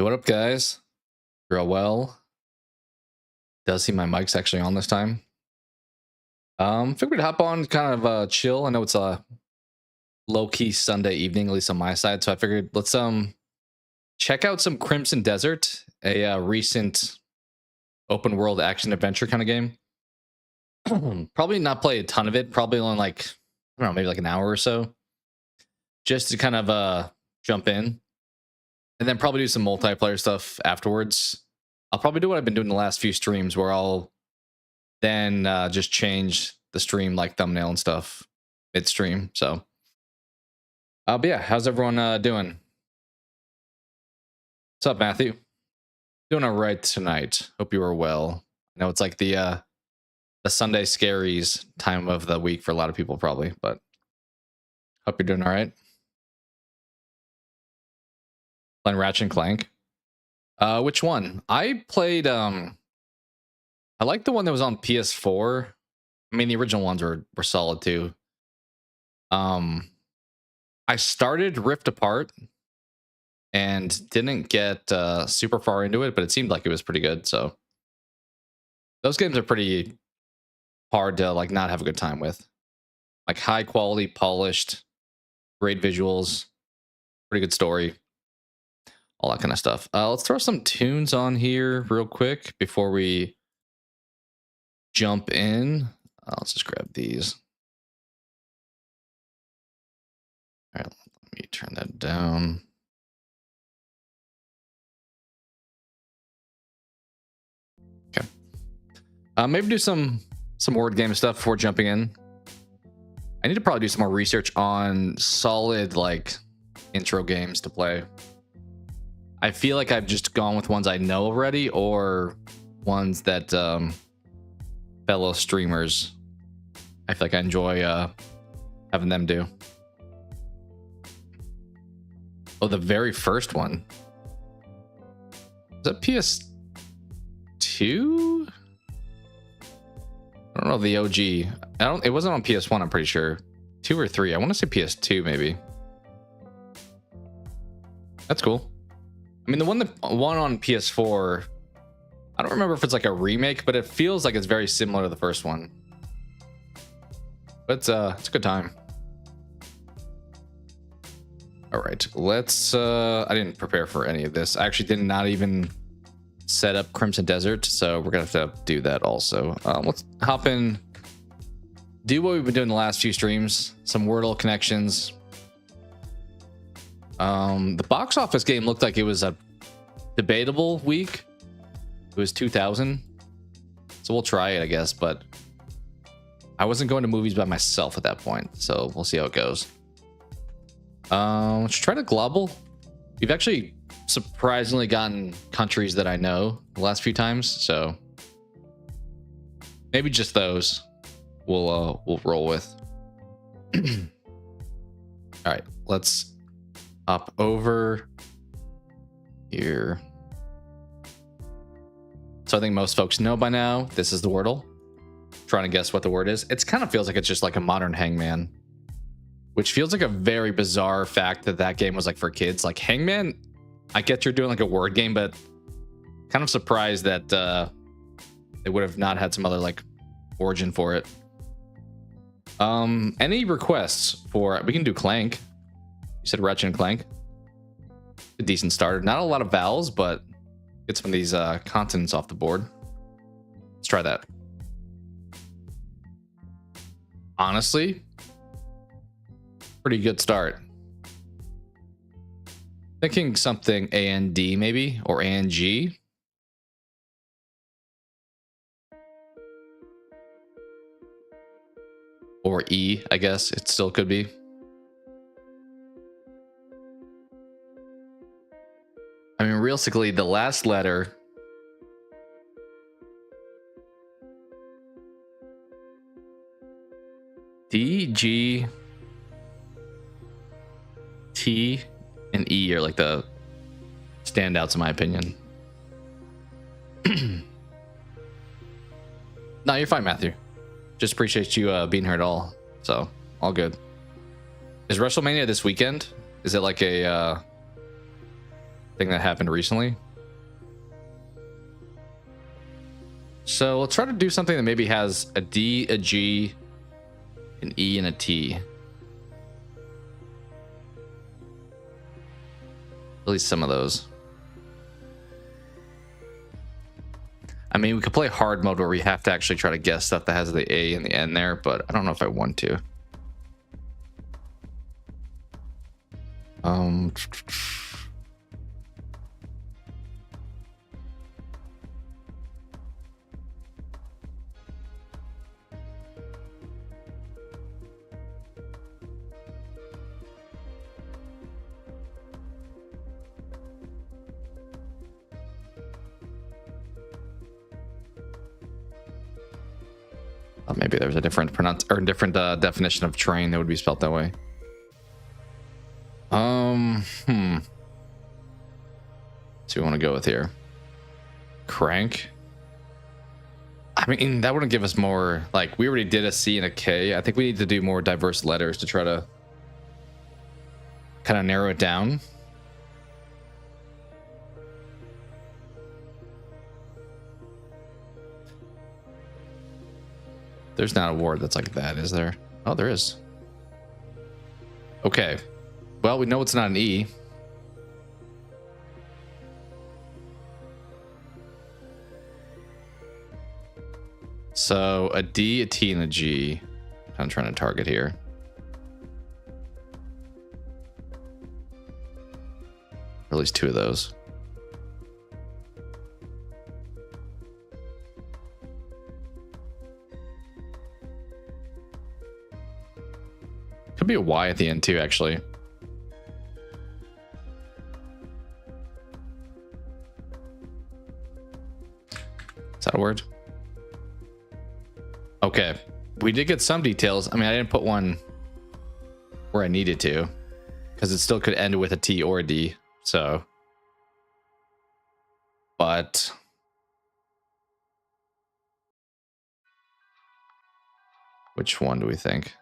Hey, what up, guys? You're all well. Does see my mic's actually on this time. Figured to hop on, kind of chill. I know it's a low-key Sunday evening, at least on my side. So I figured let's check out some Crimson Desert, a recent open world action adventure kind of game. Probably not play a ton of it. Probably only like, I don't know, maybe like an hour or so, just to kind of jump in, and then probably do some multiplayer stuff afterwards. I'll probably do what I've been doing the last few streams, where I'll then just change the stream like thumbnail and stuff midstream. So, but yeah, how's everyone doing? What's up, Matthew? Doing all right tonight. Hope you are well. I know it's like the Sunday scaries time of the week for a lot of people, probably, but hope you're doing all right. Playing Ratchet and Clank. Which one? I played I like the one that was on PS4. I mean, the original ones were solid too. I started Rift Apart and didn't get super far into it, but it seemed like it was pretty good. So those games are pretty hard to like not have a good time with. Like high quality, polished, great visuals, pretty good story, all that kind of stuff. Let's throw some tunes on here real quick before we jump in. Let's just grab these. All right, let me turn that down. Okay. Maybe do some word game stuff before jumping in. I need to probably do some more research on solid like intro games to play. I feel like I've just gone with ones I know already, or ones that fellow streamers, I feel like I enjoy having them do. Oh, the very first one. Is that PS2? I don't know the OG. It wasn't on PS1, I'm pretty sure. 2 or 3. I want to say PS2 maybe. That's cool. I mean, the one on PS4, I don't remember if it's like a remake, but it feels like it's very similar to the first one. But it's a good time. All right, let's I didn't prepare for any of this. I actually did not even set up Crimson Desert, so we're gonna have to do that also. Let's hop in, do what we've been doing the last few streams, some Wordle connections. The box office game looked like it was a debatable week. It was 2,000, so we'll try it, I guess, but I wasn't going to movies by myself at that point, so we'll see how it goes. Let's try to global. We've actually surprisingly gotten countries that I know the last few times, so maybe just those we'll roll with. All right, let's hop over here. So I think most folks know by now, this is the Wordle. Trying to guess what the word is. It kind of feels like it's just like a modern Hangman, which feels like a very bizarre fact that game was like for kids. Like Hangman, I get you're doing like a word game, but kind of surprised that they would have not had some other like origin for it. Any requests for, we can do Clank. You said Ratchet and Clank. A decent starter. Not a lot of vowels, but get some of these consonants off the board. Let's try that. Honestly, pretty good start. Thinking something AND maybe, or ANG. Or E, I guess it still could be. I mean, realistically, the last letter D, G, T, and E are like the standouts in my opinion. No, you're fine, Matthew. Just appreciate you being here at all. So, all good. Is WrestleMania this weekend? Is it like a thing that happened recently. So let's try to do something that maybe has a D, a G, an E, and a T. At least some of those. I mean, we could play hard mode where we have to actually try to guess stuff that has the A and the N there, but I don't know if I want to. Maybe there's a different definition of train that would be spelled that way. So we want to go with here. Crank. I mean, that wouldn't give us more. Like, we already did a C and a K. I think we need to do more diverse letters to try to kind of narrow it down. There's not a word that's like that, is there? Oh, there is. Okay. Well, we know it's not an E. So a D, a T, and a G. I'm trying to target here. Or at least two of those. Could be a Y at the end too, actually. Is that a word? Okay, we did get some details. I mean, I didn't put one where I needed to, because it still could end with a T or a D. So, but which one do we think?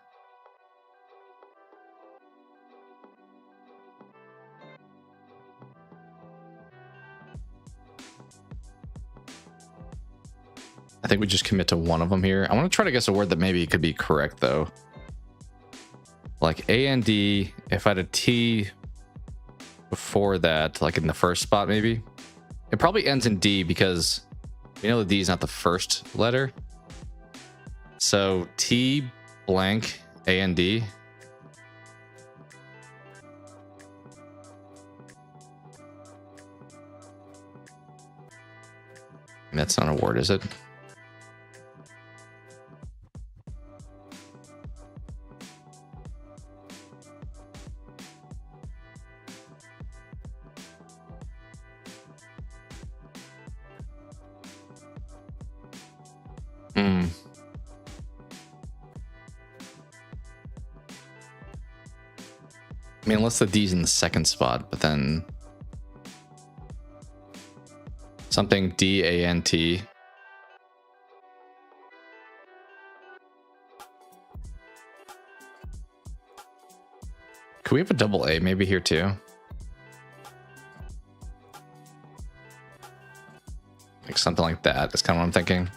I think we just commit to one of them here. I want to try to guess a word that maybe could be correct, though. Like A and D, if I had a T before that, like in the first spot, maybe. It probably ends in D because we know that D is not the first letter. So T blank A and D. That's not a word, is it? I mean, unless the D's in the second spot, but then something D-A-N-T. Could we have a double A maybe here too? Like something like that. That's kind of what I'm thinking.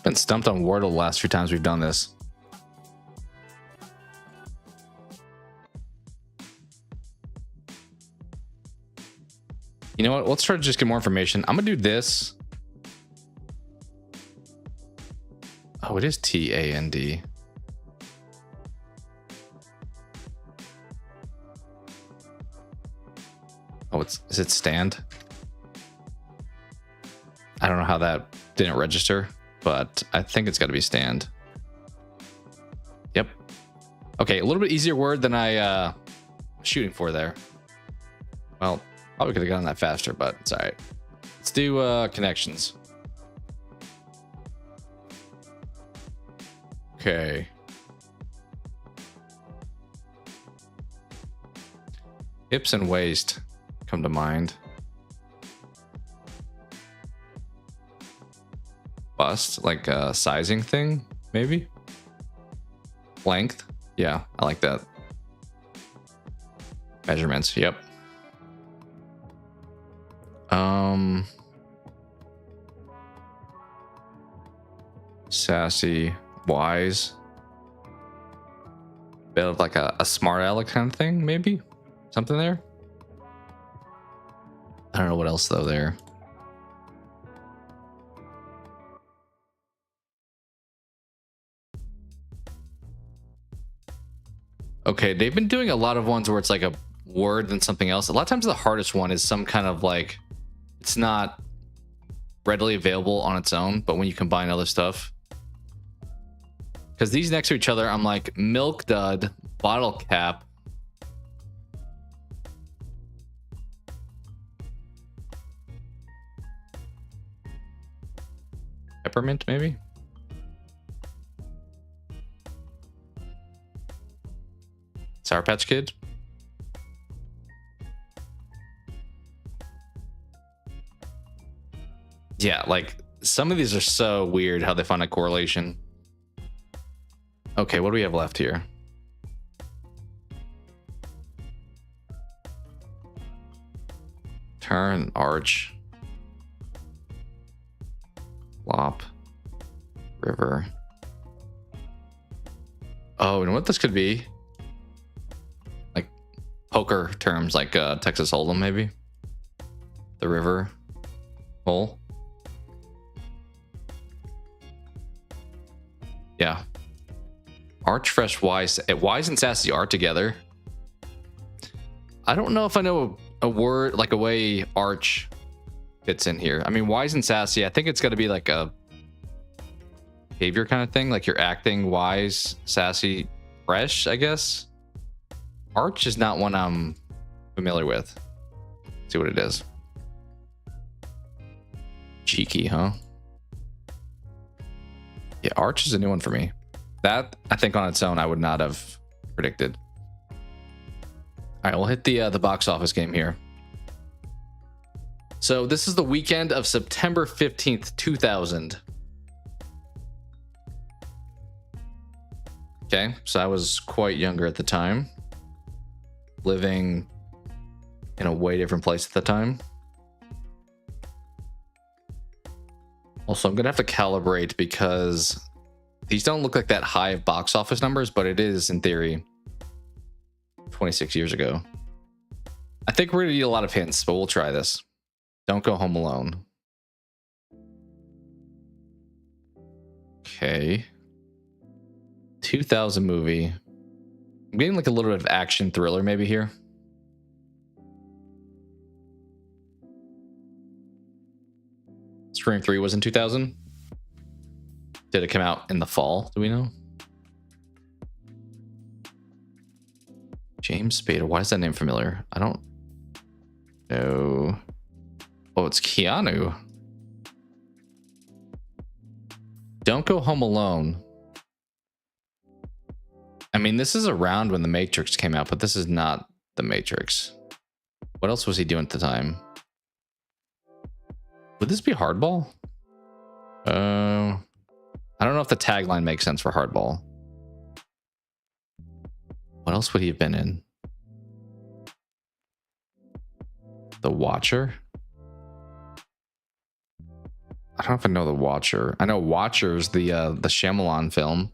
Been stumped on Wordle the last few times we've done this. You know what? Let's try to just get more information. I'm gonna do this. Oh, it is T-A-N-D. Oh, is it stand? I don't know how that didn't register, but I think it's got to be stand. Yep. Okay, a little bit easier word than I was shooting for there. Well, probably could have gotten that faster, but it's all right. Let's do connections. Okay. Hips and waist come to mind. Bust, like a sizing thing, maybe? Length? Yeah, I like that. Measurements, yep. Sassy, wise. Bit of like a smart aleck kind of thing, maybe? Something there? I don't know what else though there. Okay, they've been doing a lot of ones where it's like a word and something else. A lot of times the hardest one is some kind of like, it's not readily available on its own, but when you combine other stuff. Because these next to each other, I'm like, milk dud, bottle cap. Peppermint, maybe? Sour Patch Kid? Yeah, like, some of these are so weird how they find a correlation. Okay, what do we have left here? Turn, arch. Flop. River. Oh, and what this could be? Like poker terms, like Texas Hold'em, maybe? The river hole. Yeah. Arch, fresh, wise. Wise and sassy are together. I don't know if I know a word, like a way arch fits in here. I mean, wise and sassy, I think it's got to be like a behavior kind of thing. Like you're acting wise, sassy, fresh, I guess. Arch is not one I'm familiar with. Let's see what it is. Cheeky, huh? Yeah, arch is a new one for me. That, I think on its own, I would not have predicted. All right, we'll hit the box office game here. So this is the weekend of September 15th, 2000. Okay, so I was quite younger at the time. Living in a way different place at the time. Also, I'm going to have to calibrate because these don't look like that high of box office numbers, but it is, in theory, 26 years ago. I think we're going to need a lot of hints, but we'll try this. Don't Go Home Alone. Okay. 2000 movie. I'm getting like a little bit of action thriller maybe here. Scream 3 was in 2000. Did it come out in the fall? Do we know? James Spader. Why is that name familiar? I don't know. Oh, it's Keanu. Don't Go Home Alone. I mean, this is around when The Matrix came out, but this is not The Matrix. What else was he doing at the time? Would this be Hardball? I don't know if the tagline makes sense for Hardball. What else would he have been in? The Watcher? I don't know if I know The Watcher. I know Watcher's the Shyamalan film.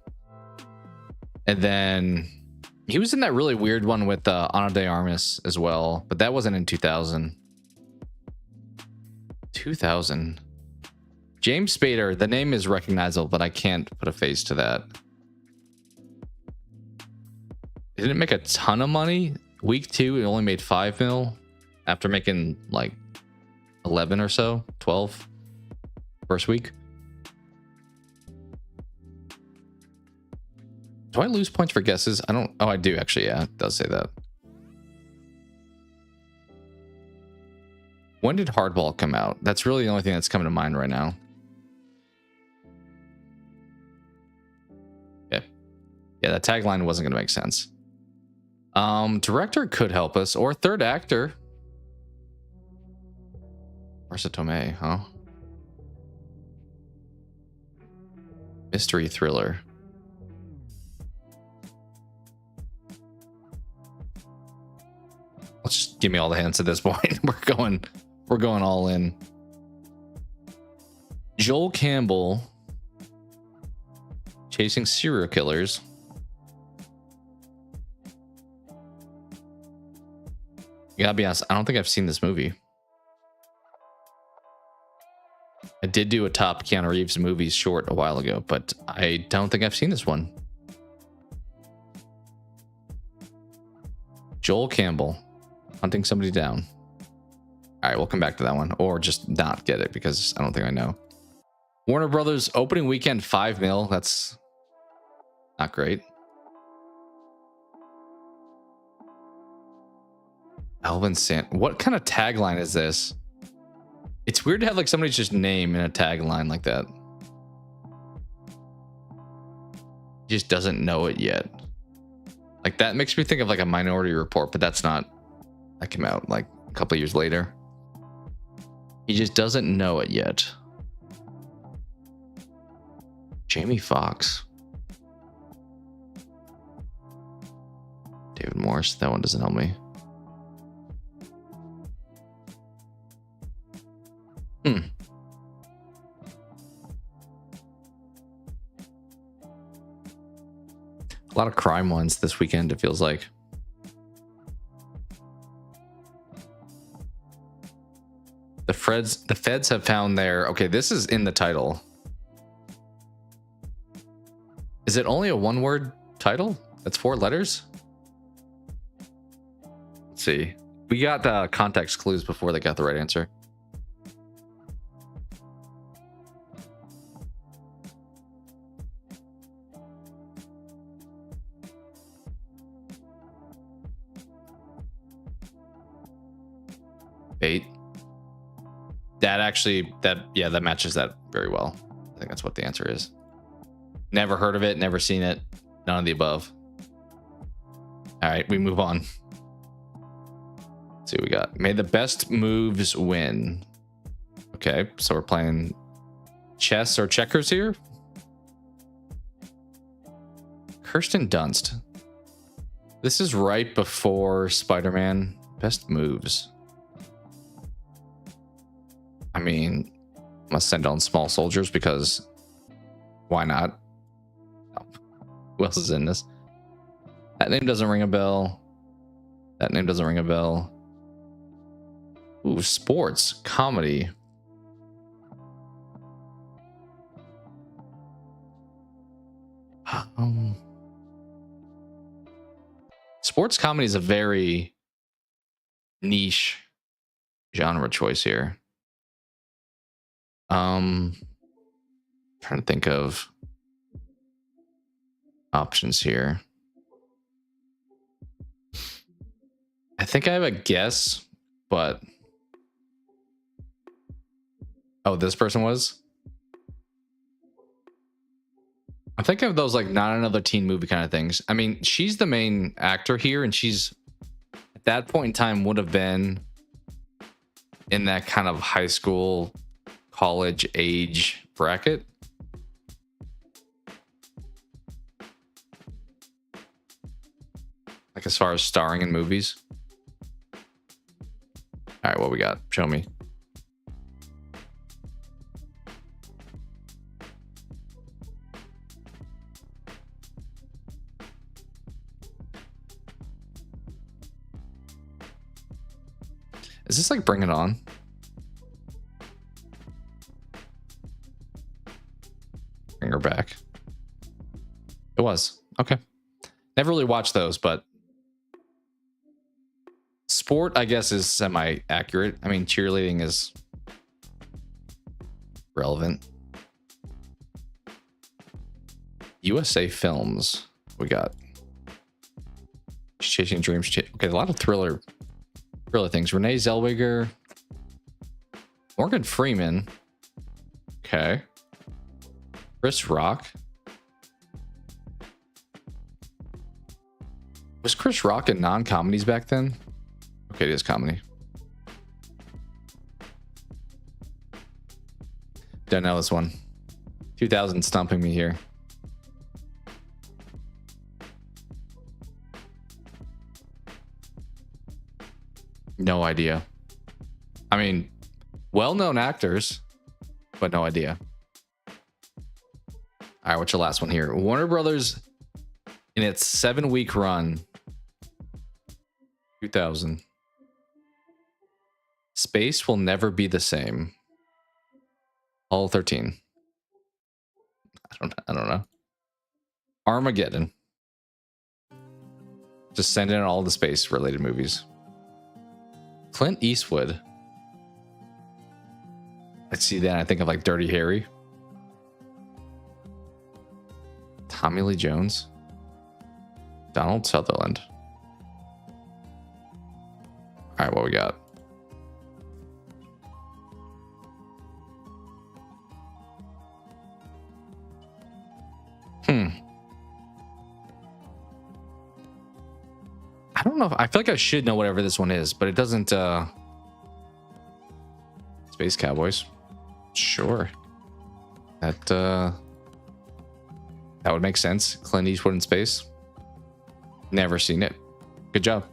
And then he was in that really weird one with Ana de Armas as well, but that wasn't in 2000. 2000. James Spader, the name is recognizable, but I can't put a face to that. It didn't make a ton of money. Week 2, it only made 5 mil after making like 11 or so, 12 first week. Do I lose points for guesses? I don't. Oh, I do actually. Yeah, it does say that. When did Hardball come out? That's really the only thing that's coming to mind right now. Yeah. Yeah, that tagline wasn't going to make sense. Director could help us, or third actor. Marissa Tomei, huh? Mystery thriller. Let's just give me all the hints at this point. We're going all in. Joel Campbell chasing serial killers. You gotta be honest, I don't think I've seen this movie. I did do a top Keanu Reeves movies short a while ago, but I don't think I've seen this one. Joel Campbell hunting somebody down. All right, we'll come back to that one, or just not get it because I don't think I know. Warner Brothers opening weekend, $5 million. That's not great. Alvin Sant. What kind of tagline is this? It's weird to have like somebody's just name in a tagline like that. He just doesn't know it yet. Like that makes me think of like a Minority Report, but that's not. That came out like a couple of years later. He just doesn't know it yet. Jamie Foxx. David Morse. That one doesn't help me. A lot of crime ones this weekend, it feels like. The feds have found their... Okay, this is in the title. Is it only a one-word title? That's 4 letters? Let's see. We got context clues before they got the right answer. Bait. That actually, that matches that very well. I think that's what the answer is. Never heard of it, never seen it. None of the above. All right, we move on. Let's see what we got. May the best moves win. Okay, so we're playing chess or checkers here. Kirsten Dunst. This is right before Spider-Man. Best moves. I mean, must send on Small Soldiers because why not? Oh, who else is in this? That name doesn't ring a bell. That name doesn't ring a bell. Ooh, sports, comedy. Sports comedy is a very niche genre choice here. Trying to think of options here. I think I have a guess, but oh, this person was. I'm thinking of those like not another teen movie kind of things. I mean, she's the main actor here, and she's at that point in time would have been in that kind of high school, college age bracket. Like as far as starring in movies. All right, what we got? Show me. Is this like Bring It On? Bring Her Back. It was. Okay. Never really watched those, but sport, I guess, is semi-accurate. I mean, cheerleading is relevant. USA Films. We got Chasing Dreams. Okay, a lot of thriller things. Renee Zellweger. Morgan Freeman. Okay. Chris Rock. Was Chris Rock in non-comedies back then? Okay, it is comedy. Don't know this one. 2000 stumping me here. No idea. I mean, well-known actors, but no idea. All right, what's your last one here? Warner Brothers, in its 7-week run, 2000. Space will never be the same. All 13. I don't know. Armageddon. Just send in all the space-related movies. Clint Eastwood. I see that. I think of like Dirty Harry. Tommy Lee Jones. Donald Sutherland. All right, what we got? I don't know. I feel like I should know whatever this one is, but it doesn't. Space Cowboys. Sure. That would make sense. Clint Eastwood in space. Never seen it. Good job.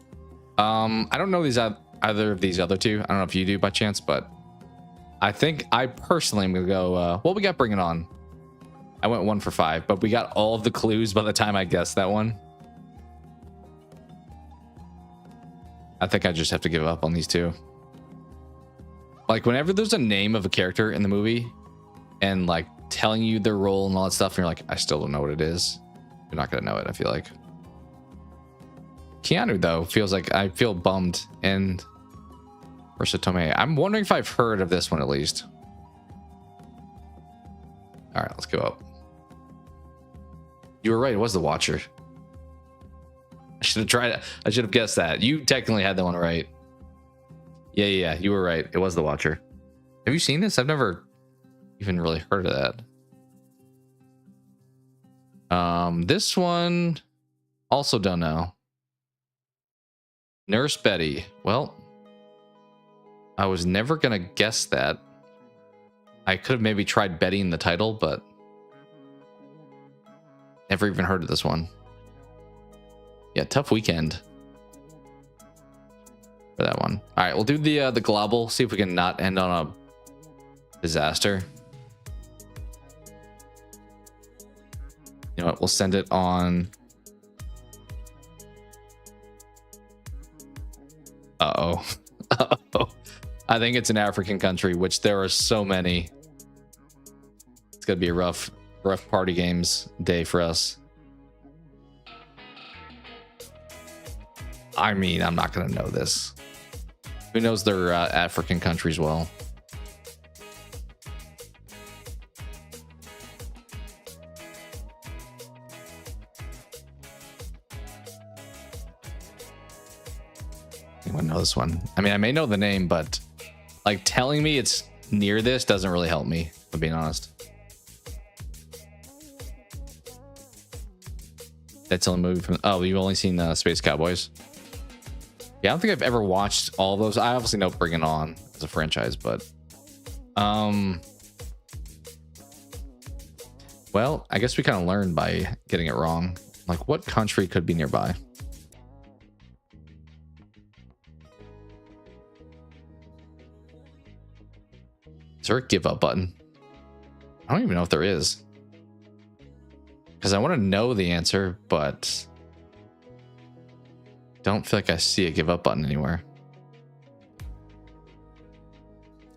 I don't know either of these other two. I don't know if you do by chance, but I think I personally am gonna go. What we got? Bring It On. I went 1 for 5, but we got all of the clues by the time I guessed that one. I think I just have to give up on these two. Like, whenever there's a name of a character in the movie and like telling you their role and all that stuff, and you're like, I still don't know what it is. You're not gonna know it, I feel like. Keanu, though, feels like I feel bummed. And Marissa Tomei. I'm wondering if I've heard of this one at least. All right, let's go up. You were right. It was The Watcher. I should have tried it. I should have guessed that. You technically had that one right. Yeah. You were right. It was The Watcher. Have you seen this? I've never even really heard of that. This one also don't know. Nurse Betty. Well, I was never gonna guess that. I could have maybe tried Betty in the title, but never even heard of this one. Yeah, tough weekend for that one. All right, we'll do the global. See if we can not end on a disaster. You know what? We'll send it on. Uh-oh. Uh-oh. I think it's an African country, which there are so many. It's gonna be a rough party games day for us. I mean, I'm not gonna know this. Who knows their African countries well? Anyone know this one? I mean, I may know the name, but like telling me it's near this doesn't really help me, if I'm being honest. That's the only movie from. Oh, you've only seen Space Cowboys. Yeah, I don't think I've ever watched all of those. I obviously know Bring It On as a franchise, but well, I guess we kind of learned by getting it wrong. Like, what country could be nearby? Is there a give up button? I don't even know if there is. Because I want to know the answer, but don't feel like I see a give up button anywhere.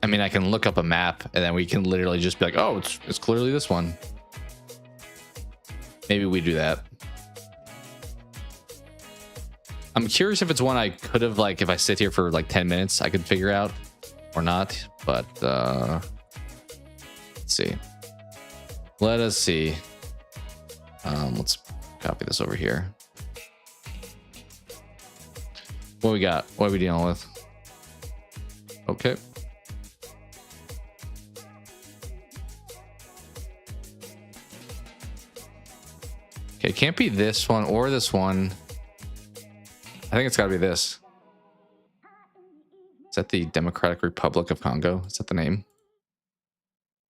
I mean, I can look up a map and then we can literally just be like, oh, it's clearly this one. Maybe we do that. I'm curious if it's one I could have, like, if I sit here for like 10 minutes, I could figure out or not. But let's see. Let us see. Let's copy this over here. What we got? What are we dealing with? Okay. Okay, it can't be this one or this one. I think it's got to be this. Is that the Democratic Republic of Congo? Is that the name?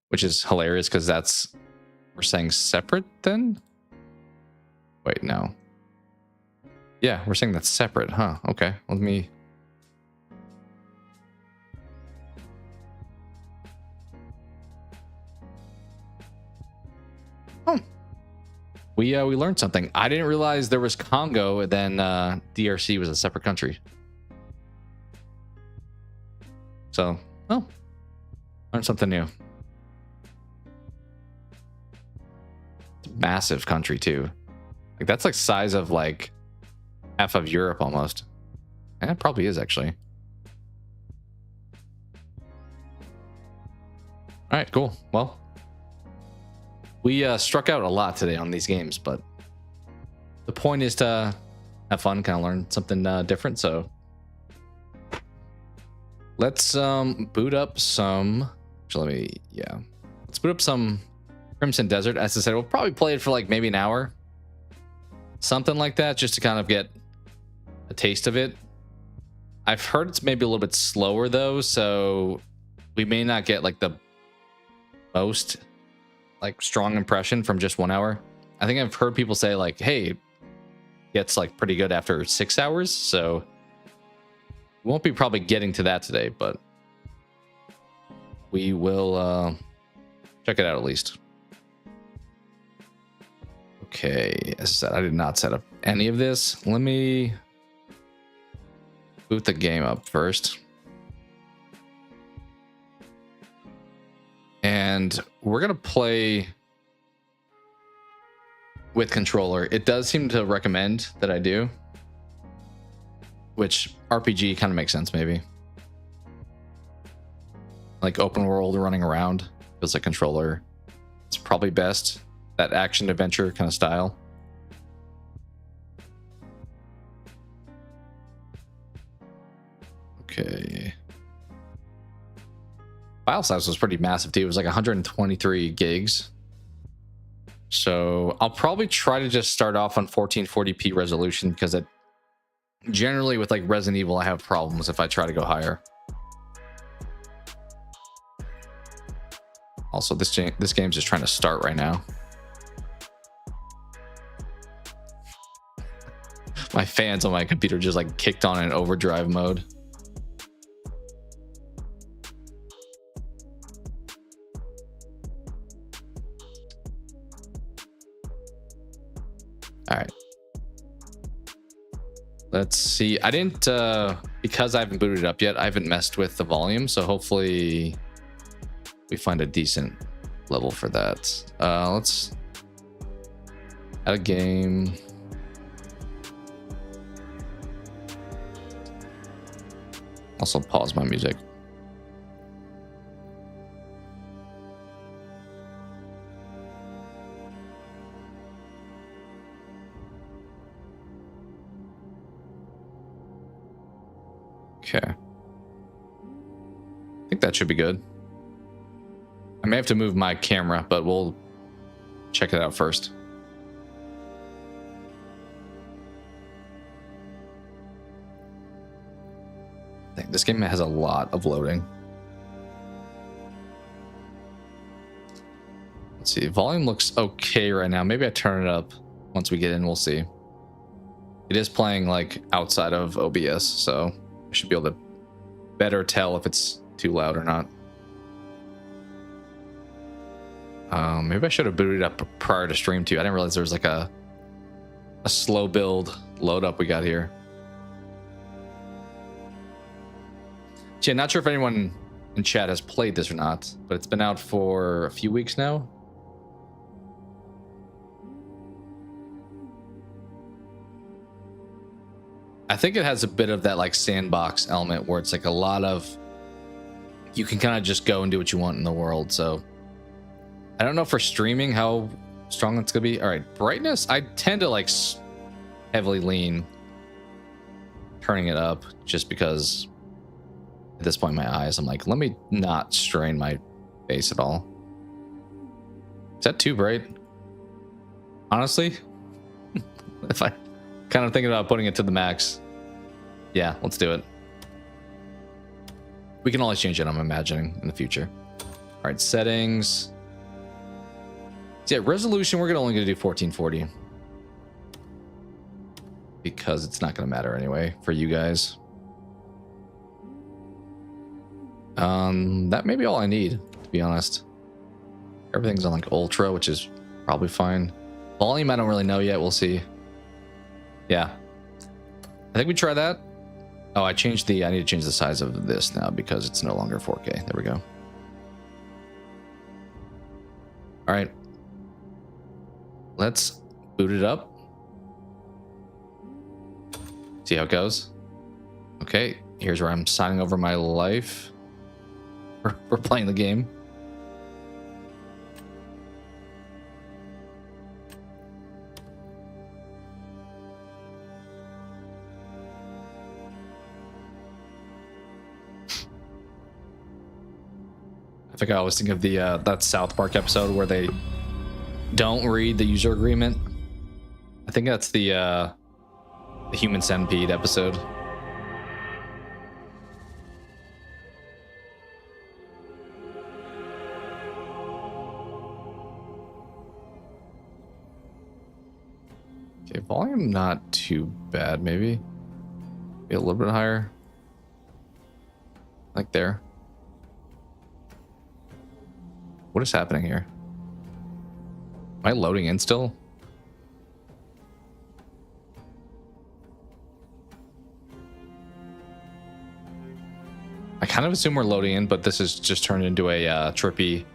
Which is hilarious because that's... We're saying separate then? Wait, no. Yeah, we're saying that's separate, huh? Okay, let me... Oh. We learned something. I didn't realize there was Congo, and then DRC was a separate country. So, oh, learned something new. It's a massive country too. Like that's like size of like half of Europe almost. And it probably is actually. All right, cool. Well, we struck out a lot today on these games, but the point is to have fun, kind of learn something different. So let's boot up some. Actually, let's boot up some Crimson Desert. As I said, we'll probably play it for like maybe an hour, something like that, just to kind of get a taste of it. I've heard it's maybe a little bit slower though, so we may not get like the most like strong impression from just 1 hour. I think I've heard people say like, hey, it gets like pretty good after 6 hours, so we won't be probably getting to that today, but we will check it out at least. Okay, as I said, I did not set up any of this. Let me boot the game up first. And we're going to play with controller. It does seem to recommend that I do, which RPG kind of makes sense maybe. Like open world running around feels like controller. It's probably best. That action adventure kind of style. Okay. File size was pretty massive too. It was like 123 gigs. So I'll probably try to just start off on 1440p resolution because it generally with like Resident Evil, I have problems if I try to go higher. Also, this game's just trying to start right now. My fans on my computer just like kicked on in overdrive mode. All right. Let's see. I didn't, because I haven't booted it up yet, I haven't messed with the volume. So hopefully we find a decent level for that. Let's add a game. Also pause my music. Okay. I think that should be good. I may have to move my camera, but we'll check it out first. I think this game has a lot of loading. Let's see. Volume looks okay right now. Maybe I turn it up once we get in. We'll see. It is playing like outside of OBS, so I should be able to better tell if it's too loud or not. Maybe I should have booted up prior to stream too. I didn't realize there was like a slow build load up we got here. Yeah, not sure if anyone in chat has played this or not, but it's been out for a few weeks now. I think it has a bit of that like sandbox element where it's like a lot of, you can kind of just go and do what you want in the world. So I don't know for streaming how strong it's gonna be. All right, brightness, I tend to like heavily lean turning it up just because at this point in my eyes, I'm like, let me not strain my face at all. Is that too bright? Honestly, if I kind of thinking about putting it to the max. Yeah, let's do it. We can always change it, I'm imagining, in the future. All right, settings. So yeah, resolution, we're only going to do 1440. Because it's not going to matter anyway for you guys. That may be all I need, to be honest. Everything's on like ultra, which is probably fine. Volume, I don't really know yet. We'll see. Yeah. I think we try that. Oh, I need to change the size of this now because it's no longer 4K. There we go. All right. Let's boot it up. See how it goes. Okay, here's where I'm signing over my life. We're playing the game. I think I always think of the that South Park episode where they don't read the user agreement. I think that's the Human Centipede episode. Okay, volume not too bad, maybe. Be a little bit higher. Like there. What is happening here? Am I loading in still? I kind of assume we're loading in, but this is just turned into a trippy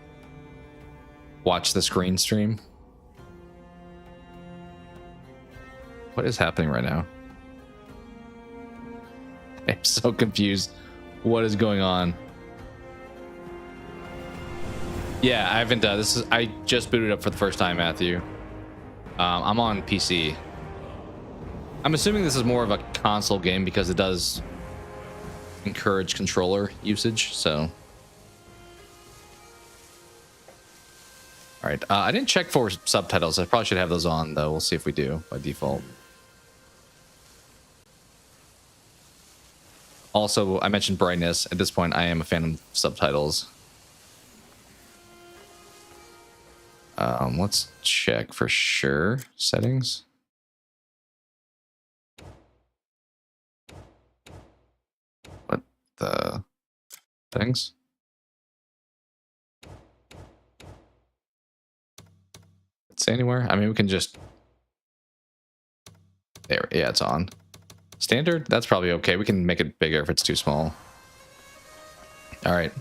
watch the screen stream. What is happening right now? I'm so confused. What is going on? Yeah, I haven't done this. I just booted up for the first time, Matthew. I'm on PC. I'm assuming this is more of a console game because it does encourage controller usage. So, all right. I didn't check for subtitles. I probably should have those on, though. We'll see if we do by default. Also, I mentioned brightness. At this point, I am a fan of subtitles. Let's check for sure. Settings. What the things? Let's say anywhere. I mean, we can just. There. Yeah, it's on. Standard? That's probably okay. We can make it bigger if it's too small. All right.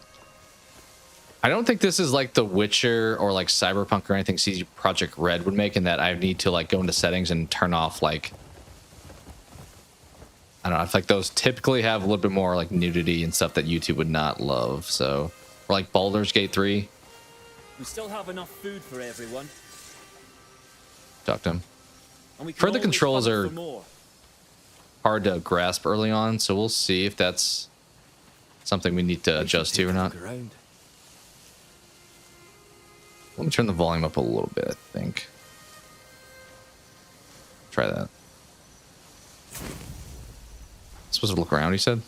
I don't think this is like The Witcher or like Cyberpunk or anything CD Projekt Red would make, in that I need to like go into settings and turn off like, I don't know, I feel like those typically have a little bit more like nudity and stuff that YouTube would not love. So, or like Baldur's Gate 3. We still have enough food for everyone. Talk to him. For the controls are hard to grasp early on, so we'll see if that's something we need to adjust to or not. Let me turn the volume up a little bit, I think. Try that. Supposed to look around, he said.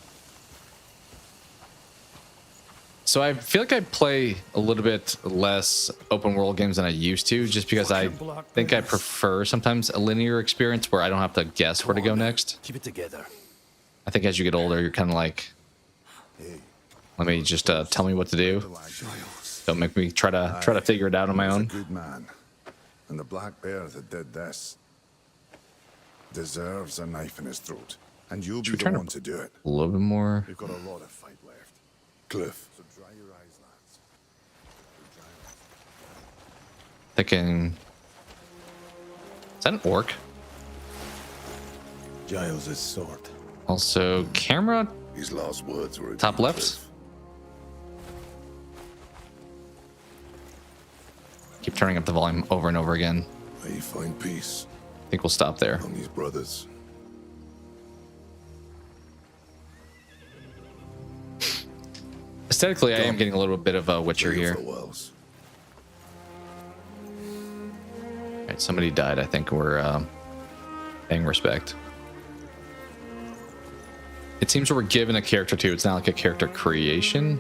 So I feel like I play a little bit less open world games than I used to, just because I think I prefer sometimes a linear experience where I don't have to guess where to go next. Keep it together. I think as you get older, you're kind of like, let me just tell me what to do. Don't make me try to figure it out on my own. Good man, and the black bear that did this deserves a knife in his throat, and you'll be the one to do it. A little bit more. We've got a lot of fight left. Cliff, so dry your eyes, lads. Thinking, is that an orc? Giles' sword. Also, camera His last words were top left. Cliff. Keep turning up the volume over and over again. May you find peace I think we'll stop there. among his brothers. Aesthetically, I am getting a little bit of a Witcher here. Farewells. Alright, somebody died. I think we're paying respect. It seems we're given a character too. It's not like a character creation.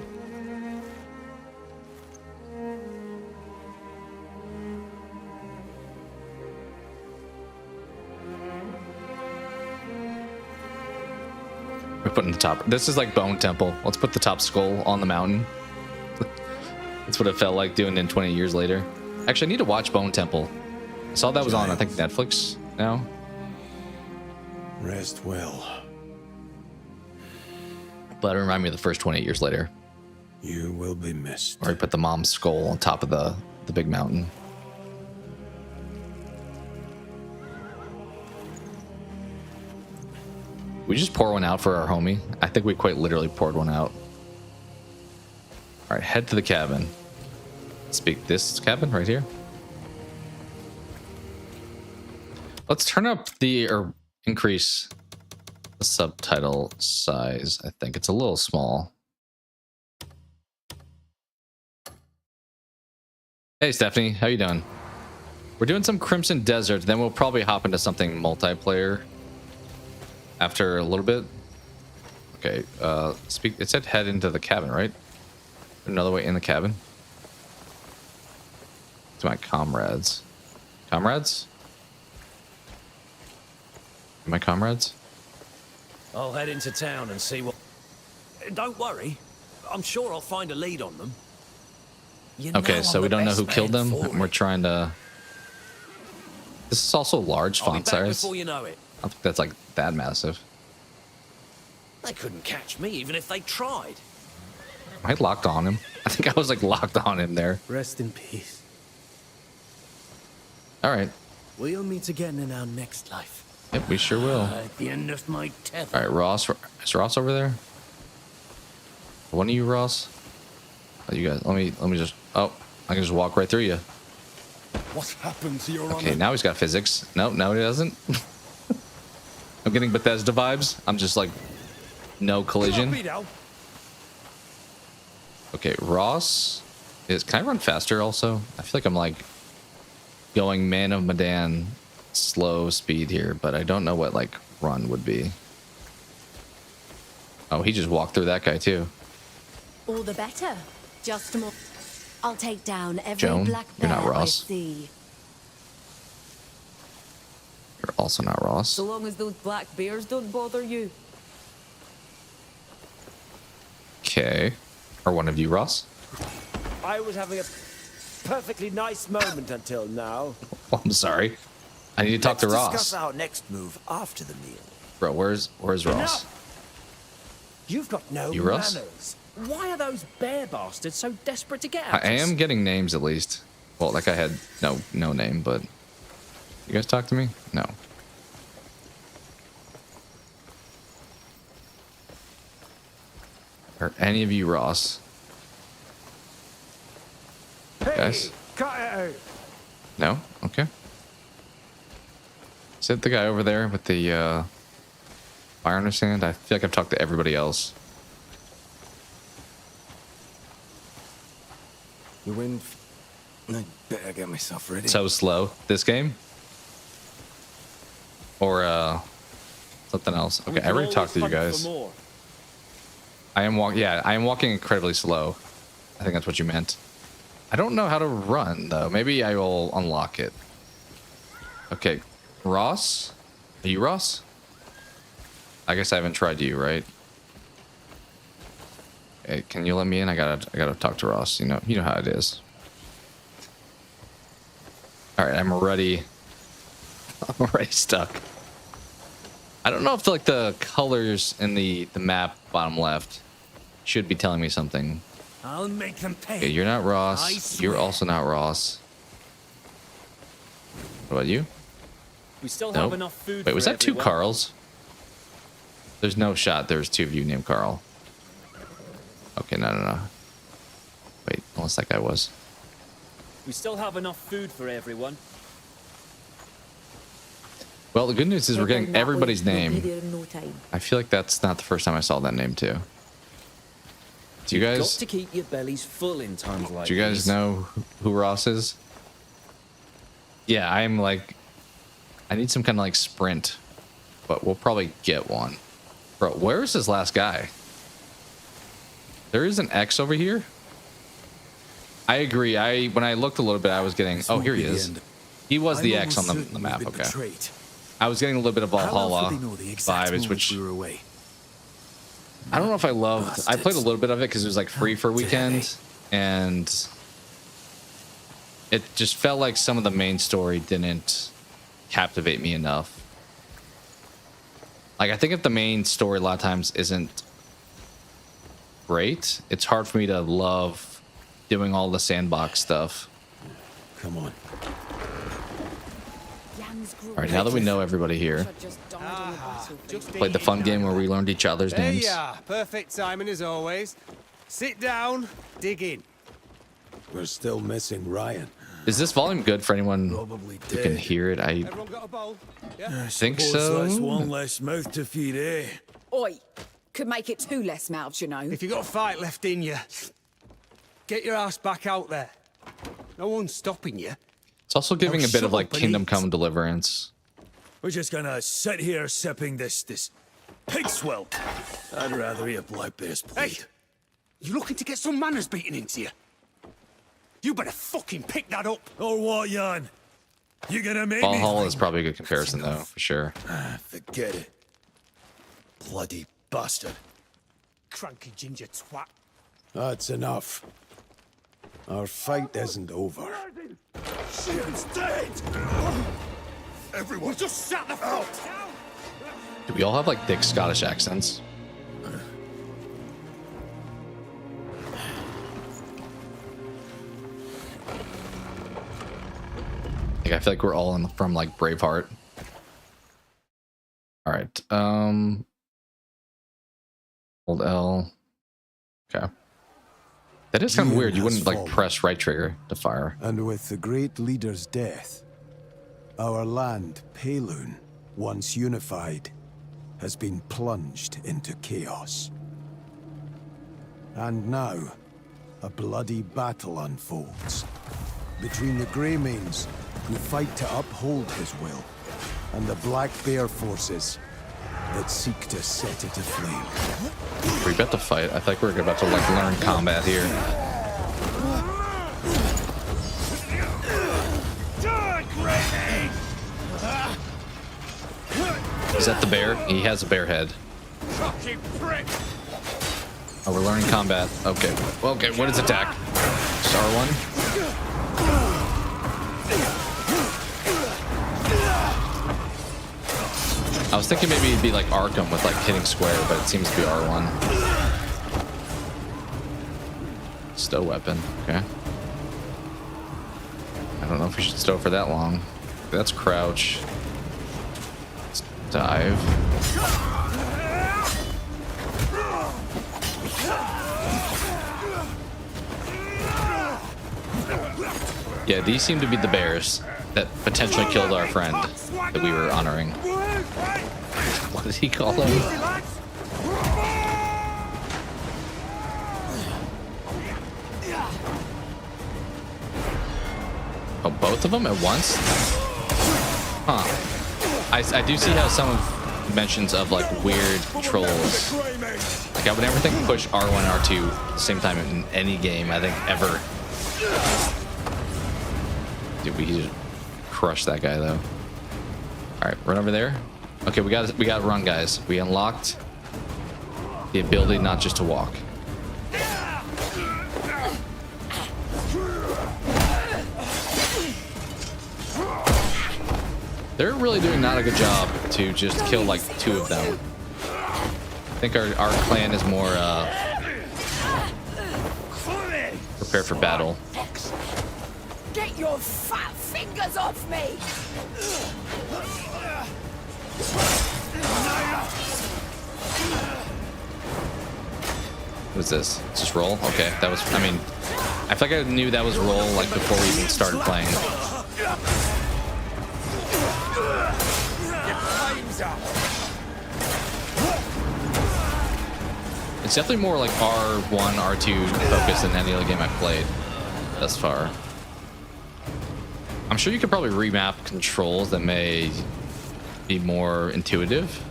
We're putting the top. This is like Bone Temple. Let's put the top skull on the mountain. That's what it felt like doing it 20 years later. Actually, I need to watch Bone Temple. I saw that was on, I think, Netflix now. Rest well. But it reminded me of the first 28 years later. You will be missed. Where he put the mom's skull on top of the big mountain. We just pour one out for our homie. I think we quite literally poured one out. All right, head to the cabin. Speak this cabin right here. Let's turn up or increase the subtitle size. I think it's a little small. Hey, Stephanie, how you doing? We're doing some Crimson Desert, then we'll probably hop into something multiplayer after a little bit. Okay, it said head into the cabin, right? Another way in the cabin. To my comrades. Comrades? My comrades? I'll head into town and see what... Don't worry. I'm sure I'll find a lead on them. You Okay, know so I'm we the don't know best who killed man them. for We're it. trying to... This is also large I'll be font back size. before you know it. I don't think that's like that massive. They couldn't catch me even if they tried. Am I locked on him? I think I was like locked on him there. Rest in peace. All right. We'll meet again in our next life. Yep, we sure will. At the end of my tether. All right, Ross. Is Ross over there? One of you, Ross? Oh, you guys. Let me just. Oh, I can just walk right through you. What happened to your Okay, honor? now he's got physics. No, he doesn't. I'm getting Bethesda vibes. I'm just like, no collision. Okay, Ross is. Can I run faster also? I feel like I'm like going Man of Medan slow speed here, but I don't know what like run would be. Oh, he just walked through that guy too. All the better. Just more. I'll take down every Joan, black you're bear not I Ross. see. You're also not Ross. So long as those black bears don't bother you. Okay. Or one of you, Ross? I was having a perfectly nice moment until now. Oh, I'm sorry. I need to talk to Let's Ross. discuss our next move after the meal. Bro, where's Ross? Enough. You've got no You, Ross? manners. Why are those bear bastards so desperate to get I at us? am getting names at least. Well, that guy had no name, but you guys talk to me? No. Are any of you Ross? Hey, Guys? cut it out. No? Okay. Is it the guy over there with the fire in his hand? I feel like I've talked to everybody else. The wind. I better get myself ready. So slow. This game? Or something else. We Okay, I can already talked to you always hunt guys. for more. I am walking incredibly slow. I think that's what you meant. I don't know how to run though. Maybe I will unlock it. Okay, Ross? Are you Ross? I guess I haven't tried you, right? Okay, can you let me in? I gotta talk to Ross. You know how it is. All right, I'm already stuck. I don't know if like the colors in the map bottom left should be telling me something. I'll make them pay. Okay, you're not I Ross. You're swear. also not Ross. What about you? We still No. have enough food Wait, for was that two everyone. Carls? There's no shot there's two of you named Carl. Okay, no. Wait, unless that guy was. We still have enough food for everyone. Well, the good news is we're getting everybody's They'll be name. there in no time. I feel like that's not the first time I saw that name too. Do you Got guys to keep your bellies full in times like do you guys these. know who Ross is? Yeah, I'm like I need some kind of like sprint, but we'll probably get one. Bro, where is this last guy? There is an X over here. I agree. When I looked a little bit, I was getting. Oh, here he is. He was the X on the map. Okay. I was getting a little bit of Valhalla vibes, which I don't know if I loved. I played a little bit of it because it was like free for a weekend, and it just felt like some of the main story didn't captivate me enough. Like, I think if the main story a lot of times isn't great, it's hard for me to love doing all the sandbox stuff. Come on. All right, now that we know everybody here, played the fun game where we learned each other's names. Yeah, perfect timing as always. Sit down, dig in. We're still missing Ryan. Is this volume good for anyone Probably who can dead. hear it? I Everyone got a bowl? Yeah. think Suppose that's so. one less mouth to feed, eh? Oi, could make it 2 less mouths, you know. If you got a fight left in you, get your ass back out there. No one's stopping you. It's also giving a bit of like shut up and Kingdom eat. Come Deliverance. We're just gonna sit here sipping this pig swill. I'd rather eat a black-based plate. Hey, you looking to get some manners beaten into you? You better fucking pick that up. Or what, Jan? You gonna make me? Valhalla is probably a good comparison though, for sure. Forget it. Bloody bastard. Cranky ginger twat. That's enough. Our fight isn't over. She's dead! Everyone Just shut the fuck down. Do we all have like thick Scottish accents? Like, I feel like we're all from like Braveheart. All right. Hold L. Okay. That is kind of weird. You wouldn't like press right trigger to fire. And with the great leader's death, our land, Pelun, once unified, has been plunged into chaos. And now, a bloody battle unfolds between the Greymanes, who fight to uphold his will, and the Black Bear forces that seek to set it aflame. We're about to fight. I think we're about to like learn combat here. Is that the bear? He has a bear head. Oh, we're learning combat. Okay. Okay, what is attack? Star one. I was thinking maybe it'd be like Arkham with like hitting square, but it seems to be R1. Stow weapon. Okay. I don't know if we should stow for that long. That's crouch. Let's dive. Yeah, these seem to be the bears that potentially killed our friend that we were honoring. What did he call them? Oh, both of them at once? Huh. I do see how some mentions of like weird trolls. Like I would never think push R1 R2 at the same time in any game I think ever. Dude, we just crushed that guy though. All right, run over there. Okay, we got to run, guys. We unlocked the ability not just to walk. They're really doing not a good job to just kill like 2 of them. I think our clan is more prepared for battle. Get your fat fingers off me! What is this? It's just roll? Okay, that was, I mean, I feel like I knew that was roll like before we even started playing. It's definitely more like R1, R2 focused than any other game I've played thus far. I'm sure you could probably remap controls that may be more intuitive.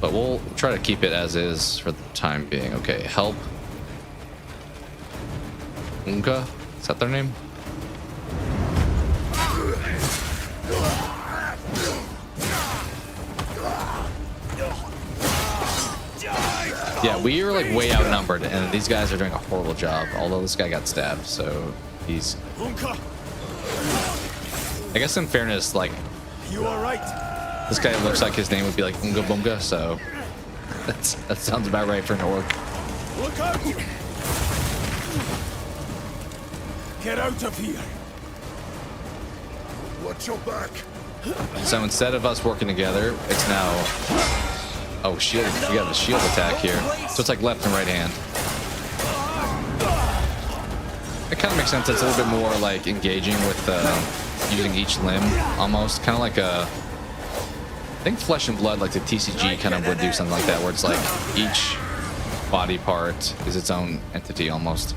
But we'll try to keep it as is for the time being. Okay, help. Unka? Is that their name? Yeah, we are like way outnumbered, and these guys are doing a horrible job. Although this guy got stabbed, so he's. I guess in fairness, like, You all right? this guy looks like his name would be like Unga Bunga, so that sounds about right for an orc. Look out! Get out of here! Watch your back. So instead of us working together, it's now. Oh, shield! We got a shield attack here, so it's like left and right hand. It kind of makes sense. It's a little bit more like engaging with using each limb, almost kind of like a. I think Flesh and Blood, like the TCG, kind of would do something like that, where it's like each body part is its own entity almost,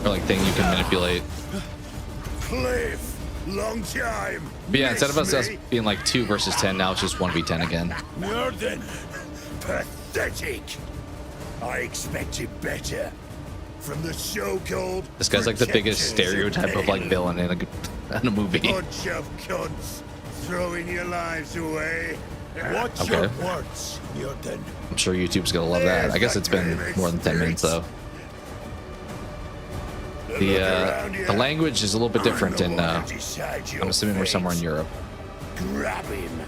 or like thing you can manipulate. Cliff, long time. But yeah, instead of us being like 2 versus 10, now it's just 1v10 again. Northern, pathetic. I expected better from the so-called. This guy's like the biggest stereotype of like villain in a movie. Bunch of cunts throwing your lives away. Watch Okay. your words, Northern. I'm sure YouTube's gonna love that. I guess it's been more than 10 minutes though. The language is a little bit different in. I'm assuming we're somewhere in Europe. Grab him.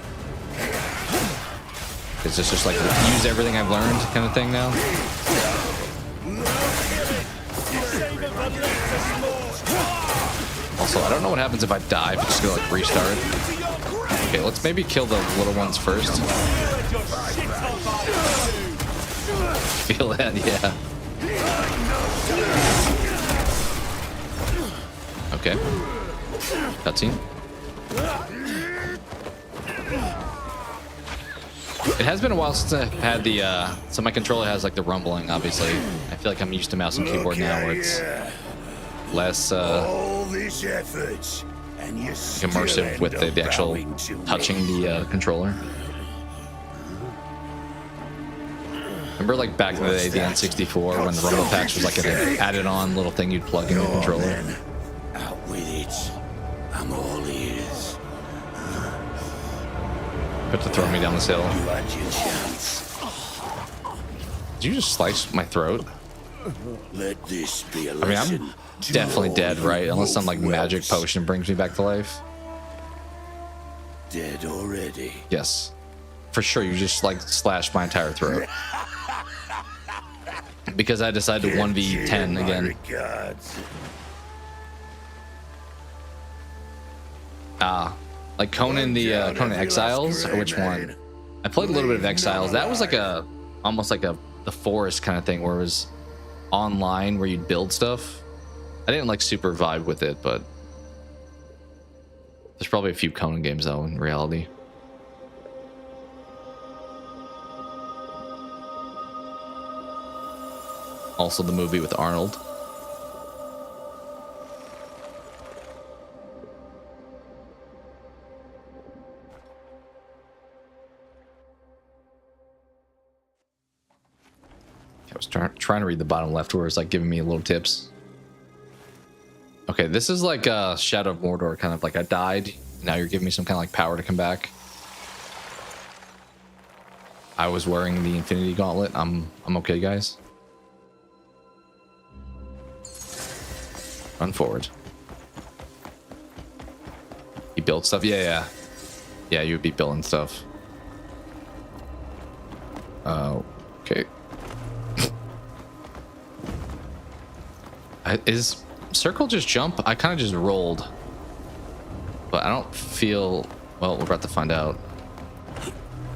Is this just like use everything I've learned kind of thing now? Also, I don't know what happens if I die, but just gonna like restart. Okay, let's maybe kill the little ones first. Feel that, yeah. Okay. Cutscene. It has been a while since I've had the, so my controller has like the rumbling, obviously. I feel like I'm used to mouse and keyboard now where it's less, All this effort, and you immersive with the actual touching the controller. Remember like back in the day, the N64, when the rumble packs was like an added on little thing you'd plug in the controller. Out with it. I'm all ears. Have to throw me down this hill. You had your chance. Did you just slice my throat? Let this be a I mean, lesson. I'm definitely dead, right? Unless some like magic potion brings me back to life. Dead already. Yes. For sure, you just like slashed my entire throat. Because I decided to 1v10 again. Regards. Like Conan the Conan Exiles, or which one? I played a little bit of Exiles. That was like a almost like the forest kind of thing where it was online where you'd build stuff. I didn't like super vibe with it, but there's probably a few Conan games though in reality. Also the movie with Arnold. I was trying to read the bottom left where it's like giving me little tips. Okay, this is like Shadow of Mordor, kind of like I died. Now you're giving me some kind of like power to come back. I was wearing the Infinity Gauntlet. I'm okay, guys. Run forward. You build stuff? Yeah. Yeah, you would be building stuff. Okay. Is circle just jump? I kind of just rolled. But I don't feel... Well, we're about to find out.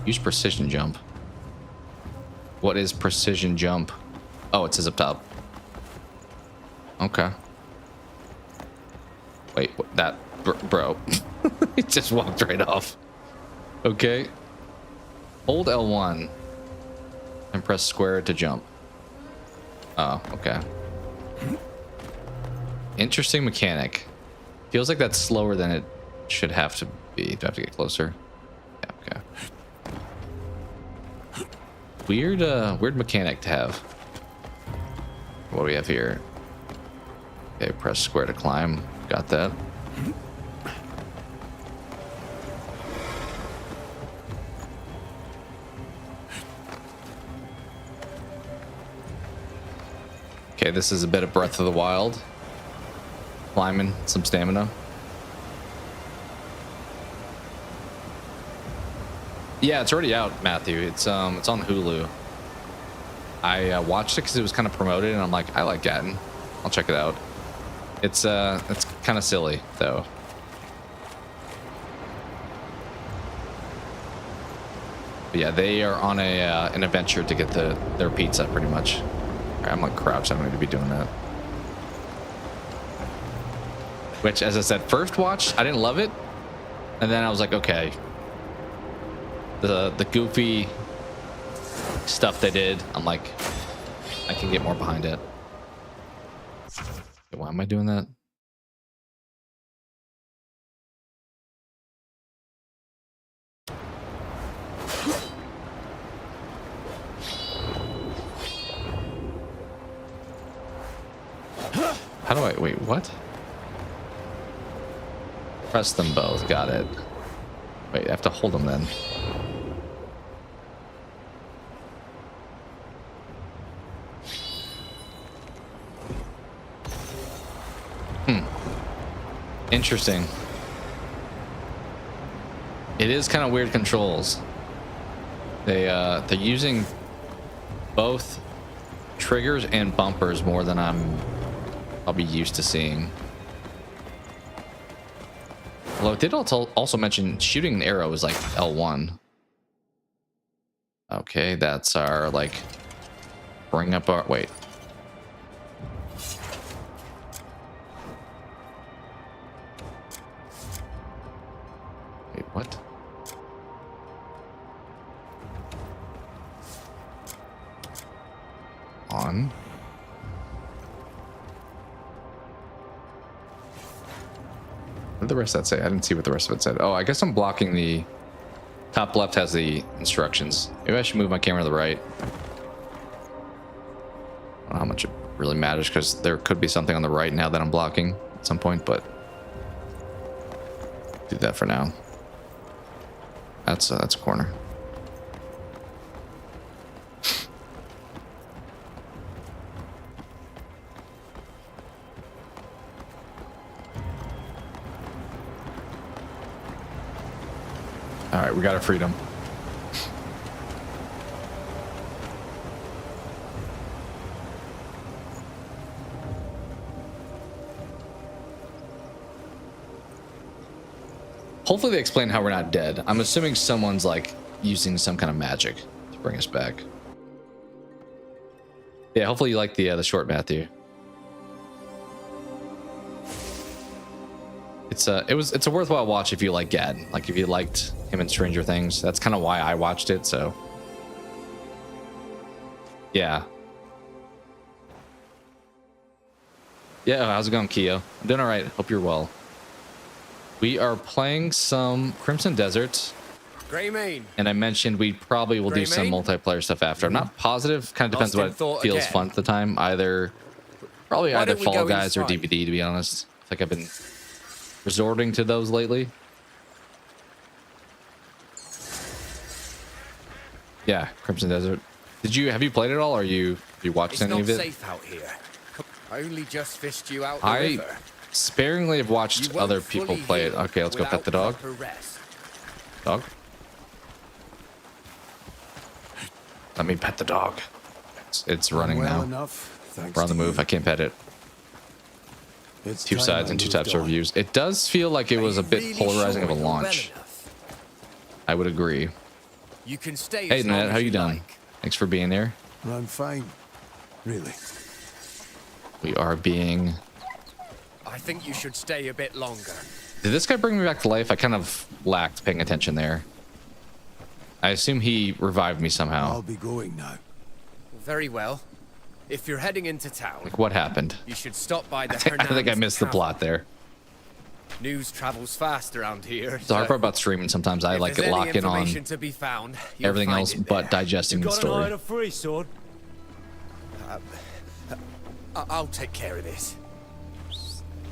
Use precision jump. What is precision jump? Oh, it says up top. Okay. Wait, that... Bro. It just walked right off. Okay. Hold L1. And press square to jump. Oh, okay. Interesting mechanic. Feels like that's slower than it should have to B. Do I have to get closer? Yeah, okay. Weird mechanic to have. What do we have here? Okay, press square to climb. Got that. Okay, this is a bit of Breath of the Wild. Climbing, some stamina. Yeah, it's already out, Matthew. It's on Hulu. I watched it because it was kind of promoted, and I'm like, I like Gatton. I'll check it out. It's kind of silly though. But yeah, they are on an adventure to get their pizza, pretty much. All right, I'm like crouched. I don't need to be doing that. Which, as I said, first watch, I didn't love it, and then I was like, okay. The goofy stuff they did, I'm like, I can get more behind it. Why am I doing that? How do I wait? What? Press them both. Got it. Wait, I have to hold them then. Interesting. It is kind of weird controls. They're using both triggers and bumpers more than I'll be used to seeing. Although it did also mention shooting an arrow is like L1. Okay, that's our like bring up our wait. Wait, what? On. What did the rest of that say? I didn't see what the rest of it said. Oh, I guess I'm blocking the top left has the instructions. Maybe I should move my camera to the right. I don't know how much it really matters because there could be something on the right now that I'm blocking at some point, but do that for now. That's a corner. All right, we got our freedom. Hopefully they explain how we're not dead. I'm assuming someone's like using some kind of magic to bring us back. Yeah, hopefully you like the short, Matthew. It's a worthwhile watch if you like Gad. Like if you liked him in Stranger Things. That's kind of why I watched it, so yeah. Yeah, how's it going, Keo? I'm doing all right. Hope you're well. We are playing some Crimson Desert. Greymane. And I mentioned we probably will do some multiplayer stuff after. I'm not positive. Kind of depends what feels fun at the time. Probably either Fall Guys or DVD, to be honest. I think I've been resorting to those lately. Yeah, Crimson Desert. Have you played it all, or have you watched any of it? It's not safe out here. I only just fished you out the I river. sparingly have watched other people play it. Okay, let's go pet the dog. Dog? Let me pet the dog. It's running now. We're on the move. I can't pet it. Two sides and two types of reviews. It does feel like it was a bit polarizing of a launch. I would agree. You can stay. Hey, Ned, how you doing? Thanks for being here. I'm fine. Really. We are being... I think you should stay a bit longer. Did this guy bring me back to life? I kind of lacked paying attention there. I assume he revived me somehow. I'll be going now. Very well. If you're heading into town... Like, what happened? You should stop by the I think I missed the plot there. News travels fast around here. The hard part about streaming, sometimes I like to lock in on to be found, you'll everything find else it but there. digesting the Got an eye story. on a free sword? I'll take care of this.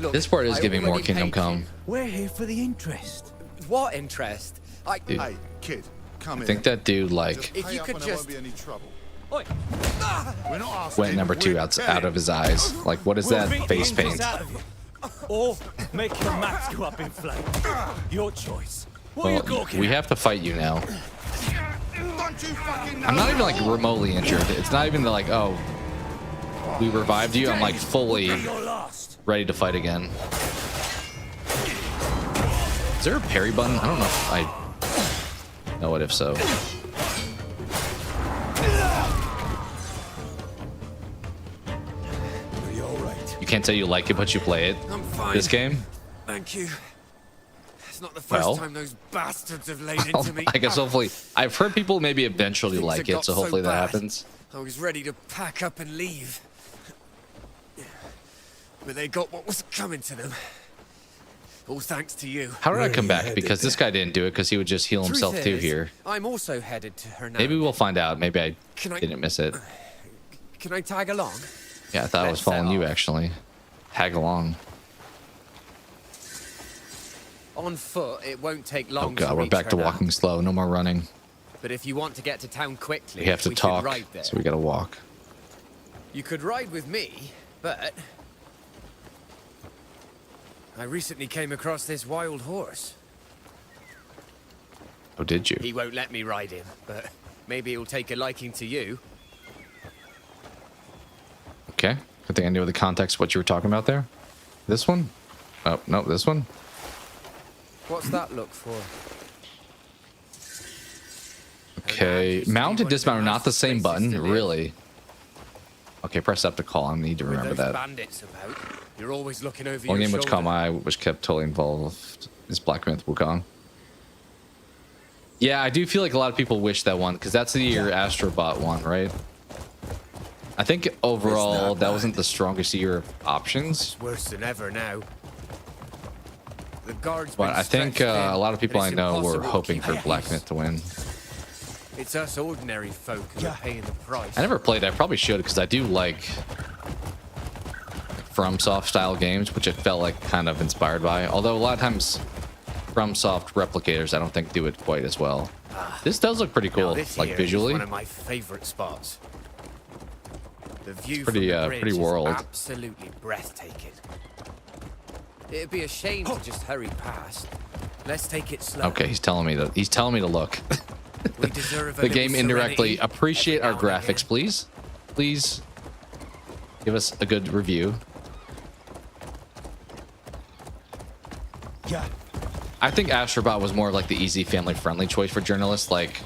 Look, This part is I giving more already Kingdom paid Come. We're here for the interest. you. What interest? Dude, Hey, kid, come I here. think that dude like If you could just Be any trouble. Oi, We're not asking. went number 2 out of his eyes. Like, what is we'll that beat the face interest paint? out of you. Or make your maps go up in flames. Your choice. What are you Well, gawking we at? have to fight you now. Don't you fucking know? I'm not even like remotely injured. It's not even like, oh, we revived you. I'm like fully You're lost. ready to fight again. Is there a parry button? I don't know if I know it, if so. Are you all right? You can't say you like it, but you play it. I'm fine. This game? Thank you. It's not the first Well. time those bastards have laid into me. I guess hopefully, I've heard people maybe eventually Things like have it, got so hopefully so that bad. happens. I was ready to pack up and leave. But they got what was coming to them. All thanks to you. How did I come Where are you back? headed Because this guy didn't do it because he would just heal himself Truth too is, here. I'm also headed to Hernan. Maybe we'll find out. Maybe I Can I- didn't miss it. Can I tag along? Yeah, I thought I was Let's set following you off. actually. Tag along. On foot, it won't take long. Oh god, to we're reach back to Hernan. walking slow. No more running. But if you want to get to town quickly, We have to could talk, ride there. so we gotta walk. You could ride with me, but I recently came across this wild horse. Oh, did you? He won't let me ride him, but maybe he'll take a liking to you. Okay. Good thing I knew the context of what you were talking about there. This one? Oh, no, this one? What's that look for? Okay. used to be Mount one and of the dismount are not the nicest same places button, to live. really. Okay, press up to call. I need to remember With those that. bandits about, you're always looking over One your game which shoulder. caught my eye, which kept totally involved, is Black Myth Wukong. Yeah, I do feel like a lot of people wish that one, because that's the year Astrobot one, right? I think overall, that wasn't the strongest year of options. It's worse than ever now. The guards. But been I think stretched thin, a lot of people I and it's know were impossible to hoping keep for the Black peace. Myth to win. It's us ordinary folk who are paying the price. I never played it. I probably should, because I do like FromSoft style games, which it felt like kind of inspired by. Although a lot of times FromSoft replicators, I don't think do it quite as well. This does look pretty Now, cool, this like here visually. is one of my favorite spots. The view pretty, from the bridge pretty world. is absolutely breathtaking. It'd be a shame to just hurry past. Let's take it slow. Okay, he's telling me to. He's telling me to look. We deserve a The little game indirectly serenity appreciate every our now and graphics, again. please. Please give us a good review. Yeah. I think Astrobot was more like the easy family-friendly choice for journalists. Like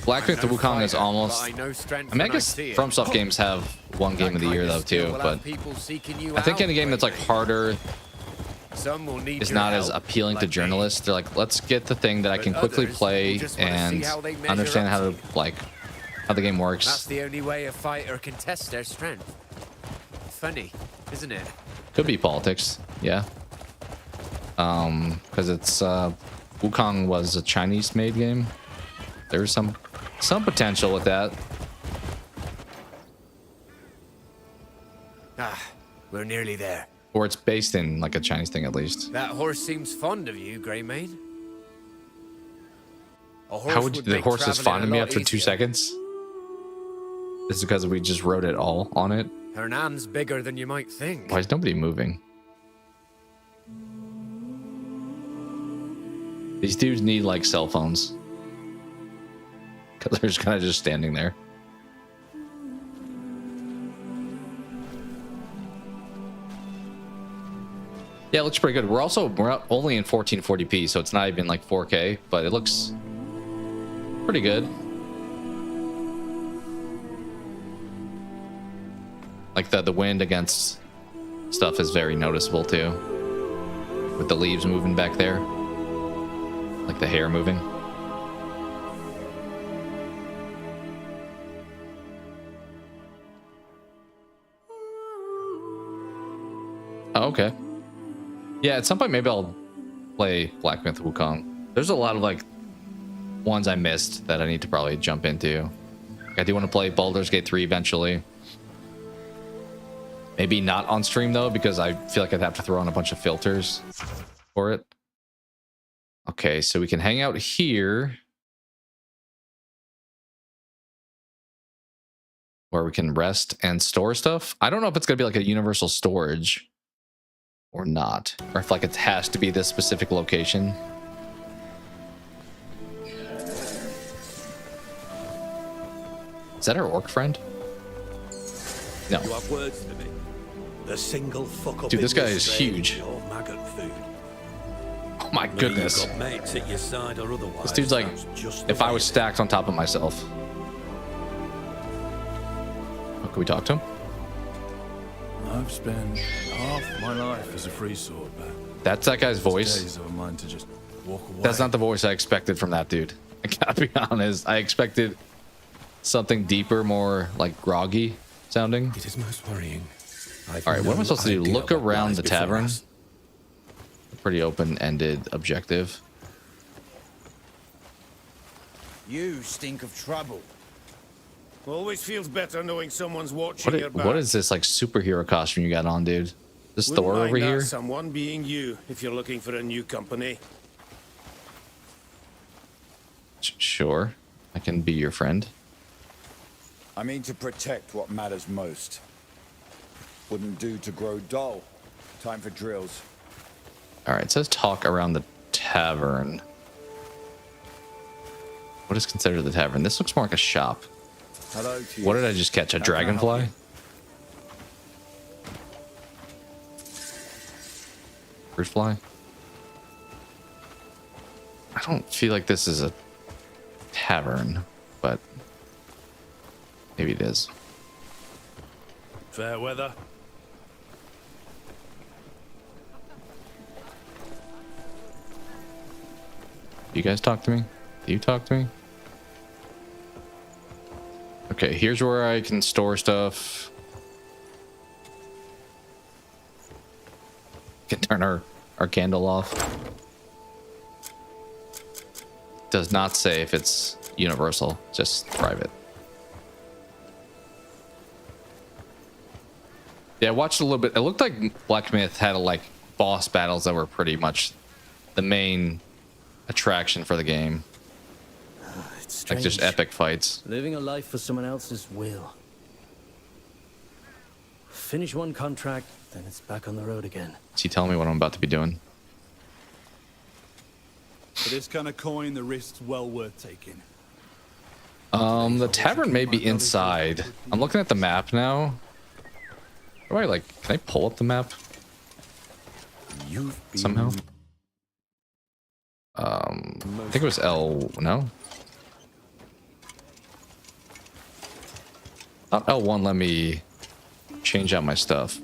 Black Myth I'm no Wukong is fighter, almost. but I know strength I mean, I when guess see it. FromSoft games have one game That of the year kind though skill too, will but have people seeking you I think out, any game that's like Grey Mane. harder Some will need is your not as help, appealing to like me. journalists. They're like, let's get the thing that I But can quickly others play will just wanna see and how they measure understand up how to to you. like how the game That's works. the only way a fighter can test their strength. Funny, isn't it? Could be politics, yeah. Because it's Wukong was a Chinese-made game. There's some potential with that. Ah, we're nearly there. Or it's based in like a Chinese thing at least. That horse seems fond of you, Grey Mane. A horse How would you, the make horse is traveling fond a of me lot after 2 easier. seconds? This is because we just wrote it all on it. Hernan's bigger than you might think. Why is nobody moving? These dudes need like cell phones. Because they're just kind of just standing there. Yeah, it looks pretty good. We're only in 1440p, so it's not even like 4K, but it looks pretty good. Like the wind against stuff is very noticeable too. With the leaves moving back there. Like the hair moving. Oh, okay. Yeah, at some point maybe I'll play Black Myth Wukong. There's a lot of like ones I missed that I need to probably jump into. I do want to play Baldur's Gate 3 eventually. Maybe not on stream though, because I feel like I'd have to throw on a bunch of filters for it. Okay, so we can hang out here, where we can rest and store stuff. I don't know if it's gonna be like a universal storage or not, or if like it has to be this specific location. Is that our orc friend? No. You have words to me. The single fuck up. Dude, this guy is huge. Maggot food. Oh my goodness. Got mates at your side or otherwise. This dude's like, if I was stacked on top of myself. Oh, can we talk to him? I've spent half my life as a free sword, but that's that guy's voice. days of mine to just walk away. That's not the voice I expected from that dude. I gotta be honest. I expected something deeper, more like groggy sounding. It is most worrying. All right, what am I supposed to do? Look around the tavern. Pretty open-ended objective. You stink of trouble. Always feels better knowing someone's watching your back. What is this like superhero costume you got on, dude? This Wouldn't Thor mind over that here? someone being you if you're looking for a new company. Sure, I can be your friend. I mean to protect what matters most. Wouldn't do to grow dull. Time for drills. All right, it says talk around the tavern. What is considered the tavern? This looks more like a shop. Hello to you. What did I just catch? A dragonfly? Fruit fly? I don't feel like this is a tavern, but maybe it is. Fair weather. You guys talk to me? Do you talk to me? Okay, here's where I can store stuff. Can turn our candle off. Does not say if it's universal, just private. Yeah, I watched a little bit. It looked like Black Myth had like boss battles that were pretty much the main attraction for the game. It's like just epic fights. Living a life for someone else's will. Finish one contract, then it's back on the road again. Is he telling me what I'm about to be doing? For this kind of coin, the risk's well worth taking. The tavern may be inside. I'm looking at the map now. How do I like? Can I pull up the map? Somehow. I think it was L. No. Not L1. Let me change out my stuff.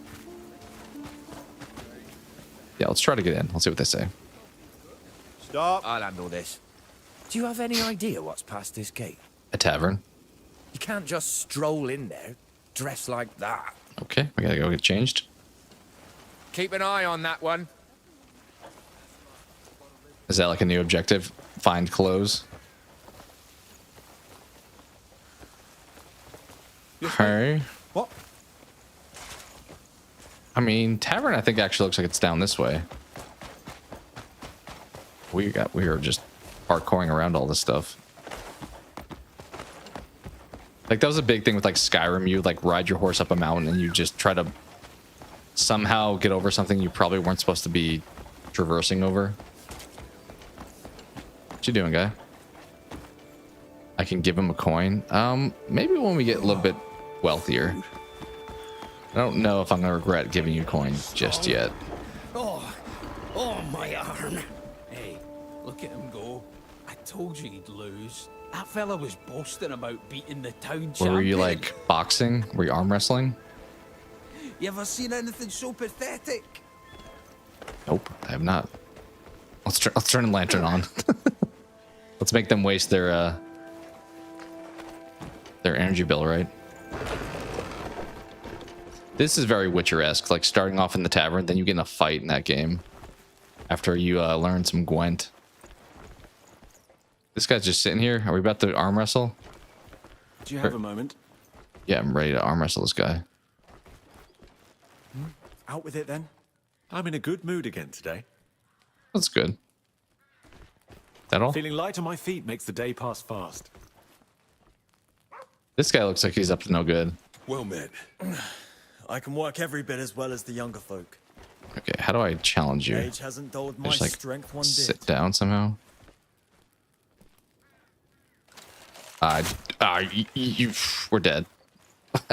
Yeah, let's try to get in. Let's see what they say. Stop. I'll handle this. Do you have any idea what's past this gate? A tavern. You can't just stroll in there, dressed like that. Okay, we gotta go get changed. Keep an eye on that one. Is that like a new objective? Find clothes. Okay. What? I mean, tavern I think actually looks like it's down this way. We were just parkouring around all this stuff. Like that was a big thing with like Skyrim. You like ride your horse up a mountain and you just try to somehow get over something you probably weren't supposed to be traversing over. What you doing, guy? I can give him a coin. Maybe when we get a little bit wealthier. I don't know if I'm gonna regret giving you coins just yet. Oh, my arm. Hey, look at him go. I told you he'd lose. That fella was boasting about beating the town champion. Were you like boxing? Were you arm wrestling? You ever seen anything so pathetic? Nope, I have not. Let's turn the lantern on. Let's make them waste their energy bill, right? This is very Witcher-esque, like starting off in the tavern, then you get in a fight in that game. after you learn some Gwent. This guy's just sitting here. Are we about to arm wrestle? Do you have a moment? Yeah, I'm ready to arm wrestle this guy. Out with it then. I'm in a good mood again today. That's good. That all? Feeling light on my feet makes the day pass fast. This guy looks like he's up to no good. Well met. I can work every bit as well as the younger folk. Okay, how do I challenge you? Age hasn't dulled my Just like strength one sit bit. down somehow. We're dead.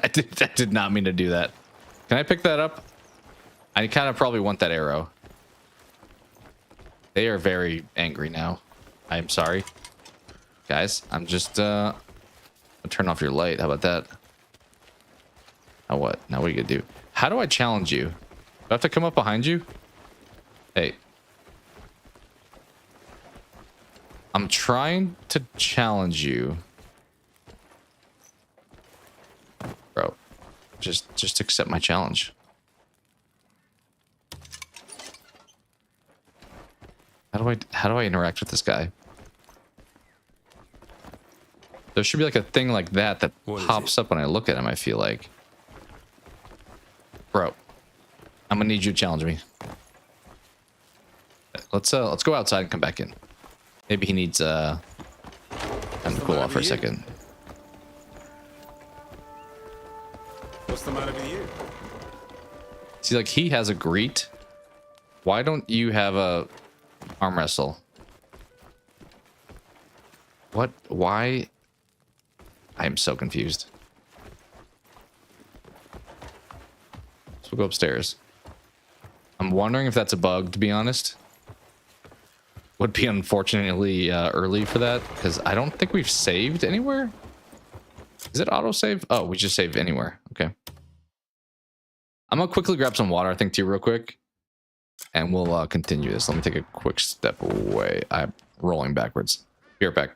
I did not mean to do that. Can I pick that up? I kind of probably want that arrow. They are very angry now. I'm sorry. Guys, I'm just I'll turn off your light. How about that? Now what? Now what are you gonna do? How do I challenge you? Do I have to come up behind you? Hey. I'm trying to challenge you. Bro, just accept my challenge. How do I interact with this guy? There should be like a thing like that pops up when I look at him, I feel like. Bro, I'm gonna need you to challenge me. Let's go outside and come back in. Maybe he needs time to cool off for a second. What's the matter with you? See, like, he has a greet. Why don't you have a arm wrestle? What? Why? I am so confused. So we'll go upstairs. I'm wondering if that's a bug, to be honest. Would be unfortunately early for that, because I don't think we've saved anywhere. Is it autosave? Oh, we just saved anywhere. Okay. I'm gonna quickly grab some water, I think, too, real quick. And we'll continue this. Let me take a quick step away. I'm rolling backwards. Be right back.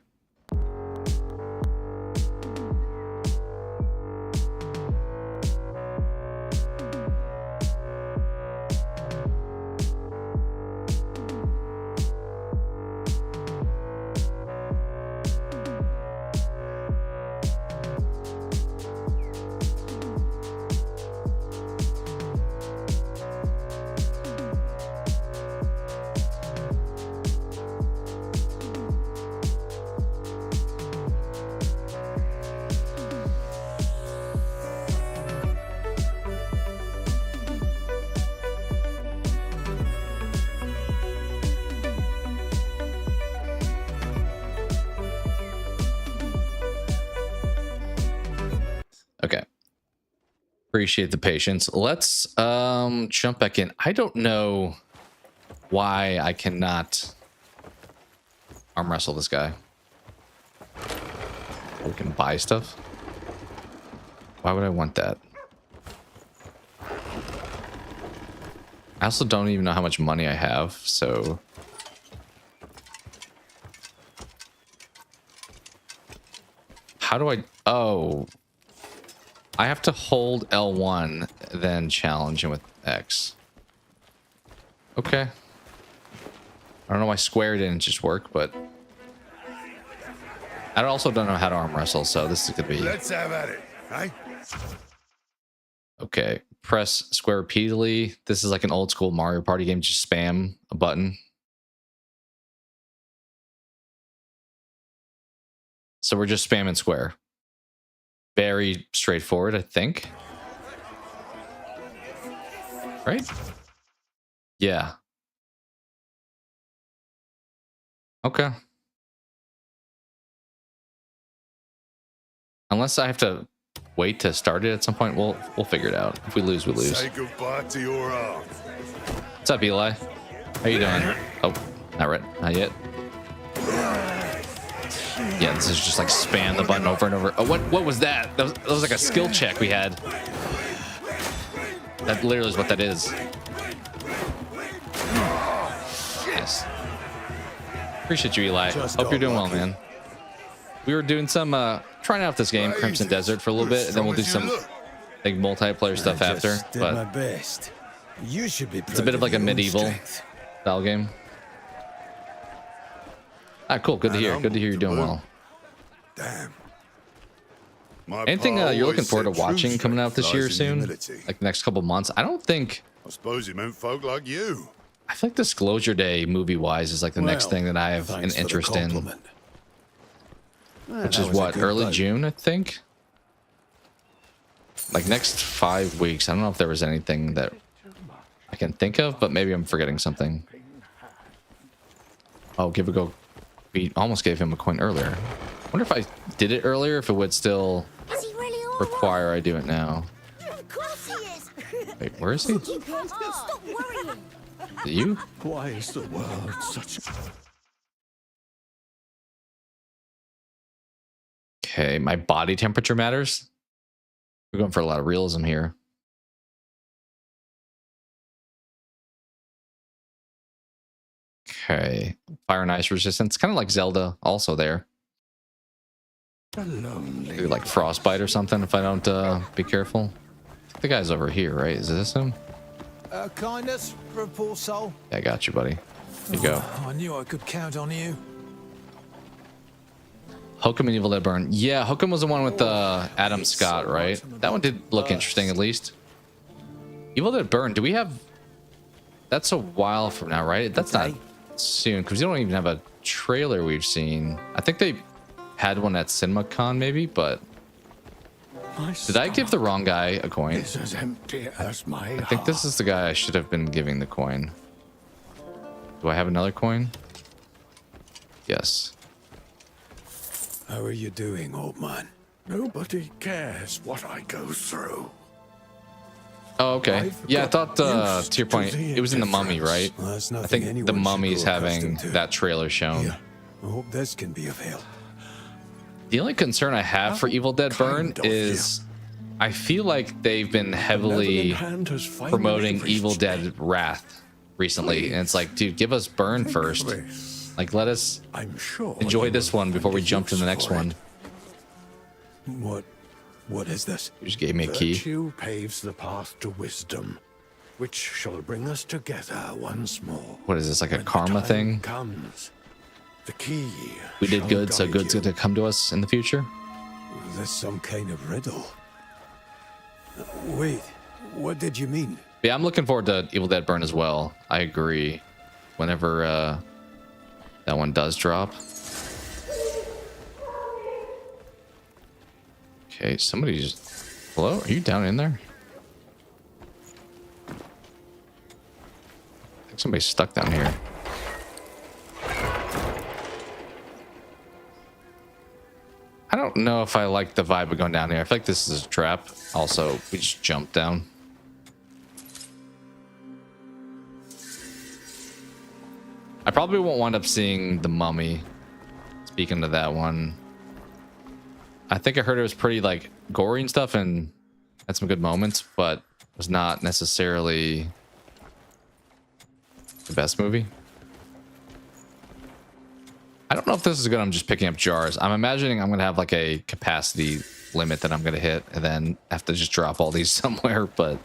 Okay. Appreciate the patience. Let's jump back in. I don't know why I cannot arm wrestle this guy. We can buy stuff. Why would I want that? I also don't even know how much money I have, so how do I... Oh, I have to hold L1, then challenge him with X. Okay. I don't know why square didn't just work, but I also don't know how to arm wrestle, so this is gonna be... Let's have at it, right? Okay. Press square repeatedly. This is like an old school Mario Party game. Just spam a button. So we're just spamming square. Very straightforward, I think. Right? Yeah. Okay. Unless I have to wait to start it at some point, we'll figure it out. If we lose, we lose. Say goodbye to your art. What's up, Eli? How you doing? Oh, not right. Not yet. Yeah, this is just like spam the button over and over. Oh, what was that? That was like a skill check we had. That literally is what that is. Yes. Appreciate you, Eli. Hope you're doing well, man. We were doing some trying out this game, Crimson Desert, for a little bit, and then we'll do some like multiplayer stuff after. Did But my best. You should be it's a bit of like a medieval style game. Ah, cool. Good to hear. Good to hear you're doing well. Damn. Anything you're looking forward to watching coming out this year soon? Like the next couple months? I don't think. I suppose he meant folk like you. I feel like Disclosure Day, movie-wise, is like the next thing that I have an interest in. Which is what, early June, I think? Like next 5 weeks. I don't know if there was anything that I can think of, but maybe I'm forgetting something. Oh, give a go. We almost gave him a coin earlier. I wonder if I did it earlier, if it would still require I do it now. Of course he is. Wait, where is he? Stop worrying. Is it you? Why is the world such... Okay, my body temperature matters. We're going for a lot of realism here. Okay, fire and ice resistance, kind of like Zelda, also there. Maybe like frostbite or something if I don't be careful. I think the guy's over here, right? Is this him? Kindness for a poor soul. Yeah, I got you, buddy. Here you go. I knew I could count on you. HOC and Evil Dead Burn. Yeah, HOC was the one with Adam Scott, right? That one did look interesting, at least. Evil Dead Burn, do we have... That's a while from now, right? That's not soon, because we don't even have a trailer we've seen. I think they had one at CinemaCon, maybe, but... Did I give the wrong guy a coin? It's as empty as my I think this is the guy I should have been giving the coin. Do I have another coin? Yes. How are you doing, old man? Nobody cares what I go through. Oh, okay. Yeah, I thought, to your point, it was in The Mummy, right? Well, that's I nothing think anyone The should Mummy's grow having accustomed to. that trailer shown. Here, I hope this can be of help. The only concern I have for Evil Dead Burn is I feel like they've been heavily promoting Evil Dead Wrath recently. And it's like, dude, give us Burn first. Like, let us enjoy this one before we jump to the next one. What is this? You just gave me a key. Virtue paves the path to wisdom, which shall bring us together once more. What is this, like a karma thing? Comes. The key. We did good, so good's going to come to us in the future? Is this some kind of riddle? Wait, what did you mean? Yeah, I'm looking forward to Evil Dead Burn as well. I agree. Whenever that one does drop. Okay, somebody just... Hello? Are you down in there? I think somebody's stuck down here. I don't know if I like the vibe of going down here. I feel like this is a trap. Also, we just jumped down. I probably won't wind up seeing The Mummy. Speaking to that one. I think I heard it was pretty, like, gory and stuff and had some good moments, but was not necessarily the best movie. I don't know if this is good. I'm just picking up jars. I'm imagining I'm going to have, like, a capacity limit that I'm going to hit and then have to just drop all these somewhere, but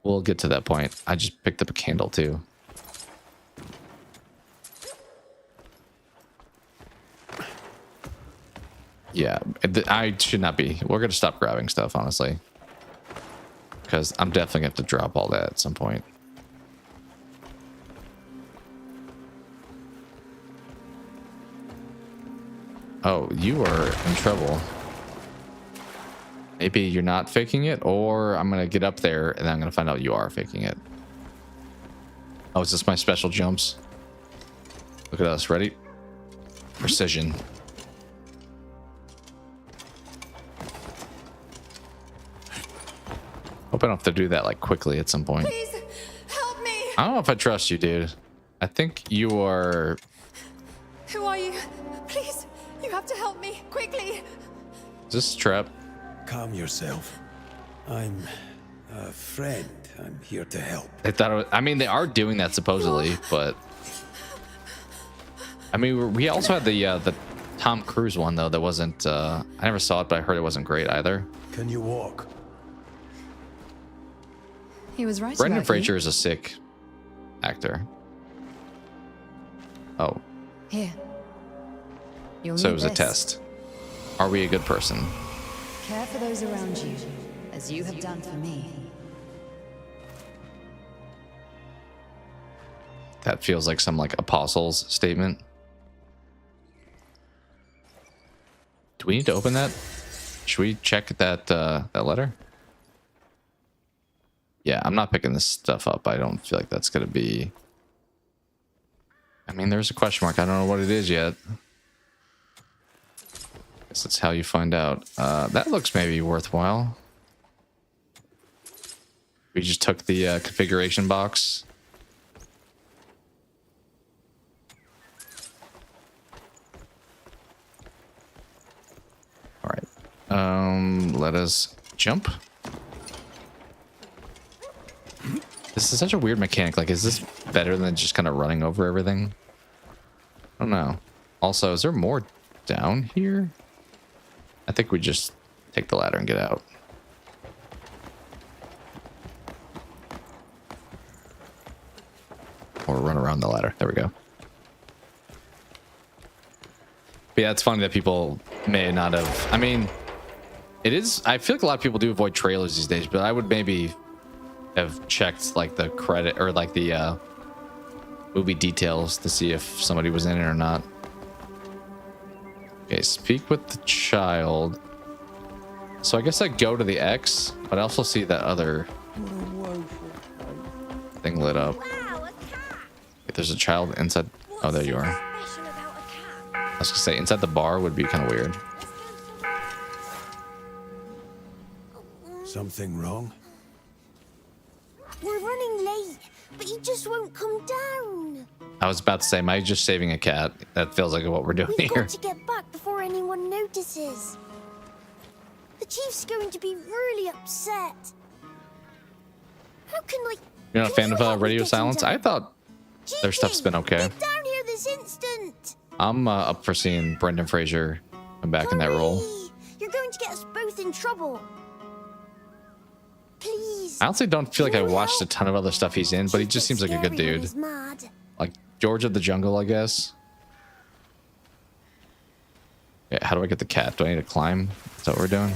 we'll get to that point. I just picked up a candle, too. Yeah, I should not be. We're going to stop grabbing stuff, honestly. Because I'm definitely going to have to drop all that at some point. Oh, you are in trouble. Maybe you're not faking it, or I'm going to get up there and I'm going to find out you are faking it. Oh, is this my special jumps? Look at us. Ready? Precision. Hope I don't have to do that like quickly at some point. Please help me. I don't know if I trust you, dude. I think you are... Who are you? Please, you have to help me quickly. Is this a trap? Calm yourself. I'm a friend. I'm here to help. I thought it was, I mean, they are doing that supposedly, but I mean, we also had the Tom Cruise one though that wasn't. I never saw it, but I heard it wasn't great either. Can you walk? He was right. Brendan Fraser is a sick doctor. Oh, Here. You'll so it need was a this. test. Are we a good person? Care for those around you, as you have done for me. That feels like some like apostles statement. Do we need to open that? Should we check that that letter? Yeah, I'm not picking this stuff up. I don't feel like that's gonna be. I mean, there's a question mark. I don't know what it is yet. Guess that's how you find out. That looks maybe worthwhile. We just took the configuration box. All right. Let us jump. This is such a weird mechanic. Like, is this better than just kind of running over everything? I don't know. Also, is there more down here? I think we just take the ladder and get out. Or run around the ladder. There we go. But yeah, it's funny that people may not have... I mean, it is... I feel like a lot of people do avoid trailers these days, but I would maybe have checked like the credit or like the movie details to see if somebody was in it or not. Okay, speak with the child. So I guess I go to the X, but I also see that other thing lit up. If there's a child inside... Oh, there you are. I was gonna say, inside the bar would be kind of weird. Something wrong? We're running late, but he just won't come down. I was about to say, am I just saving a cat? That feels like what we're doing We've here. got to get back before anyone notices. The chief's going to be really upset. How can, like... You're not a fan of Radio Silence? I thought their stuff's been okay. Get down here this instant! I'm up for seeing Brendan Fraser come back in that role. You're going to get us both in trouble. Please. I honestly don't feel like I watched a ton of other stuff he's in, but he just seems like a good dude. Like George of the Jungle, I guess. Yeah, how do I get the cat? Do I need to climb? Is that what we're doing?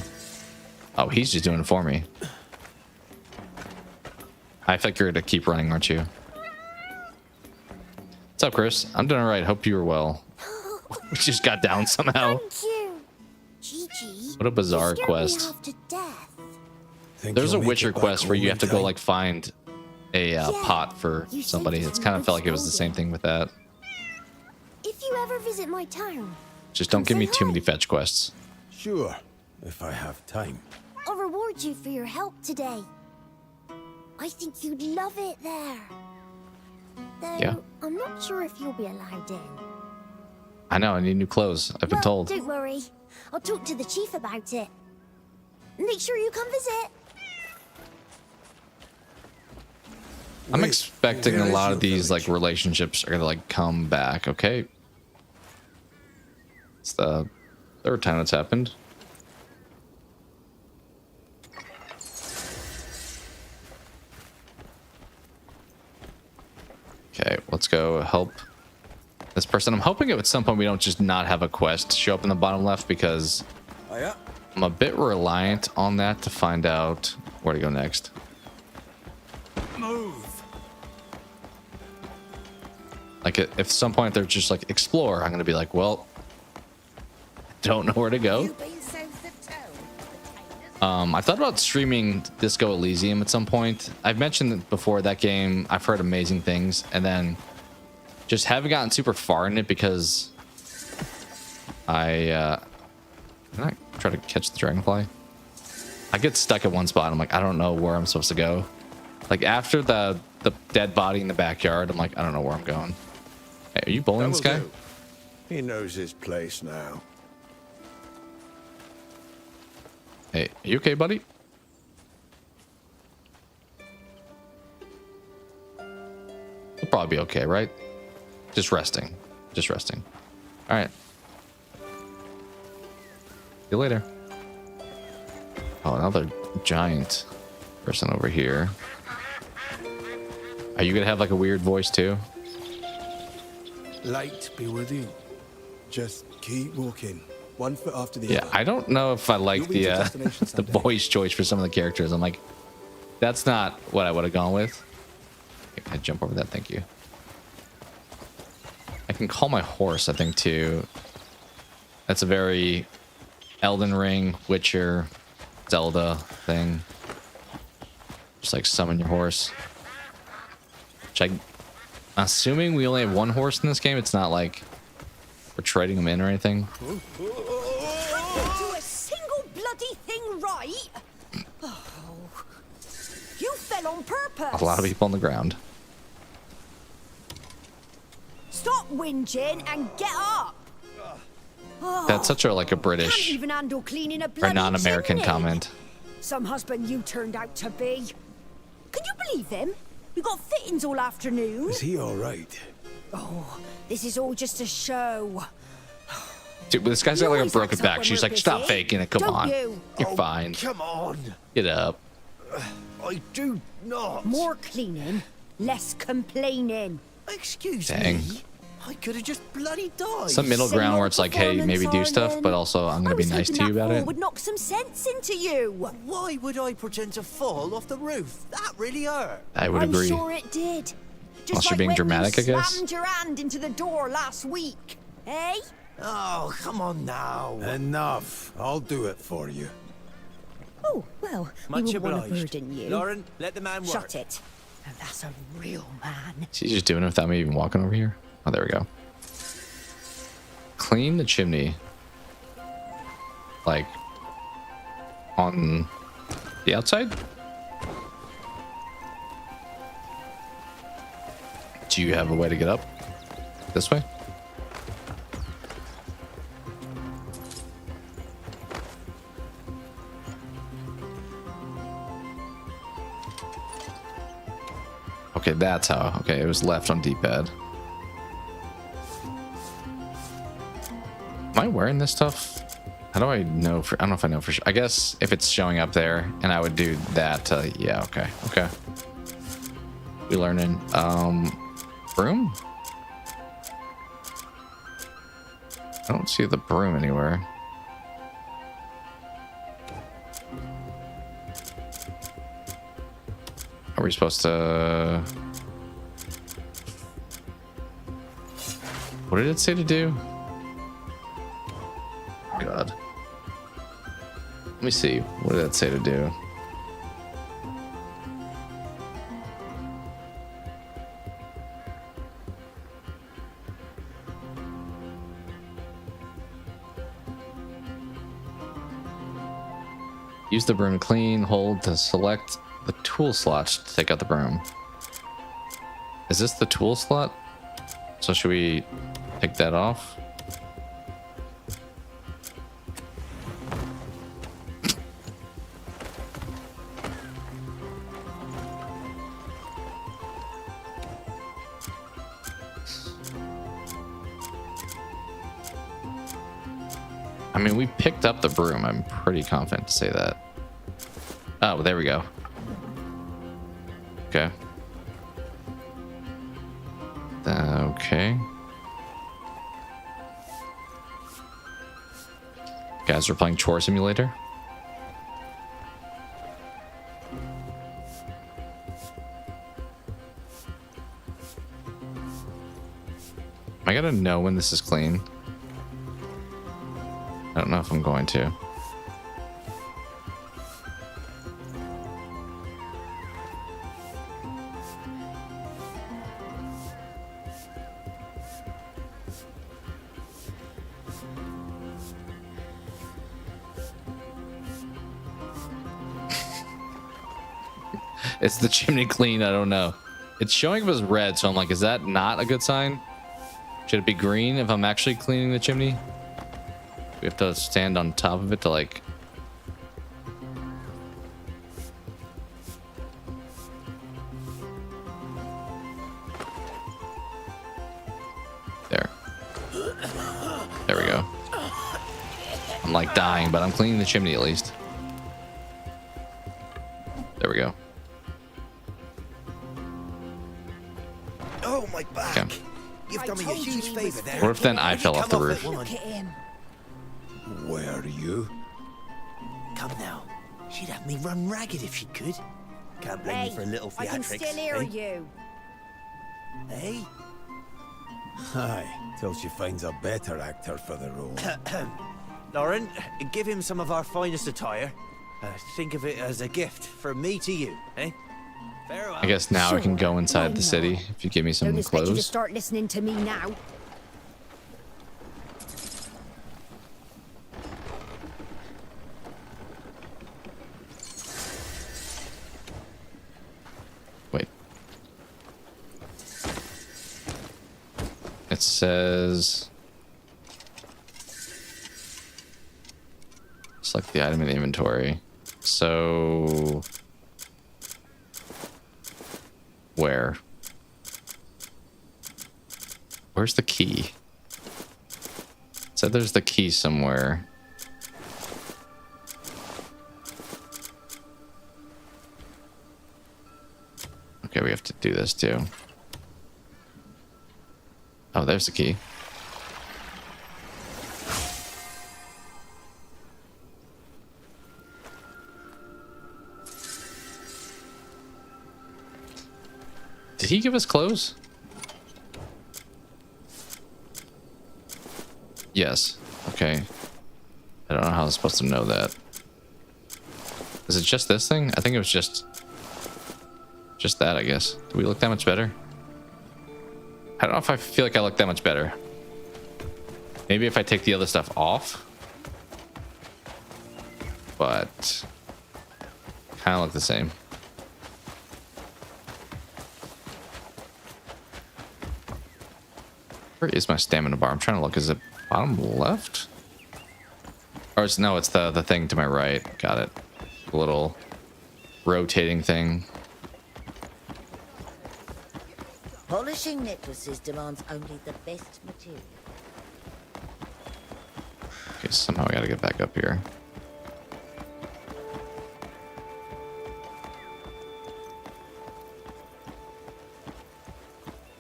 Oh, he's just doing it for me. I think you're to keep running, aren't you? What's up, Chris? I'm doing all right. Hope you were well. We just got down somehow. Thank you. Gigi, What a bizarre quest. There's a Witcher quest where you have to go like find a pot for somebody. It's kind of felt like it was the same thing with that. If you ever visit my town, Just don't give me too many fetch quests. Sure, if I have time. I'll reward you for your help today. I think you'd love it there. Though, Yeah. I'm not sure if you'll be allowed in. I know, I need new clothes. I've been told. Don't worry. I'll talk to the chief about it. Make sure you come visit. I'm expecting a lot of these like relationships are gonna like come back. Okay. It's the third time it's happened. Okay, let's go help this person. I'm hoping at some point we don't just not have a quest show up in the bottom left, because I'm a bit reliant on that to find out where to go next. Move. Like if some point they're just like explore, I'm gonna be like, well, don't know where to go. I thought about streaming Disco Elysium at some point. I've mentioned it before, that game, I've heard amazing things, and then just haven't gotten super far in it because I try to catch the dragonfly. I get stuck at one spot. I'm like, I don't know where I'm supposed to go. Like after the dead body in the backyard, I'm like, I don't know where I'm going. Hey, are you bullying this guy? He knows his place now. Hey, are you okay, buddy? He'll probably be okay, right? Just resting. Just resting. All right. See you later. Oh, another giant person over here. Are you gonna have like a weird voice too? Light be with you. Just keep walking, one foot after the Yeah, other. I don't know if I like the the voice choice for some of the characters. I'm like, that's not what I would have gone with. Okay, I jump over that, thank you. I can call my horse, I think, too. That's a very Elden Ring, Witcher, Zelda thing. Just like summon your horse. Which I'm assuming we only have one horse in this game. It's not like we're trading them in or anything. Do a single bloody thing right? Oh, you fell on purpose. A lot of people on the ground. Stop whinging and get up. Oh, That's such a like a can't British even handle cleaning a or bloody non-American chimney. comment. Some husband you turned out to be. Can you believe him? We got fittings all afternoon. Is he all right? Oh, this is all just a show. Dude, this guy's got like a broken back. She's like, stop busy. faking it. Come Don't on. you? You're fine. Come on. Get up. I do not. More cleaning, less complaining. Excuse Dang. me. I could have just bloody died. Some middle ground where it's like, hey, maybe do stuff, but also I'm gonna be nice to you about it. Would knock some sense into you. Why would I pretend to fall off the roof? That really hurt. I would agree. I'm sure it did. Just Unless you're like being when dramatic, you I guess. slammed your hand into the door last week, eh? Oh, come on now. Enough. I'll do it for you. Oh, well, Much we would want to obliged. burden you. Lauren, let the man work. Shut it. Now that's a real man. She's just doing it without me even walking over here. Oh, there we go. Clean the chimney. Like, on the outside? Do you have a way to get up? This way? Okay, that's how. Okay, it was left on D-pad. Am I wearing this stuff? How do I know for, I don't know if I know for sure. I guess if it's showing up there and I would do that, yeah, okay. Okay. We learning. Broom? I don't see the broom anywhere. Are we supposed to... What did it say to do? God. Let me see. What did that say to do? Use the broom to clean, hold to select the tool slot to take out the broom. Is this the tool slot? So should we take that off? I mean, we picked up the broom. I'm pretty confident to say that. Oh, there we go. Okay. Okay. Guys, we're playing Chore Simulator. I gotta know when this is clean. I don't know if I'm going to. It's the chimney clean. I don't know. It's showing up as red, so I'm like, is that not a good sign? Should it be green if I'm actually cleaning the chimney? We have to stand on top of it to like... There. There we go. I'm like dying, but I'm cleaning the chimney at least. There we go. Oh, my back. Okay. You've done me a huge favor there. What if then I fell off the roof? Look at him. Where are you? Come now. She'd have me run ragged if she could. Can't blame Hey, you for a little I can theatrics. still hear eh? you. Hey? Aye, till she finds a better actor for the role. Lauren, give him some of our finest attire. Think of it as a gift from me to you, eh? Farewell. I guess now I can go inside the city if you give me some Don't expect you to clothes. start listening to me now. Wait. It says select the item in the inventory. So where's the key? It said there's the key somewhere. Okay, we have to do this too. Oh, there's the key. Did he give us clothes? Yes. Okay. I don't know how I was supposed to know that. Is it just this thing? I think it was just that, I guess. Do we look that much better? I don't know if I feel like I look that much better. Maybe if I take the other stuff off. But kind of look the same. Where is my stamina bar? I'm trying to look. Is it bottom left? Or it's, no, it's the thing to my right. Got it. The little rotating thing. Polishing necklaces demands only the best material. Okay, somehow I gotta get back up here.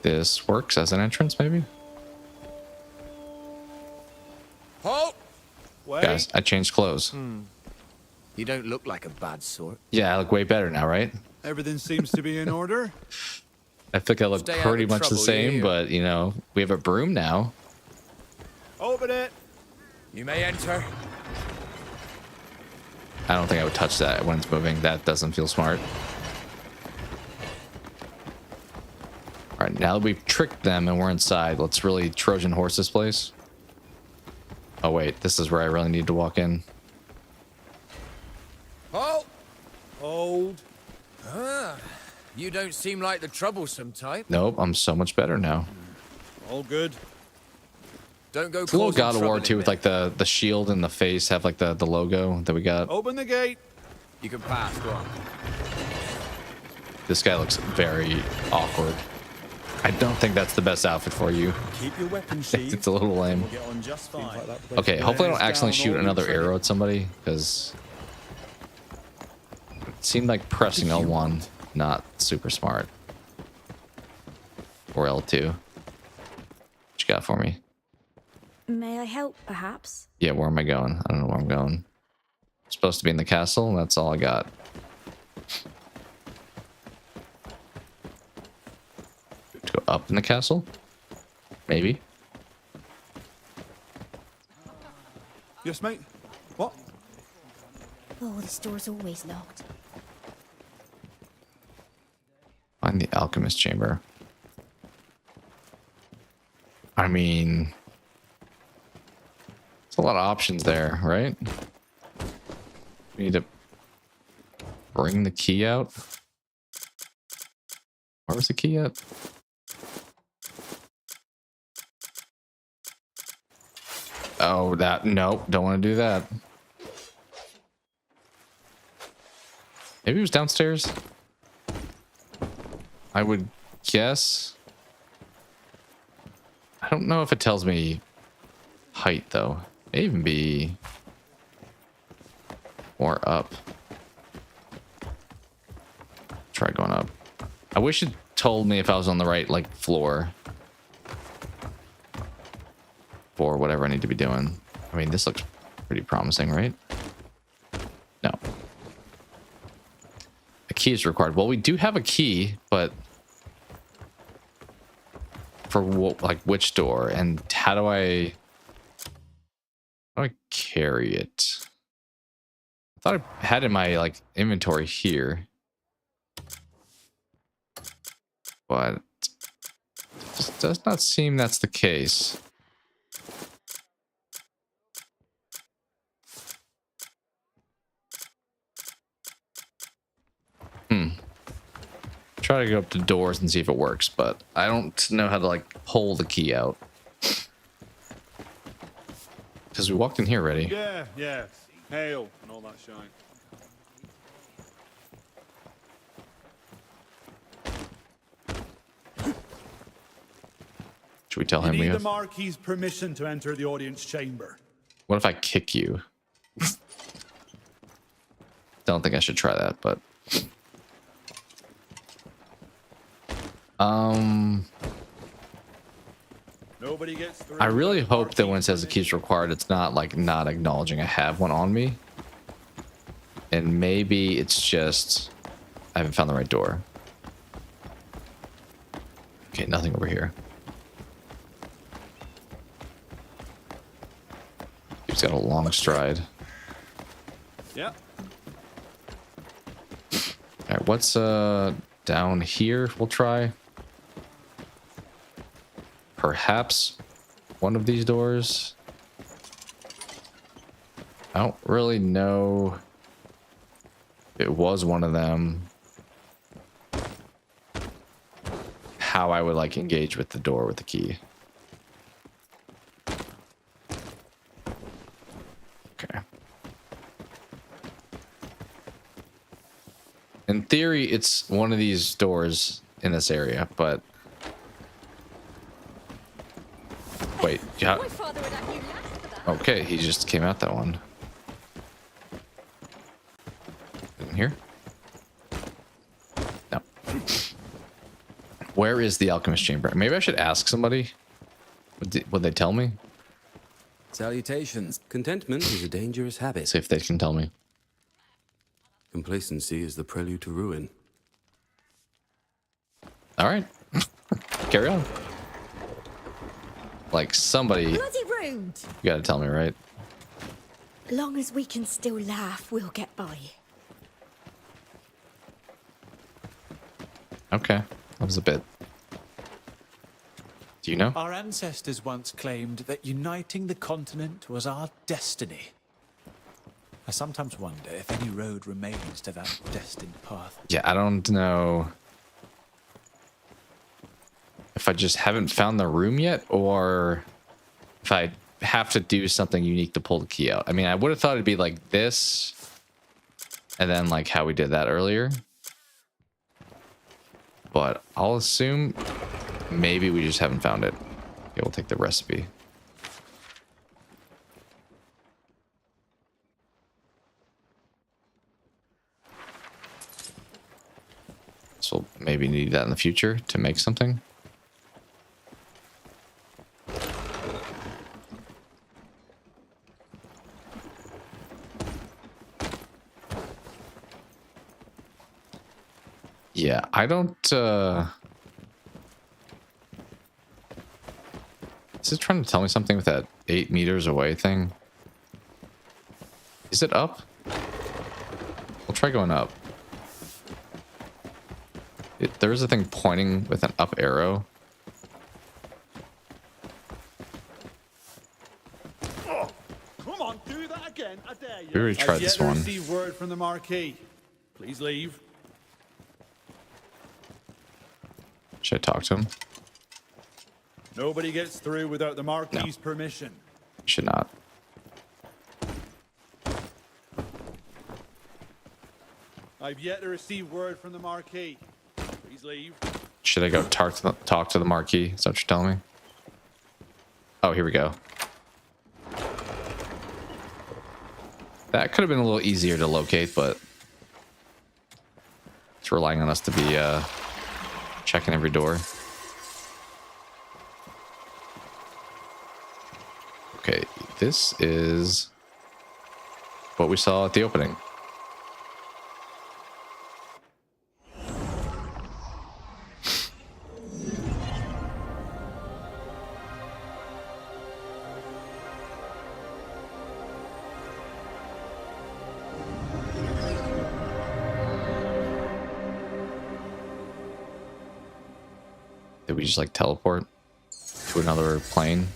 This works as an entrance, maybe? Halt! Guys, I changed clothes. You don't look like a bad sort. Yeah, I look way better now, right? Everything seems to be in order. I think I look Stay out pretty of much the trouble, same, you. but you know, we have a broom now. Open it. You may enter. I don't think I would touch that when it's moving. That doesn't feel smart. All right, now that we've tricked them and we're inside, let's really Trojan horse this place. Oh wait, this is where I really need to walk in. Halt! Hold. You don't seem like the troublesome type. Nope, I'm so much better now. All good. Don't go It's a little causing God of War trouble too, in with there. like the shield and the face have like the logo that we got. Open the gate. You can pass, go on. This guy looks very awkward. I don't think that's the best outfit for you. Keep your weapon sheathed. It's a little lame. We'll get on just fine. Okay, hopefully I don't Flares accidentally down, shoot all another ready. arrow at somebody, because it seemed like pressing L1 not super smart. Or L2. What you got for me? May I help, perhaps? Yeah, where am I going? I don't know where I'm going. I'm supposed to be in the castle, and that's all I got. To go up in the castle? Maybe. Yes, mate. What? Oh, this door's always locked. Find the alchemist chamber. I mean, there's a lot of options there, right? We need to bring the key out. Where's the key at? Oh, nope, don't want to do that. Maybe it was downstairs. I would guess. I don't know if it tells me height though. It may even be more up. Try going up. I wish it told me if I was on the right like floor for whatever I need to be doing. I mean, this looks pretty promising, right? No. A key is required. Well, we do have a key, but for what, like which door, and how do I carry it? I thought I had it in my like inventory here, but it does not seem that's the case. Try to go up to doors and see if it works, but I don't know how to like pull the key out. Because we walked in here already. Yeah, yeah. Hail and all that shine. Should we tell him You we need the have? Marquis's permission to enter the audience chamber. What if I kick you? Don't think I should try that, but Nobody gets through. I really hope that when it says the key's required, it's not like not acknowledging I have one on me. And maybe it's just I haven't found the right door. Okay, nothing over here. He's got a long stride. Yeah. All right, what's down here? We'll try. Perhaps one of these doors. I don't really know if it was one of them. How I would like engage with the door with the key. Okay. In theory, it's one of these doors in this area, but wait, yeah. Okay, he just came out that one. In here? No. Where is the alchemist chamber? Maybe I should ask somebody. Would they tell me? Salutations. Contentment is a dangerous habit. See if they can tell me. Complacency is the prelude to ruin. All right. Carry on. Like somebody, Bloody rude. you gotta tell me, right? Long as we can still laugh, we'll get by. Okay, that was a bit. Do you know? Our ancestors once claimed that uniting the continent was our destiny. I sometimes wonder if any road remains to that destined path. Yeah, I don't know if I just haven't found the room yet, or if I have to do something unique to pull the key out. I mean, I would have thought it'd be like this, and then like how we did that earlier. But I'll assume maybe we just haven't found it. Okay, we'll take the recipe. So we'll maybe need that in the future to make something. Yeah, I don't, is it trying to tell me something with that 8 meters away thing? Is it up? We'll try going up. There is a thing pointing with an up arrow. Oh, come on, do that again. I dare you. We already tried this one. I've yet to receive word from the Marquis. Please leave. Should I talk to him? Nobody gets through without the Marquis's permission. Should not. I've yet to receive word from the Marquis. Please leave. Should I go talk to the Marquis? Is that what you're telling me? Oh, here we go. That could have been a little easier to locate, but it's relying on us to be Checking every door. Okay, this is what we saw at the opening. Did we just like teleport to another plane?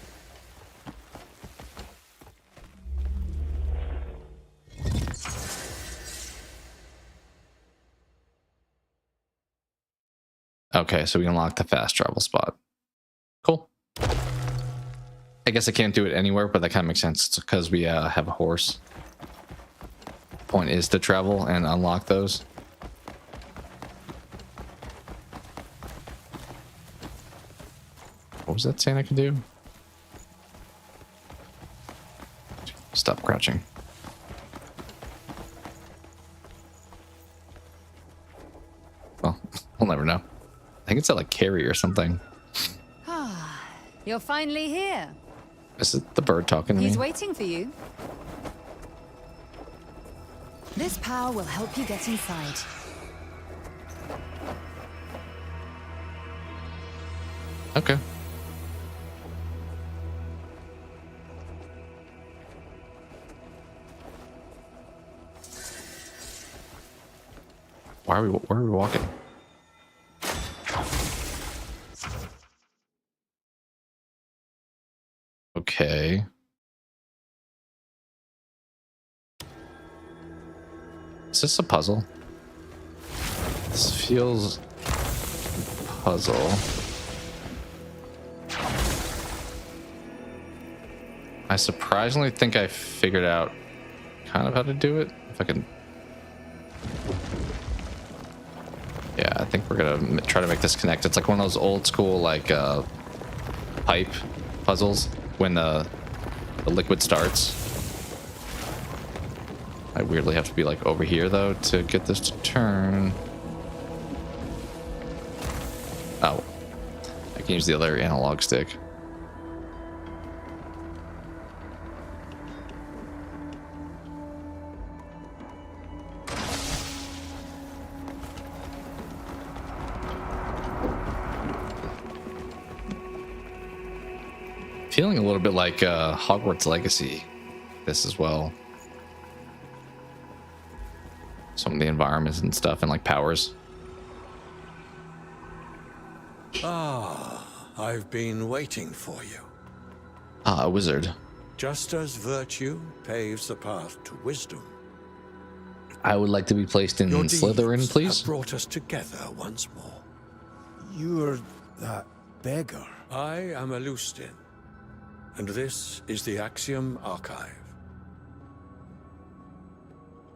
Okay, so we unlock the fast travel spot. Cool. I guess I can't do it anywhere, but that kind of makes sense. It's because we have a horse. Point is to travel and unlock those. What was that saying I could do? Stop crouching. Well, we'll never know. I think it's at like carry or something. Ah, you're finally here. Is it the bird talking to me? He's waiting for you. This power will help you get inside. Okay. Where are we walking? Okay. Is this a puzzle? This feels puzzle. I surprisingly think I figured out kind of how to do it. If I can. Yeah, I think we're gonna try to make this connect. It's like one of those old school like pipe puzzles when the liquid starts. I weirdly have to be like over here though to get this to turn. Oh, I can use the other analog stick. Feeling a little bit like Hogwarts Legacy, this as well. Some of the environments and stuff and like powers. Ah, I've been waiting for you. Ah, a wizard. Just as virtue paves the path to wisdom, I would like to be placed in your Slytherin, deeds please. have brought us together once more. You're that beggar. I am a Lustin, and this is the Axiom Archive.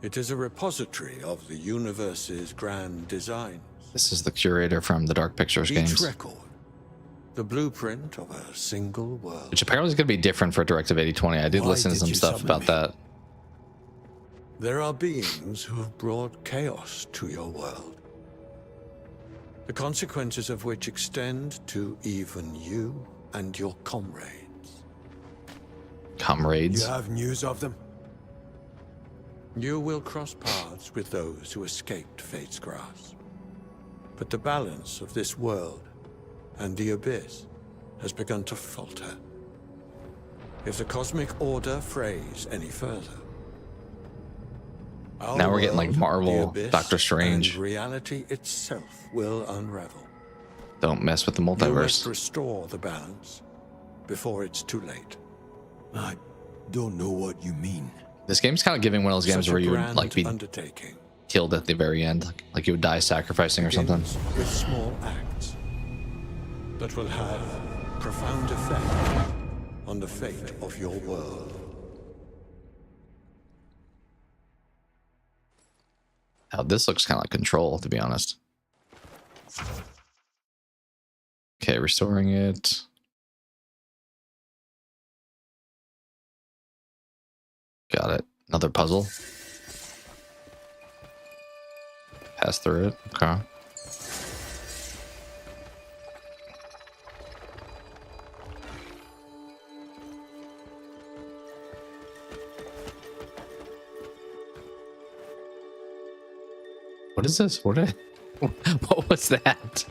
It is a repository of the universe's grand designs. This is the curator from the Dark Pictures Each games. record, the blueprint of a single world. Which apparently is going to be different for Directive 8020. I did Why listen to did some you stuff summon about me? that. There are beings who have brought chaos to your world, the consequences of which extend to even you and your comrades. Comrades? You have news of them? You will cross paths with those who escaped Fate's grasp. But the balance of this world and the Abyss has begun to falter. If the cosmic order frays any further, our Now we're getting like world, Marvel, the Abyss, Doctor Strange. and reality itself will unravel. Don't mess with the You must multiverse. restore the balance before it's too late. I don't know what you mean. This game's kind of giving one of those games Such a where you would grand like be undertaking killed at the very end, like you would die sacrificing or something. begins with small acts that will have profound effect on the fate of your world. Oh, this looks kind of like Control, to be honest. Okay, restoring it. Got it. Another puzzle. Pass through it. Okay. What is this? What was that?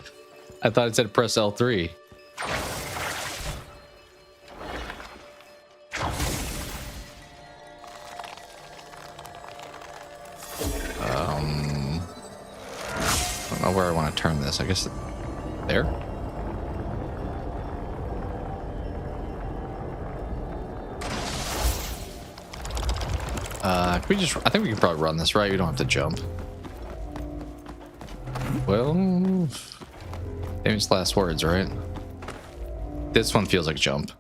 I thought it said press L3. I don't know where I want to turn this. I guess there. Can we just? I think we can probably run this, right? We don't have to jump. Well, famous last words, right? This one feels like jump.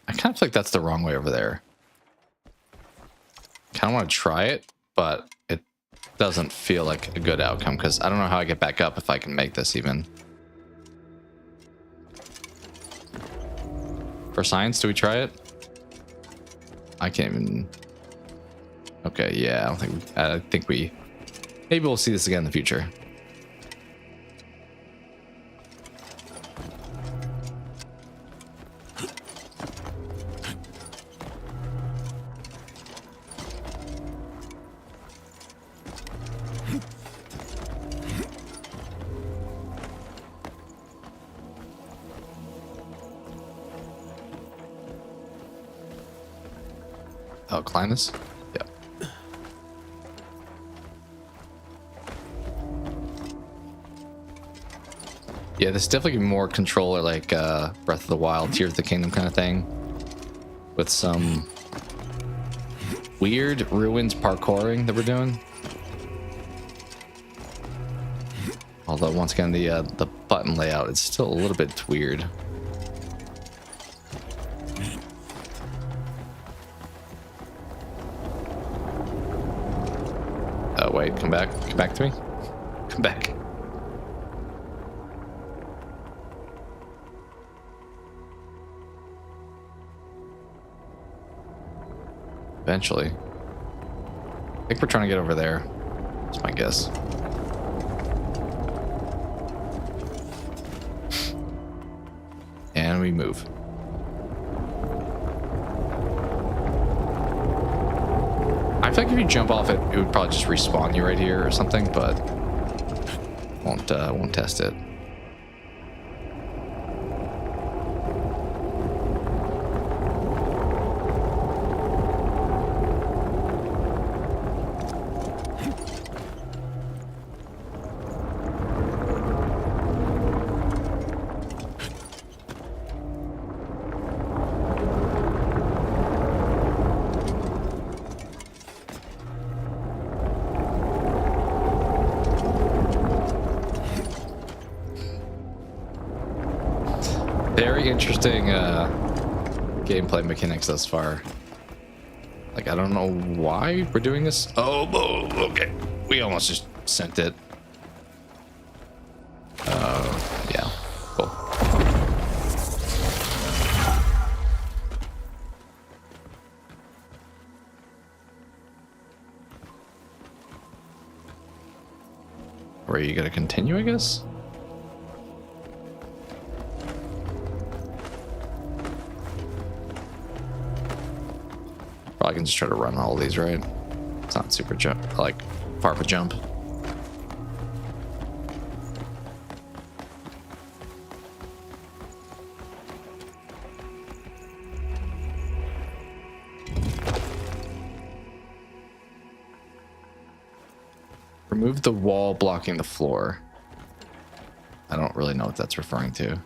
I kind of feel like that's the wrong way over there. Kind of want to try it, but it doesn't feel like a good outcome because I don't know how I get back up if I can make this even. For science, do we try it? I can't even. Okay, yeah, I think we. Maybe we'll see this again in the future. Oh, climb this? Yep. Yeah, this is definitely more controller like Breath of the Wild, Tears of the Kingdom kind of thing. With some weird ruins parkouring that we're doing. Although once again the button layout is still a little bit weird. Oh wait, come back to me. Come back. Eventually. I think we're trying to get over there. That's my guess. And we move. I feel like if you jump off it, it would probably just respawn you right here or something, but won't test it. Very interesting gameplay mechanics thus far. Like, I don't know why we're doing this. Oh, okay. We almost just sent it. Yeah, cool. Are you gonna continue, I guess? I can just try to run all these, right? It's not super jump, like far of a jump. Remove the wall blocking the floor. I don't really know what that's referring to.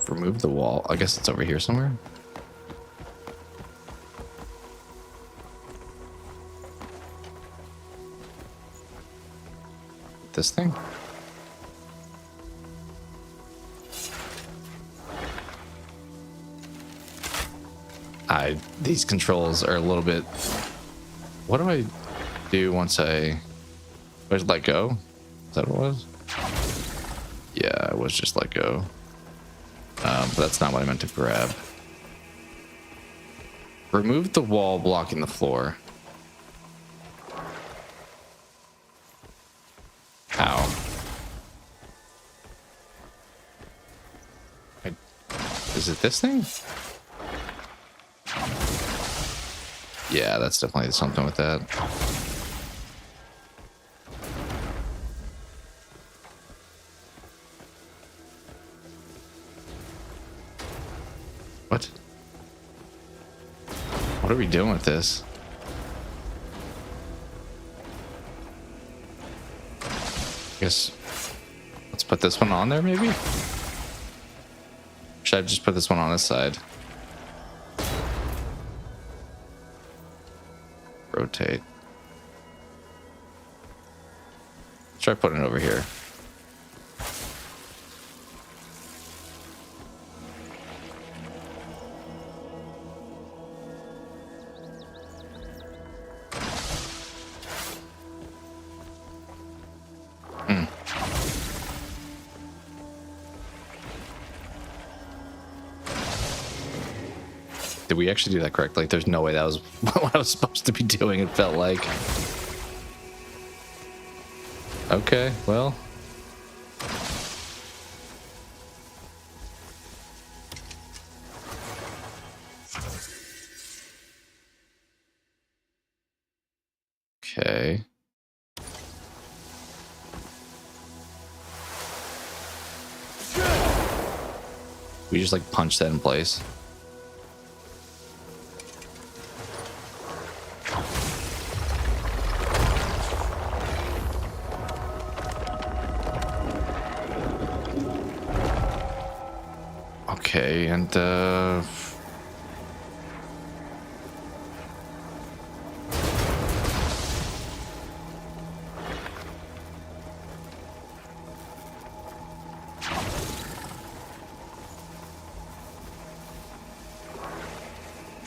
Remove the wall. I guess it's over here somewhere. This thing? These controls are a little bit. What do I do once I let go? Is that what it was? Yeah, I was just let go. But that's not what I meant to grab. Remove the wall blocking the floor. How? Is it this thing? Yeah, that's definitely something with that. What? What are we doing with this? Guess let's put this one on there, maybe? Should I just put this one on this side? Rotate. Let's try putting it over here. Did we actually do that correctly? There's no way that was what I was supposed to be doing, it felt like. Okay, well. Okay. We just like punch that in place. Okay, and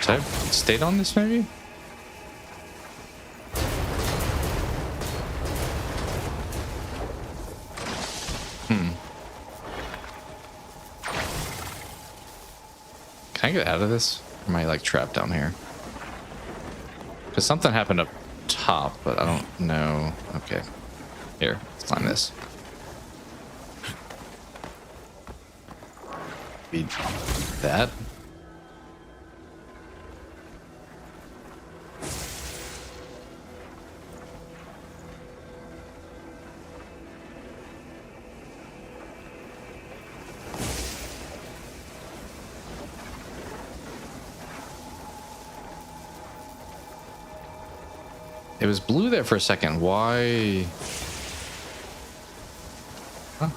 should I stayed on this maybe? Can I get out of this? Or am I like trapped down here? Because something happened up top, but I don't know. Okay. Here, let's climb this. Be that? It was blue there for a second. Why? Huh.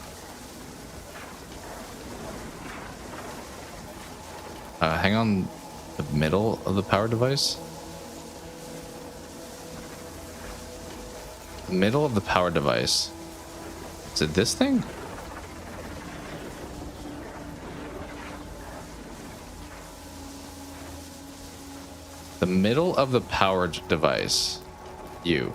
Hang on the middle of the power device. The middle of the power device. Is it this thing? The middle of the powered device. You.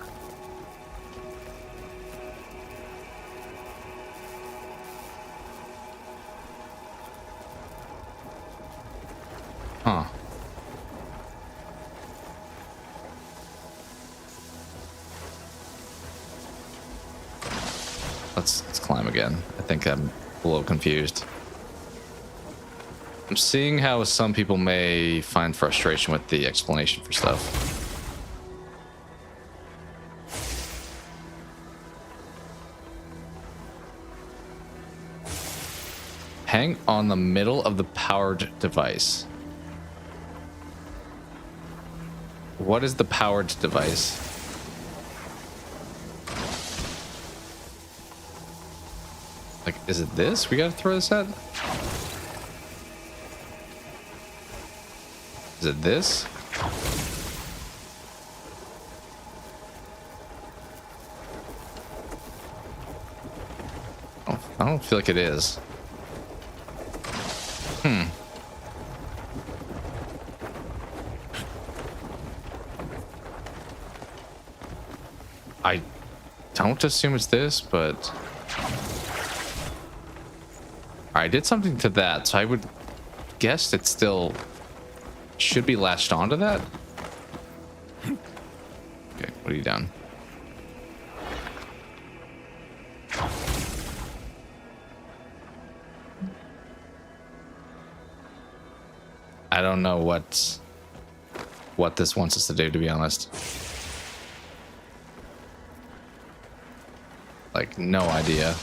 Huh. Let's climb again. I think I'm a little confused. I'm seeing how some people may find frustration with the explanation for stuff. Hang on the middle of the powered device. What is the powered device? Like, is it this? We gotta throw this at? Is it this? Oh, I don't feel like it is. I don't assume it's this, but I did something to that, so I would guess it still should be latched onto that. Okay, what are you doing? don't know what this wants us to do, to be honest. Like, no idea.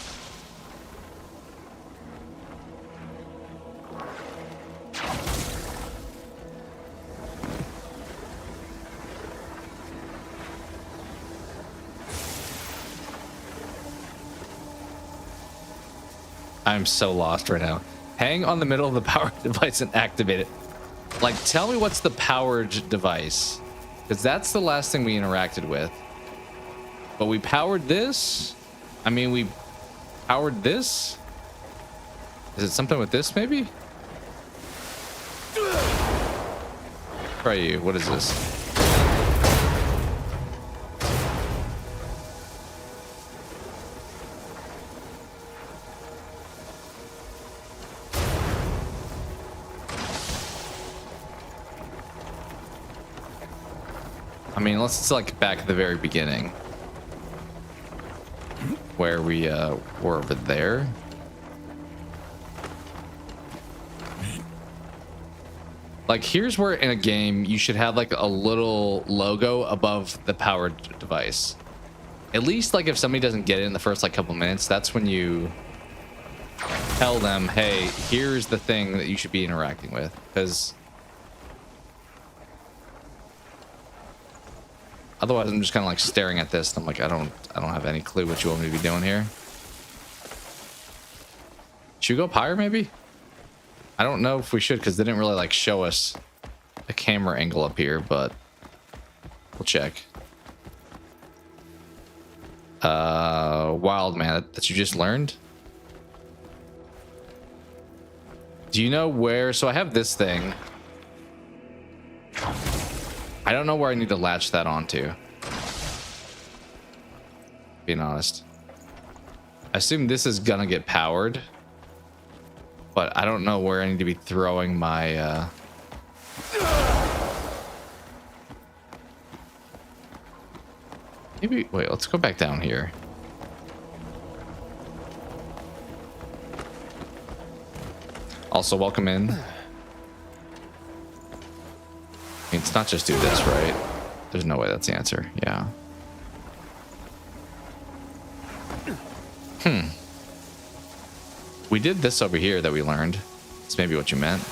I'm so lost right now. Hang on the middle of the power device and activate it. Like, tell me what's the powered device, because that's the last thing we interacted with. But we powered this. I mean, we powered this. Is it something with this, maybe? Try you. What is this? I mean, let's like back at the very beginning where we were over there. Like, here's where in a game you should have like a little logo above the powered device. At least like if somebody doesn't get it in the first like couple minutes, that's when you tell them, hey, here's the thing that you should be interacting with. Because otherwise, I'm just kind of like staring at this. And I'm like, I don't have any clue what you want me to be doing here. Should we go up higher, maybe? I don't know if we should, because they didn't really like show us a camera angle up here, but we'll check. Wild man that you just learned. Do you know where? So I have this thing. I don't know where I need to latch that onto. Being honest. I assume this is gonna get powered. But I don't know where I need to be throwing my maybe wait, let's go back down here. Also, welcome in. I mean, it's not just do this, right? There's no way that's the answer. Yeah. We did this over here that we learned. It's maybe what you meant.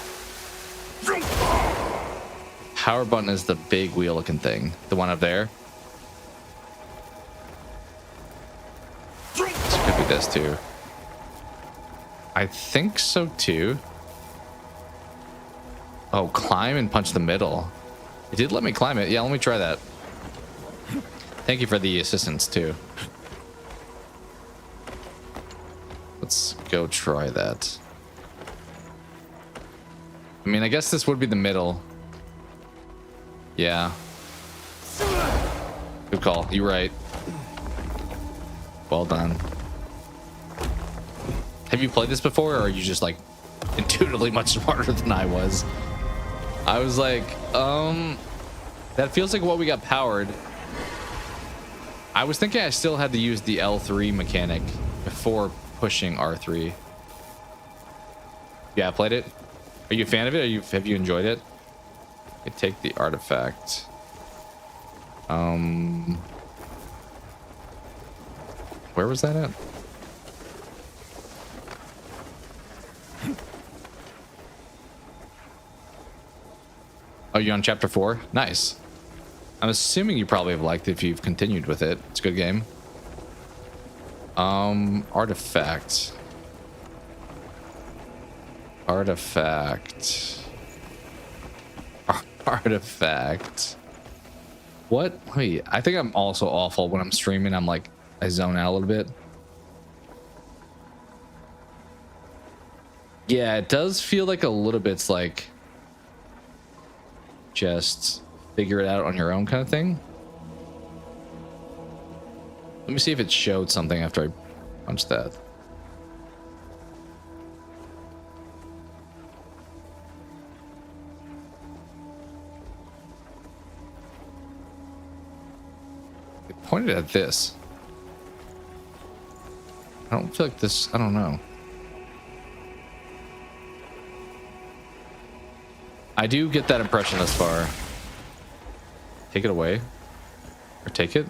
Power button is the big wheel looking thing. The one up there. This could be this too. I think so too. Oh, climb and punch the middle. It did let me climb it. Yeah, let me try that. Thank you for the assistance too. Let's go try that. I mean, I guess this would be the middle. Yeah. Good call. You're right. Well done. Have you played this before, or are you just like intuitively much smarter than I was? I was like, that feels like what we got powered. I was thinking I still had to use the L3 mechanic before pushing R3. Yeah, I played it. Are you a fan of it? Have you enjoyed it? I take the artifact. Where was that at? Oh, you're on chapter 4? Nice. I'm assuming you probably have liked it if you've continued with it. It's a good game. Artifact. Artifact. Artifact. What? Wait, I think I'm also awful when I'm streaming. I'm like, I zone out a little bit. Yeah, it does feel like a little bit's like just figure it out on your own kind of thing. Let me see if it showed something after I punched that. It pointed at this. I don't feel like this, I don't know. I do get that impression thus far. Take it away. Or take it.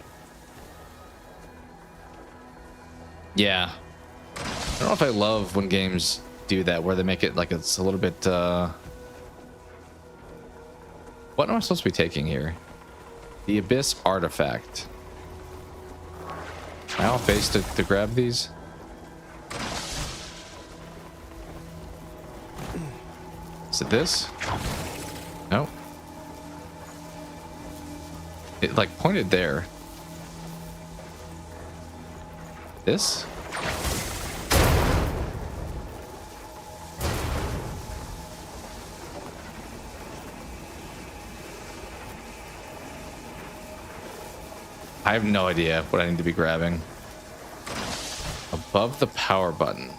Yeah. I don't know if I love when games do that, where they make it like it's a little bit, what am I supposed to be taking here? The Abyss Artifact. Am I off base to grab these? Is it this? No. It like pointed there. This? I have no idea what I need to be grabbing. Above the power button.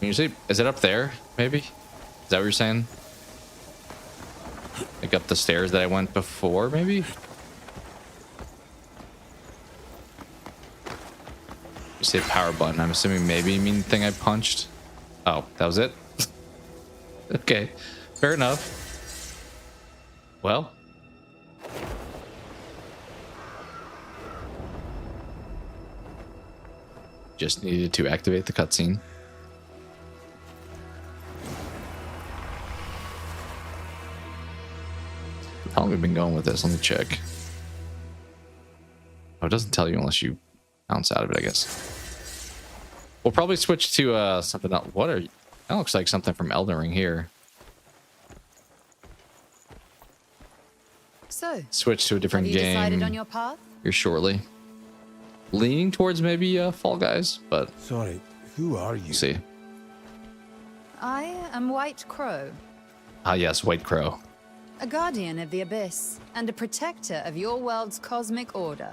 Usually, is it up there? Maybe? Is that what you're saying? Like up the stairs that I went before, maybe? You say power button. I'm assuming maybe you mean the thing I punched. Oh, that was it? Okay, fair enough. Well. Just needed to activate the cutscene. How long have we been going with this? Let me check. Oh, it doesn't tell you unless you bounce out of it, I guess. We'll probably switch to something else. What are you? That looks like something from Elden Ring here. So, switch to a different have you game decided on your path? here shortly. Leaning towards maybe Fall Guys, but sorry, who are you? We'll see. I am White Crow, Ah, yes, White Crow. a guardian of the Abyss and a protector of your world's cosmic order.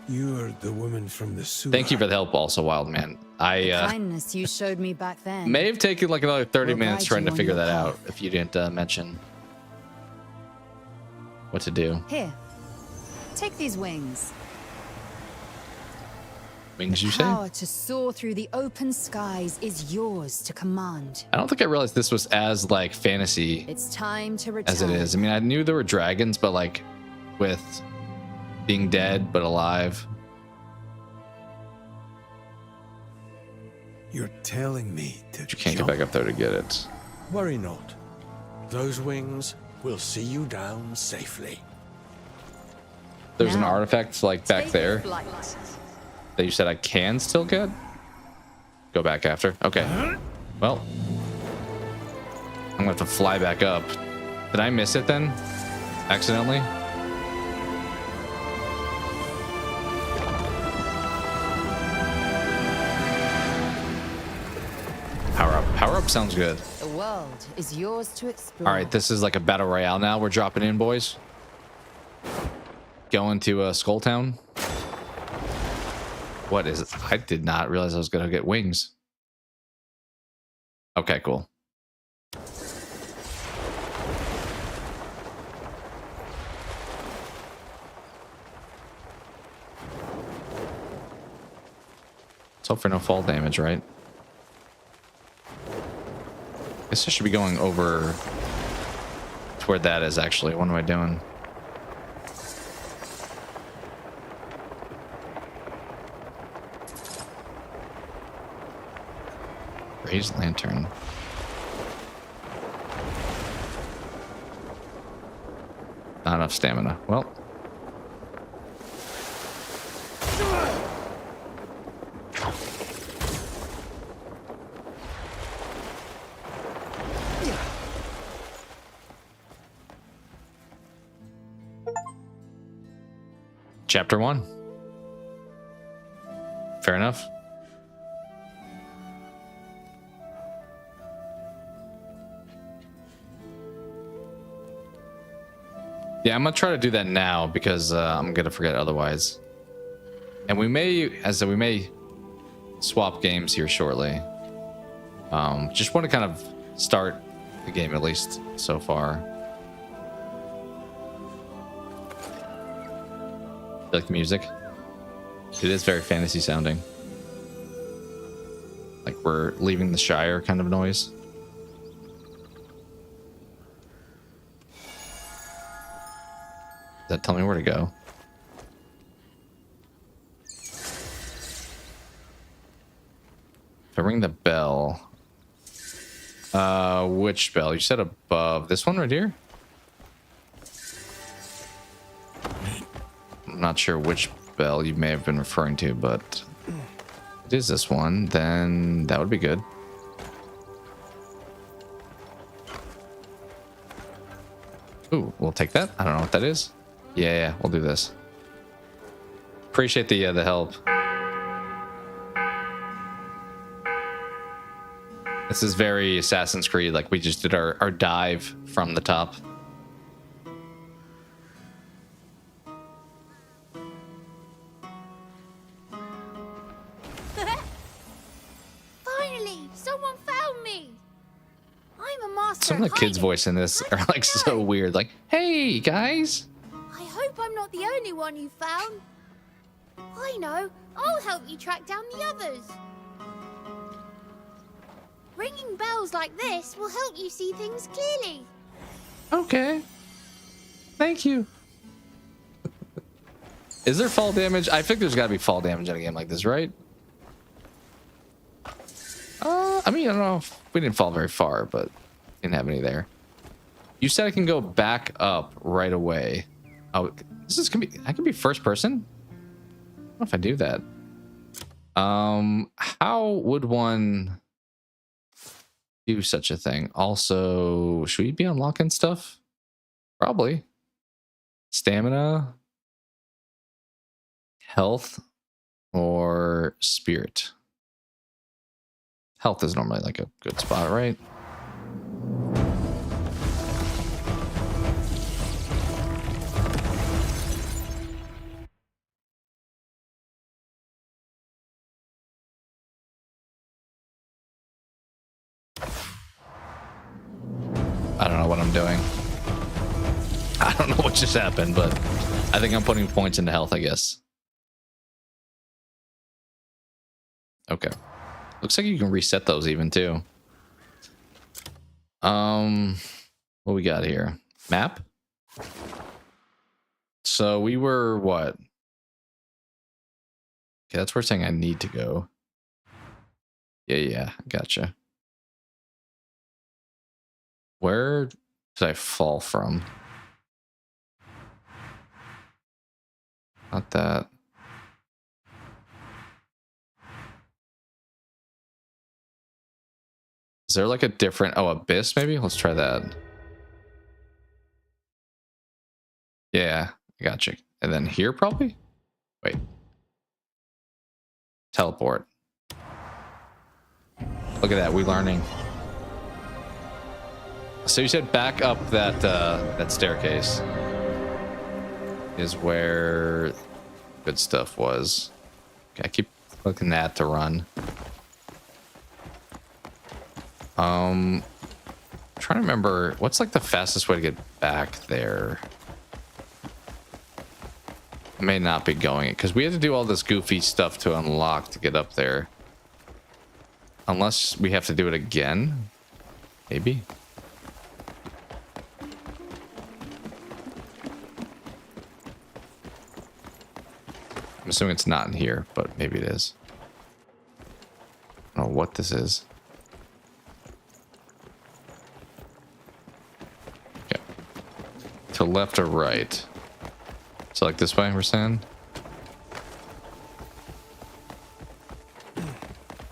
You're the woman from the sewer. Thank you for the help, also, Wild Man. The kindness you showed me back then. May have taken like another 30 will minutes guide trying you to on figure your that path. out if you didn't mention what to do. Here, take these wings. Wings, you say? Power to soar through the open skies is yours to command. I don't think I realized this was as like fantasy It's time to return. as it is. I mean, I knew there were dragons, but like with being dead but alive. You're telling me to You can't get back up there to get it. Worry not. Those wings will see you down safely. There's an artifact like back there Flight. that you said I can still get. Go back after. Okay. Well, I'm gonna have to fly back up. Did I miss it then? Accidentally? Power up. Power up sounds good. The world is yours to explore. All right, this is like a battle royale now. We're dropping in, boys. Going to Skull Town. What is it? I did not realize I was gonna get wings. Okay, cool. Let's hope for no fall damage, right? Guess I should be going over to where that is actually. What am I doing? Raised lantern. Not enough stamina. Well. Chapter 1. Fair enough. Yeah, I'm gonna try to do that now because I'm gonna forget otherwise. And we may, as we may swap games here shortly. Just want to kind of start the game at least so far. You like the music? It is very fantasy sounding. Like we're leaving the Shire kind of noise. Does that tell me where to go? If I ring the bell. Which bell? You said above. This one right here? I'm not sure which bell you may have been referring to, but it is this one. Then that would be good. Ooh, we'll take that. I don't know what that is. Yeah, we'll do this. Appreciate the help. This is very Assassin's Creed, like we just did our dive from the top. Finally, someone found me. I'm a master. Some of the kids' voice in this are like so weird. Like, hey guys. I hope I'm not the only one you found. I know. I'll help you track down the others. Ringing bells like this will help you see things clearly. Okay. Thank you. Is there fall damage? I think there's got to be fall damage in a game like this, right? I mean, I don't know if we didn't fall very far, but didn't have any there. You said I can go back up right away. Oh, this is gonna be. I can be first person. I don't know if I do that. How would one do such a thing? Also, should we be unlocking stuff? Probably. Stamina, health, or spirit. Health is normally like a good spot, right? I don't know what I'm doing. I don't know what just happened, but I think I'm putting points into health, I guess. Okay. Looks like you can reset those even too. What we got here? Map? So we were what? Okay, that's where it's saying I need to go. Yeah, gotcha. Where did I fall from? Not that. Is there like a different... Oh, abyss maybe? Let's try that. Yeah, I gotcha. And then here probably? Wait. Teleport. Look at that, we learning. So you said back up that that staircase is where good stuff was. Okay, I keep clicking that to run. Trying to remember what's like the fastest way to get back there. I may not be going it because we had to do all this goofy stuff to unlock to get up there. Unless we have to do it again, maybe. I'm assuming it's not in here, but maybe it is. I don't know what this is. Okay. To left or right? So like this way, we're saying?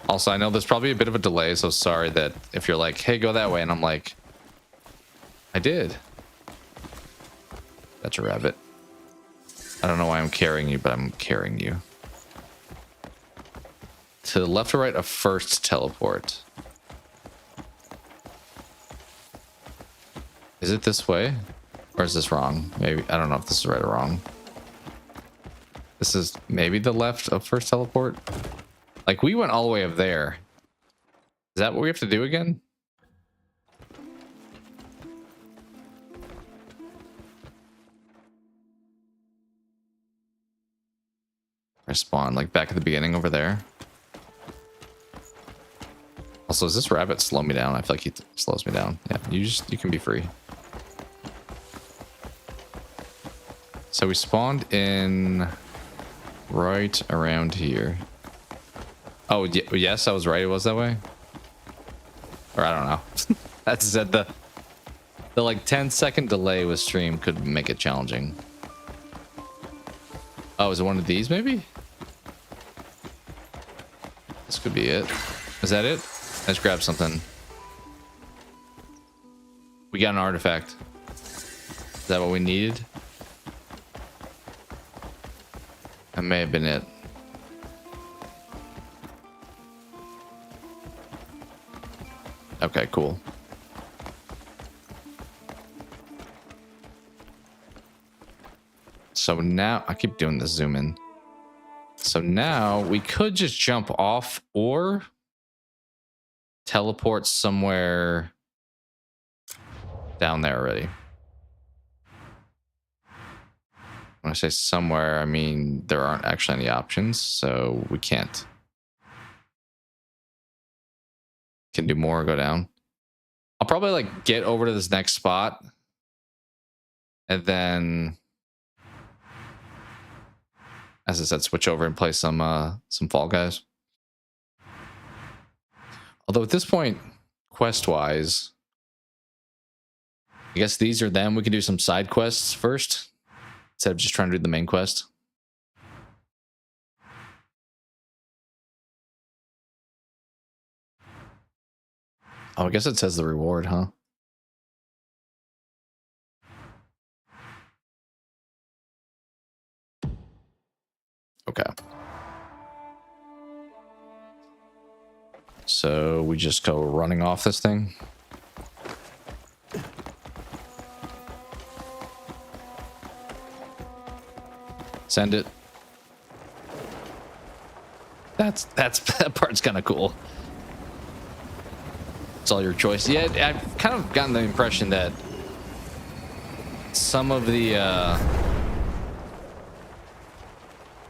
Also, I know there's probably a bit of a delay, so sorry that if you're like, hey, go that way, and I'm like, I did. That's a rabbit. I don't know why I'm carrying you, but I'm carrying you. To the left or right, a first teleport. Is it this way? Or is this wrong? Maybe. I don't know if this is right or wrong. This is maybe the left of first teleport. Like, we went all the way up there. Is that what we have to do again? Respawn, like back at the beginning over there. Also, does this rabbit slow me down? I feel like he slows me down. Yeah, you can be free. So we spawned in right around here. Oh, yes, I was right. It was that way. Or I don't know. That said, the like 10-second delay with stream could make it challenging. Oh, is it one of these maybe? This could be it. Is that it? Let's grab something. We got an artifact. Is that what we needed? That may have been it. Okay, cool. So now I keep doing the zoom in. So now we could just jump off or teleport somewhere down there already. When I say somewhere, I mean there aren't actually any options, so we can't. Can do more or go down. I'll probably like get over to this next spot and then, as I said, switch over and play some Fall Guys. Although at this point, quest-wise, I guess these are them. We can do some side quests first instead of just trying to do the main quest. Oh, I guess it says the reward, huh? Okay. So we just go running off this thing. Send it. That part's kind of cool. It's all your choice. Yeah, I've kind of gotten the impression that some of the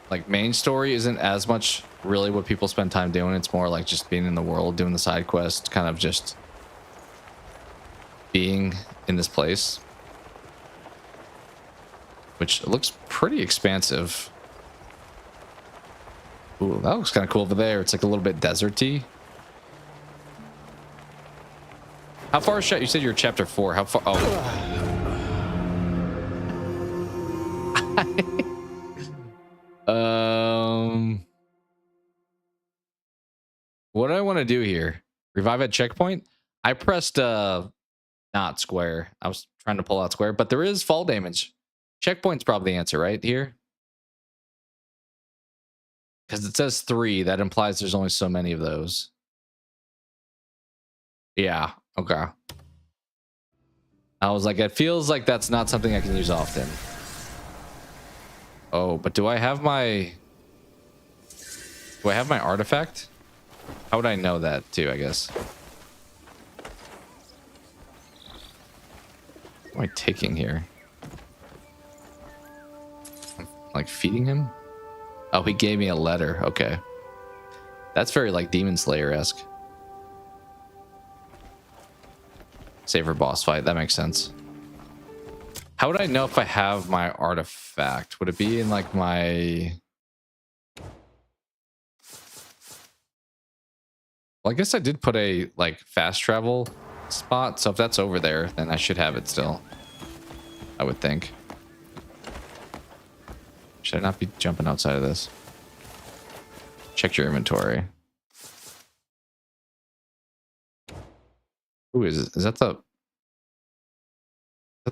like main story isn't as much really what people spend time doing. It's more like just being in the world, doing the side quest, kind of just being in this place, which looks pretty expansive. Ooh, that looks kind of cool over there. It's like a little bit deserty. How far is you said you're chapter 4? How far? Oh. What do I want to do here? Revive at checkpoint? I pressed not square. I was trying to pull out square, but there is fall damage. Checkpoint's probably the answer, right? Here? Because it says 3. That implies there's only so many of those. Yeah. Okay. I was like, it feels like that's not something I can use often. Oh, but do I have my artifact? How would I know that too, I guess? What am I taking here? I'm, like feeding him? Oh, he gave me a letter. Okay. That's very like Demon Slayer-esque. Save for boss fight. That makes sense. How would I know if I have my artifact? Would it be in like my... Well, I guess I did put a like fast travel spot. So if that's over there, then I should have it still. I would think. Should I not be jumping outside of this? Check your inventory. Who is it? Is that the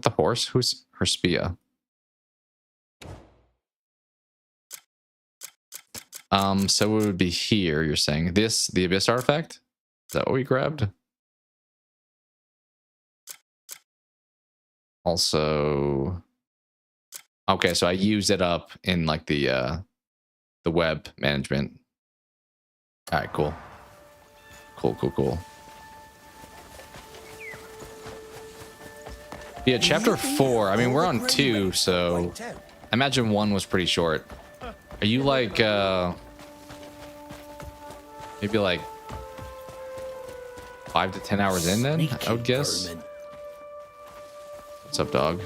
horse? Who's Herspia? So it would be here, you're saying. This, the Abyss artifact? Is that what we grabbed? Also... Okay, so I used it up in like the web management. Alright, cool. Cool. Yeah, chapter 4. I mean, we're on 2, so I imagine 1 was pretty short. Are you like maybe like 5 to 10 hours in then, I would guess. Vermin. What's up, dog?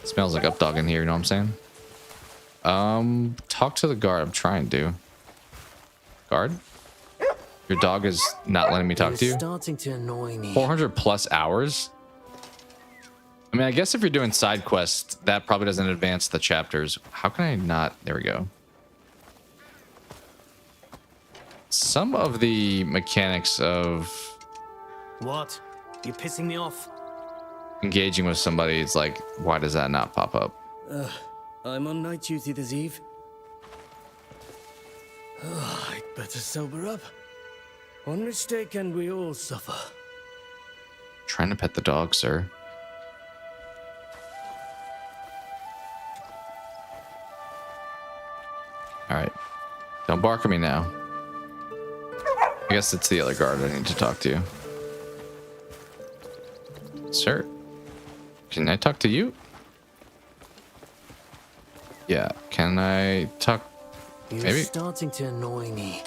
Smells like up dog in here, you know what I'm saying? Talk to the guard. I'm trying to. Guard? Your dog is not letting me talk to you? Starting to annoy me. 400 plus hours? I mean, I guess if you're doing side quests, that probably doesn't advance the chapters. How can I not? There we go. Some of the mechanics of What? You're pissing me off. engaging with somebody is like, why does that not pop up? I'm on night duty this eve. I'd better sober up. One mistake and we all suffer. Trying to pet the dog, sir. All right. Don't bark at me now. I guess it's the other guard I need to talk to. Sir, can I talk to you? Yeah, can I talk? You're Maybe. starting to annoy me.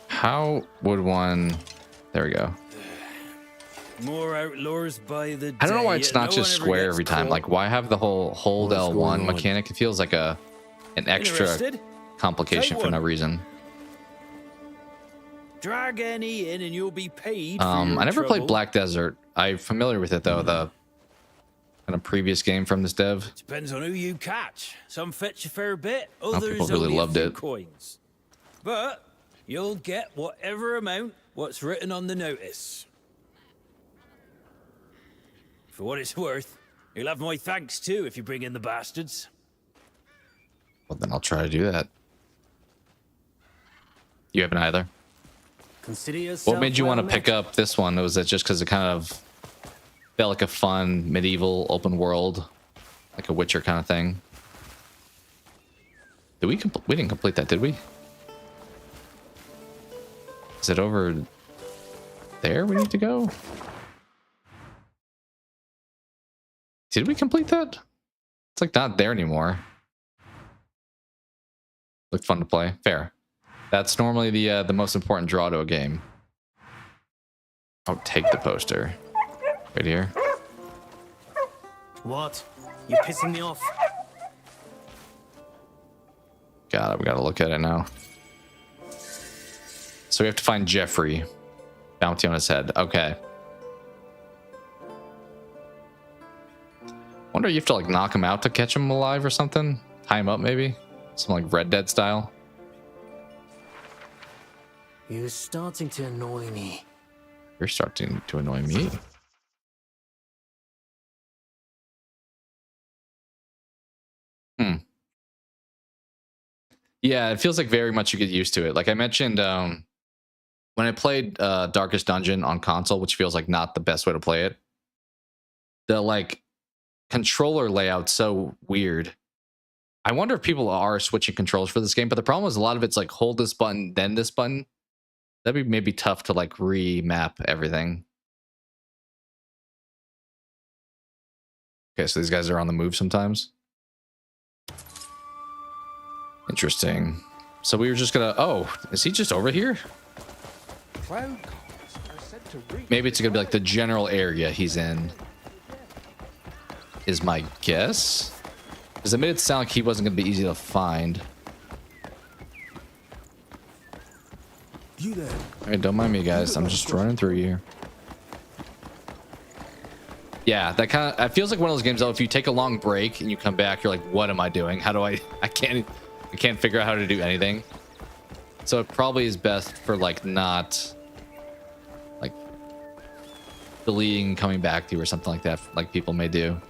How would one... There we go. More outlaws by the day. I don't know why it's yet not no just one ever square gets every time. caught. Like, why have the whole hold What's L1 going on? mechanic? It feels like an extra Interested? complication Take for no one. reason. Drag any in and you'll be paid. for I your never played trouble. Black Desert. I'm familiar with it though. The kind of previous game from this dev. Depends on who you catch. Some fetch a fair bit, others people really only a loved few it. coins. But you'll get whatever amount what's written on the notice. For what it's worth, you'll have my thanks too if you bring in the bastards. Well, then I'll try to do that. You haven't either. Consider yourself What made you want to well pick up this one? Was it just because it kind of felt like a fun medieval open world, like a Witcher kind of thing? Did we we didn't complete that, did we? Is it over there we need to go? Did we complete that? It's like not there anymore. Looked fun to play. Fair. That's normally the most important draw to a game. I'll take the poster. Right here. What? You're pissing me off. Got it. We gotta look at it now. So we have to find Jeffrey. Bounty on his head. Okay. Wonder you have to like knock him out to catch him alive or something? Tie him up maybe? Something like Red Dead style. You're starting to annoy me. You're starting to annoy me. Yeah, it feels like very much you get used to it. Like I mentioned, when I played Darkest Dungeon on console, which feels like not the best way to play it, the like controller layout's so weird. I wonder if people are switching controls for this game, but the problem is a lot of it's like hold this button, then this button. That'd be maybe tough to like remap everything. Okay, so these guys are on the move sometimes. Interesting. So we were just gonna... Oh, is he just over here? Cloud cars are said to reach. Maybe it's gonna be like the general area he's in. Is my guess. Because it made it sound like he wasn't gonna be easy to find. You there? Alright, don't mind me, guys. I'm just running through here. Yeah, that kind of... It feels like one of those games, though, if you take a long break and you come back, you're like, what am I doing? How do I can't figure out how to do anything. So it probably is best for like not like deleting, coming back to you or something like that, like people may do.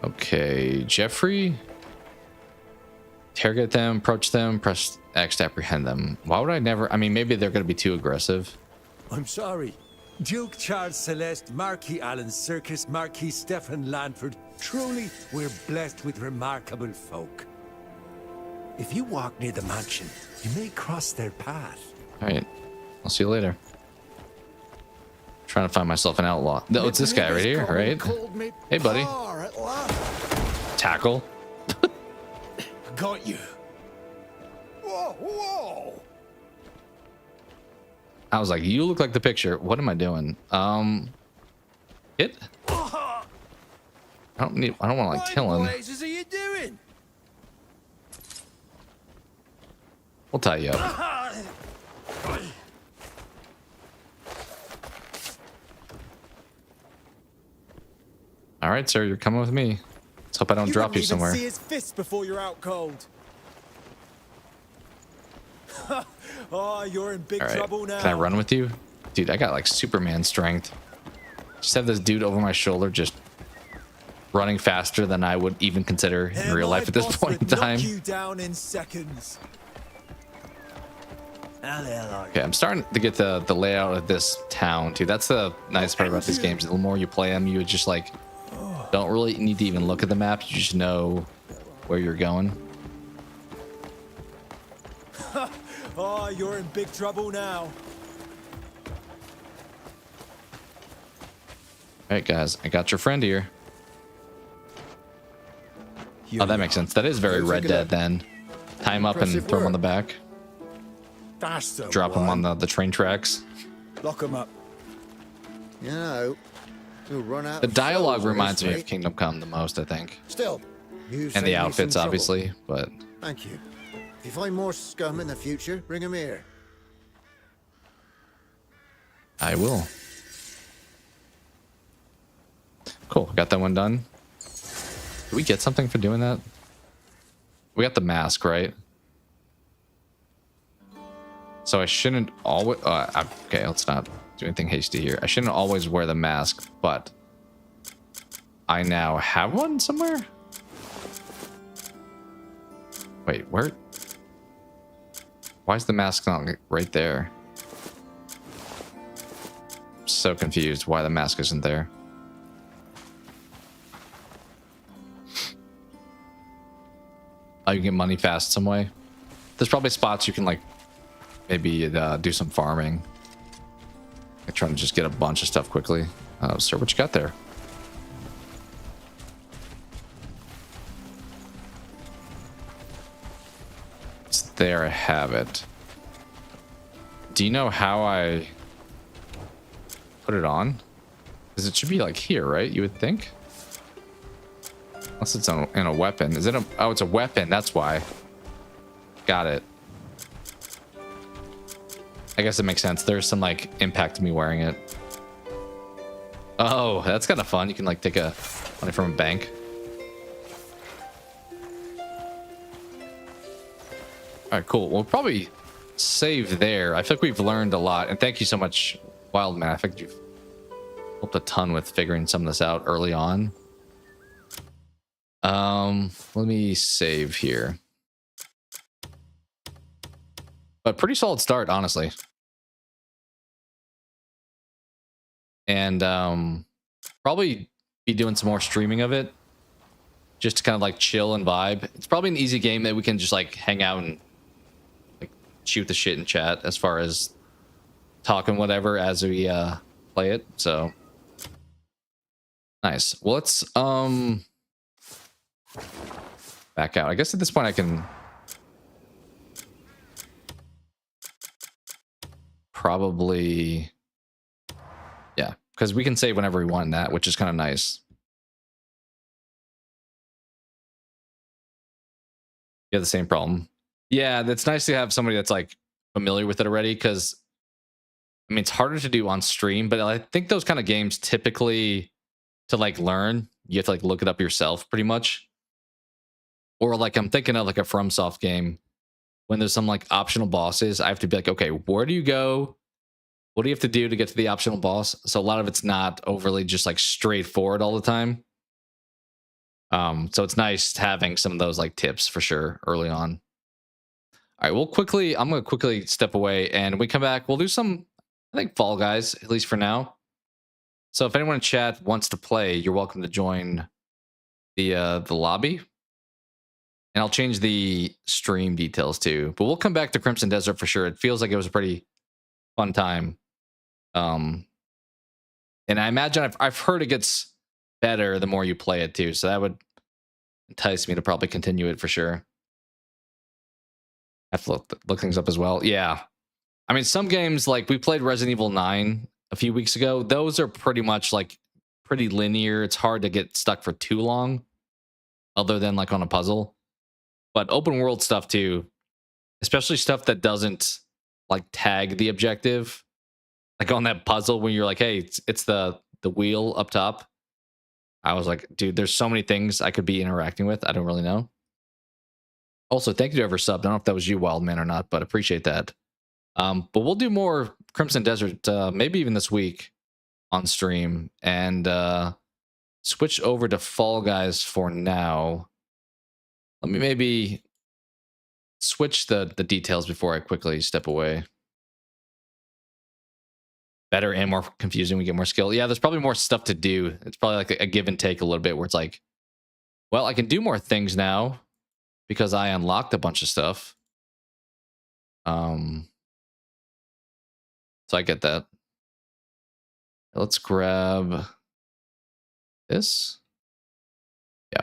Okay, Jeffrey. Interrogate them, approach them, press X to apprehend them. Why would I never... I mean, maybe they're going to be too aggressive. I'm sorry. Duke Charles Celeste, Marquis Alan Circus, Marquis Stephen Lanford. Truly, we're blessed with remarkable folk. If you walk near the mansion, you may cross their path. All right, I'll see you later. Trying to find myself an outlaw. No, it's this guy right here, right? Hey, buddy. Tackle. I got you. Whoa, whoa! I was like, you look like the picture. What am I doing? Hit? I don't want to like kill him. What blazes are you doing? We'll tie you up. All right, sir, you're coming with me. Let's hope I don't drop you somewhere. See his fist before you're out cold. Oh, you're in big All right, trouble now. can I run with you? Dude, I got like Superman strength. Just have this dude over my shoulder just running faster than I would even consider in real life at this point in time. Knock you down in seconds. Okay, I'm starting to get the layout of this town too. That's the nice part about these games. The more you play them, you just like don't really need to even look at the map. You just know where you're going. Oh, you're in big trouble now. All right, guys, I got your friend here. Oh, that makes sense. That is very Red Dead then. Tie him up and throw him on the back. That's the Drop him on the train tracks. Lock him up. You know, we'll run out. The dialogue reminds me of Kingdom Come the most, I think. Still, you And the outfits, obviously, but Thank you. If you find more scum in the future, bring them here. I will. Cool, got that one done. Did we get something for doing that? We got the mask, right? So I shouldn't always... okay, let's not do anything hasty here. I shouldn't always wear the mask, but I now have one somewhere? Wait, where? Why is the mask not right there? I'm so confused why the mask isn't there. Oh, you get money fast some way? There's probably spots you can like maybe do some farming. I'm trying to just get a bunch of stuff quickly. Sir, what you got there? It's there, I have it. Do you know how I put it on? Because it should be like here, right? You would think? Unless it's in a weapon. Is it a... Oh, it's a weapon. That's why. Got it. I guess it makes sense. There's some like impact to me wearing it. Oh, that's kind of fun. You can like take a money from a bank. All right, cool. We'll probably save there. I feel like we've learned a lot. And thank you so much, Wildman. I think you've helped a ton with figuring some of this out early on. Let me save here. But pretty solid start, honestly. And probably be doing some more streaming of it, just to kind of like chill and vibe. It's probably an easy game that we can just like hang out and like shoot the shit in chat as far as talking whatever as we play it. So nice. Well, let's back out. I guess at this point I can probably, yeah, because we can save whenever we want in that, which is kind of nice. You have the same problem. Yeah, it's nice to have somebody that's like familiar with it already, because I mean it's harder to do on stream, but I think those kind of games typically to like learn, you have to like look it up yourself pretty much. Or like I'm thinking of like a FromSoft game when there's some like optional bosses, I have to be like, okay, where do you go? What do you have to do to get to the optional boss? So a lot of it's not overly just like straightforward all the time. So it's nice having some of those like tips for sure early on. All right, I'm going to quickly step away, and when we come back, we'll do some, I think, Fall Guys, at least for now. So if anyone in chat wants to play, you're welcome to join the lobby. And I'll change the stream details too. But we'll come back to Crimson Desert for sure. It feels like it was a pretty fun time. And I imagine I've heard it gets better the more you play it too. So that would entice me to probably continue it for sure. I have to look things up as well. Yeah. I mean, some games, like we played Resident Evil 9 a few weeks ago. Those are pretty much like pretty linear. It's hard to get stuck for too long, other than like on a puzzle. But open world stuff too, especially stuff that doesn't like tag the objective. Like on that puzzle when you're like, hey, it's the wheel up top. I was like, dude, there's so many things I could be interacting with. I don't really know. Also, thank you to whoever subbed. I don't know if that was you, Wildman, or not, but appreciate that. But we'll do more Crimson Desert, maybe even this week on stream, and switch over to Fall Guys for now. Let me maybe switch the details before I quickly step away. Better and more confusing. We get more skill. Yeah, there's probably more stuff to do. It's probably like a give and take a little bit where it's like, well, I can do more things now because I unlocked a bunch of stuff. So I get that. Let's grab this. Yeah.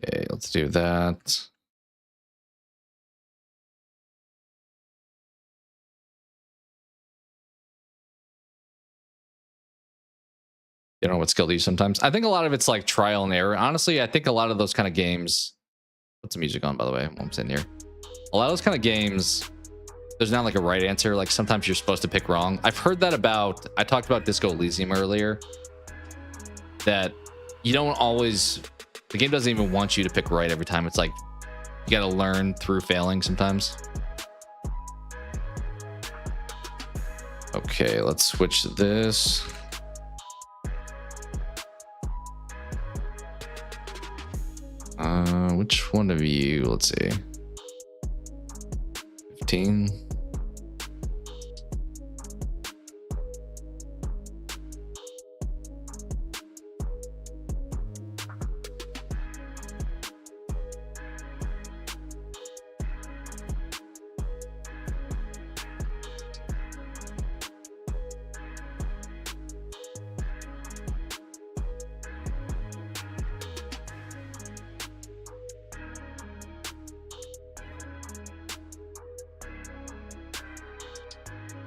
Okay, let's do that. You don't know what skill to use sometimes. I think a lot of it's like trial and error. Honestly, I think a lot of those kind of games. Put some music on, by the way, while I'm sitting here. A lot of those kind of games, there's not like a right answer. Like sometimes you're supposed to pick wrong. I've heard that about. I talked about Disco Elysium earlier. That you don't always. The game doesn't even want you to pick right every time. It's like you got to learn through failing sometimes. Okay, let's switch to this. Which one of you? Let's see. 15.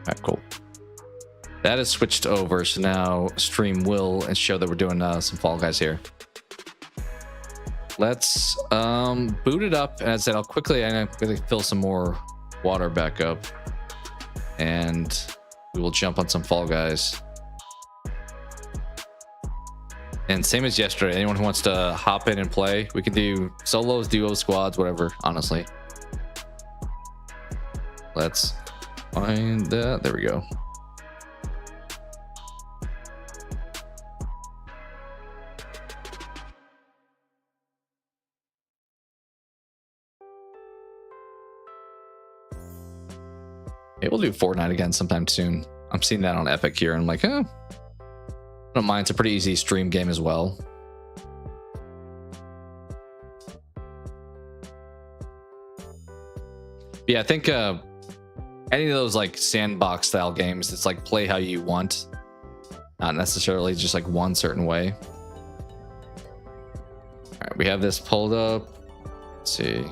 Alright, cool. That is switched over, so now stream will show that we're doing some Fall Guys here. Let's boot it up. And as I said, I'm gonna fill some more water back up, and we will jump on some Fall Guys. And same as yesterday, anyone who wants to hop in and play, we can do solos, duos, squads, whatever. Honestly, let's find that. There we go. Maybe we'll do Fortnite again sometime soon. I'm seeing that on Epic here, and I'm like, I don't mind. It's a pretty easy stream game as well. But yeah, I think any of those like sandbox style games, it's like play how you want, not necessarily just like one certain way. All right, we have this pulled up. Let's see.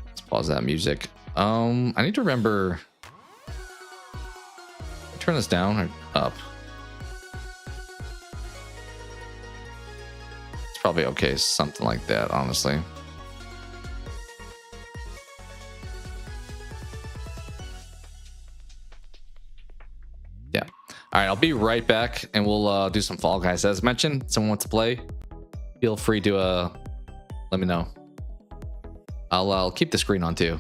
Let's pause that music. I need to remember. Turn this down or up? It's probably okay, something like that, honestly. Yeah. All right, I'll be right back, and we'll do some Fall Guys. As mentioned, someone wants to play, feel free to let me know. I'll keep the screen on too.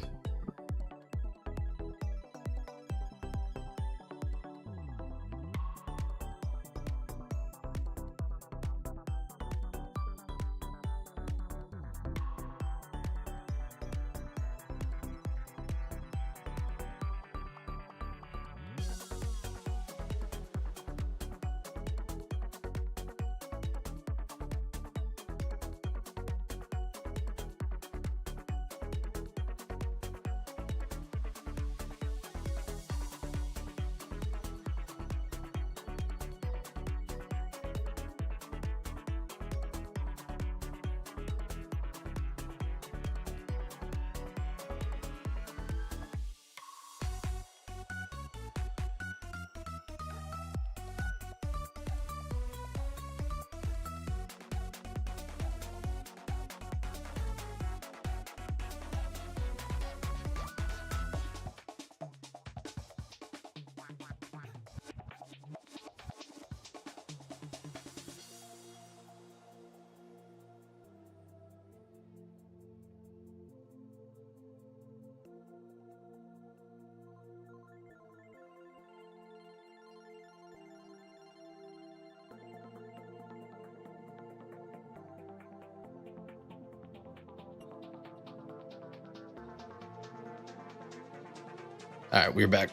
All right, we're back.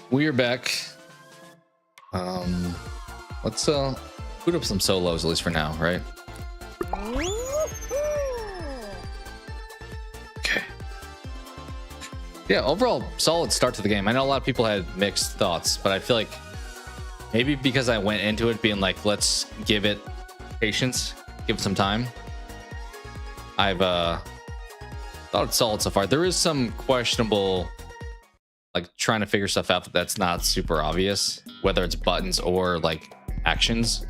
We're back. Let's boot up some solos at least for now, right? Okay. Yeah, overall solid start to the game. I know a lot of people had mixed thoughts, but I feel like maybe because I went into it being like, let's give it patience, give it some time. I've thought it's solid so far. There is some questionable, like trying to figure stuff out that's not super obvious, whether it's buttons or like actions.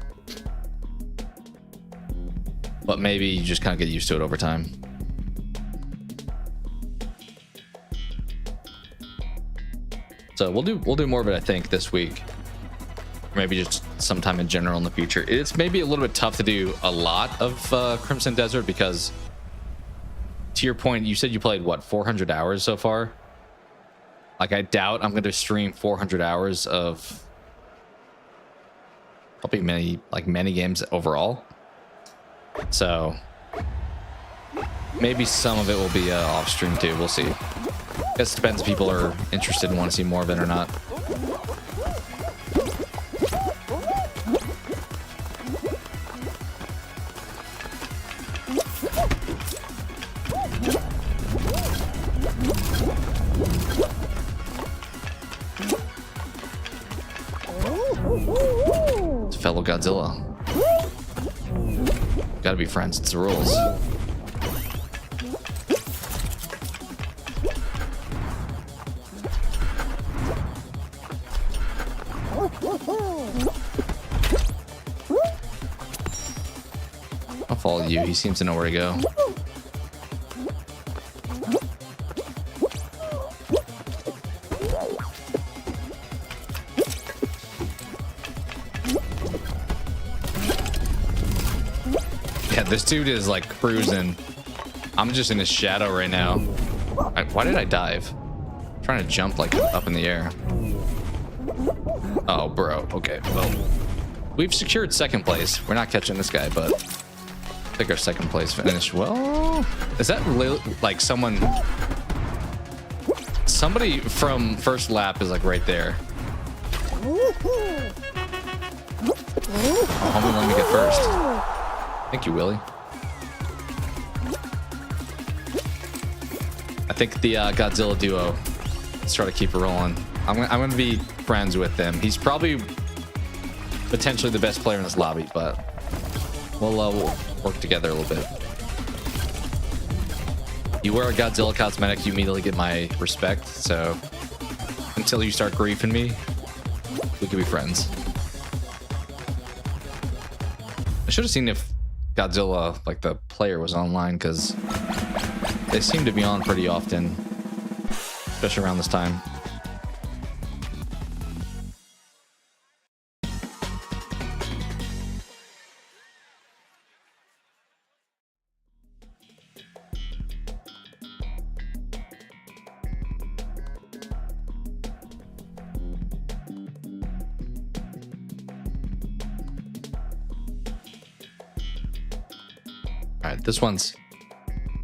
But maybe you just kind of get used to it over time. So we'll do more of it, I think, this week. Or maybe just sometime in general in the future. It's maybe a little bit tough to do a lot of Crimson Desert because, to your point, you said you played what, 400 hours so far? Like, I doubt I'm going to stream 400 hours of probably many games overall. So maybe some of it will be off stream too. We'll see. I guess it depends if people are interested and want to see more of it or not. It's fellow Godzilla. Gotta be friends, it's the rules. I'll follow you, he seems to know where to go. This dude is like cruising. I'm just in his shadow right now. Why did I dive? I'm trying to jump like up in the air. Oh, bro. Okay, well, we've secured second place. We're not catching this guy, but I think our second place finish. Well, is that like somebody from first lap is like right there? Oh, homie, let me get first. Thank you, Willie. I think the Godzilla duo. Let's try to keep it rolling. I'm gonna be friends with them. He's probably potentially the best player in this lobby, but we'll work together a little bit. You wear a Godzilla cosmetic, you immediately get my respect. So until you start griefing me, we could be friends. I should have seen if Godzilla, like the player, was online, because they seem to be on pretty often, especially around this time. All right, this one's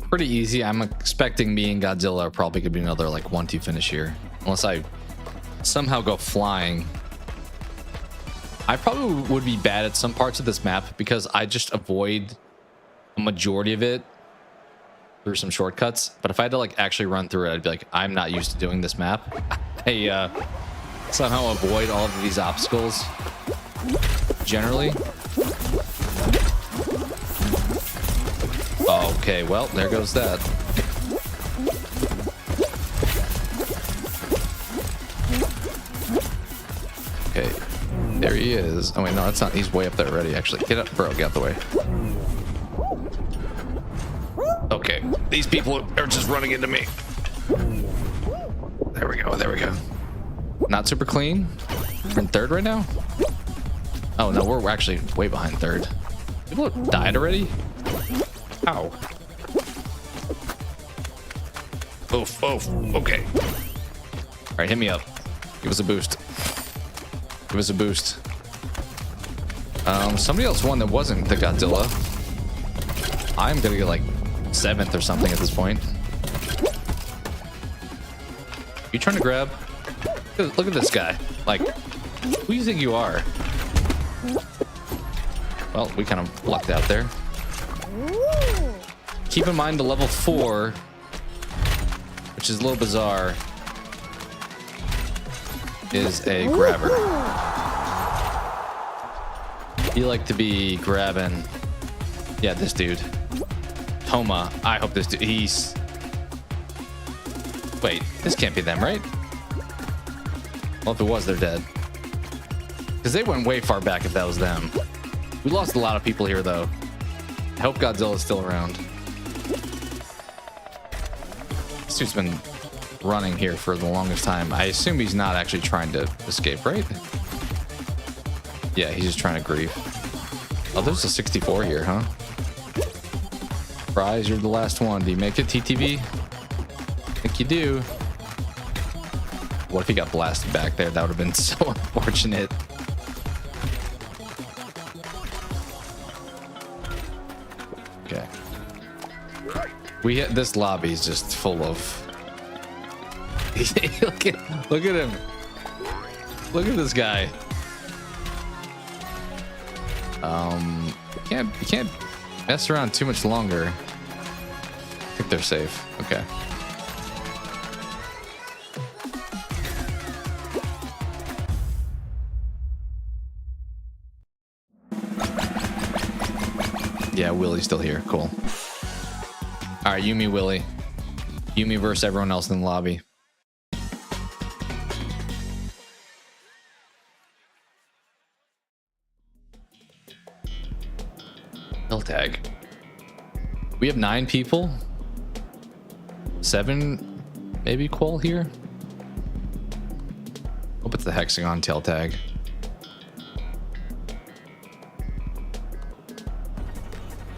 pretty easy. I'm expecting me and Godzilla are probably gonna be another like 1-2 finish here, unless I somehow go flying. I probably would be bad at some parts of this map because I just avoid a majority of it through some shortcuts. But if I had to like actually run through it, I'd be like, I'm not used to doing this map. I somehow avoid all of these obstacles generally. Okay, well, there goes that. Okay, there he is. Oh wait, no, that's not. He's way up there already, actually. Get up, bro, get out the way. Okay, these people are just running into me. There we go, there we go. Not super clean. We're in third right now? Oh no, we're actually way behind third. People have died already? Ow. Oof, oof, okay. All right, hit me up. Give us a boost. Give us a boost. Somebody else won that wasn't the Godzilla. I'm gonna get like 7th or something at this point. You trying to grab? Look at this guy. Like, who do you think you are? Well, we kind of lucked out there. Keep in mind the level 4, which is a little bizarre, is a grabber. You like to be grabbing. Yeah, this dude. Toma. I hope this dude. He's. Wait, this can't be them, right? Well, if it was, they're dead. Because they went way far back if that was them. We lost a lot of people here, though. I hope Godzilla's still around. This dude's been running here for the longest time. I assume he's not actually trying to escape, right? Yeah, he's just trying to grieve. Oh, there's a 64 here, huh? Fries, you're the last one. Do you make it, TTV? I think you do. What if he got blasted back there? That would have been so unfortunate. Okay. This lobby is just full of. look at him. Look at this guy. You can't mess around too much longer. I think they're safe. Okay. Yeah, Willie's still here. Cool. All right, Yumi, Willie. Yumi versus everyone else in the lobby. Kill tag. We have 9 people. 7, maybe Qual here. Hope it's the hexagon tail tag.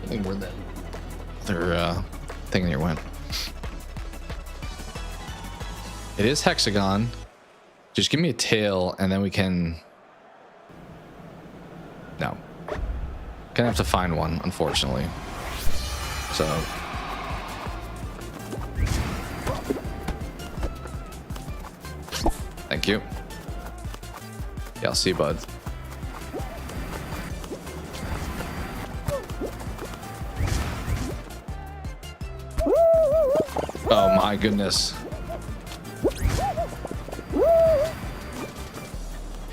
I think where that other thing there went. It is hexagon. Just give me a tail and then we can. No. Gonna have to find one, unfortunately. So. Thank you. Yeah, I'll see you, bud. Oh my goodness.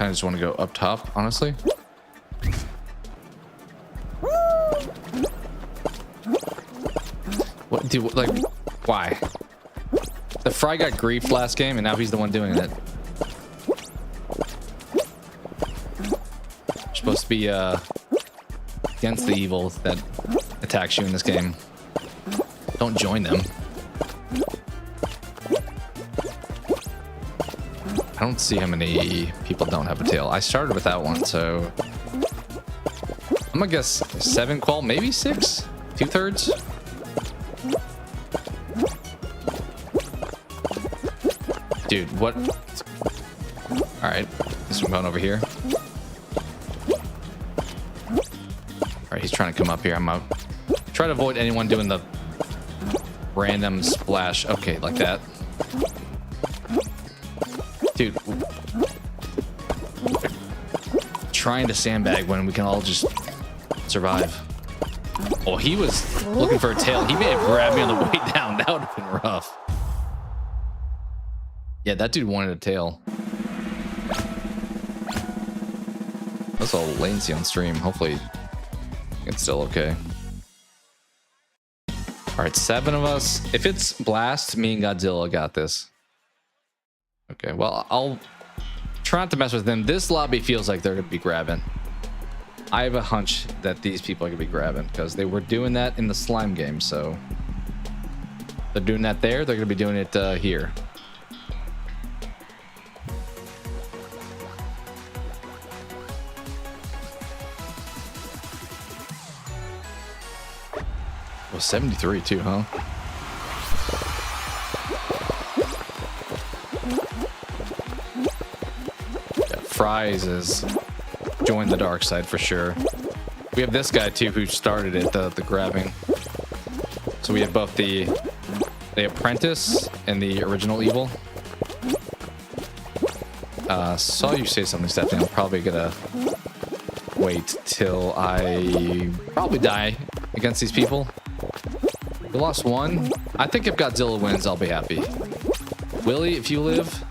I just want to go up top, honestly. What, dude, like, why? The Fry got griefed last game and now he's the one doing it. You're supposed to be against the evil that attacks you in this game. Don't join them. I don't see how many people don't have a tail. I started without one, so I'm gonna guess 7 Qual, maybe 6, 2/3. Dude, what? All right, this one going over here. All right, he's trying to come up here. I'm out. Try to avoid anyone doing the random splash. Okay, like that. Dude, trying to sandbag when we can all just survive. Oh, he was looking for a tail. He may have grabbed me on the way down. That would have been rough. Yeah, that dude wanted a tail. That's all latency on stream. Hopefully it's still okay. All right, 7 of us. If it's Blast, me and Godzilla got this. Okay, well, I'll try not to mess with them. This lobby feels like they're going to be grabbing. I have a hunch that these people are going to be grabbing because they were doing that in the slime game. So they're doing that there. They're going to be doing it here. Well, 73 too, huh? Fries is joined the dark side for sure. We have this guy too who started it, the grabbing. So we have both the apprentice and the original evil. Saw you say something, Stephanie. I'm probably gonna wait till I probably die against these people. We lost one. I think if Godzilla wins, I'll be happy. Willie, if you live.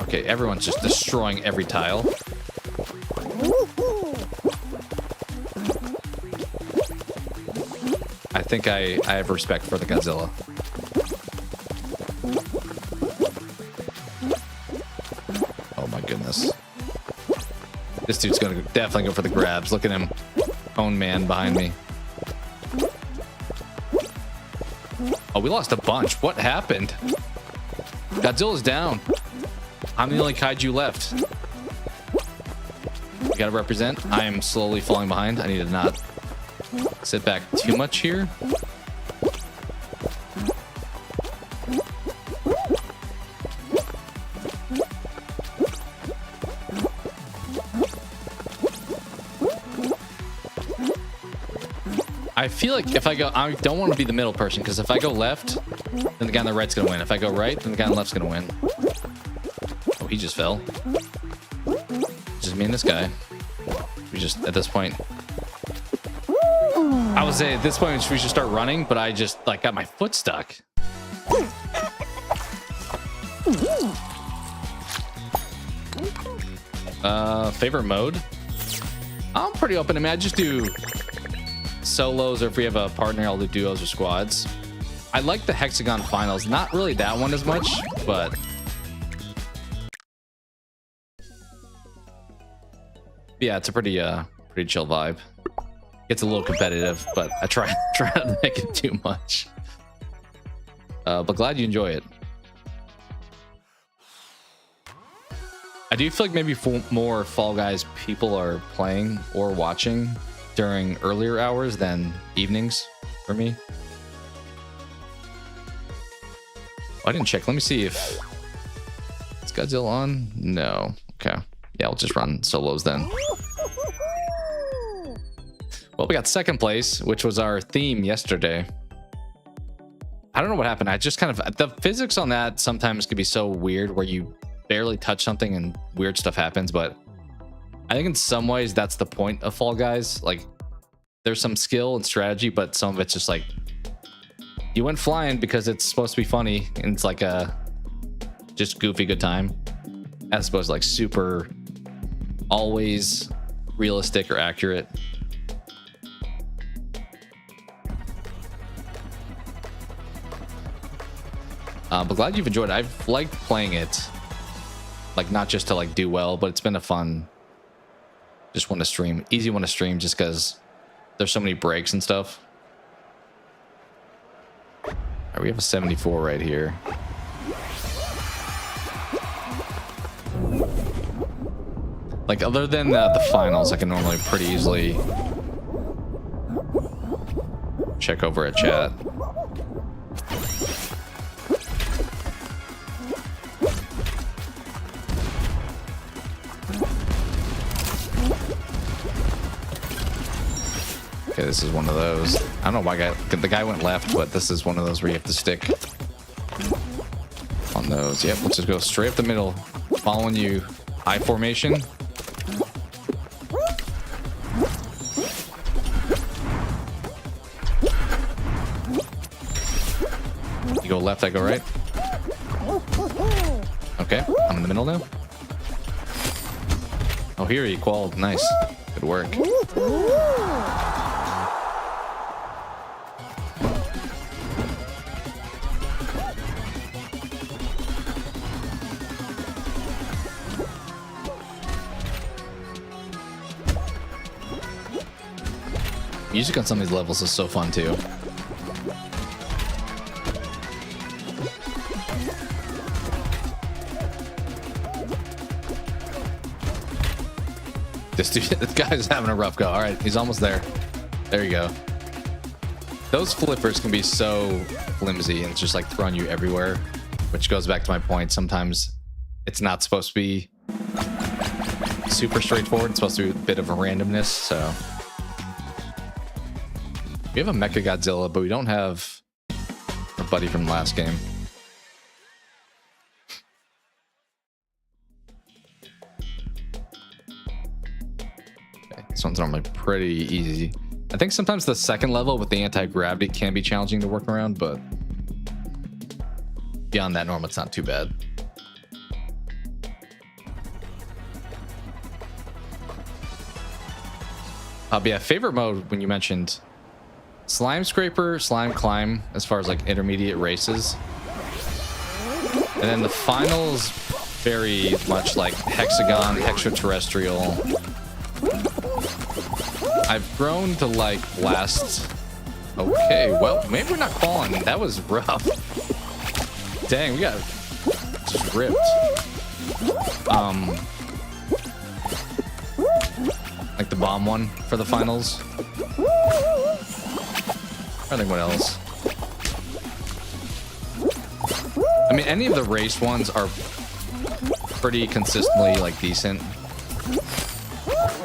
Okay, everyone's just destroying every tile. I think I have respect for the Godzilla. Oh my goodness. This dude's gonna definitely go for the grabs. Look at him. Own man behind me. Oh, we lost a bunch. What happened? Godzilla's down. I'm the only kaiju left. You gotta represent. I am slowly falling behind. I need to not sit back too much here. I feel like if I go, I don't want to be the middle person, because if I go left, then the guy on the right's gonna win. If I go right, then the guy on the left's gonna win. Oh, he just fell. Just me and this guy. We just, at this point, I would say at this point we should start running, but I just like got my foot stuck. Favorite mode? I'm pretty open. I mean, I just do solos, or if we have a partner, I'll do duos or squads. I like the hexagon finals. Not really that one as much, but yeah, it's a pretty chill vibe. Gets a little competitive, but I try not to make it too much. But glad you enjoy it. I do feel like maybe more Fall Guys people are playing or watching during earlier hours than evenings for me. I didn't check. Let me see if is Godzilla on. No. Okay. Yeah, I'll just run solos then. Well, we got second place, which was our theme yesterday. I don't know what happened. I just kind of, the physics on that sometimes can be so weird where you barely touch something and weird stuff happens, but I think in some ways that's the point of Fall Guys. Like, there's some skill and strategy, but some of it's just like you went flying because it's supposed to be funny, and it's like a just goofy good time, as opposed to like super always realistic or accurate. But glad you've enjoyed it. I've liked playing it, like not just to like do well, but it's been a fun, just one to stream, easy one to stream, just because there's so many breaks and stuff. All right, we have a 74 right here. Like other than the finals, I can normally pretty easily check over at chat. Okay, this is one of those. I don't know why the guy went left, but this is one of those where you have to stick on those. Yep, let's just go straight up the middle, following you. I formation. You go left, I go right. Okay, I'm in the middle now. Oh, here he qualled. Nice. Good work. Music on some of these levels is so fun too. This dude, this guy's having a rough go. All right, he's almost there. There you go. Those flippers can be so flimsy and it's just like throwing you everywhere, which goes back to my point. Sometimes it's not supposed to be super straightforward. It's supposed to be a bit of a randomness. So we have a Mecha Godzilla, but we don't have our buddy from last game. Okay, this one's normally pretty easy. I think sometimes the second level with the anti-gravity can be challenging to work around, but beyond that, normally it's not too bad. But yeah, favorite mode when you mentioned Slime Scraper, Slime Climb, as far as like intermediate races. And then the finals, very much like Hexagon, Extraterrestrial. I've grown to like Blast. Okay, well, maybe we're not falling. That was rough. Dang, we got just ripped. Like the bomb one for the finals. I think what else? I mean, any of the race ones are pretty consistently like decent.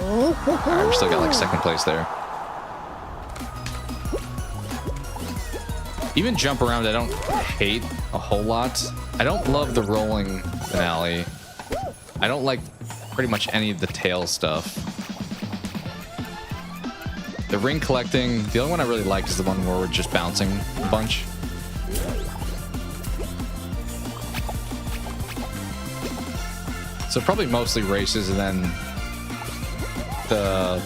Alright, we still got like second place there. Even jump around, I don't hate a whole lot. I don't love the rolling finale. I don't like pretty much any of the tail stuff. The ring collecting, the only one I really like is the one where we're just bouncing a bunch. So probably mostly races, and then the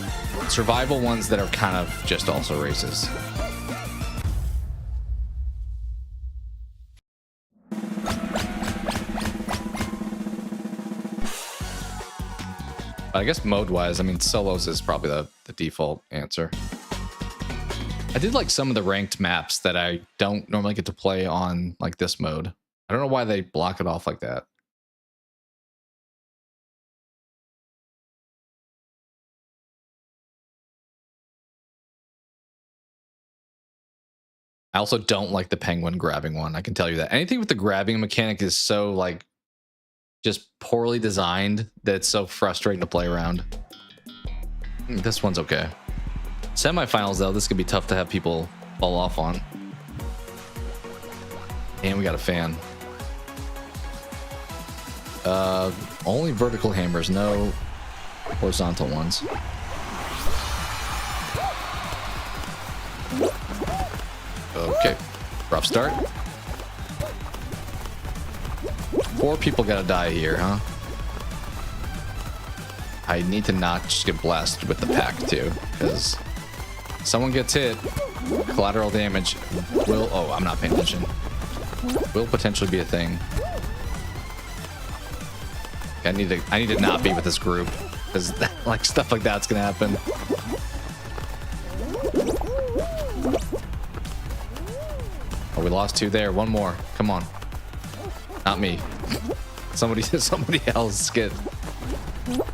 survival ones that are kind of just also races. I guess mode-wise, I mean, solos is probably the default answer. I did like some of the ranked maps that I don't normally get to play on like this mode. I don't know why they block it off like that. I also don't like the penguin grabbing one. I can tell you that. Anything with the grabbing mechanic is so like just poorly designed that it's so frustrating to play around. This one's okay. Semifinals though, this could be tough to have people fall off on. And we got a fan. Only vertical hammers, no horizontal ones. Okay, rough start. 4 people gotta die here, huh? I need to not just get blasted with the pack too, because someone gets hit, collateral damage will, oh, I'm not paying attention, will potentially be a thing. I need to not be with this group, because like stuff like that's gonna happen. Oh, we lost 2 there. 1 more. Come on. Not me. Somebody else get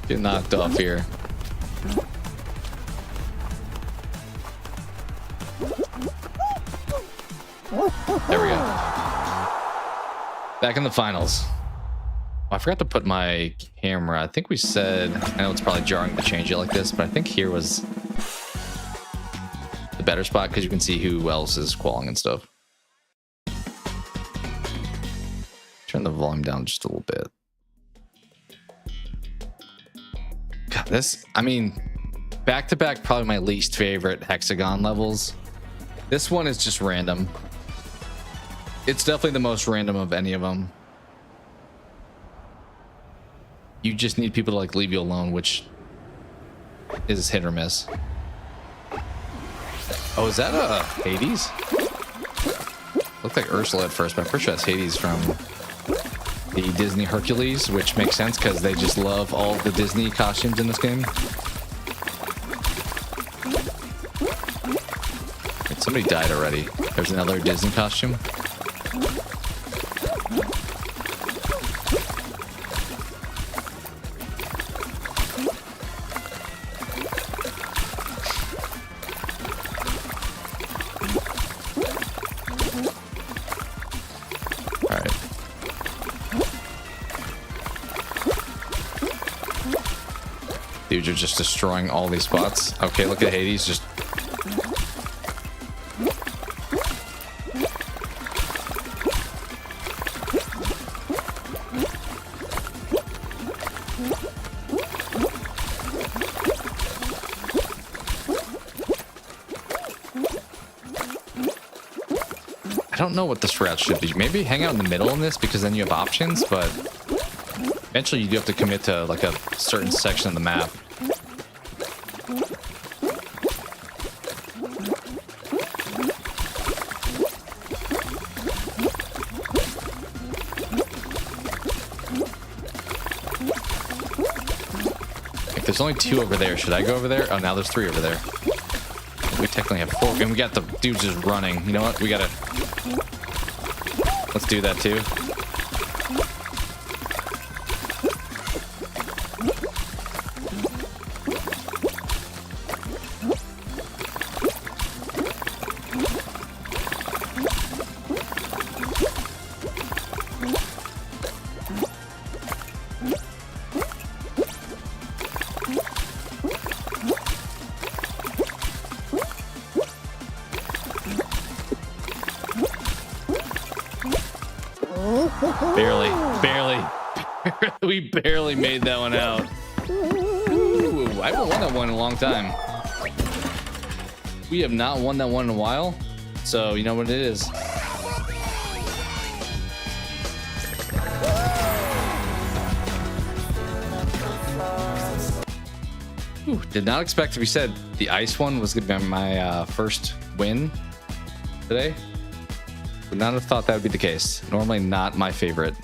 knocked off here. There we go. Back in the finals. Oh, I forgot to put my camera. I think we said, I know it's probably jarring to change it like this, but I think here was the better spot because you can see who else is qualling and stuff. Turn the volume down just a little bit. God, this, I mean, back to back, probably my least favorite hexagon levels. This one is just random. It's definitely the most random of any of them. You just need people to like leave you alone, which is hit or miss. Oh, is that a Hades? Looked like Ursula at first, but I'm pretty sure that's Hades from the Disney Hercules, which makes sense because they just love all the Disney costumes in this game. Wait, somebody died already. There's another Disney costume. Dude, you're just destroying all these spots. Okay, look at Hades just... don't know what the strat should be. Maybe hang out in the middle in this because then you have options, but eventually you do have to commit to like a certain section of the map. If there's only 2 over there, should I go over there? Oh, now there's 3 over there. We technically have 4, and we got the dudes just running. You know what? We gotta... Let's do that too. We barely made that one out. Ooh, I haven't won that one in a long time. We have not won that one in a while. So, you know what it is. Ooh, did not expect to be said the ice one was going to be my first win today. Would not have thought that would be the case. Normally not my favorite.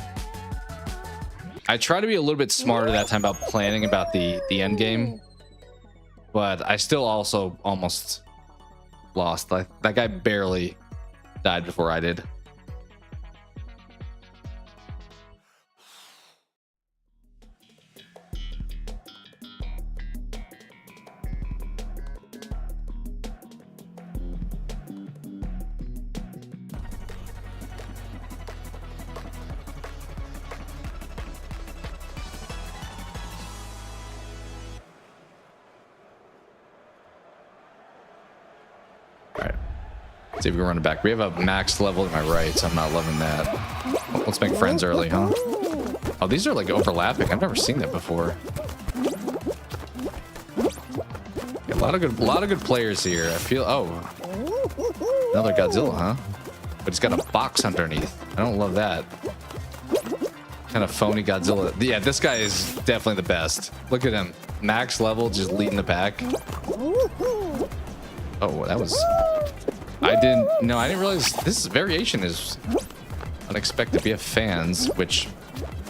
I try to be a little bit smarter that time about planning about the end game, but I still also almost lost. Like that guy barely died before I did. See if we can run it back. We have a max level to my right, so I'm not loving that. Oh, let's make friends early, huh? Oh, these are like overlapping. I've never seen that before. Yeah, a lot of good players here. I feel. Oh, another Godzilla, huh? But he's got a box underneath. I don't love that. Kind of phony Godzilla. Yeah, this guy is definitely the best. Look at him, max level, just leading the pack. Oh, that was. I didn't realize this variation is unexpected BF fans, which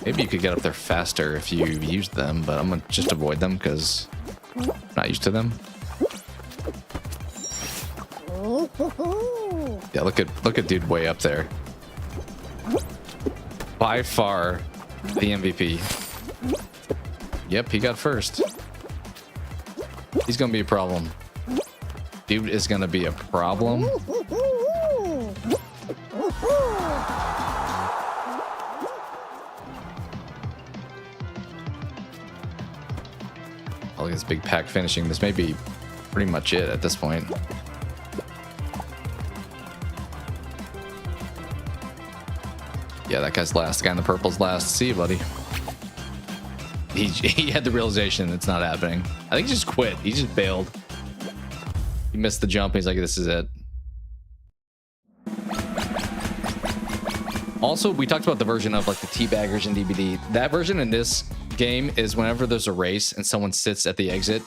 maybe you could get up there faster if you used them, but I'm gonna just avoid them because I'm not used to them. Yeah, look at dude way up there. By far the MVP. Yep, he got first. He's gonna be a problem. Dude is gonna be a problem. Oh, look at this big pack finishing. This may be pretty much it at this point. Yeah, that guy's last. The guy in the purple's last. See you, buddy. He had the realization it's not happening. I think he just quit. He just bailed. He missed the jump. He's like, this is it. Also, we talked about the version of like the teabaggers in DBD. That version in this game is whenever there's a race and someone sits at the exit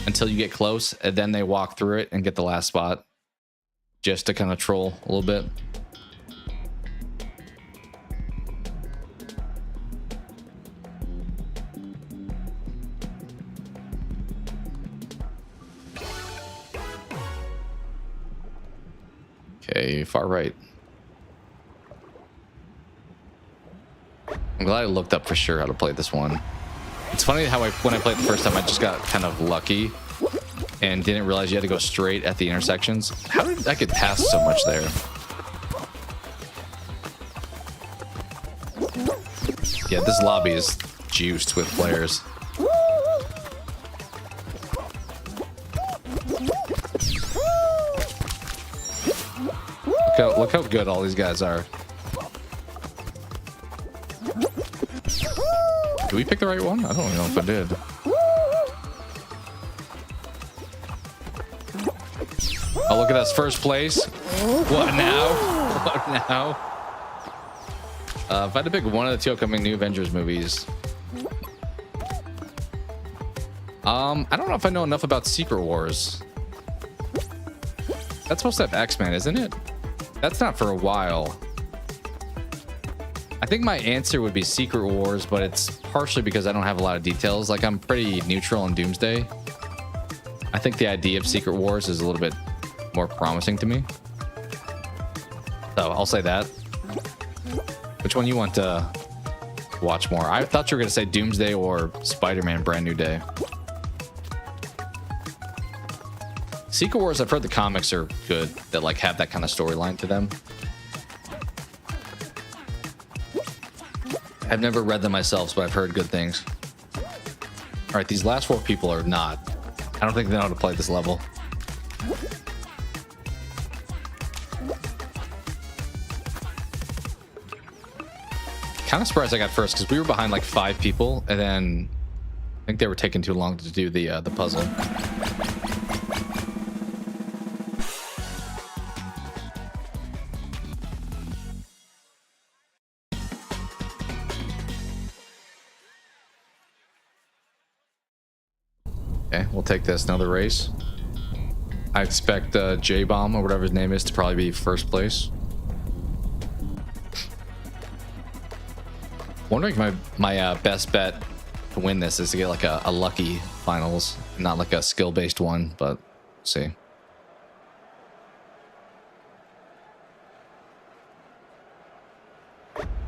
until you get close, and then they walk through it and get the last spot, just to kind of troll a little bit. Okay, far right. I'm glad I looked up for sure how to play this one. It's funny how when I played the first time, I just got kind of lucky and didn't realize you had to go straight at the intersections. How did I get past so much there? Yeah, this lobby is juiced with players. Look how good all these guys are. Did we pick the right one? I don't even know if I did. Oh, look at us, first place. What now? What now? If I had to pick one of the two upcoming new Avengers movies, I don't know if I know enough about Secret Wars. That's supposed to have X-Men, isn't it? That's not for a while. I think my answer would be Secret Wars, but it's partially because I don't have a lot of details. Like, I'm pretty neutral on Doomsday. I think the idea of Secret Wars is a little bit more promising to me. So I'll say that. Which one you want to watch more? I thought you were going to say Doomsday or Spider-Man Brand New Day. Secret Wars, I've heard the comics are good, that like have that kind of storyline to them. I've never read them myself, but I've heard good things. All right, these last 4 people are not. I don't think they know how to play this level. Kind of surprised I got first because we were behind like 5 people, and then I think they were taking too long to do the puzzle. Okay, we'll take this. Another race. I expect J-Bomb or whatever his name is to probably be first place. Wondering if my best bet to win this is to get like a lucky finals, not like a skill-based one, but we'll see.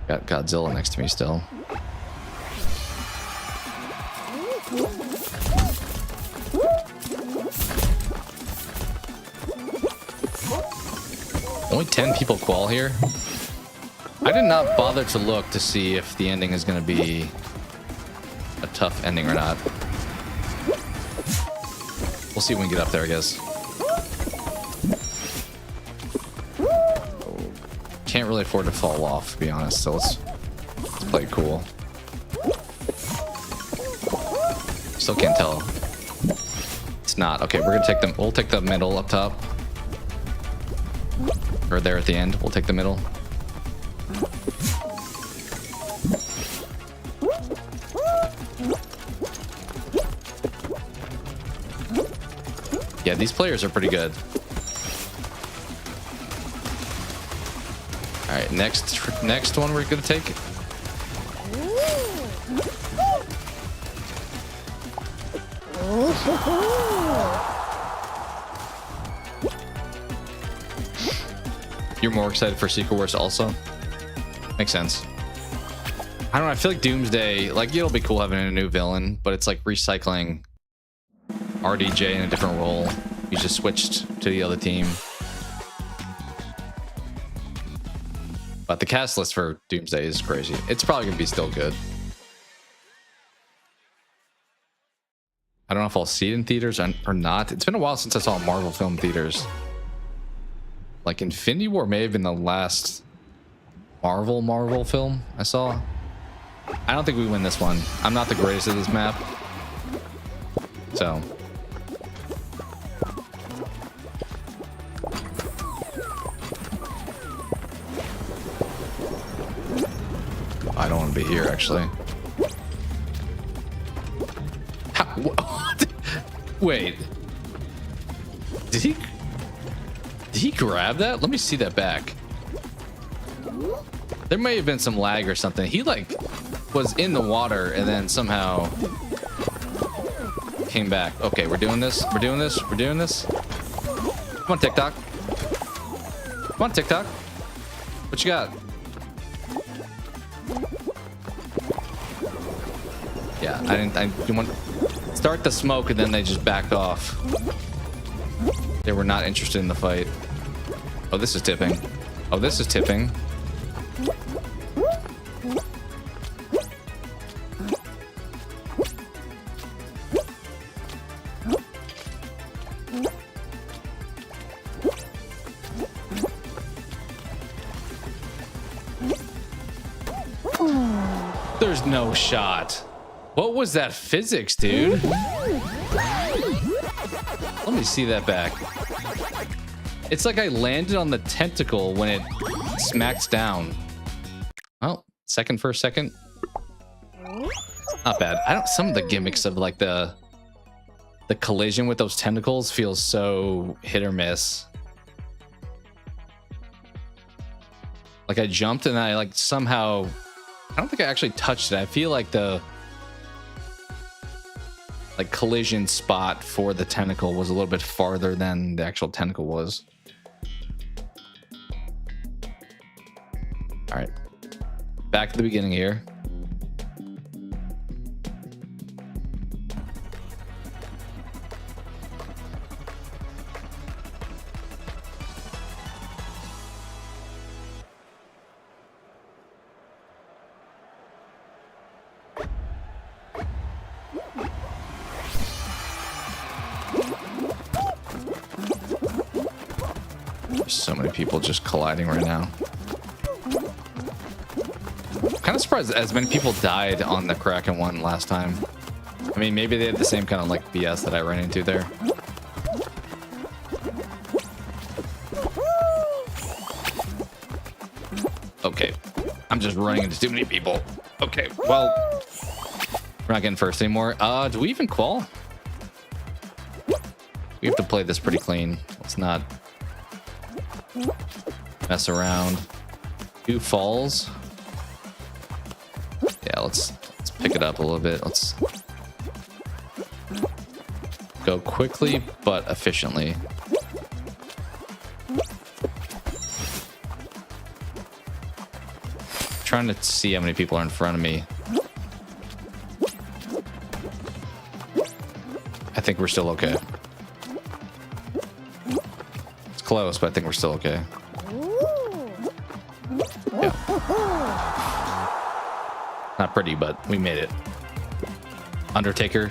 Got Godzilla next to me still. Only 10 people qual here. I did not bother to look to see if the ending is going to be a tough ending or not. We'll see when we get up there, I guess. Can't really afford to fall off, to be honest, so let's play it cool. Still can't tell. It's not. Okay, we're gonna take them. We'll take the middle up top. Or there at the end. We'll take the middle. Yeah, these players are pretty good. All right, next one we're gonna take. You're more excited for Secret Wars also? Makes sense. I don't know, I feel like Doomsday, like, it'll be cool having a new villain, but it's like recycling RDJ in a different role. He just switched to the other team. But the cast list for Doomsday is crazy. It's probably gonna be still good. I don't know if I'll see it in theaters or not. It's been a while since I saw a Marvel film in theaters. Like Infinity War may have been the last Marvel film I saw. I don't think we win this one. I'm not the greatest at this map. So. I don't want to be here, actually. What? Wait. Did he grab that? Let me see that back. There may have been some lag or something. He like was in the water and then somehow came back. Okay, we're doing this. We're doing this. We're doing this. Come on, TikTok. Come on, TikTok. What you got? Yeah, you want start the smoke and then they just backed off. They were not interested in the fight. Oh, this is tipping. Oh, this is tipping. There's no shot. What was that physics, dude? Let me see that back. It's like I landed on the tentacle when it smacks down. Oh, second first second. Not bad. I don't. Some of the gimmicks of like the collision with those tentacles feels so hit or miss. Like I jumped and I like somehow. I don't think I actually touched it. I feel like the collision spot for the tentacle was a little bit farther than the actual tentacle was. All right, back to the beginning here. There's so many people just colliding right now. Kind of surprised as many people died on the Kraken one last time. I mean, maybe they had the same kind of like BS that I ran into there. Okay, I'm just running into too many people. Okay, well, we're not getting first anymore. Do we even qual? We have to play this pretty clean. Let's not mess around. 2 falls. Yeah, let's pick it up a little bit. Let's go quickly but efficiently. Trying to see how many people are in front of me. I think we're still okay. It's close, but I think we're still okay. Yeah. Not pretty, but we made it. Undertaker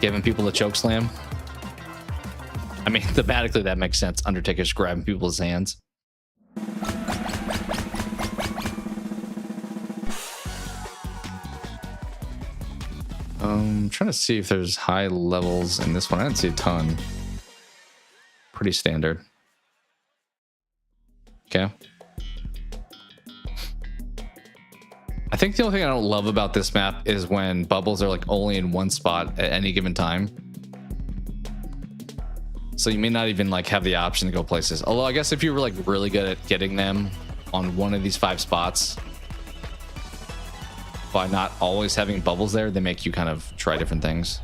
giving people the choke slam. I mean, thematically that makes sense. Undertaker's grabbing people's hands. I'm trying to see if there's high levels in this one. I didn't see a ton. Pretty standard. Okay. I think the only thing I don't love about this map is when bubbles are like only in one spot at any given time. So you may not even like have the option to go places. Although I guess if you were like really good at getting them on one of these 5 spots, by not always having bubbles there, they make you kind of try different things.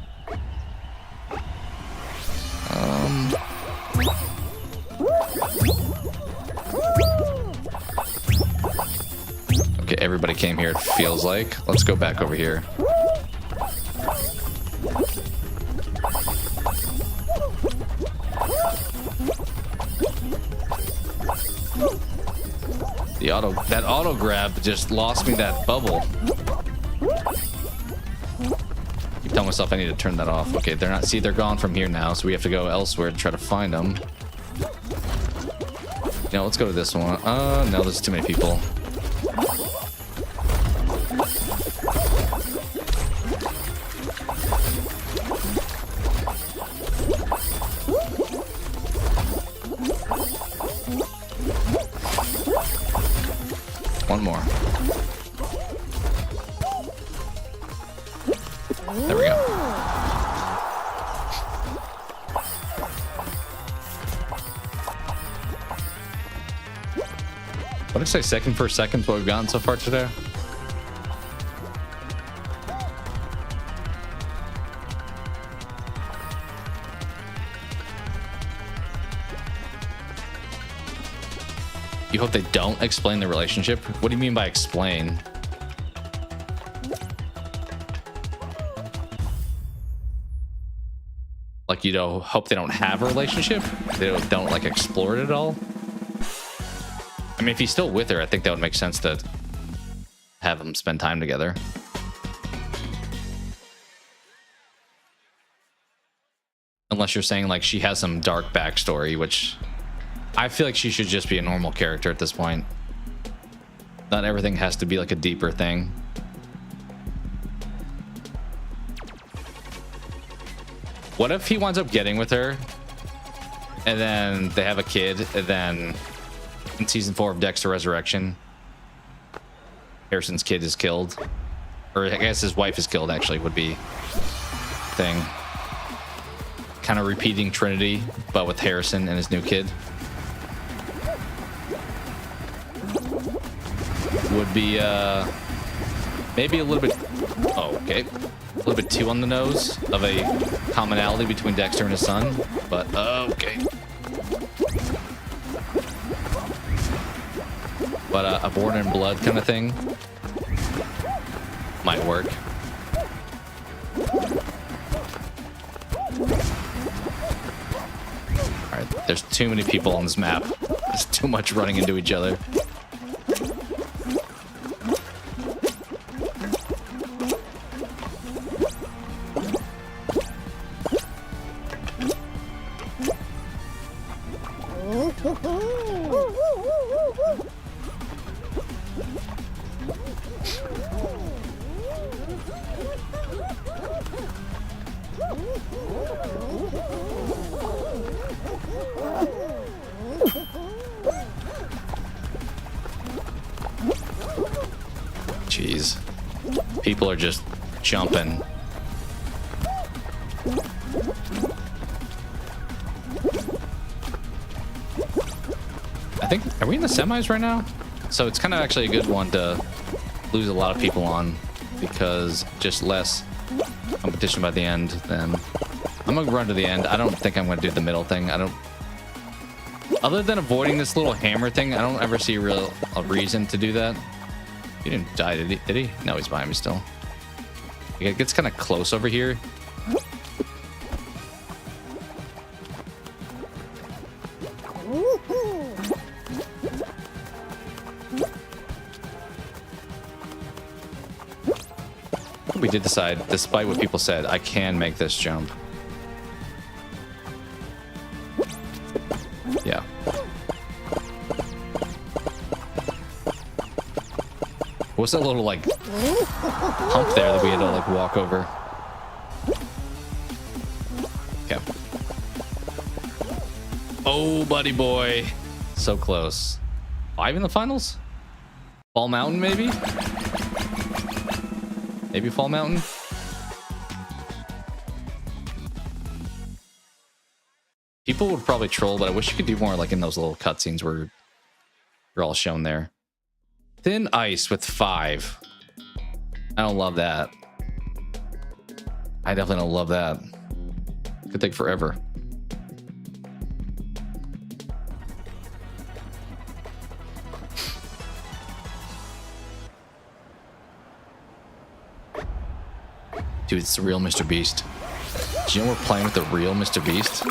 Okay, everybody came here, it feels like. Let's go back over here. That auto grab just lost me that bubble. Keep telling myself I need to turn that off. Okay, they're not. See, they're gone from here now, so we have to go elsewhere to try to find them. No, let's go to this one. No, there's too many people. One more. There we go. What did I say? Second for seconds, what we've gotten so far today? You hope they don't explain the relationship? What do you mean by explain? Like, you don't hope they don't have a relationship? They don't like explore it at all? I mean, if he's still with her, I think that would make sense to have them spend time together. Unless you're saying like she has some dark backstory, which I feel like she should just be a normal character at this point. Not everything has to be like a deeper thing. What if he winds up getting with her and then they have a kid, and then in season 4 of Dexter Resurrection, Harrison's kid is killed, or I guess his wife is killed. Actually, would be thing. Kind of repeating Trinity, but with Harrison and his new kid. Would be maybe a little bit, oh, okay, a little bit too on the nose of a commonality between Dexter and his son, but okay. But a Born in Blood kind of thing might work. All right, there's too many people on this map. There's too much running into each other. Jeez. People are just jumping. I think, are we in the semis right now? So it's kind of actually a good one to lose a lot of people on, because just less competition by the end. Then I'm gonna run to the end. I don't think I'm gonna do the middle thing. I don't, other than avoiding this little hammer thing, I don't ever see a reason to do that. He didn't die, did he? Did he? No, he's behind me still. It gets kind of close over here. We did decide, despite what people said, I can make this jump. Yeah. What's that little like hump there that we had to like walk over? Okay. Oh, buddy boy. So close. 5 in the finals? Fall Mountain, maybe? Maybe Fall Mountain? People would probably troll, but I wish you could do more like in those little cutscenes where you're all shown there. Thin Ice with 5. I don't love that. I definitely don't love that. Could take forever. Dude, it's the real Mr. Beast. Do you know we're playing with the real Mr. Beast?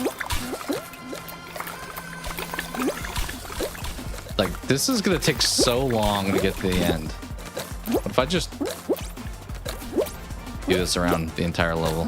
Like, this is gonna take so long to get to the end. What if I just do this around the entire level?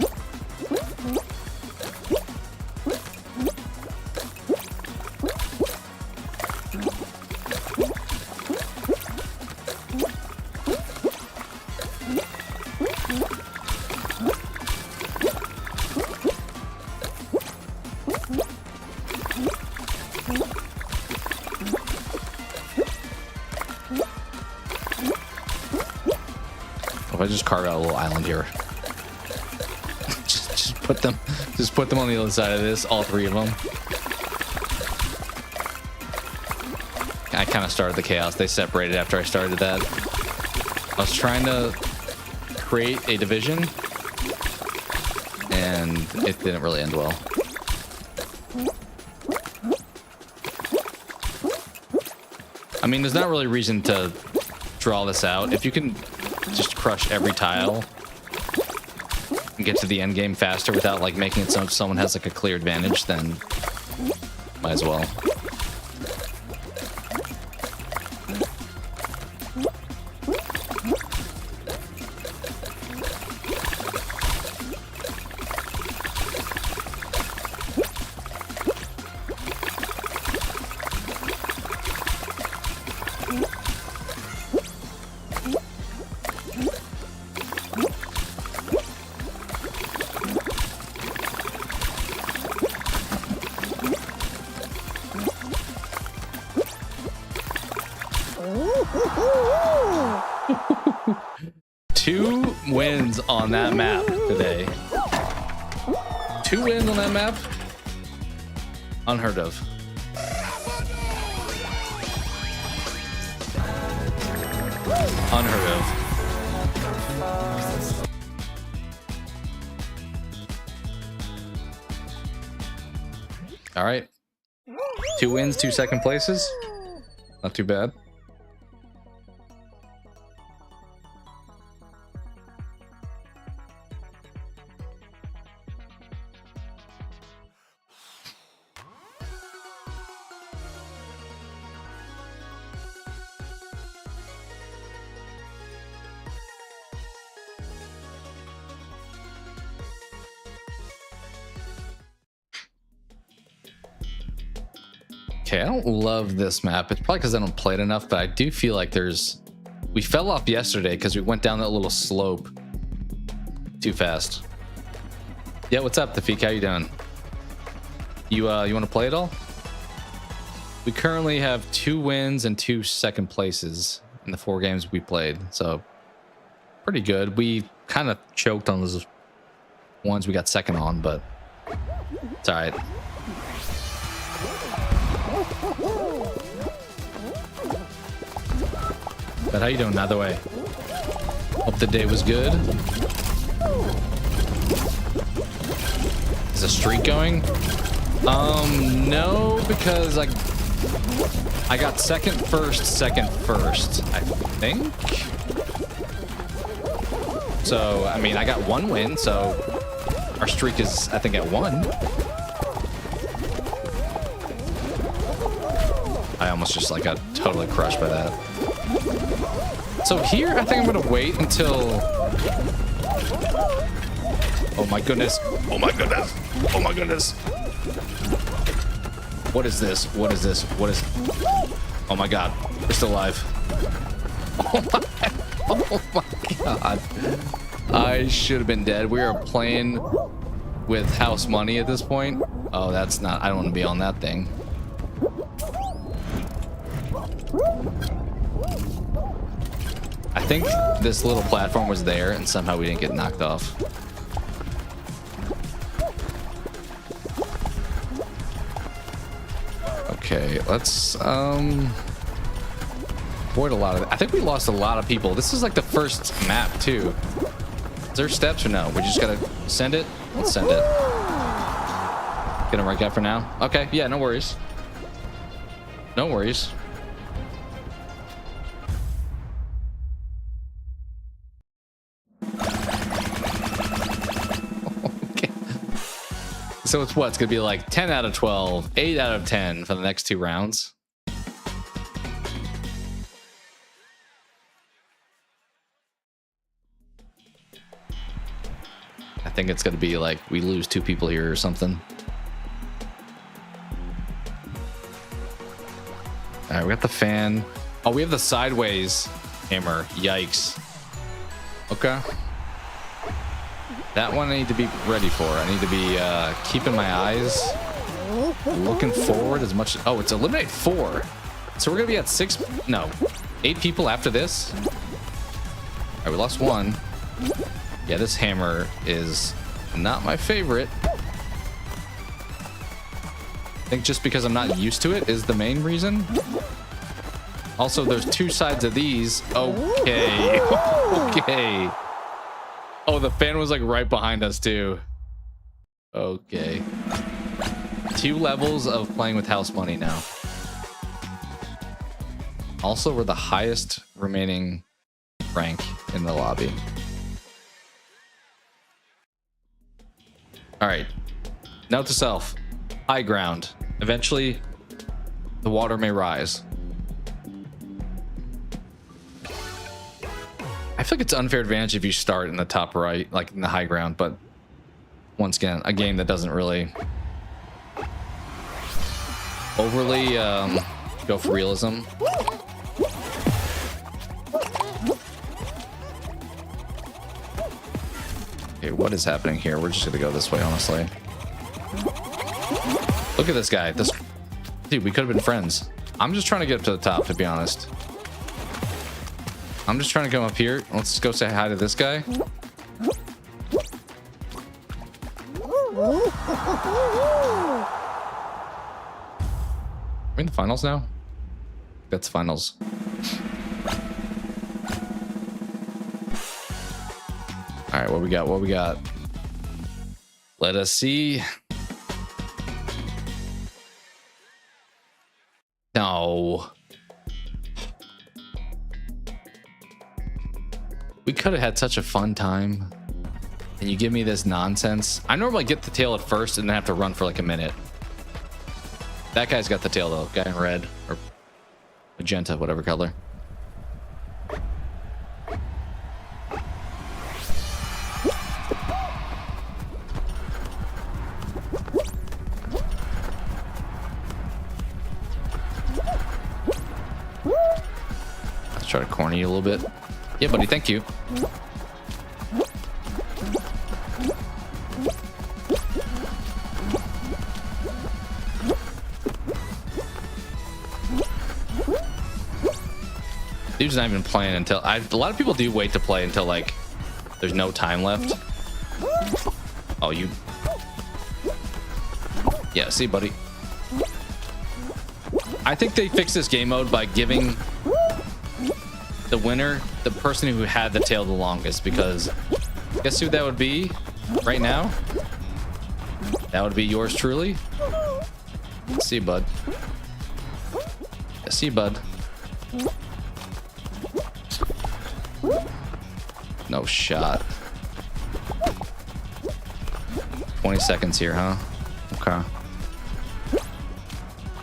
If I just carve out a little island here, just put them on the other side of this, all 3 of them. I kind of started the chaos. They separated after I started that. I was trying to create a division, and it didn't really end well. I mean, there's not really a reason to draw this out. If you can just crush every tile and get to the end game faster without like making it so someone has like a clear advantage, then might as well. 2 wins on that map today. 2 wins on that map? Unheard of. Unheard of. All right. 2 wins, 2 second places. Not too bad. Okay, I don't love this map. It's probably because I don't play it enough, but I do feel like we fell off yesterday because we went down that little slope too fast. Yeah, what's up, Tafik? How you doing? You want to play it all? We currently have 2 wins and 2 second places in the 4 games we played, so pretty good. We kind of choked on those ones we got second on, but it's all right. But how you doing, either way? Hope the day was good. Is a streak going? No, because I got second, first, I think. So, I mean, I got 1 win, so our streak is, I think, at 1. I almost just got totally crushed by that. So here, I think I'm gonna wait until... Oh my goodness. Oh my goodness. Oh my goodness. What is this? What is this? What is... Oh my god. We're still alive. Oh my god. I should have been dead. We are playing with house money at this point. Oh, that's not... I don't want to be on that thing. I think this little platform was there and somehow we didn't get knocked off. Okay, let's avoid a lot of... I think we lost a lot of people. This is like the first map too. Is there steps or no? We just gotta send it? Let's send it. Get him right out for now. Okay, yeah, no worries. No worries. So it's what? It's going to be like 10 out of 12, 8 out of 10 for the next 2 rounds. I think it's going to be like we lose 2 people here or something. All right, we got the fan. Oh, we have the sideways hammer. Yikes. Okay. That one I need to be ready for. I need to be keeping my eyes looking forward as much. Oh, it's eliminate 4. So we're gonna be at 8 people after this. All right, we lost 1. Yeah, this hammer is not my favorite. I think just because I'm not used to it is the main reason. Also, there's 2 sides of these. Okay. Okay. Oh, the fan was like right behind us too. Okay. 2 levels of playing with house money now. Also, we're the highest remaining rank in the lobby. All right. Note to self. High ground. Eventually, the water may rise. I feel like it's unfair advantage if you start in the top right, like in the high ground, but once again, a game that doesn't really overly go for realism. Okay, what is happening here? We're just gonna go this way, honestly. Look at this guy. This dude, we could have been friends. I'm just trying to get up to the top, to be honest. I'm just trying to come up here. Let's go say hi to this guy. We're in the finals now? That's finals. All right, what we got? What we got? Let us see. No. We could have had such a fun time. And you give me this nonsense. I normally get the tail at first and then have to run for like a minute. That guy's got the tail though. Guy in red or magenta, whatever color. Let's try to corner you a little bit. Yeah, buddy, thank you. Dude's not even playing until a lot of people do wait to play until like there's no time left. Oh, you. Yeah, see, buddy. I think they fixed this game mode by giving the winner the person who had the tail the longest, because guess who that would be right now? That would be yours truly. See, bud. See, bud. No shot. 20 seconds here, huh? Okay.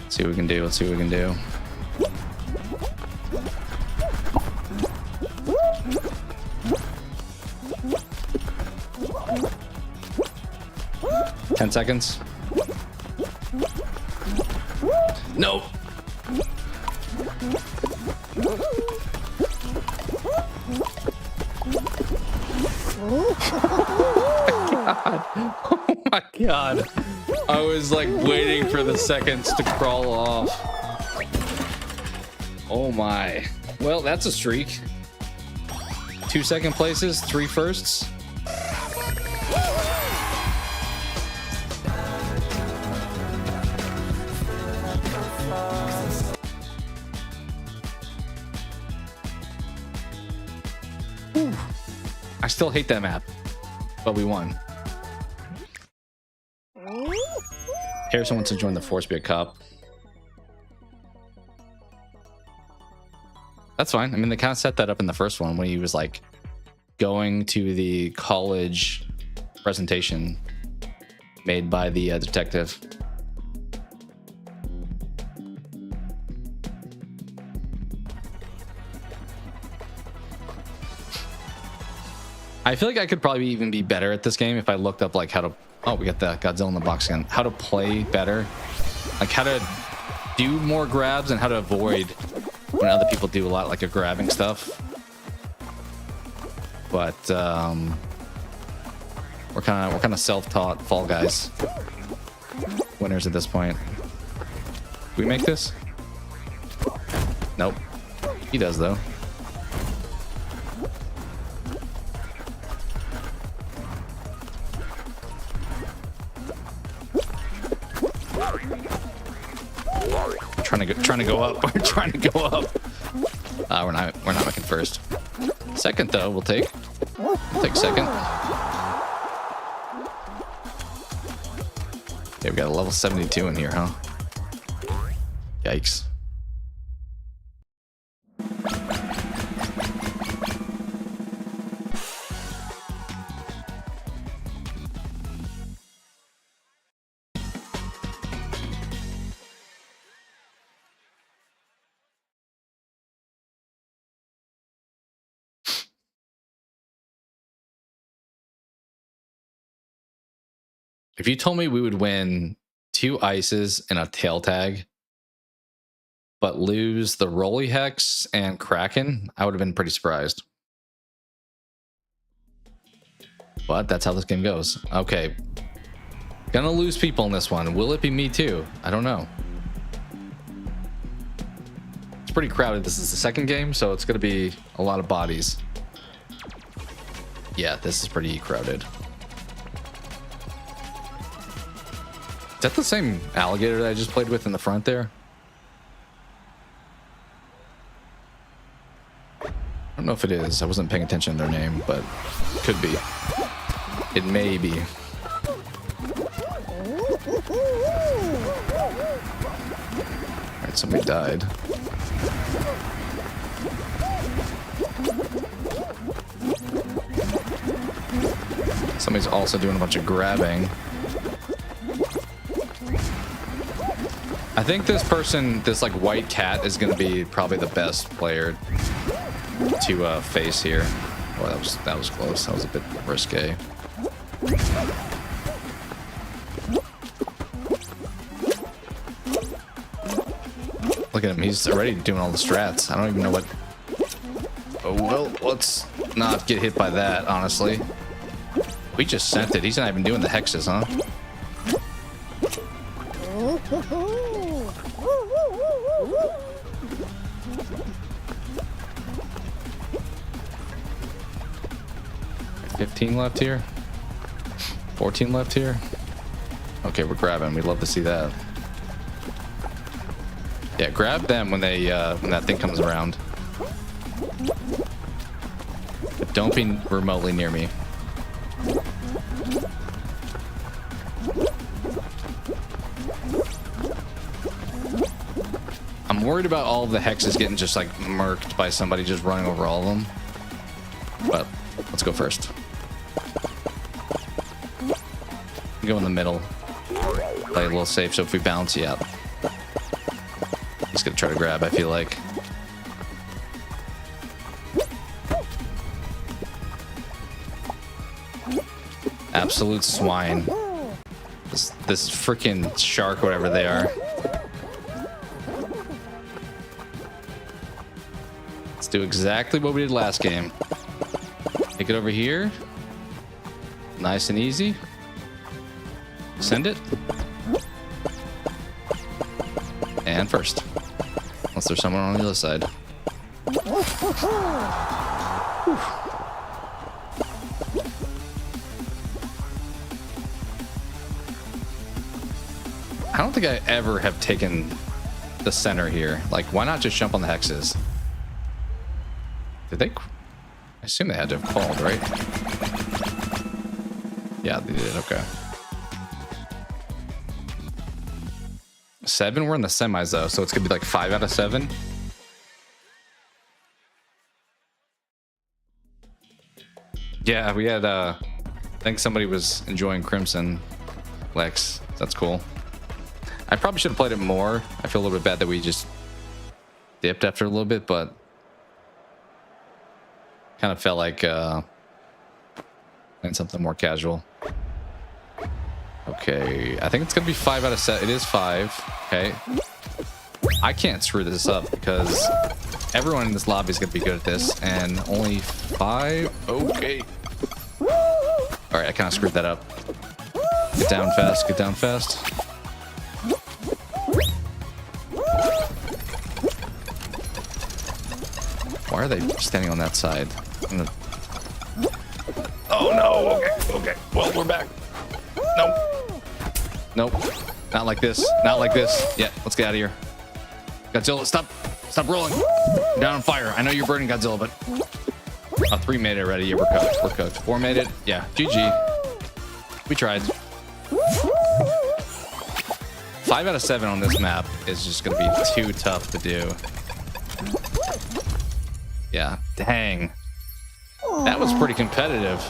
Let's see what we can do. Let's see what we can do. Ten seconds. No. Oh my god. I was like waiting for the seconds to crawl off. Oh my. Well, that's a streak. 2 second places, 3 firsts. I still hate that map, but we won. Harrison wants to join the Force Be a Cop. That's fine. I mean, they kind of set that up in the first one when he was like going to the college presentation made by the detective. I feel like I could probably even be better at this game if I looked up like how to... Oh, we got the Godzilla in the box again. How to play better. Like how to do more grabs and how to avoid when other people do a lot like a grabbing stuff. But we're kind of self-taught Fall Guys winners at this point. Do we make this? Nope. He does though. Trying to go up. We're trying to go up. We're not making first. Second though, we'll take second. Okay, we got a level 72 in here, huh? Yikes. If you told me we would win 2 ices and a tail tag, but lose the Rolly Hex and Kraken, I would have been pretty surprised. But that's how this game goes. Okay. Gonna lose people in this one. Will it be me too? I don't know. It's pretty crowded. This is the second game, so it's going to be a lot of bodies. Yeah, this is pretty crowded. Is that the same alligator that I just played with in the front there? I don't know if it is. I wasn't paying attention to their name, but it could be. It may be. Alright, somebody died. Somebody's also doing a bunch of grabbing. I think this person, this like white cat, is going to be probably the best player to face here. Boy, that was close. That was a bit risque. Look at him. He's already doing all the strats. I don't even know what... Oh, well, let's not get hit by that, honestly. We just sent it. He's not even doing the hexes, huh? $15 left here. 14 left here. Okay, we're grabbing. We'd love to see that. Yeah, grab them when they when that thing comes around. But don't be remotely near me. I'm worried about all the hexes getting just like murked by somebody just running over all of them. But let's go first. Go in the middle. Play a little safe, so if we bounce, yeah. He's gonna try to grab, I feel like. Absolute swine. This freaking shark, whatever they are. Let's do exactly what we did last game. Take it over here. Nice and easy. Send it. And first. Unless there's someone on the other side. I don't think I ever have taken the center here. Like, why not just jump on the hexes? Did they? I assume they had to have called, right? Yeah, they did. Okay. 7. We're in the semis though, so it's gonna be like 5 out of 7. Yeah, we had. I think somebody was enjoying Crimson Lex. That's cool. I probably should have played it more. I feel a little bit bad that we just dipped after a little bit, but kind of felt like playing something more casual. Okay, I think it's gonna be 5 out of 7. It is 5. Okay, I can't screw this up because everyone in this lobby is gonna be good at this, and only 5. Okay. All right, I kind of screwed that up. Get down fast. Get down fast. Why are they standing on that side? Oh no! Okay, okay. Well, we're back. Nope. Nope. Not like this. Not like this. Yeah, let's get out of here. Godzilla, stop. Stop rolling. You're down on fire. I know you're burning, Godzilla, but... 3 made it already. Yeah, we're cooked. We're cooked. 4 made it. Yeah, GG. We tried. 5 out of 7 on this map is just going to be too tough to do. Yeah, dang. That was pretty competitive.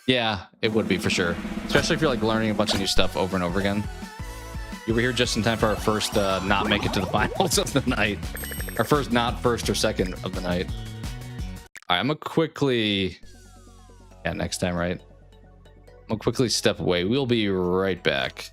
Yeah, it would be for sure. Especially if you're like learning a bunch of new stuff over and over again. You were here just in time for our first not make it to the finals of the night. Our first not first or second of the night. All right, I'm gonna quickly... Yeah, next time, right? I'm gonna quickly step away. We'll be right back.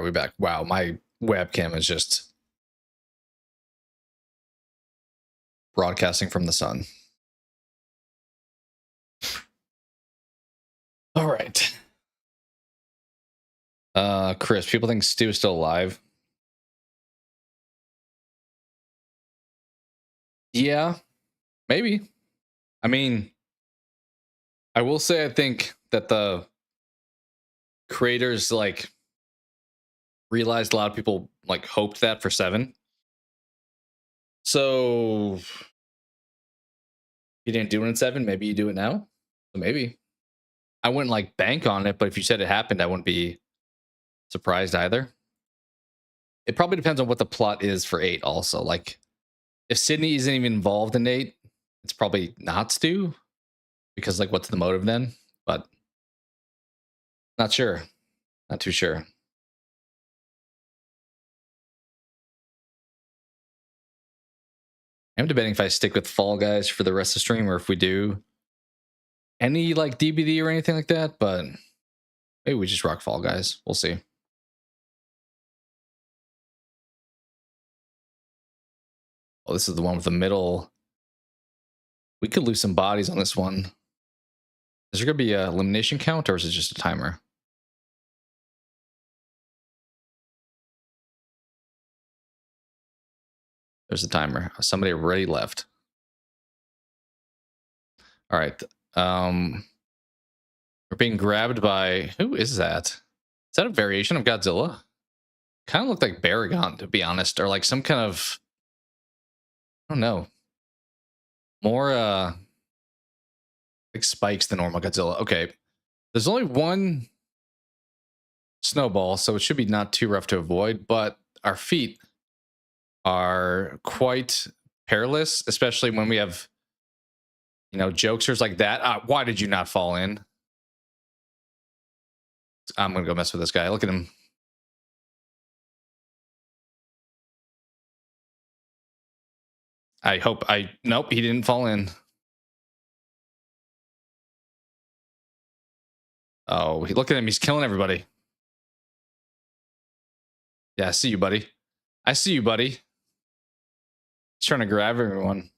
we're back. Wow, my webcam is just broadcasting from the sun. All right. Chris, people think Stu is still alive. Yeah, maybe. I mean, I will say I think that the creators like realized a lot of people like hoped that for 7. So you didn't do it in 7, maybe you do it now. So maybe. I wouldn't like bank on it, but if you said it happened, I wouldn't be surprised either. It probably depends on what the plot is for 8 also. Like if Sydney isn't even involved in 8, it's probably not Stu. Because like what's the motive then? But not sure. Not too sure. I'm debating if I stick with Fall Guys for the rest of the stream or if we do any like DBD or anything like that, but maybe we just rock Fall Guys. We'll see. Oh, this is the one with the middle. We could lose some bodies on this one. Is there going to be an elimination count or is it just a timer? There's a timer. Somebody already left. All right. We're being grabbed by... Who is that? Is that a variation of Godzilla? Kind of looked like Baragon, to be honest. Or like some kind of... I don't know. More like spikes than normal Godzilla. Okay. There's only one snowball, so it should be not too rough to avoid, but our feet are quite perilous, especially when we have, you know, jokesters like that. Why did you not fall in? I'm gonna go mess with this guy. Look at him. Nope, he didn't fall in. Oh, look at him. He's killing everybody. Yeah, I see you, buddy. I see you, buddy. He's trying to grab everyone.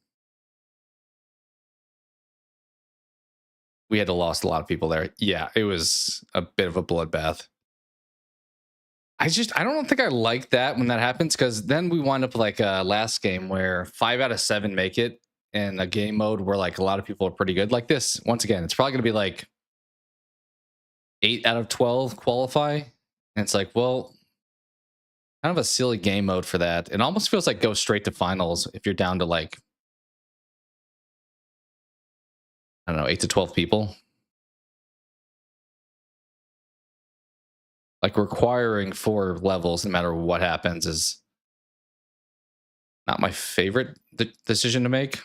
We had to lost a lot of people there. Yeah, it was a bit of a bloodbath. I don't think I like that when that happens, because then we wind up like last game where 5 out of 7 make it in a game mode where like a lot of people are pretty good. Like this, once again, it's probably going to be like 8 out of 12 qualify. And it's like, well, kind of a silly game mode for that. It almost feels like go straight to finals if you're down to like, I don't know, 8 to 12 people. Like requiring 4 levels no matter what happens is not my favorite decision to make.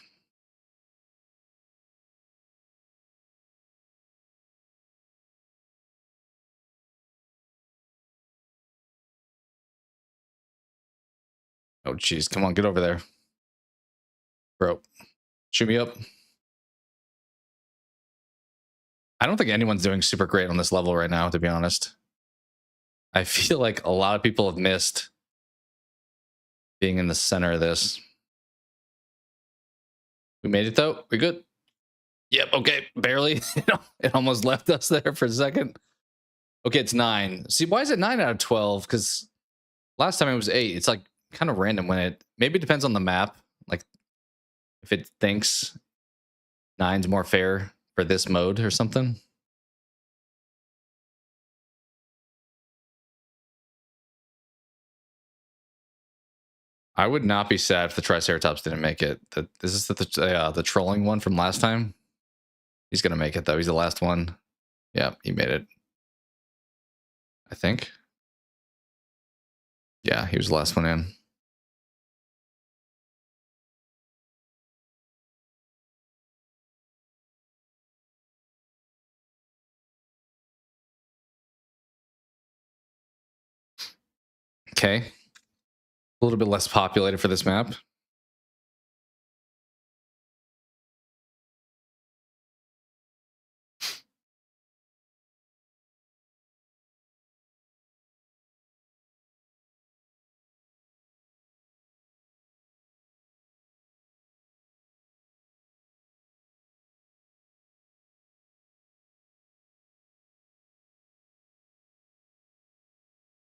Oh, geez. Come on, get over there. Bro, shoot me up. I don't think anyone's doing super great on this level right now, to be honest. I feel like a lot of people have missed being in the center of this. We made it, though. We good? Yep, okay. Barely. It almost left us there for a second. Okay, it's 9. See, why is it 9 out of 12? Because last time it was 8. It's like kind of random when it... Maybe it depends on the map. Like, if it thinks 9's more fair for this mode or something. I would not be sad if the Triceratops didn't make it. This is the trolling one from last time. He's going to make it, though. He's the last one. Yeah, he made it. I think. Yeah, he was the last one in. Okay. A little bit less populated for this map.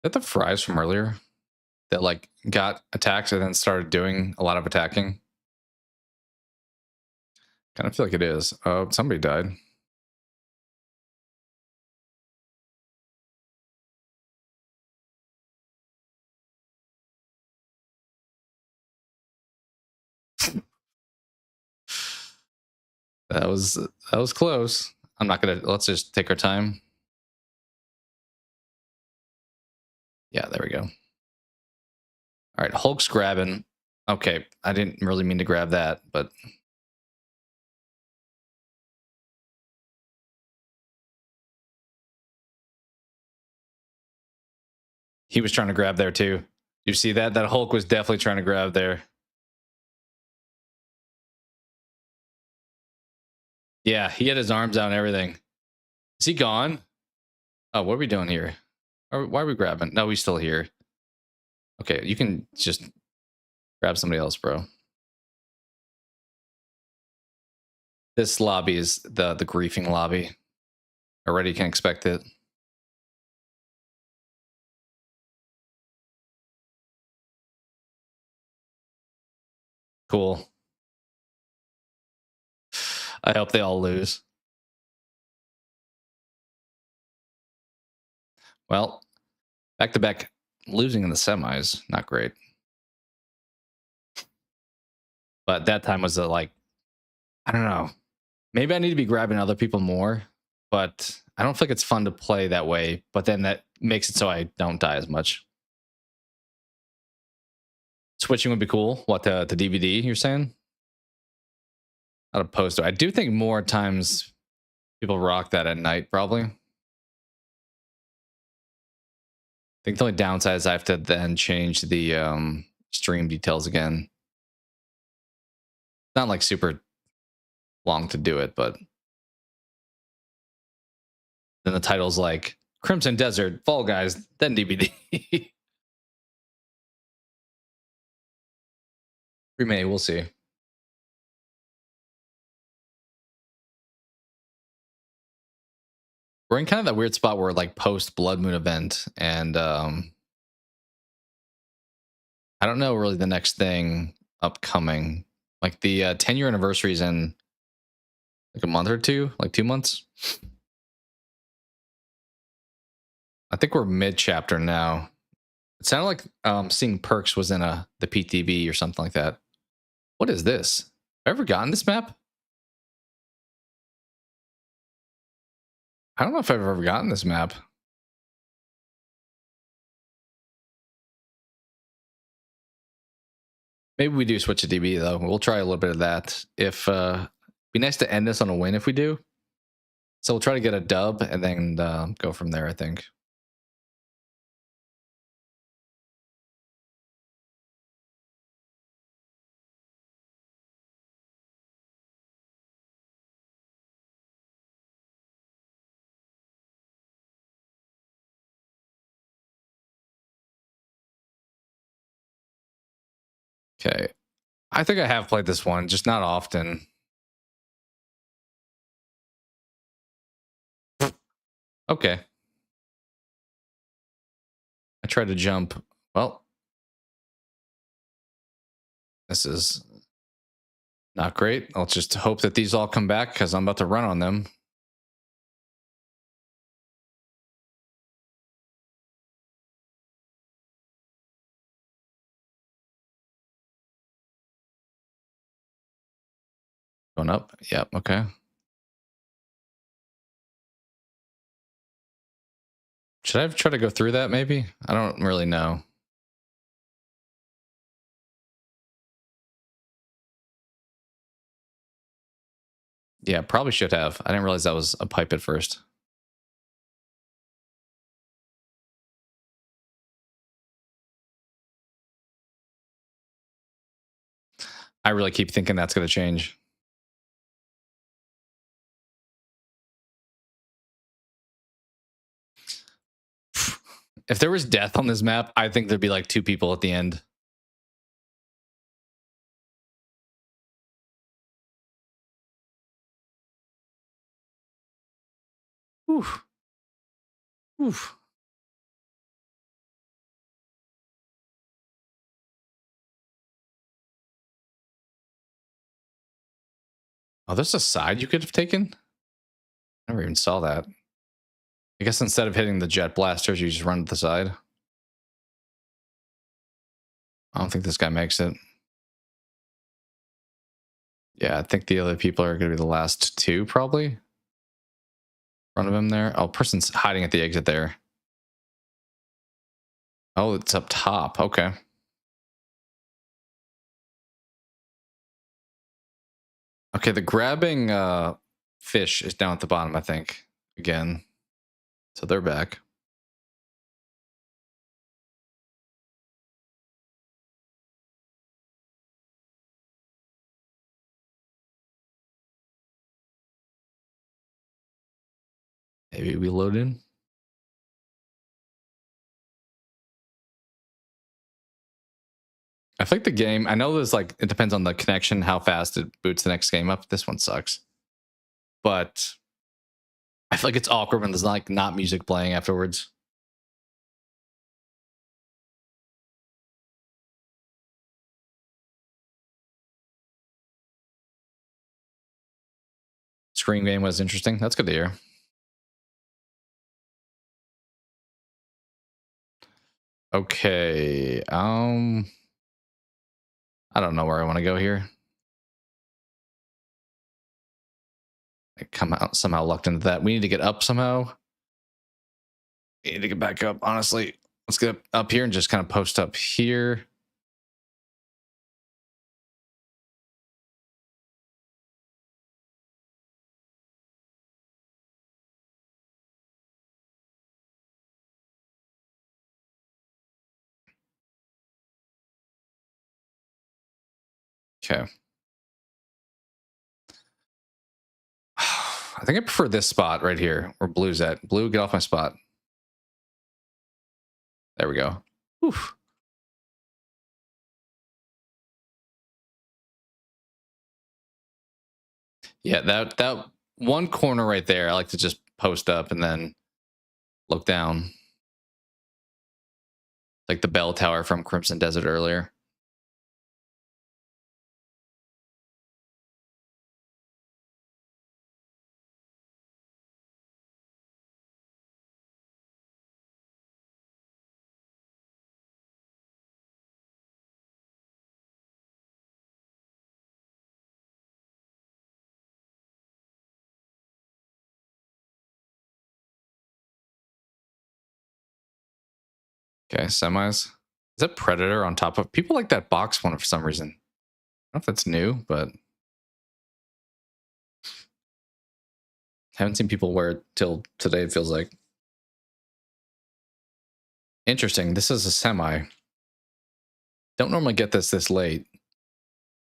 that the fries from earlier that like got attacked and then started doing a lot of attacking? Kind of feel like it is. Oh, somebody died. That was close. I'm not gonna. Let's just take our time. Yeah, there we go. All right, Hulk's grabbing. Okay, I didn't really mean to grab that, but he was trying to grab there too. You see that? That Hulk was definitely trying to grab there. Yeah, he had his arms out and everything. Is he gone? Oh, what are we doing here? Why are we grabbing? No, he's still here. Okay, you can just grab somebody else, bro. This lobby is the griefing lobby. Already can expect it. Cool. I hope they all lose. Well, back to back losing in the semis, not great. But that time was like, I don't know. Maybe I need to be grabbing other people more, but I don't think it's fun to play that way. But then that makes it so I don't die as much. Switching would be cool. What, the DVD, you're saying? Not opposed to it. I do think more times people rock that at night, probably. I think the only downside is I have to then change the stream details again. Not like super long to do it, but then the title's like Crimson Desert, Fall Guys, then DVD. We may, we'll see. We're in kind of that weird spot where like post Blood Moon event, and I don't know really the next thing upcoming. Like the 10-year anniversary is in like a month or two, like 2 months. I think we're mid chapter now. It sounded like seeing Perks was in the PTB or something like that. What is this? Have I ever gotten this map? I don't know if I've ever gotten this map. Maybe we do switch to DB though. We'll try a little bit of that. If be nice to end this on a win if we do. So we'll try to get a dub and then go from there, I think. Okay. I think I have played this one, just not often. Okay. I tried to jump. Well, this is not great. I'll just hope that these all come back because I'm about to run on them. Going up. Yep. Okay. Should I try to go through that maybe? I don't really know. Yeah, probably should have. I didn't realize that was a pipe at first. I really keep thinking that's going to change. If there was death on this map, I think there'd be like 2 people at the end. Oof. Oof. Oh, there's a side you could have taken? Never even saw that. I guess instead of hitting the jet blasters, you just run to the side. I don't think this guy makes it. Yeah, I think the other people are going to be the last two, probably. In front of him there. Oh, person's hiding at the exit there. Oh, it's up top. Okay. Okay, the grabbing fish is down at the bottom, I think. Again. So they're back. Maybe we load in. I think the game, I know there's like, it depends on the connection, how fast it boots the next game up. This one sucks. But I feel like it's awkward when there's like not music playing afterwards. Screen game was interesting. That's good to hear. Okay. I don't know where I want to go here. I come out somehow lucked into that. We need to get up somehow. We need to get back up. Honestly, let's get up here and just kind of post up here. Okay. I think I prefer this spot right here where Blue's at. Blue, get off my spot. There we go. Oof. Yeah, that one corner right there, I like to just post up and then look down. Like the bell tower from Crimson Desert earlier. Okay, semis. Is that Predator on top of... People like that box one for some reason. I don't know if that's new, but... Haven't seen people wear it till today, it feels like. Interesting. This is a semi. Don't normally get this late.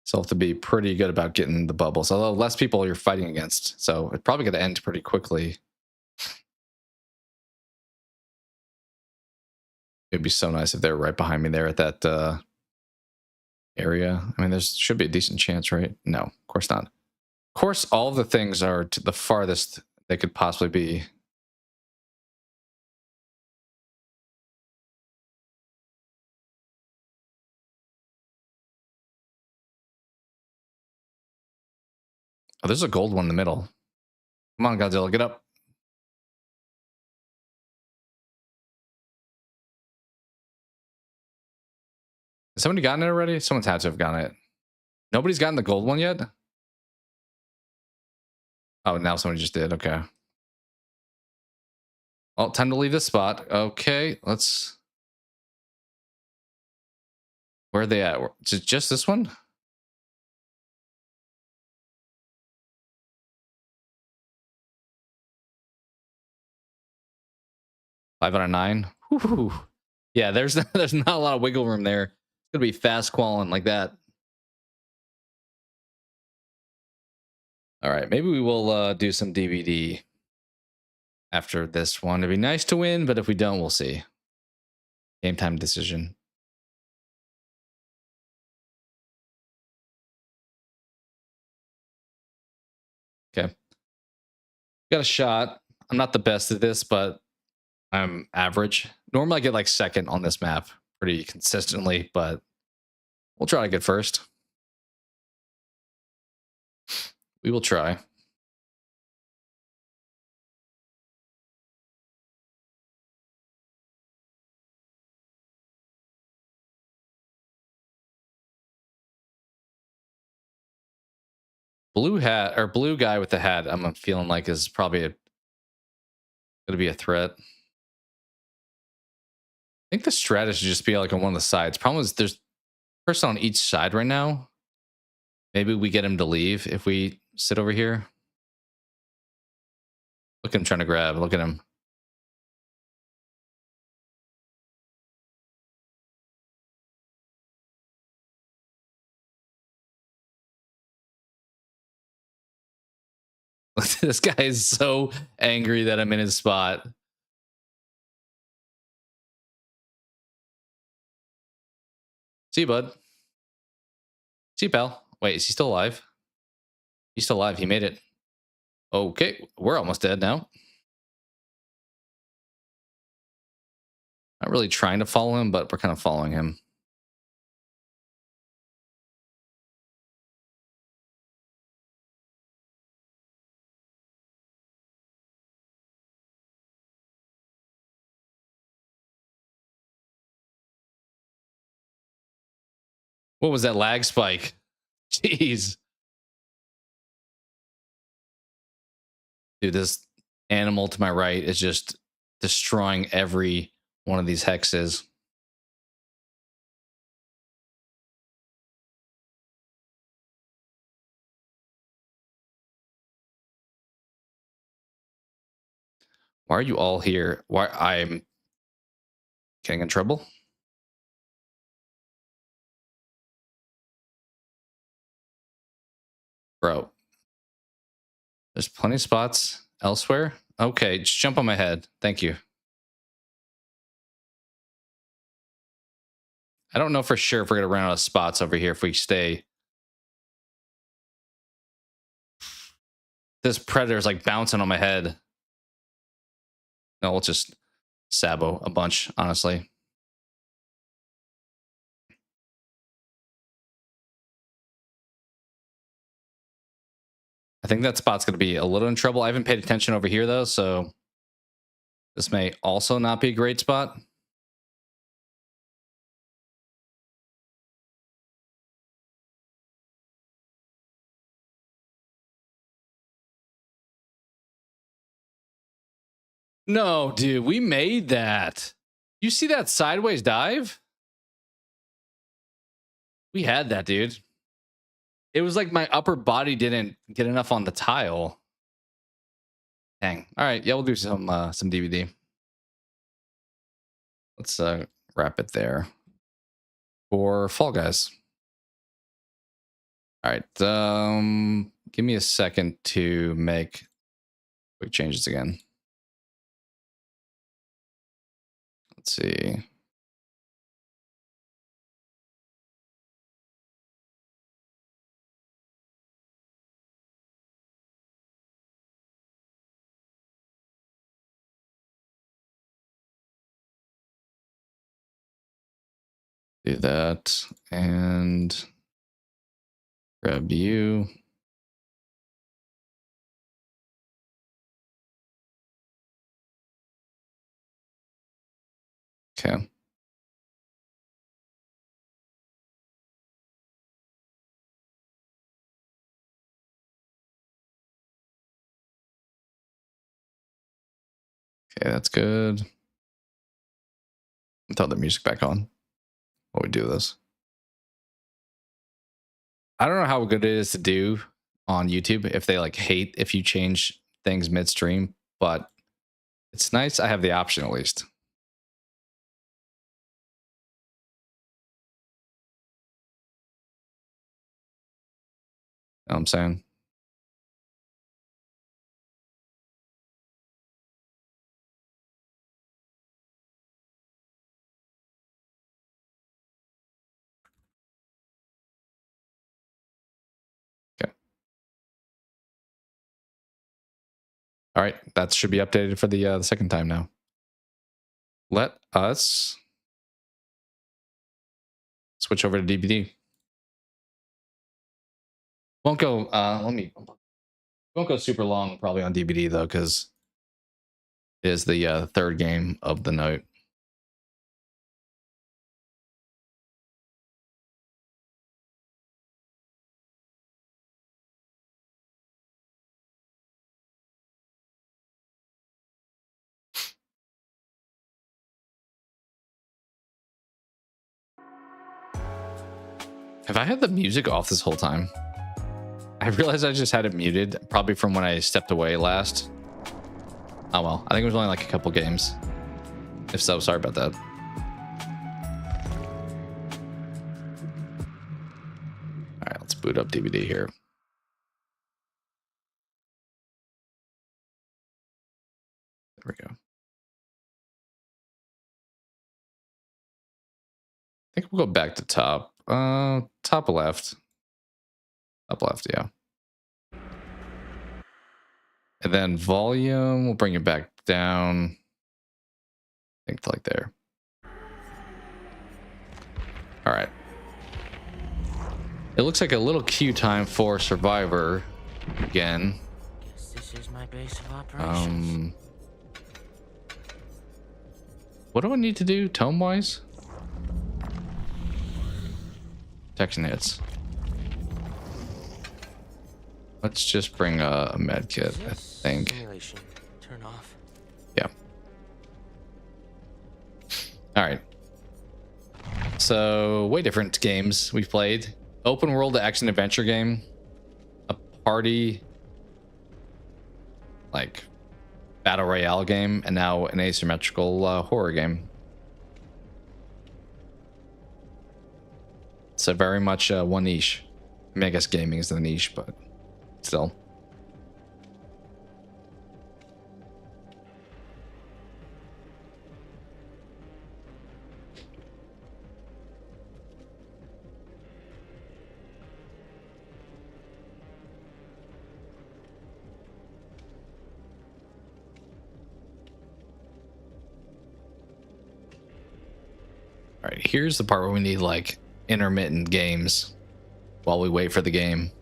So I'll have to be pretty good about getting the bubbles. Although less people you're fighting against. So it's probably going to end pretty quickly. It'd be so nice if they're right behind me there at that area. I mean, there should be a decent chance, right? No, of course not. Of course, all of the things are to the farthest they could possibly be. Oh, there's a gold one in the middle. Come on, Godzilla, get up. Has somebody gotten it already? Someone's had to have gotten it. Nobody's gotten the gold one yet? Oh, now somebody just did. Okay. Oh, time to leave this spot. Okay, let's... Where are they at? Just this one? Five out of 9. Whew. Yeah, there's not a lot of wiggle room there. It's gonna be fast qualling like that. All right, maybe we will do some DVD after this one. It'd be nice to win, but if we don't, we'll see. Game time decision. Okay. Got a shot. I'm not the best at this, but I'm average. Normally I get like second on this map pretty consistently, but we'll try to get first. We will try. Blue hat or blue guy with the hat, I'm feeling like is probably gonna be a threat. I think the strategy just be like on one of the sides. Problem is there's a person on each side right now. Maybe we get him to leave if we sit over here. Look at him trying to grab. Look at him. This guy is so angry that I'm in his spot. See you, bud. See you, pal. Wait, is he still alive? He's still alive. He made it. Okay, we're almost dead now. Not really trying to follow him, but we're kind of following him. What was that lag spike? Jeez. Dude, this animal to my right is just destroying every one of these hexes. Why are you all here? Why I'm getting in trouble? Bro. There's plenty of spots elsewhere. Okay, just jump on my head. Thank you. I don't know for sure if we're going to run out of spots over here if we stay. This predator's like bouncing on my head. No, we'll just sabo a bunch, honestly. I think that spot's going to be a little in trouble. I haven't paid attention over here, though, so this may also not be a great spot. No, dude, we made that. You see that sideways dive? We had that, dude. It was like my upper body didn't get enough on the tile. Dang. All right, yeah, we'll do some DVD. Let's wrap it there for Fall Guys. All right, give me a second to make quick changes again. Let's see. Do that and grab you. Okay. Okay, that's good. Without the music back on. What we do this? I don't know how good it is to do on YouTube if they like hate if you change things midstream, but it's nice I have the option at least. You know what I'm saying? Okay. All right, that should be updated for the second time now. Let us switch over to DVD. Won't go. Let me Won't go super long probably on DVD though, because it is the third game of the night. Have I had the music off this whole time? I realized I just had it muted, probably from when I stepped away last. Oh well, I think it was only like a couple games. If so, sorry about that. All right, let's boot up DVD here. There we go. I think we'll go back to top. Top left. Top left, yeah. And then volume, we'll bring it back down. I think to like there. All right. It looks like a little queue time for Survivor again. Guess this is my base of operations. What do I need to do tome-wise? Protection hits. Let's just bring a med kit, I think. Simulation. Turn off. Yeah. All right. So, way different games we've played. Open world action adventure game. A party, like, battle royale game. And now an asymmetrical horror game. So very much one niche. I mean, I guess gaming is the niche, but still. All right, here's the part where we need like intermittent games while we wait for the game.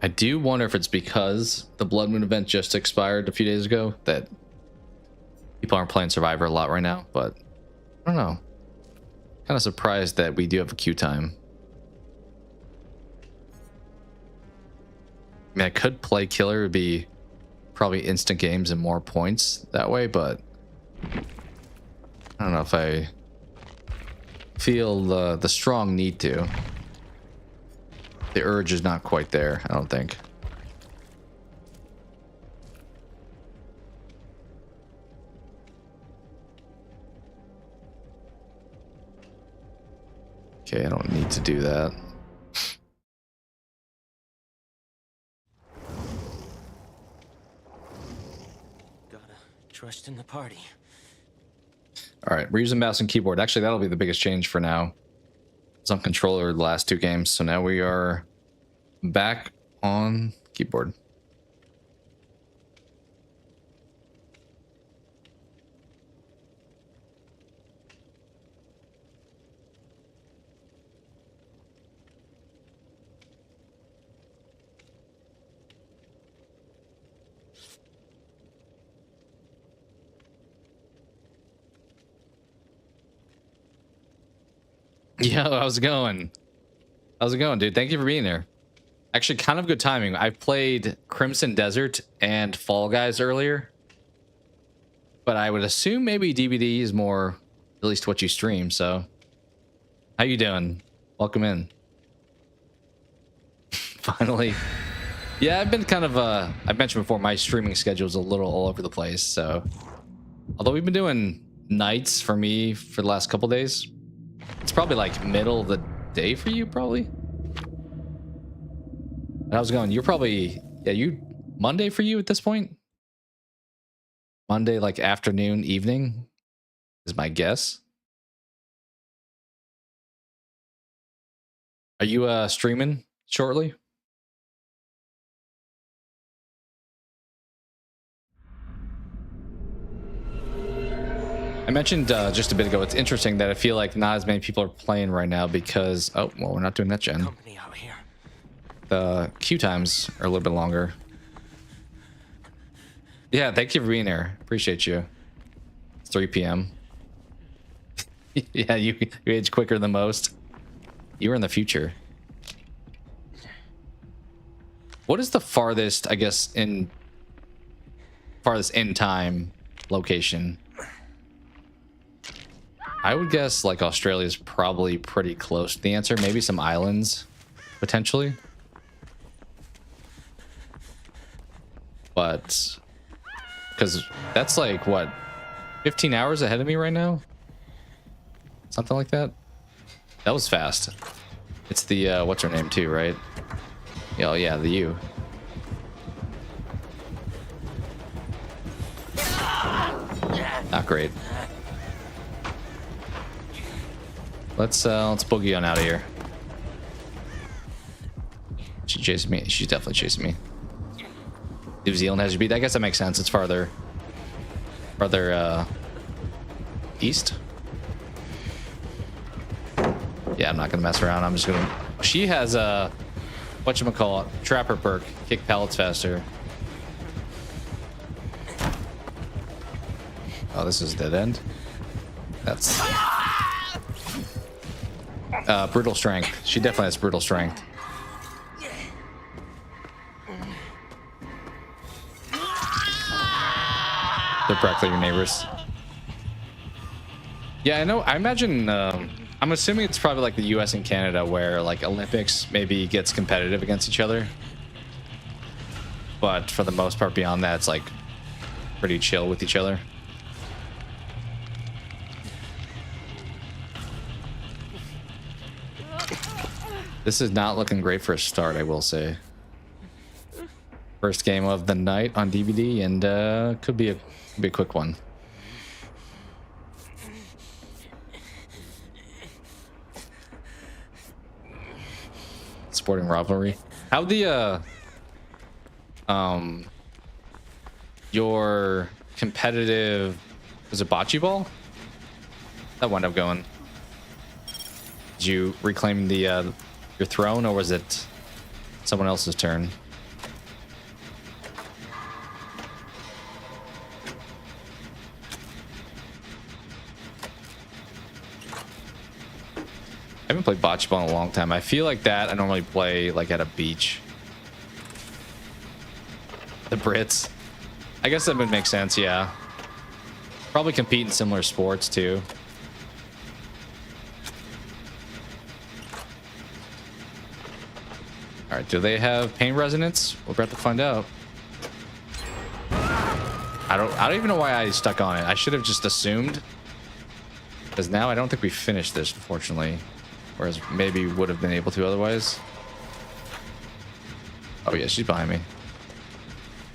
I do wonder if it's because the Blood Moon event just expired a few days ago that people aren't playing Survivor a lot right now, but I don't know. Kind of surprised that we do have a queue time. I mean, I could play Killer, it'd be probably instant games and more points that way, but I don't know if I feel the strong need to. The urge is not quite there, I don't think. Okay, I don't need to do that. Trust in the party. All right, we're using mouse and keyboard. Actually, that'll be the biggest change for now. It's on controller the last two games, so now we are back on keyboard. Yo, how's it going? How's it going, dude? Thank you for being there. Actually, kind of good timing. I played Crimson Desert and Fall Guys earlier, but I would assume maybe DVD is more, at least what you stream. So, how you doing? Welcome in. Finally. Yeah, I've been kind of, I mentioned before, my streaming schedule is a little all over the place. So, although we've been doing nights for me for the last couple days, it's probably like middle of the day for you, probably. How's it going? You're probably, yeah, you Monday for you at this point? Monday, like afternoon, evening is my guess. Are you streaming shortly? I I mentioned just a bit ago, it's interesting that I feel like not as many people are playing right now because, oh, well, we're not doing that gen. Company out here. The queue times are a little bit longer. Yeah, thank you for being here. Appreciate you. It's 3 p.m. Yeah, you age quicker than most. You were in the future. What is the farthest, I guess, farthest in time location? I would guess like Australia is probably pretty close to the answer. Maybe some islands, potentially. But, because that's like, what, 15 hours ahead of me right now? Something like that? That was fast. It's the, what's her name too, right? Oh yeah, the U. Not great. Let's boogie on out of here. She chasing me. She's definitely chasing me. New Zealand has you beat. I guess that makes sense. It's farther east. Yeah, I'm not gonna mess around. I'm just gonna. She has a whatchamacallit, trapper perk. Kick pallets faster. Oh, this is dead end. That's brutal strength. She definitely has brutal strength. They're practically your neighbors. Yeah, I know. I imagine. I'm assuming it's probably like the U.S. and Canada, where like Olympics maybe gets competitive against each other. But for the most part, beyond that, it's like pretty chill with each other. This is not looking great for a start, I will say. First game of the night on DVD, and could be a quick one. Sporting rivalry. How the your competitive, was it bocce ball? That wound up going. Did you reclaim the your throne, or was it someone else's turn? I haven't played bocce ball in a long time. I feel like that I normally play like at a beach. The Brits. I guess that would make sense, yeah. Probably compete in similar sports too. All right, do they have pain resonance? We're about to find out. I don't even know why I stuck on it. I should have just assumed. Because now I don't think we finished this, unfortunately. Whereas maybe would have been able to otherwise. Oh yeah, she's behind me.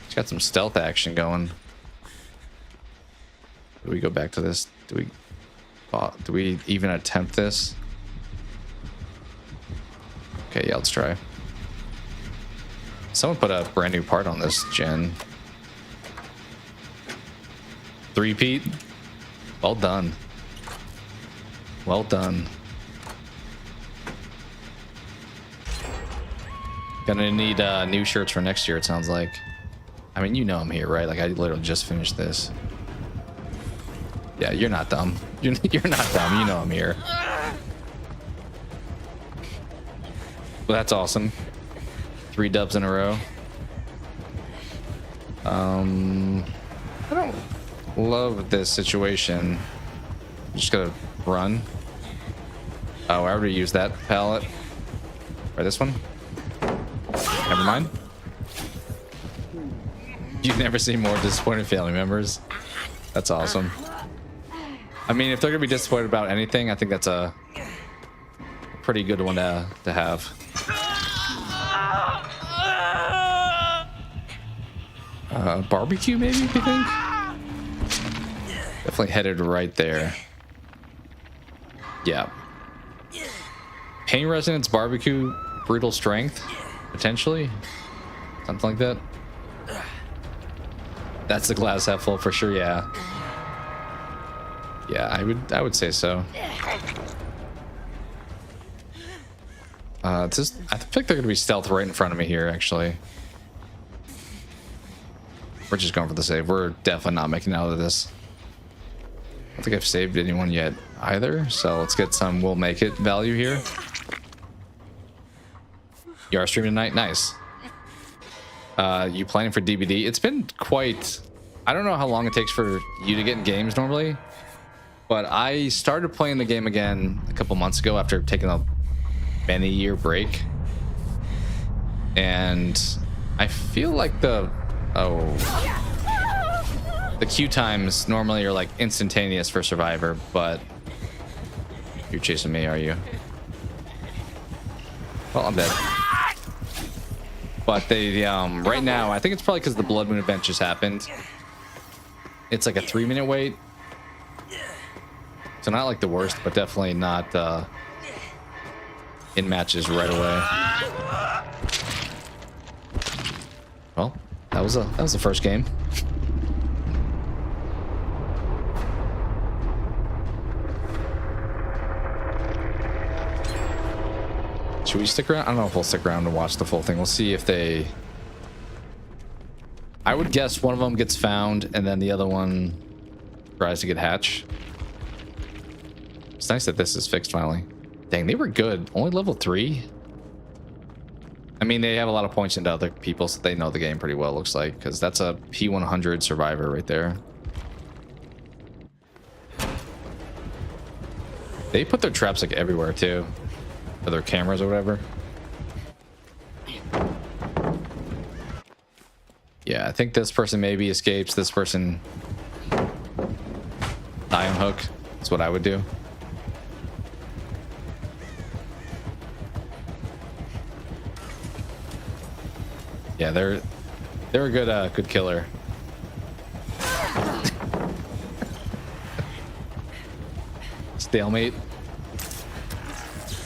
She's got some stealth action going. Do we go back to this? Do we even attempt this? Okay, yeah, let's try. Someone put a brand new part on this gen. 3-peat. Well done. Well done. Gonna need new shirts for next year, it sounds like. I mean, you know I'm here, right? Like, I literally just finished this. Yeah, you're not dumb. You're not dumb. You know I'm here. Well, that's awesome. 3 dubs in a row. I don't love this situation. I'm just gonna run. Oh, I already used that pallet. Or this one. Never mind. You've never seen more disappointed family members. That's awesome. I mean, if they're gonna be disappointed about anything, I think that's a pretty good one to have. Barbecue, maybe, you think? Definitely headed right there. Yeah. Pain resonance, barbecue, brutal strength, potentially. Something like that. That's the glass half full for sure, yeah. Yeah, I would say so. I think they're gonna be stealth right in front of me here, actually. We're just going for the save. We're definitely not making it out of this. I don't think I've saved anyone yet either, so let's get some we'll make it value here. You are streaming tonight? Nice. You planning for DBD? It's been quite... I don't know how long it takes for you to get in games normally, but I started playing the game again a couple months ago after taking a many-year break. And I feel like the queue times normally are like instantaneous for Survivor, but you're chasing me, are you? Well, I'm dead. But they right now, I think it's probably because the Blood Moon event just happened. It's like a 3-minute wait, so not like the worst, but definitely not in matches right away. Well, that was the first game. Should we stick around? I don't know if we'll stick around and watch the full thing. We'll see if they... I would guess one of them gets found and then the other one tries to get hatch. It's nice that this is fixed finally. Dang, they were good. Only level 3? I mean, they have a lot of points into other people, so they know the game pretty well, looks like, because that's a P100 Survivor right there. They put their traps like everywhere too. For their cameras or whatever. Yeah, I think this person maybe escapes. This person die on hook. That's what I would do. Yeah, they're a good killer. Stalemate.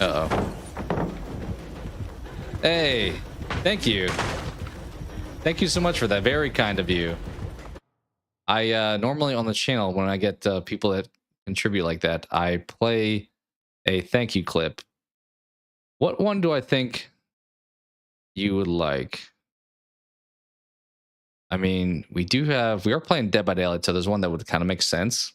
Uh-oh. Hey, thank you. Thank you so much for that. Very kind of you. I normally on the channel, when I get people that contribute like that, I play a thank you clip. What one do I think you would like? I mean, we are playing Dead by Daylight, so there's one that would kind of make sense.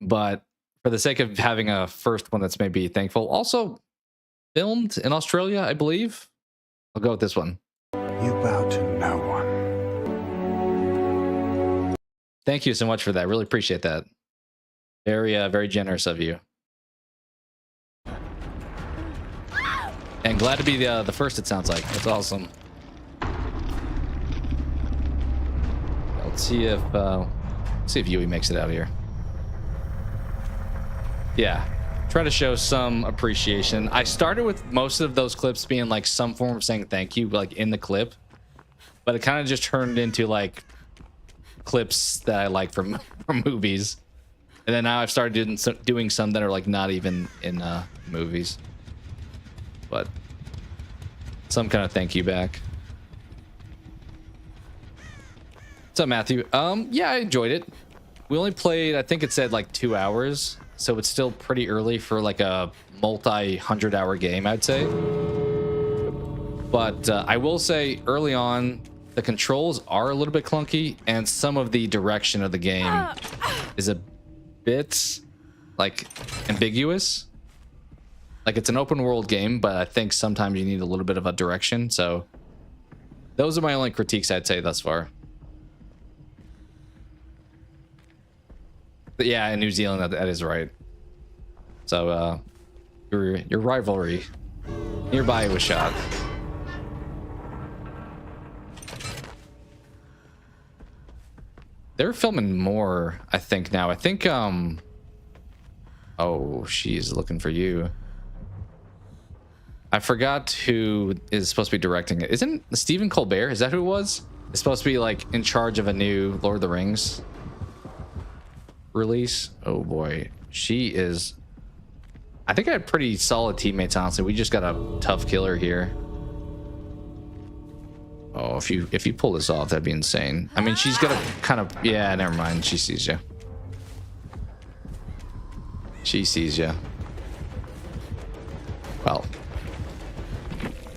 But for the sake of having a first one that's maybe thankful, also filmed in Australia, I believe. I'll go with this one. You bow to no one. Thank you so much for that. Really appreciate that. Very generous of you. And glad to be the first, it sounds like. That's awesome. Let's see if Yui makes it out here. Yeah, try to show some appreciation. I started with most of those clips being like some form of saying thank you, like in the clip, but it kind of just turned into like clips that I like from movies, and then now I've started doing some that are like not even in movies, but some kind of thank you back. What's up, Matthew? Yeah, I enjoyed it. We only played, I think it said like 2 hours. So it's still pretty early for like a multi-100-hour game, I'd say. But I will say early on, the controls are a little bit clunky, and some of the direction of the game is a bit like ambiguous. Like it's an open world game, but I think sometimes you need a little bit of a direction. So those are my only critiques I'd say thus far. But yeah, in New Zealand, that is right. So, your rivalry nearby was shot. They're filming more, I think now. I think, oh, she's looking for you. I forgot who is supposed to be directing it. Isn't Stephen Colbert? Is that who it was? It's supposed to be like in charge of a new Lord of the Rings release. Oh boy, she is. I think I had pretty solid teammates, honestly. We just got a tough killer here. Oh, if you pull this off, that'd be insane. I mean, she's gonna kind of... Yeah, never mind. She sees you. She sees you. Well,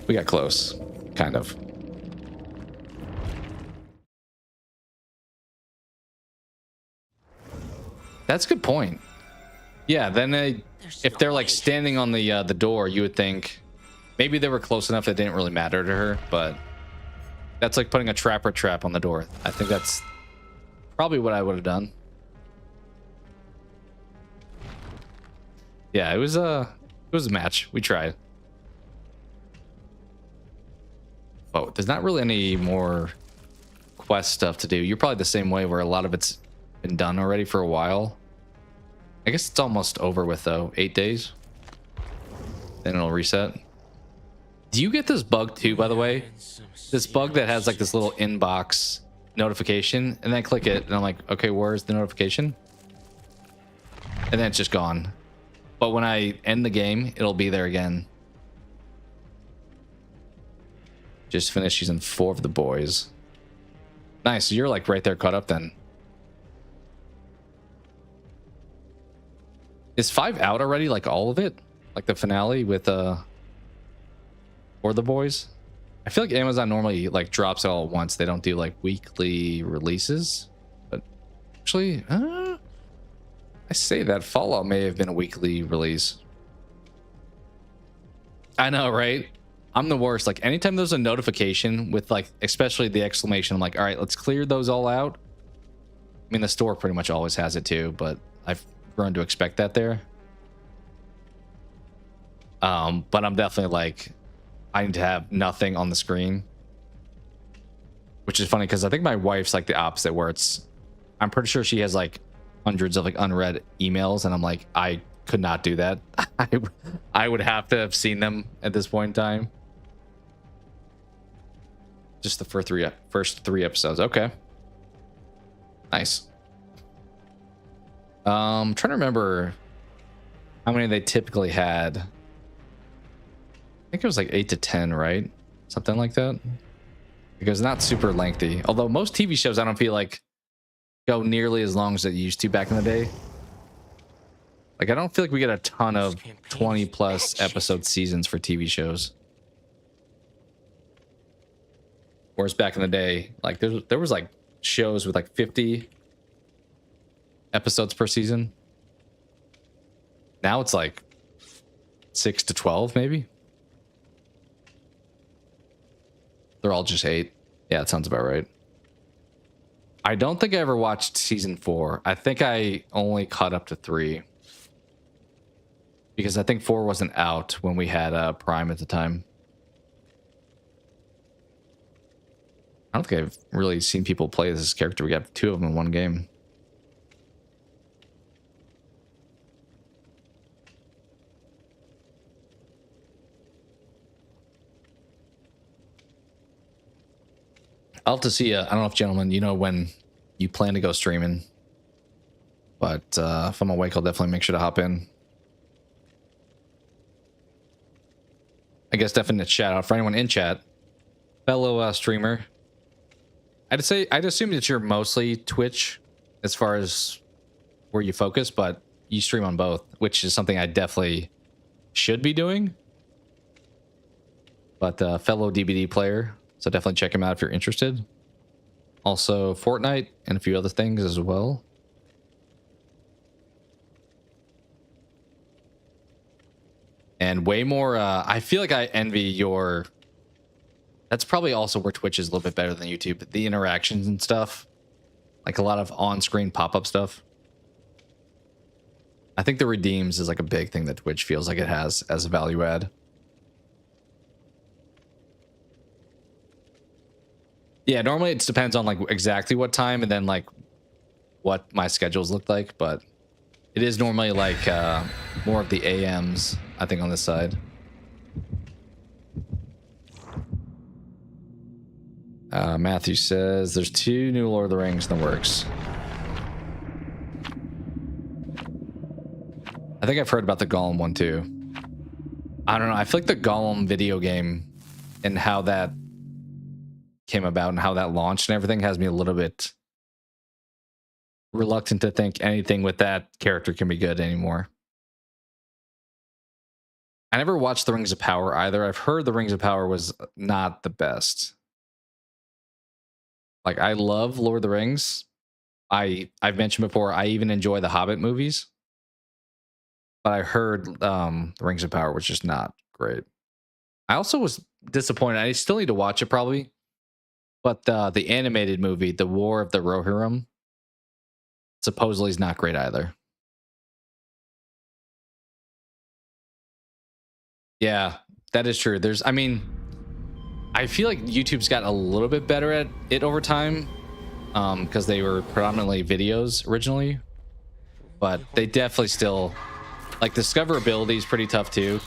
we got close. Kind of. That's a good point. Yeah, then if they're like standing on the door, you would think maybe they were close enough that it didn't really matter to her, but that's like putting a trap on the door. I think that's probably what I would have done. Yeah, it was a match. We tried. Oh, there's not really any more quest stuff to do. You're probably the same way, where a lot of it's been done already for a while. I guess it's almost over with though. 8 days. Then it'll reset. Do you get this bug too, by the way? This bug that has like this little inbox notification, and then I click it and I'm like, okay, where's the notification? And then it's just gone. But when I end the game, it'll be there again. Just finished season 4 of The Boys. Nice. So you're like right there caught up then. Is 5 out already? Like all of it? Like the finale with or The Boys? I feel like Amazon normally like drops it all at once. They don't do like weekly releases. But actually, I say that Fallout may have been a weekly release. I know, right? I'm the worst. Like anytime there's a notification with like, especially the exclamation, I'm like, all right, let's clear those all out. I mean, the store pretty much always has it too, but I've grown to expect that there. But I'm definitely like, I need to have nothing on the screen, which is funny because I think my wife's like the opposite, where it's, I'm pretty sure she has like hundreds of like unread emails, and I'm like, I could not do that. I would have to have seen them at this point in time. Just the first three episodes. Okay. Nice. Trying to remember how many they typically had. I think it was like 8 to 10, right? Something like that. Because not super lengthy. Although most TV shows, I don't feel like go nearly as long as they used to back in the day. Like, I don't feel like we get a ton of 20 plus episode seasons for TV shows. Whereas back in the day, like there was like shows with like 50 episodes per season. Now it's like 6 to 12 maybe. They're all just 8. Yeah, that sounds about right. I don't think I ever watched season 4. I think I only caught up to 3. Because I think 4 wasn't out when we had Prime at the time. I don't think I've really seen people play as this character. We got 2 of them in one game. I'll have to see. I don't know if, gentlemen, you know when you plan to go streaming. But if I'm awake, I'll definitely make sure to hop in. I guess definite shout out for anyone in chat. Fellow streamer. I'd assume that you're mostly Twitch as far as where you focus, but you stream on both, which is something I definitely should be doing. But fellow DBD player, so definitely check him out if you're interested. Also Fortnite and a few other things as well. And way more, I feel like I envy your... That's probably also where Twitch is a little bit better than YouTube. The interactions and stuff. Like a lot of on-screen pop-up stuff. I think the redeems is like a big thing that Twitch feels like it has as a value add. Yeah, normally it depends on like exactly what time and then like what my schedules look like, but it is normally like more of the AMs, I think, on this side. Matthew says there's 2 new Lord of the Rings in the works. I think I've heard about the Gollum one too. I don't know. I feel like the Gollum video game and how that came about and how that launched and everything has me a little bit reluctant to think anything with that character can be good anymore. I never watched The Rings of Power either. I've heard The Rings of Power was not the best. Like, I love Lord of the Rings. I've mentioned before, I even enjoy the Hobbit movies. But I heard The Rings of Power was just not great. I also was disappointed. I still need to watch it probably. But the animated movie, The War of the Rohirrim, supposedly is not great either. Yeah, that is true. I mean, I feel like YouTube's got a little bit better at it over time because they were predominantly videos originally. But they definitely still, like, discoverability is pretty tough too.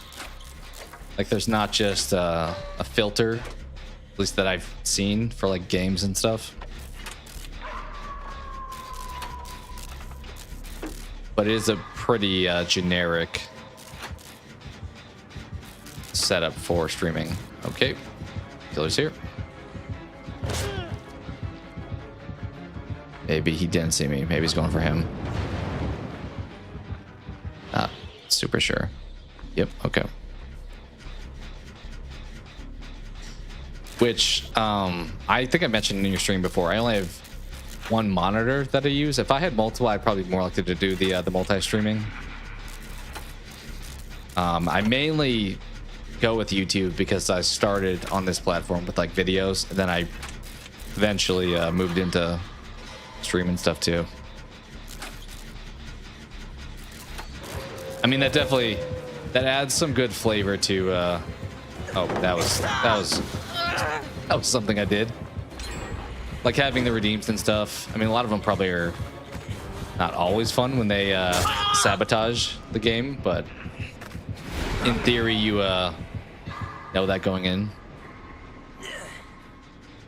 Like, there's not just a filter, at least that I've seen for like games and stuff. But it is a pretty generic setup for streaming. Okay, killer's here. Maybe he didn't see me. Maybe he's going for him. Not super sure. Yep, okay. Which I think I mentioned in your stream before. I only have one monitor that I use. If I had multiple, I'd probably be more likely to do the multi-streaming. I mainly go with YouTube because I started on this platform with like videos, and then I eventually moved into streaming stuff too. I mean, that adds some good flavor to oh, that was something I did. Like having the redeems and stuff. I mean, a lot of them probably are not always fun when they sabotage the game, but in theory, you know that going in.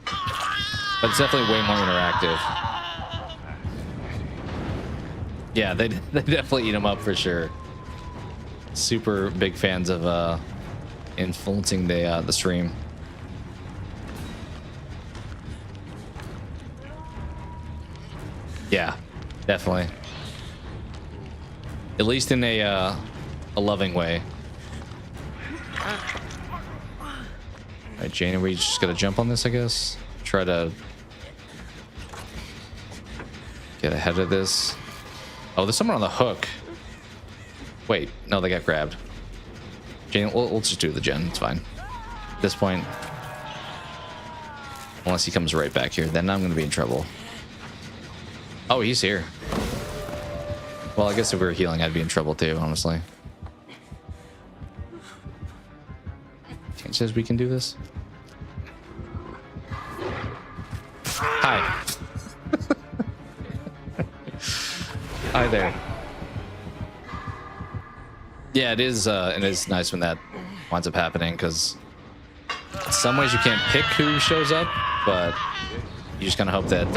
But it's definitely way more interactive. Yeah, they definitely eat them up for sure. Super big fans of influencing the stream. Yeah, definitely. At least in a loving way. Alright, Jane, are we just gonna jump on this, I guess? Try to get ahead of this. Oh, there's someone on the hook. Wait, no, they got grabbed. Jane, we'll just do the gen. It's fine. At this point, unless he comes right back here, then I'm gonna be in trouble. Oh, he's here. Well, I guess if we were healing, I'd be in trouble too, honestly. It says we can do this. Hi. Hi there. Yeah, it is nice when that winds up happening, because in some ways you can't pick who shows up, but you just kind of hope that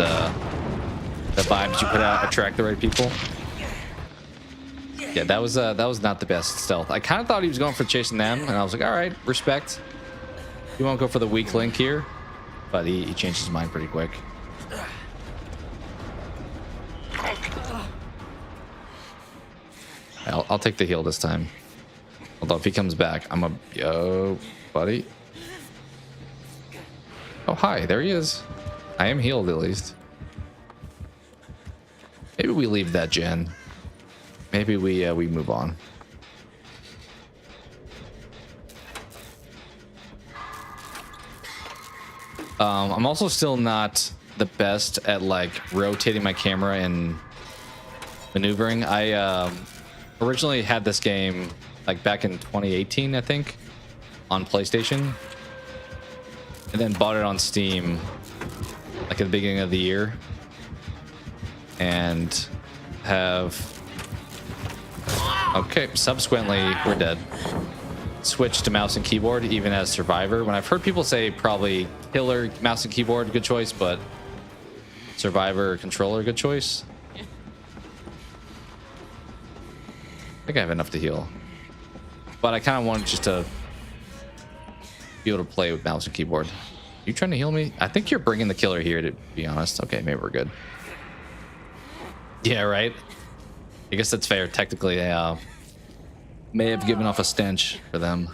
the vibes you put out attract the right people. Yeah, that was not the best stealth. I kind of thought he was going for chasing them, and I was like, all right, respect. He won't go for the weak link here, but he changed his mind pretty quick. I'll take the heal this time. Although if he comes back, I'm a... Yo, buddy. Oh, hi, there he is. I am healed at least. Maybe we leave that gen. Maybe we move on. I'm also still not the best at like rotating my camera and maneuvering. I originally had this game like back in 2018, I think, on PlayStation, and then bought it on Steam like at the beginning of the year, and have subsequently we're dead. Switched to mouse and keyboard even as Survivor, when I've heard people say probably Killer mouse and keyboard good choice, but Survivor controller good choice. I think I have enough to heal, but I kind of wanted just to be able to play with mouse and keyboard. You trying to heal me? I think you're bringing the killer here, to be honest. Okay, maybe we're good. Yeah, right. I guess that's fair. Technically, they may have given off a stench for them.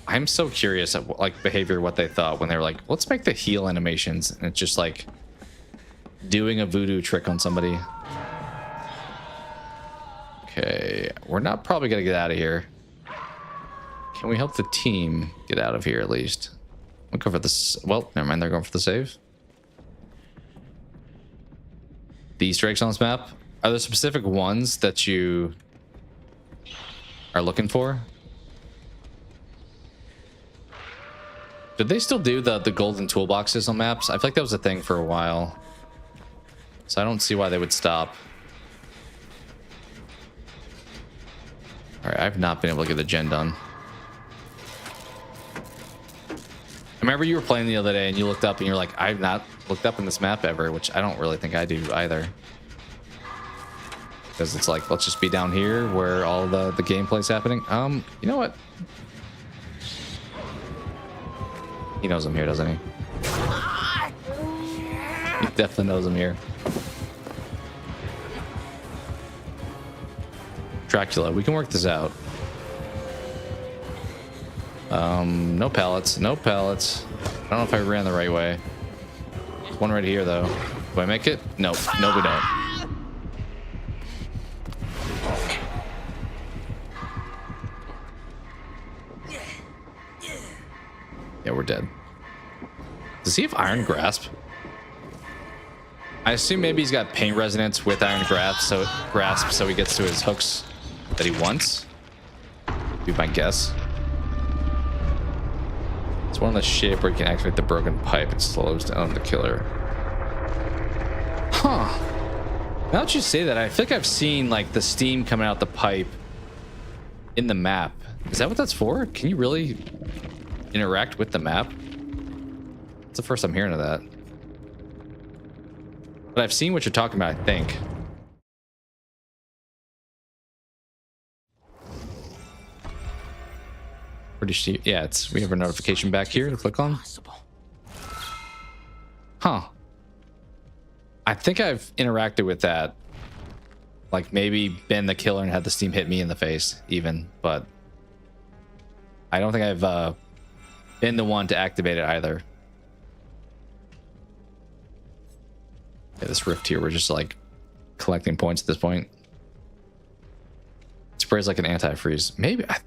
I'm so curious at like behavior, what they thought when they were like, let's make the heal animations, and it's just like doing a voodoo trick on somebody. Okay, we're not probably gonna get out of here. Can we help the team get out of here at least? We'll go for this. Well, never mind. They're going for the save. The Easter eggs on this map, are there specific ones that you are looking for? Did they still do the golden toolboxes on maps? I feel like that was a thing for a while, so I don't see why they would stop. All right, I've not been able to get the gen done. I remember you were playing the other day and you looked up and you're like, I've not looked up in this map ever, which I don't really think I do either. Because it's like, let's just be down here where all the gameplay's happening. You know what? He knows I'm here, doesn't he? He definitely knows I'm here. Dracula, we can work this out. No pallets, no pallets. I don't know if I ran the right way. There's one right here, though. Do I make it? Nope. No, we don't. Yeah, we're dead. Does he have Iron Grasp? I assume maybe he's got pain resonance with Iron Grasp, so he gets to his hooks that he wants. Be my guess. It's one of the shape where you can activate the broken pipe. It slows down the killer. Huh. Now that you say that, I feel like I've seen like the steam coming out the pipe in the map. Is that what that's for? Can you really interact with the map? It's the first I'm hearing of that. But I've seen what you're talking about, I think. Pretty sure, yeah, we have a notification back here to click on. Huh. I think I've interacted with that. Like maybe been the killer and had the steam hit me in the face even, but I don't think I've been the one to activate it either. Yeah, this rift here, we're just like collecting points at this point. It sprays like an antifreeze. Maybe I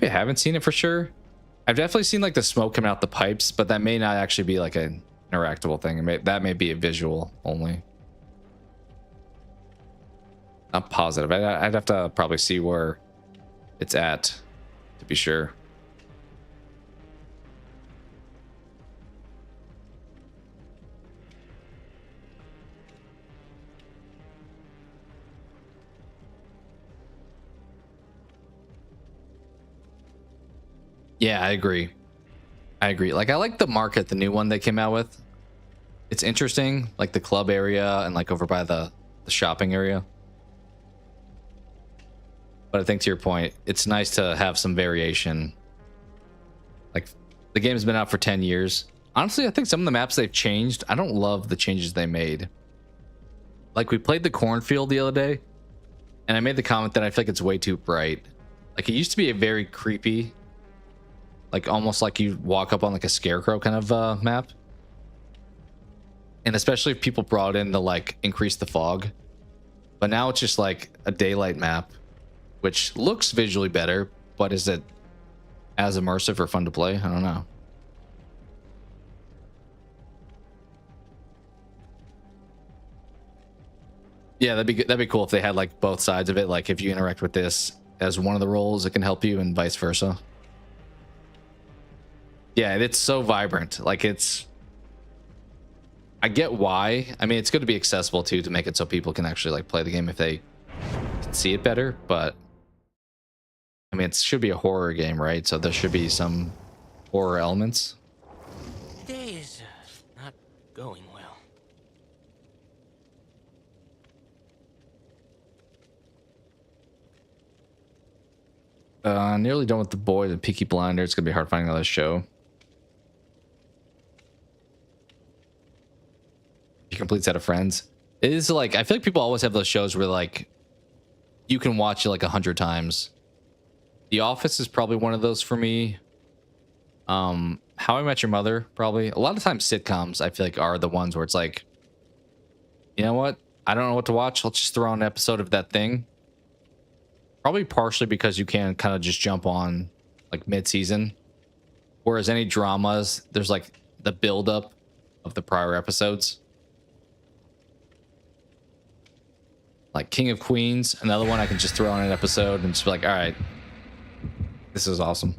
haven't seen it for sure. I've definitely seen like the smoke coming out the pipes, but that may not actually be like an interactable thing. That may be a visual only. Not positive. I'd have to probably see where it's at to be sure. Yeah, I agree. Like, I like the market, the new one they came out with. It's interesting, like the club area and like over by the shopping area. But I think to your point, it's nice to have some variation. Like, the game's been out for 10 years. Honestly, I think some of the maps they've changed, I don't love the changes they made. Like, we played the cornfield the other day, and I made the comment that I feel like it's way too bright. Like, it used to be a very creepy, like almost like you walk up on like a scarecrow kind of map. And especially if people brought in the like increase the fog. But now it's just like a daylight map, which looks visually better, but is it as immersive or fun to play? I don't know. Yeah, that'd be cool if they had like both sides of it. Like if you interact with this as one of the roles, it can help you and vice versa. Yeah, it's so vibrant. Like I get why. I mean, it's good to be accessible too, to make it so people can actually like play the game if they can see it better. But I mean, it should be a horror game, right? So there should be some horror elements. Day is not going well. Nearly done with The Boys and Peaky Blinders. It's gonna be hard finding another show. You complete set of Friends. It is like, I feel like people always have those shows where like you can watch it like 100 times. The Office is probably one of those for me. How I Met Your Mother, probably. A lot of times sitcoms I feel like are the ones where it's like, you know what? I don't know what to watch. Let's just throw on an episode of that thing. Probably partially because you can kind of just jump on like mid-season. Whereas any dramas, there's like the build-up of the prior episodes. Like King of Queens, another one I can just throw on an episode and just be like, all right, this is awesome.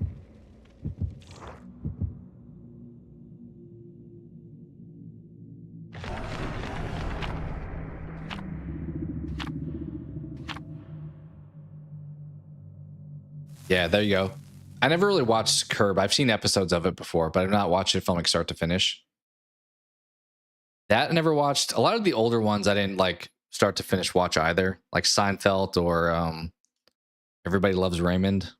Yeah, there you go. I never really watched Curb. I've seen episodes of it before, but I've not watched it from like start to finish. That I never watched. A lot of the older ones I didn't like start to finish watch either, like Seinfeld or Everybody Loves Raymond.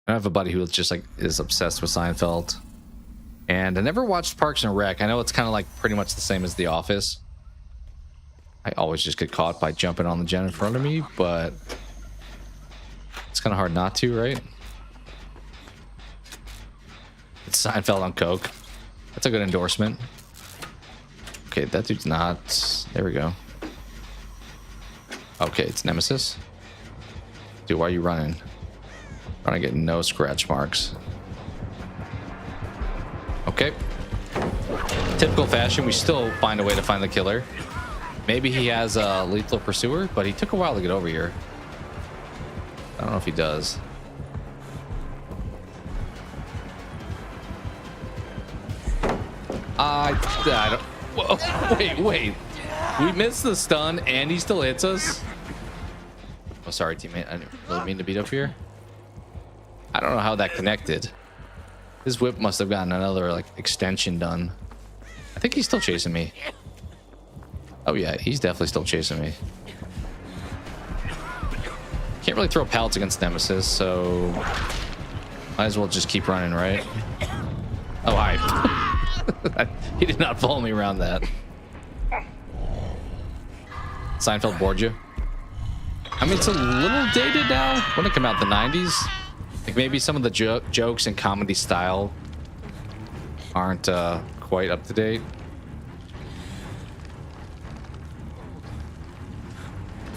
I have a buddy who just like is obsessed with Seinfeld. And I never watched Parks and Rec. I know it's kind of like pretty much the same as The Office. I always just get caught by jumping on the gen in front of me, but it's kind of hard not to, right? It's Seinfeld on Coke. That's a good endorsement. Okay, that dude's not. There we go. Okay, it's Nemesis. Dude, why are you running? Trying to get no scratch marks. Okay. Typical fashion, we still find a way to find the killer. Maybe he has a lethal pursuer, but he took a while to get over here. I don't know if he does. I don't. Whoa, wait. We missed the stun and he still hits us. Oh, sorry, teammate. I didn't really mean to beat up here. I don't know how that connected. His whip must have gotten another like extension done. I think he's still chasing me. Oh yeah, he's definitely still chasing me. Can't really throw pallets against Nemesis, so might as well just keep running, right? Oh, hi. He did not follow me around that. Seinfeld bored you? I mean, it's a little dated now. When it came out, the 90s. Like maybe some of the jokes and comedy style aren't quite up to date.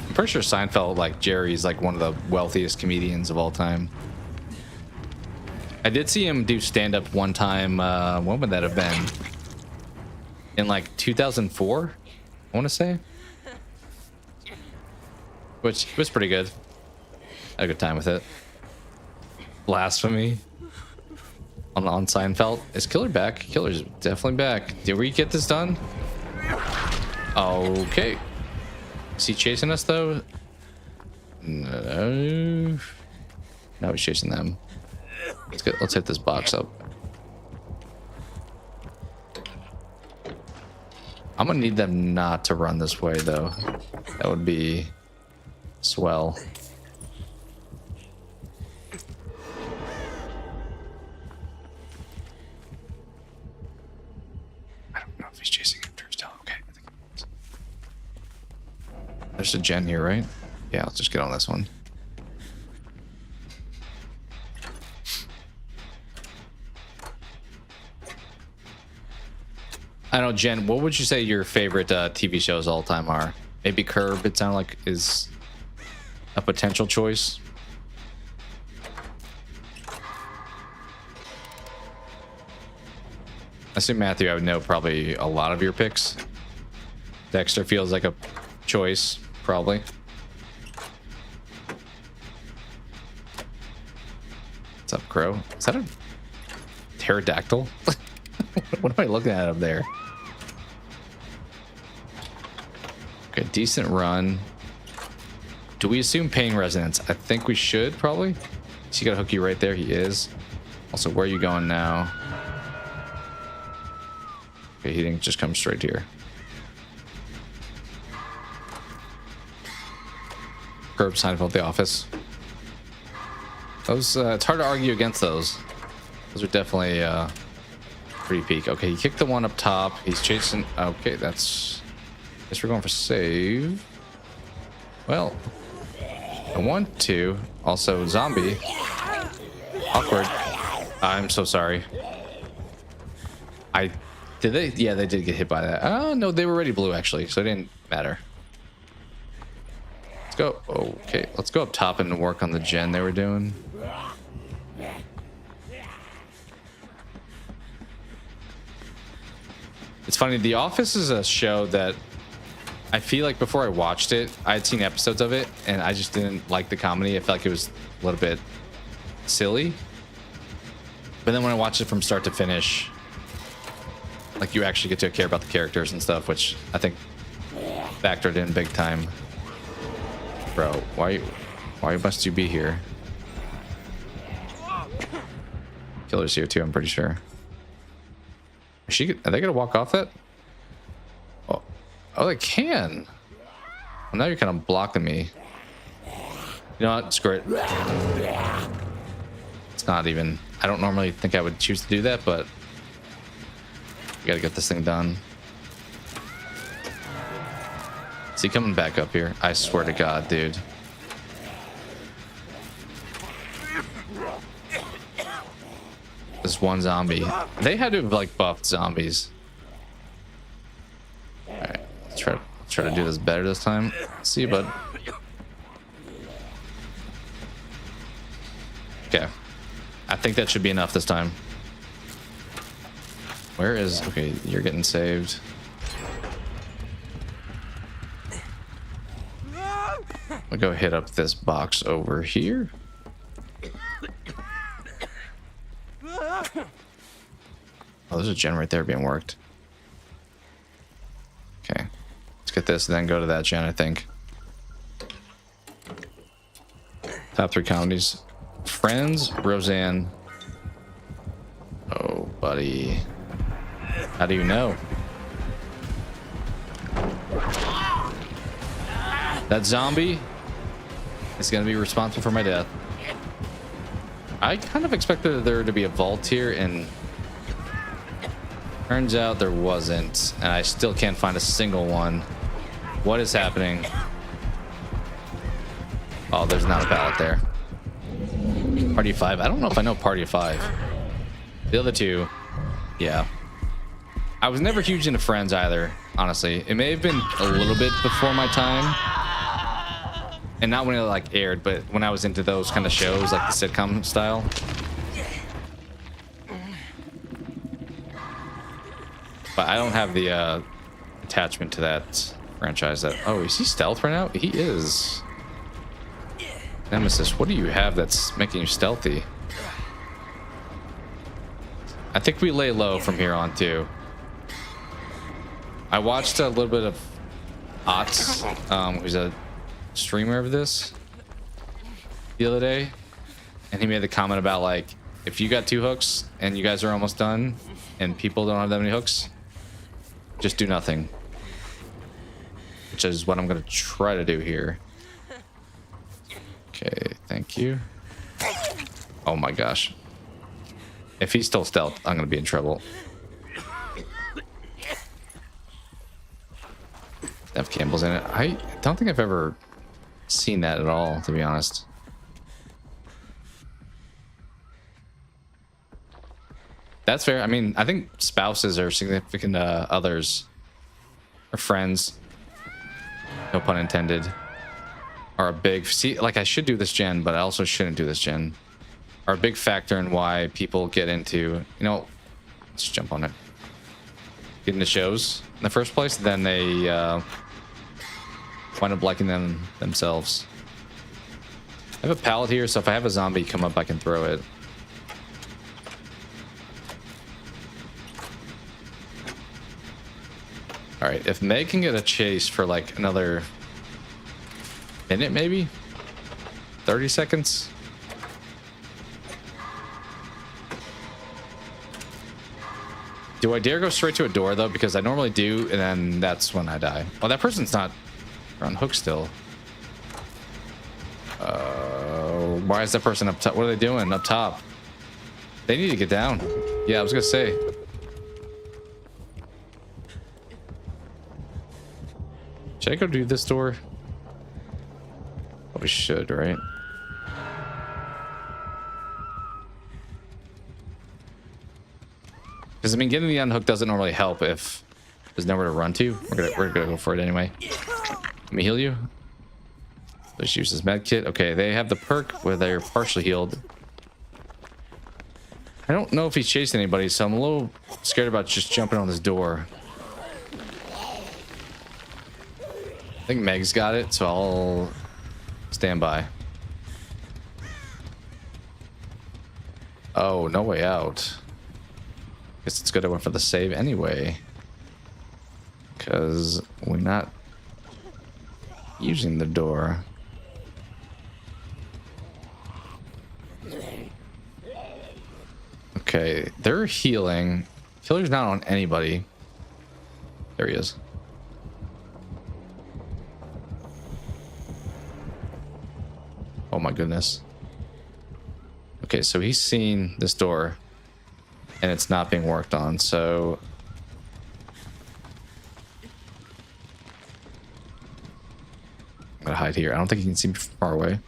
I'm pretty sure Seinfeld, like Jerry's like one of the wealthiest comedians of all time. I did see him do stand-up one time. When would that have been? In like 2004, I want to say. Which was pretty good. Had a good time with it. Blasphemy. On Seinfeld. Is Killer back? Killer's definitely back. Did we get this done? Okay. Is he chasing us though? No. No, he's chasing them. Let's hit this box up. I'm gonna need them not to run this way though. That would be swell. I don't know if he's chasing him. Still okay. I think he is. There's a gen here, right? Yeah, let's just get on this one. I don't know, Jen, what would you say your favorite TV shows all time are? Maybe Curb, it sounded like, is a potential choice. I assume, Matthew, I would know probably a lot of your picks. Dexter feels like a choice, probably. What's up, Crow? Is that a pterodactyl? What am I looking at up there? Okay, decent run. Do we assume pain resonance? I think we should, probably. So you got a hooky right there. He is. Also, where are you going now? Okay, he didn't just come straight here. Curb, Seinfeld, The Office. Those, it's hard to argue against those. Those are definitely pretty peak. Okay, he kicked the one up top. He's chasing. Okay, that's. Guess we're going for save. Well, I want to. Also, zombie. Awkward. I'm so sorry. Did they? Yeah, they did get hit by that. Oh no, they were already blue actually, so it didn't matter. Let's go. Okay, let's go up top and work on the gen they were doing. It's funny, The Office is a show that I feel like before I watched it, I had seen episodes of it and I just didn't like the comedy. I felt like it was a little bit silly. But then when I watched it from start to finish, like you actually get to care about the characters and stuff, which I think factored in big time. Bro, why must you be here? Killer's here too, I'm pretty sure. Are they gonna walk off that? Oh, they can. Well, now you're kind of blocking me. You know what? Screw it. It's not even. I don't normally think I would choose to do that, but we gotta get this thing done. Is he coming back up here? I swear to God, dude. This one zombie. They had to have like buffed zombies. All right, let's try to do this better this time. See you, bud. Okay, I think that should be enough this time. Where is? Okay, you're getting saved. I'll go hit up this box over here. Oh, there's a gen right there being worked. Okay. Let's get this and then go to that gen, I think. Top 3 comedies. Friends, Roseanne. Oh, buddy. How do you know? That zombie is going to be responsible for my death. I kind of expected there to be a vault here, and turns out there wasn't, and I still can't find a single one. What is happening? Oh, there's not a pallet there. Party of 5. I don't know if I know Party of 5. The other two, yeah. I was never huge into Friends either, honestly. It may have been a little bit before my time. And not when it like aired, but when I was into those kind of shows, like the sitcom style. But I don't have the attachment to that franchise. That oh, is he stealth right now? He is. Nemesis, what do you have that's making you stealthy? I think we lay low from here on too. I watched a little bit of Otz, who's a streamer of this the other day, and he made the comment about like if you got 2 hooks and you guys are almost done and people don't have that many hooks, just do nothing, which is what I'm gonna try to do here. Okay, thank you. Oh my gosh, if he's still stealth, I'm gonna be in trouble. F Campbell's in it. I don't think I've ever seen that at all, to be honest. That's fair. I mean, I think spouses or significant others or friends, no pun intended, are a big... See, like I should do this gen, but I also shouldn't do this gen. Are a big factor in why people get into, you know, let's jump on it. Get into shows in the first place, then they wind up liking them themselves. I have a pallet here, so if I have a zombie come up, I can throw it. All right, if Meg can get a chase for like another minute, maybe 30 seconds. Do I dare go straight to a door though? Because I normally do, and then that's when I die. Well, that person's not on hook still. Oh Why is that person up top? What are they doing up top? They need to get down. Yeah, I was gonna say. Should I go do this door? Probably should, right? Because I mean, getting the unhook doesn't normally help if there's nowhere to run to. We're gonna go for it anyway. Let me heal you. Let's use this med kit. Okay, they have the perk where they're partially healed. I don't know if he's chasing anybody, so I'm a little scared about just jumping on this door. I think Meg's got it, so I'll stand by. Oh, no way out. Guess it's good I went for the save anyway. Because we're not using the door. Okay, they're healing. Killer's not on anybody. There he is. Oh my goodness. Okay, so he's seen this door and it's not being worked on, so I'm gonna hide here. I don't think he can see me from far away.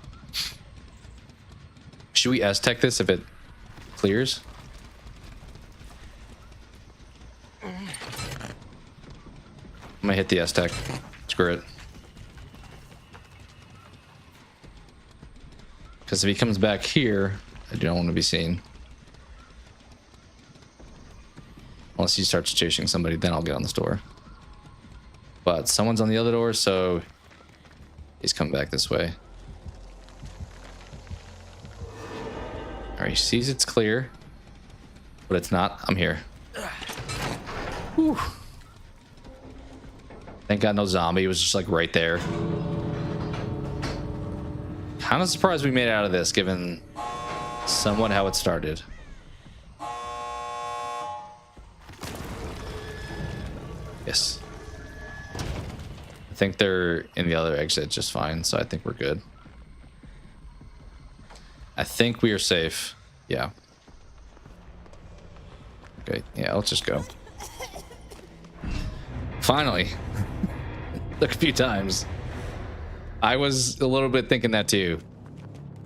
Should we S-tech this if it clears? I'm gonna hit the S-tech. Screw it. Because if he comes back here, I don't want to be seen. Unless he starts chasing somebody, then I'll get on this door. But someone's on the other door, so he's coming back this way. Alright, he sees it's clear. But it's not. I'm here. Whew. Thank God no zombie. It was just like right there. Kind of surprised we made it out of this, given somewhat how it started. Yes. I think they're in the other exit just fine, so I think we're good. I think we are safe. Yeah. Okay, yeah, let's just go. Finally. Took a few times. I was a little bit thinking that too.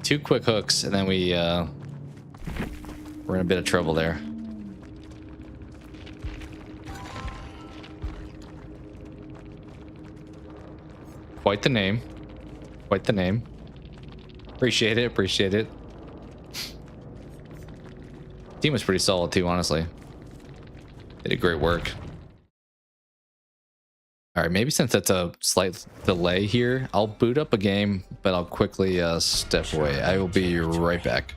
2 quick hooks, and then we're in a bit of trouble there. Quite the name. Quite the name. Appreciate it, appreciate it. Team was pretty solid too, honestly. They did great work. All right, maybe since that's a slight delay here, I'll boot up a game, but I'll quickly step away. I will be right back.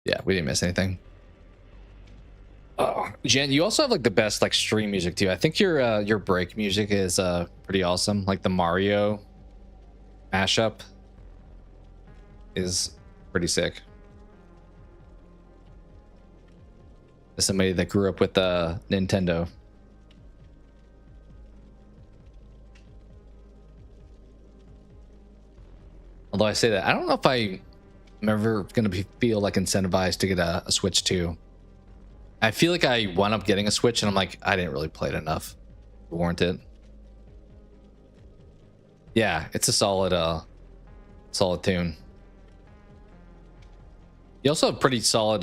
Yeah, we didn't miss anything. Oh, Jen, you also have like the best like stream music too. I think your break music is pretty awesome. Like the Mario mashup is pretty sick. As somebody that grew up with Nintendo. Although I say that, I don't know if I'm ever gonna feel like incentivized to get a Switch 2. I feel like I wound up getting a Switch and I'm like, I didn't really play it enough to warrant it. Yeah, it's a solid solid tune. You also have pretty solid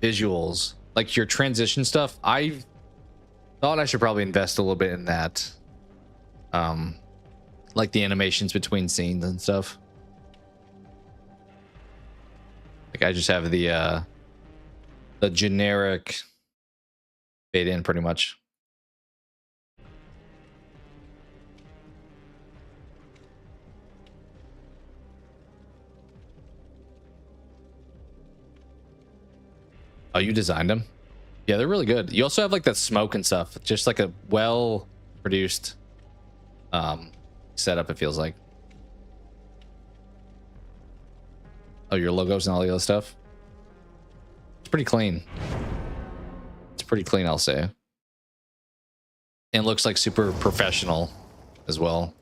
visuals, like your transition stuff. I thought I should probably invest a little bit in that, like the animations between scenes and stuff. Like I just have the generic fade in pretty much. Oh, you designed them? Yeah, they're really good. You also have like that smoke and stuff. Just like a well produced setup, it feels like. Oh, your logos and all the other stuff. It's pretty clean. It's pretty clean, I'll say. And looks like super professional as well.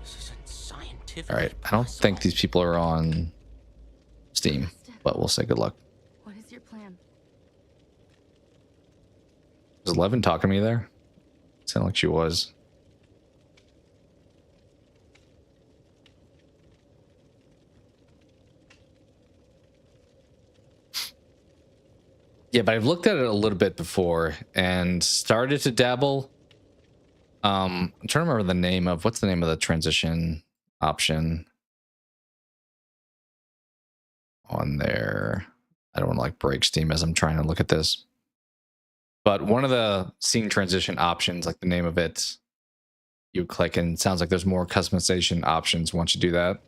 This isn't scientific. All right, I don't think these people are on Steam, but we'll say good luck. What is your plan? Was Levin talking to me there? Sounded like she was. Yeah, but I've looked at it a little bit before and started to dabble. I'm trying to remember the name of, what's the name of the transition option on there? I don't want to like break Steam as I'm trying to look at this. But one of the scene transition options, like the name of it, you click and it sounds like there's more customization options once you do that.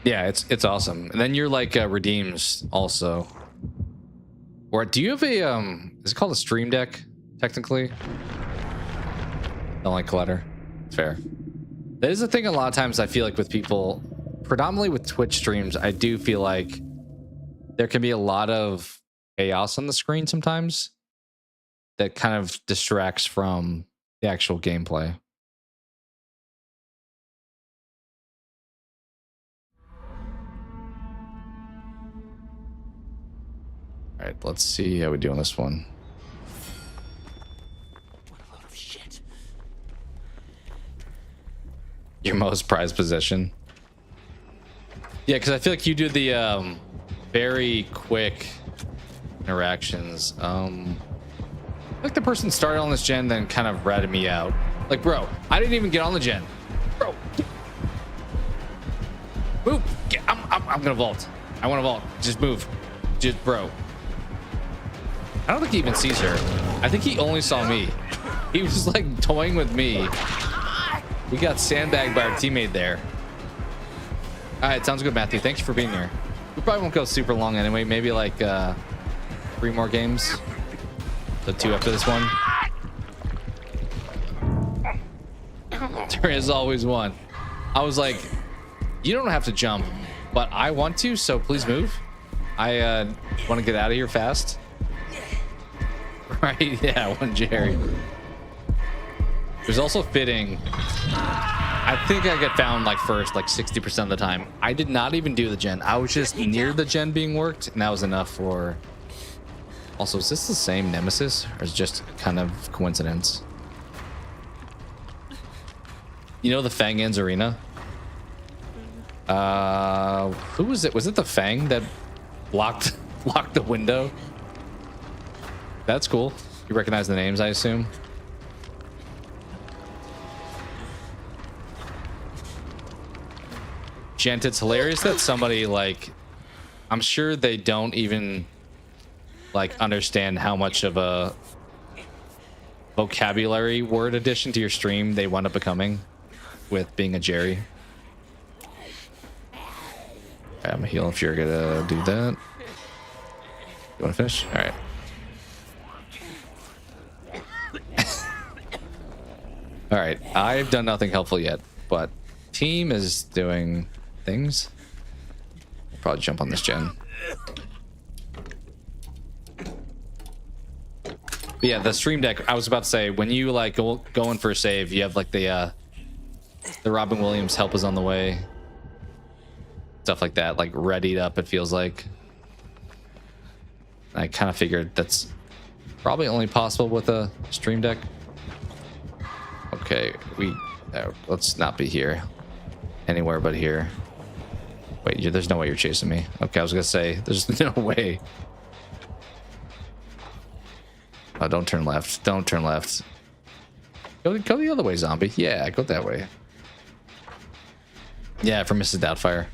Yeah, it's awesome. And then you're like redeems also. Or do you have a is it called a stream deck technically? Don't like clutter. It's fair. That is a thing a lot of times I feel like with people, predominantly with Twitch streams, I do feel like there can be a lot of chaos on the screen sometimes that kind of distracts from the actual gameplay. All right, let's see how we do on this one. What a load of shit. Your most prized possession. Yeah, because I feel like you do the very quick interactions. Like the person started on this gen, then kind of ratted me out. Like, bro, I didn't even get on the gen. Bro, move. I'm gonna vault. I want to vault. Just move. Just, bro. I don't think he even sees her. I think he only saw me. He was like toying with me. We got sandbagged by our teammate there. All right, sounds good, Matthew. Thanks for being here. We probably won't go super long anyway. Maybe like 3 more games. So 2 after this one. There is always one. I was like, you don't have to jump, but I want to, so please move. I want to get out of here fast. Right? Yeah, one Jerry. It was also fitting. I think I get found like first, like 60% of the time. I did not even do the gen. I was just near the gen being worked, and that was enough for. Also, is this the same Nemesis, or is it just kind of coincidence? You know the Fang Ends arena? Who was it? Was it the Fang that locked the window? That's cool. You recognize the names, I assume. Gent, it's hilarious that somebody like, I'm sure they don't even like understand how much of a vocabulary word addition to your stream they wind up becoming with being a Jerry. I'm gonna heal if you're gonna do that. You wanna finish? All right. All right, I've done nothing helpful yet, but team is doing things. I'll probably jump on this gen. But yeah, the stream deck, I was about to say, when you like go in for a save, you have like the Robin Williams help is on the way. Stuff like that, like readied up, it feels like. I kind of figured that's probably only possible with a stream deck. Okay, we Let's not be here. Anywhere but here. Wait, there's no way you're chasing me. Okay, I was gonna say, there's no way. Oh, don't turn left. Don't turn left. Go the other way, zombie. Yeah, go that way. Yeah, for Mrs. Doubtfire.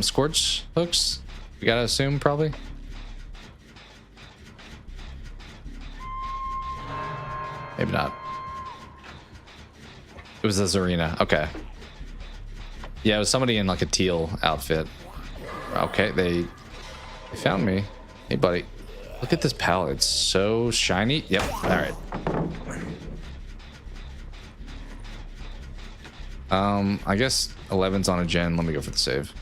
Scorch hooks? We gotta assume, probably. Maybe not. It was the Zarina. Okay. Yeah, it was somebody in like a teal outfit. Okay, they found me. Hey, buddy. Look at this palette. It's so shiny. Yep. All right. I guess 11's on a gen. Let me go for the save.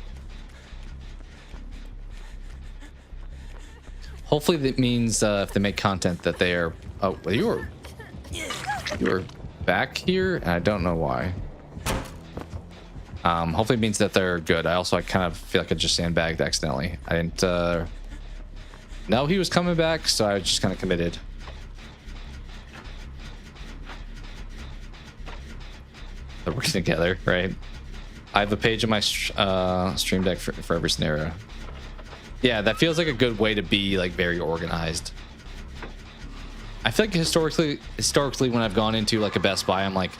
Hopefully that means if they make content that they are... Oh, you were back here, and I don't know why. Hopefully it means that they're good. I kind of feel like I just sandbagged accidentally. I didn't know he was coming back, so I just kind of committed. They're working together, right? I have a page in my stream deck for every scenario. Yeah, that feels like a good way to be like very organized. I feel like historically when I've gone into like a Best Buy, I'm like,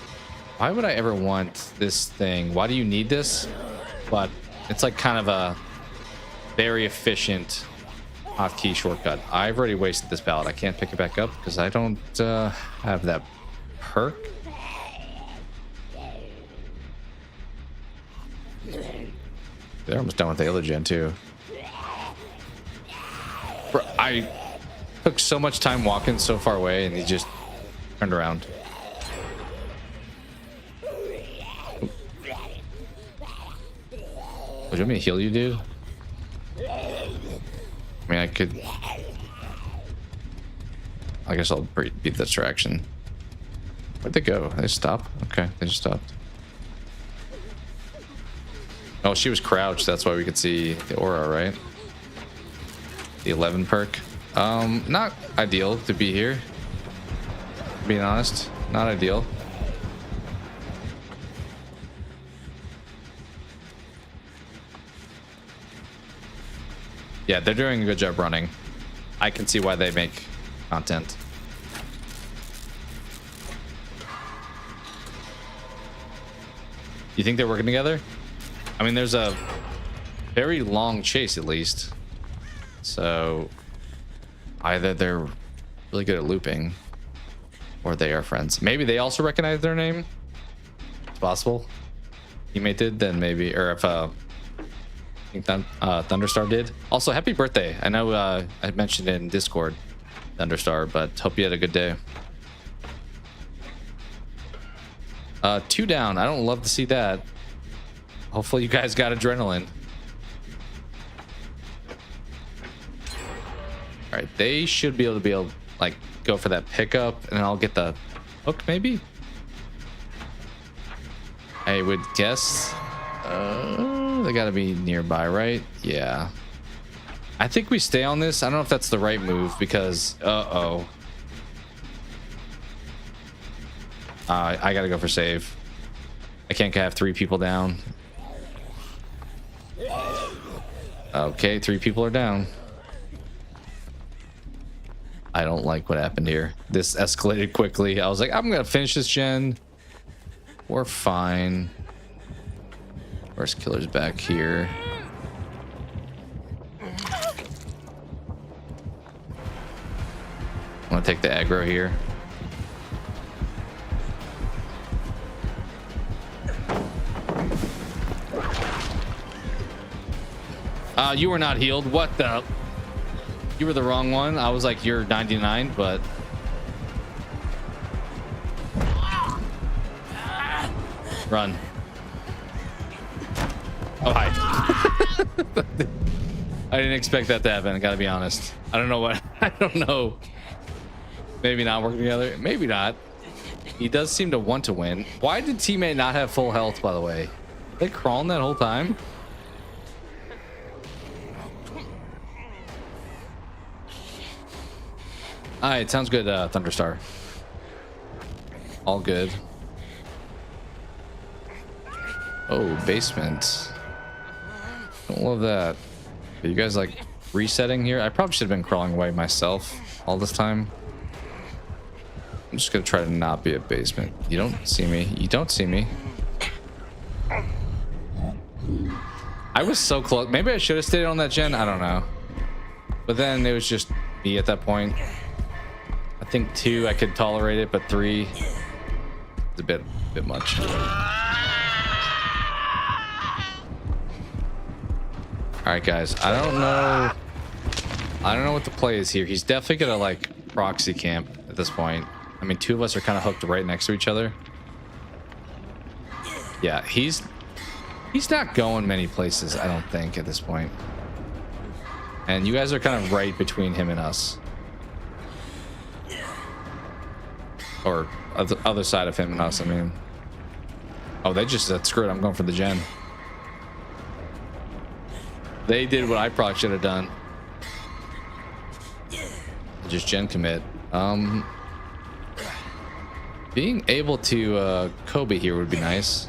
why would I ever want this thing? Why do you need this? But it's like kind of a very efficient hotkey shortcut. I've already wasted this pallet. I can't pick it back up because I don't have that perk. They're almost done with the other gen too. Bro, I took so much time walking so far away and he just turned around. Would you want me to heal you, dude? I mean, I could... I guess I'll beat the distraction. Where'd they go? They stop? Okay, they just stopped. Oh, she was crouched. That's why we could see the aura, right? The 11 perk. Not ideal to be here. Being honest, not ideal. Yeah, they're doing a good job running. I can see why they make content. You think they're working together? I mean, there's a very long chase at least. So either they're really good at looping or they are friends. Maybe they also recognize their name. It's possible. Teammate did, then maybe, or if I think Thunderstar did. Also, happy birthday. I know I mentioned it in Discord, Thunderstar, but hope you had a good day. 2 down. I don't love to see that. Hopefully you guys got adrenaline. All right, they should be able to like go for that pickup, and I'll get the hook maybe. I would guess they got to be nearby, right? Yeah. I think we stay on this. I don't know if that's the right move because I gotta go for save. I can't have 3 people down. Okay, 3 people are down. I don't like what happened here. This escalated quickly. I was like, I'm gonna finish this gen. We're fine. First killer's back here. I'm gonna take the aggro here. You were not healed. What the? You were the wrong one. I was like, you're 99, but... Run. Oh, hi. I didn't expect that to happen, I gotta be honest. I don't know what... I don't know. Maybe not working together. Maybe not. He does seem to want to win. Why did teammate not have full health, by the way? They crawling that whole time? Alright, sounds good, Thunderstar. All good. Oh, basement. Don't love that. Are you guys like resetting here? I probably should have been crawling away myself all this time. I'm just gonna try to not be a basement. You don't see me. You don't see me. I was so close. Maybe I should have stayed on that gen. I don't know. But then it was just me at that point. I think 2 I could tolerate it, but 3 is a bit much. All right, guys. I don't know what the play is here. He's definitely gonna like proxy camp at this point. I mean, 2 of us are kind of hooked right next to each other. Yeah, he's not going many places, I don't think, at this point. And you guys are kind of right between him and us. Or the other side of him and us, I mean. Oh, they just said, screw it, I'm going for the gen. They did what I probably should have done. Just gen commit. Being able to Kobe here would be nice.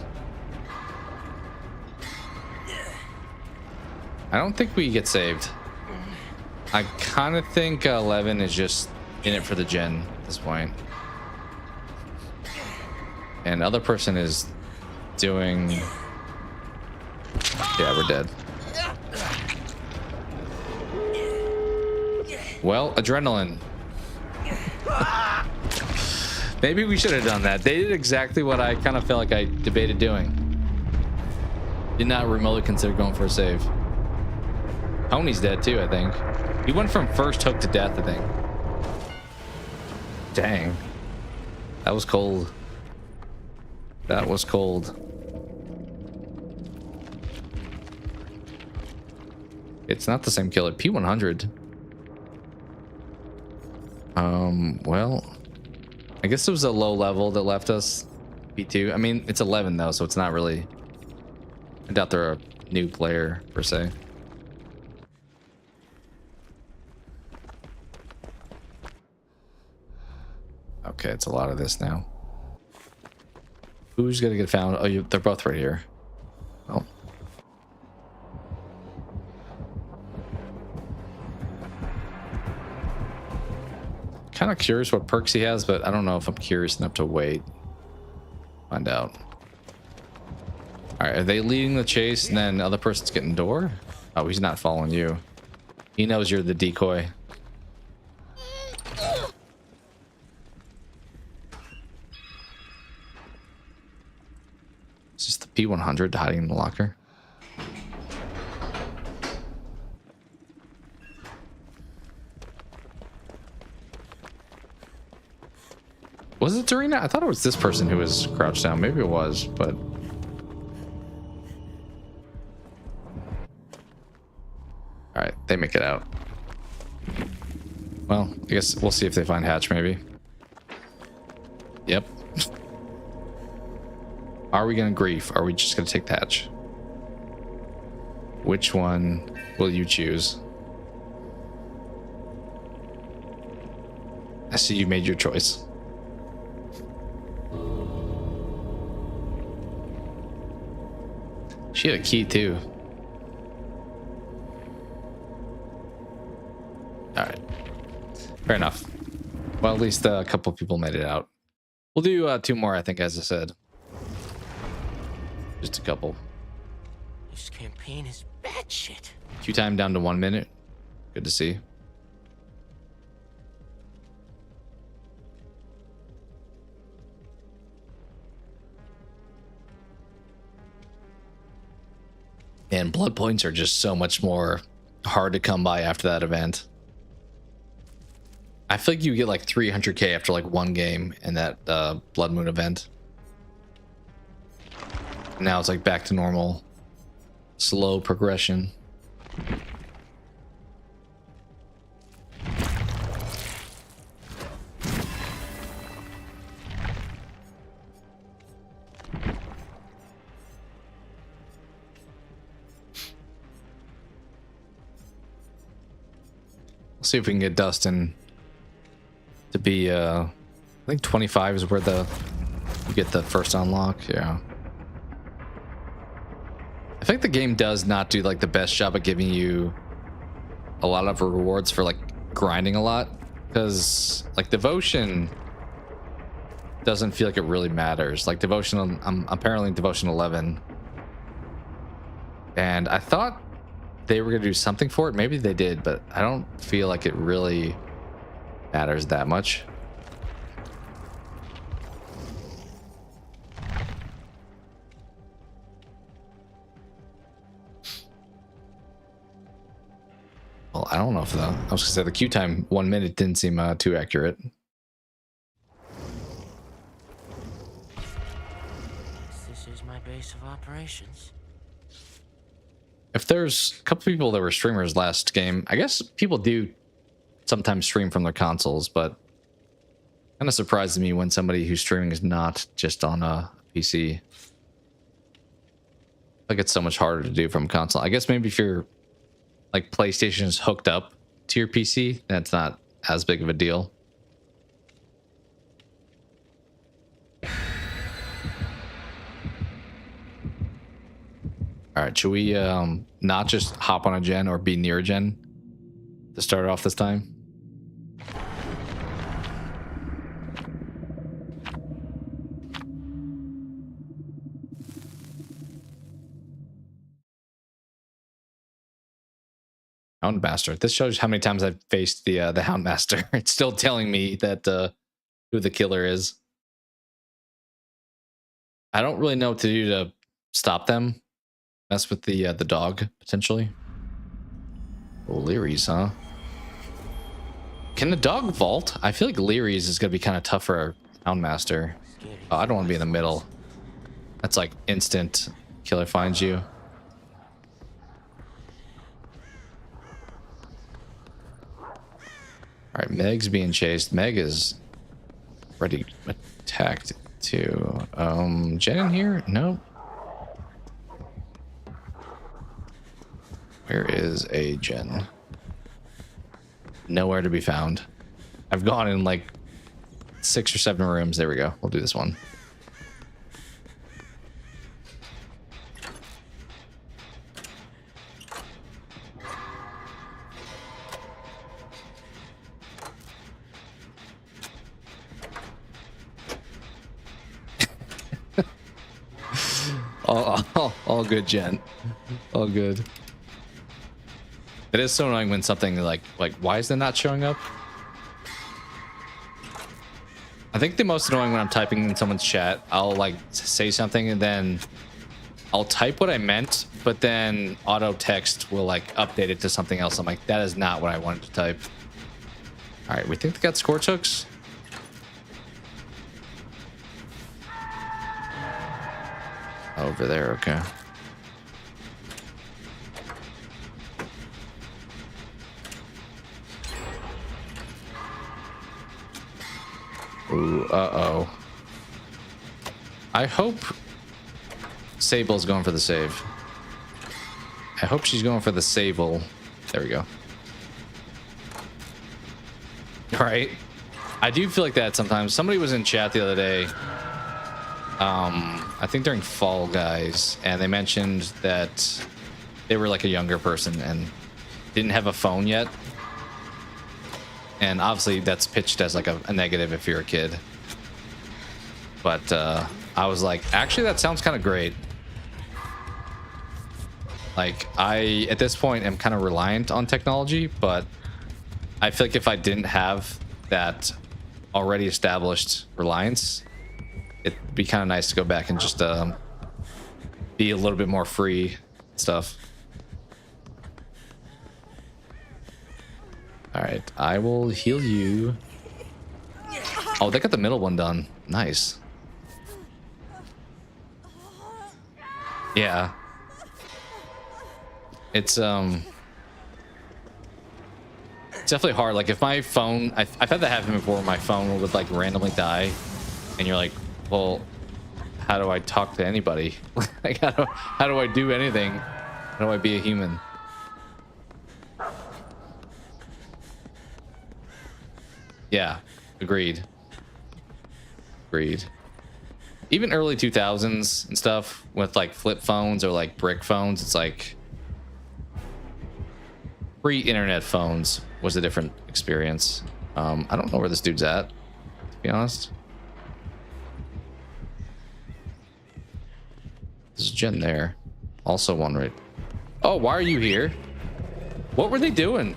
I don't think we get saved. I kind of think 11 is just in it for the gen at this point. And the other person is doing... Yeah, we're dead. Well, adrenaline. Maybe we should have done that. They did exactly what I kind of felt like I debated doing. Did not remotely consider going for a save. Pony's dead too, I think. He went from first hook to death, I think. Dang. That was cold. That was cold. It's not the same killer. P100. Well, I guess it was a low level that left us. P2. I mean, it's 11 though, so it's not really... I doubt they're a new player per se. Okay, it's a lot of this now. Who's gonna get found? Oh, they're both right here. Oh. Kind of curious what perks he has, but I don't know if I'm curious enough to wait. Find out. All right, are they leading the chase and then the other person's getting door? Oh, he's not following you. He knows you're the decoy. Is this the P100 hiding in the locker? Was it Serena? I thought it was this person who was crouched down. Maybe it was, but... Alright, they make it out. Well, I guess we'll see if they find Hatch, maybe. Yep. Are we gonna grief? Or are we just gonna take Hatch? Which one will you choose? I see you made your choice. She had a key too. All right, fair enough. Well, at least a couple of people made it out. We'll do 2 more, I think, as I said. Just a couple. This campaign is bad shit. Queue time down to 1 minute. Good to see. And blood points are just so much more hard to come by after that event. I feel like you get like 300k after like 1 game in that Blood Moon event. Now it's like back to normal. Slow progression. See if we can get Dustin to be I think 25 is where you get the first unlock. Yeah, I think the game does not do like the best job at giving you a lot of rewards for like grinding a lot, because like devotion doesn't feel like it really matters. Like devotion, I'm apparently devotion 11, and I thought they were gonna do something for it. Maybe they did, but I don't feel like it really matters that much. Well, I don't know if I was gonna say the queue time 1 minute didn't seem too accurate. This is my base of operations. If there's a couple people that were streamers last game, I guess people do sometimes stream from their consoles, but kind of surprises me when somebody who's streaming is not just on a PC. Like it's so much harder to do from a console. I guess maybe if you're like PlayStation is hooked up to your PC, that's not as big of a deal. All right, should we not just hop on a gen or be near a gen to start off this time? Houndmaster. This shows how many times I've faced the Houndmaster. It's still telling me that who the killer is. I don't really know what to do to stop them. Mess with the dog potentially. Oh, Leary's, huh? Can the dog vault? I feel like Leary's is gonna be kind of tough for a Houndmaster. Oh, I don't want to be in the middle. That's like instant killer finds you. All right, Meg's being chased. Meg is already attacked too. Jen in here? Nope. Where is a Jen? Nowhere to be found. I've gone in like 6 or 7 rooms. There we go. We'll do this one. All good, Jen. All good. It is so annoying when something like why is it not showing up? I think the most annoying when I'm typing in someone's chat, I'll like say something and then I'll type what I meant, but then auto text will like update it to something else. I'm like, that is not what I wanted to type. All right, we think they got scorch hooks. Over there, okay. Ooh, uh-oh. I hope Sable's going for the save. I hope she's going for the Sable. There we go. All right. I do feel like that sometimes. Somebody was in chat the other day. I think during Fall Guys, and they mentioned that they were like a younger person and didn't have a phone yet. And obviously that's pitched as like a negative if you're a kid. But I was like, actually, that sounds kind of great. Like, I, at this point, am kind of reliant on technology, but I feel like if I didn't have that already established reliance, it'd be kind of nice to go back and just be a little bit more free stuff. All right, I will heal you. Oh, they got the middle one done. Nice. Yeah. It's definitely hard. Like if my phone, I've had that happen before. My phone would like randomly die, and you're like, well, how do I talk to anybody? Like how do I do anything? How do I be a human? Yeah, agreed. Agreed. even early 2000s and stuff with like flip phones or like brick phones, it's like pre-internet phones was a different experience. I don't know where this dude's at, to be honest. There's a gen there. Also one right. Oh, why are you here? What were they doing?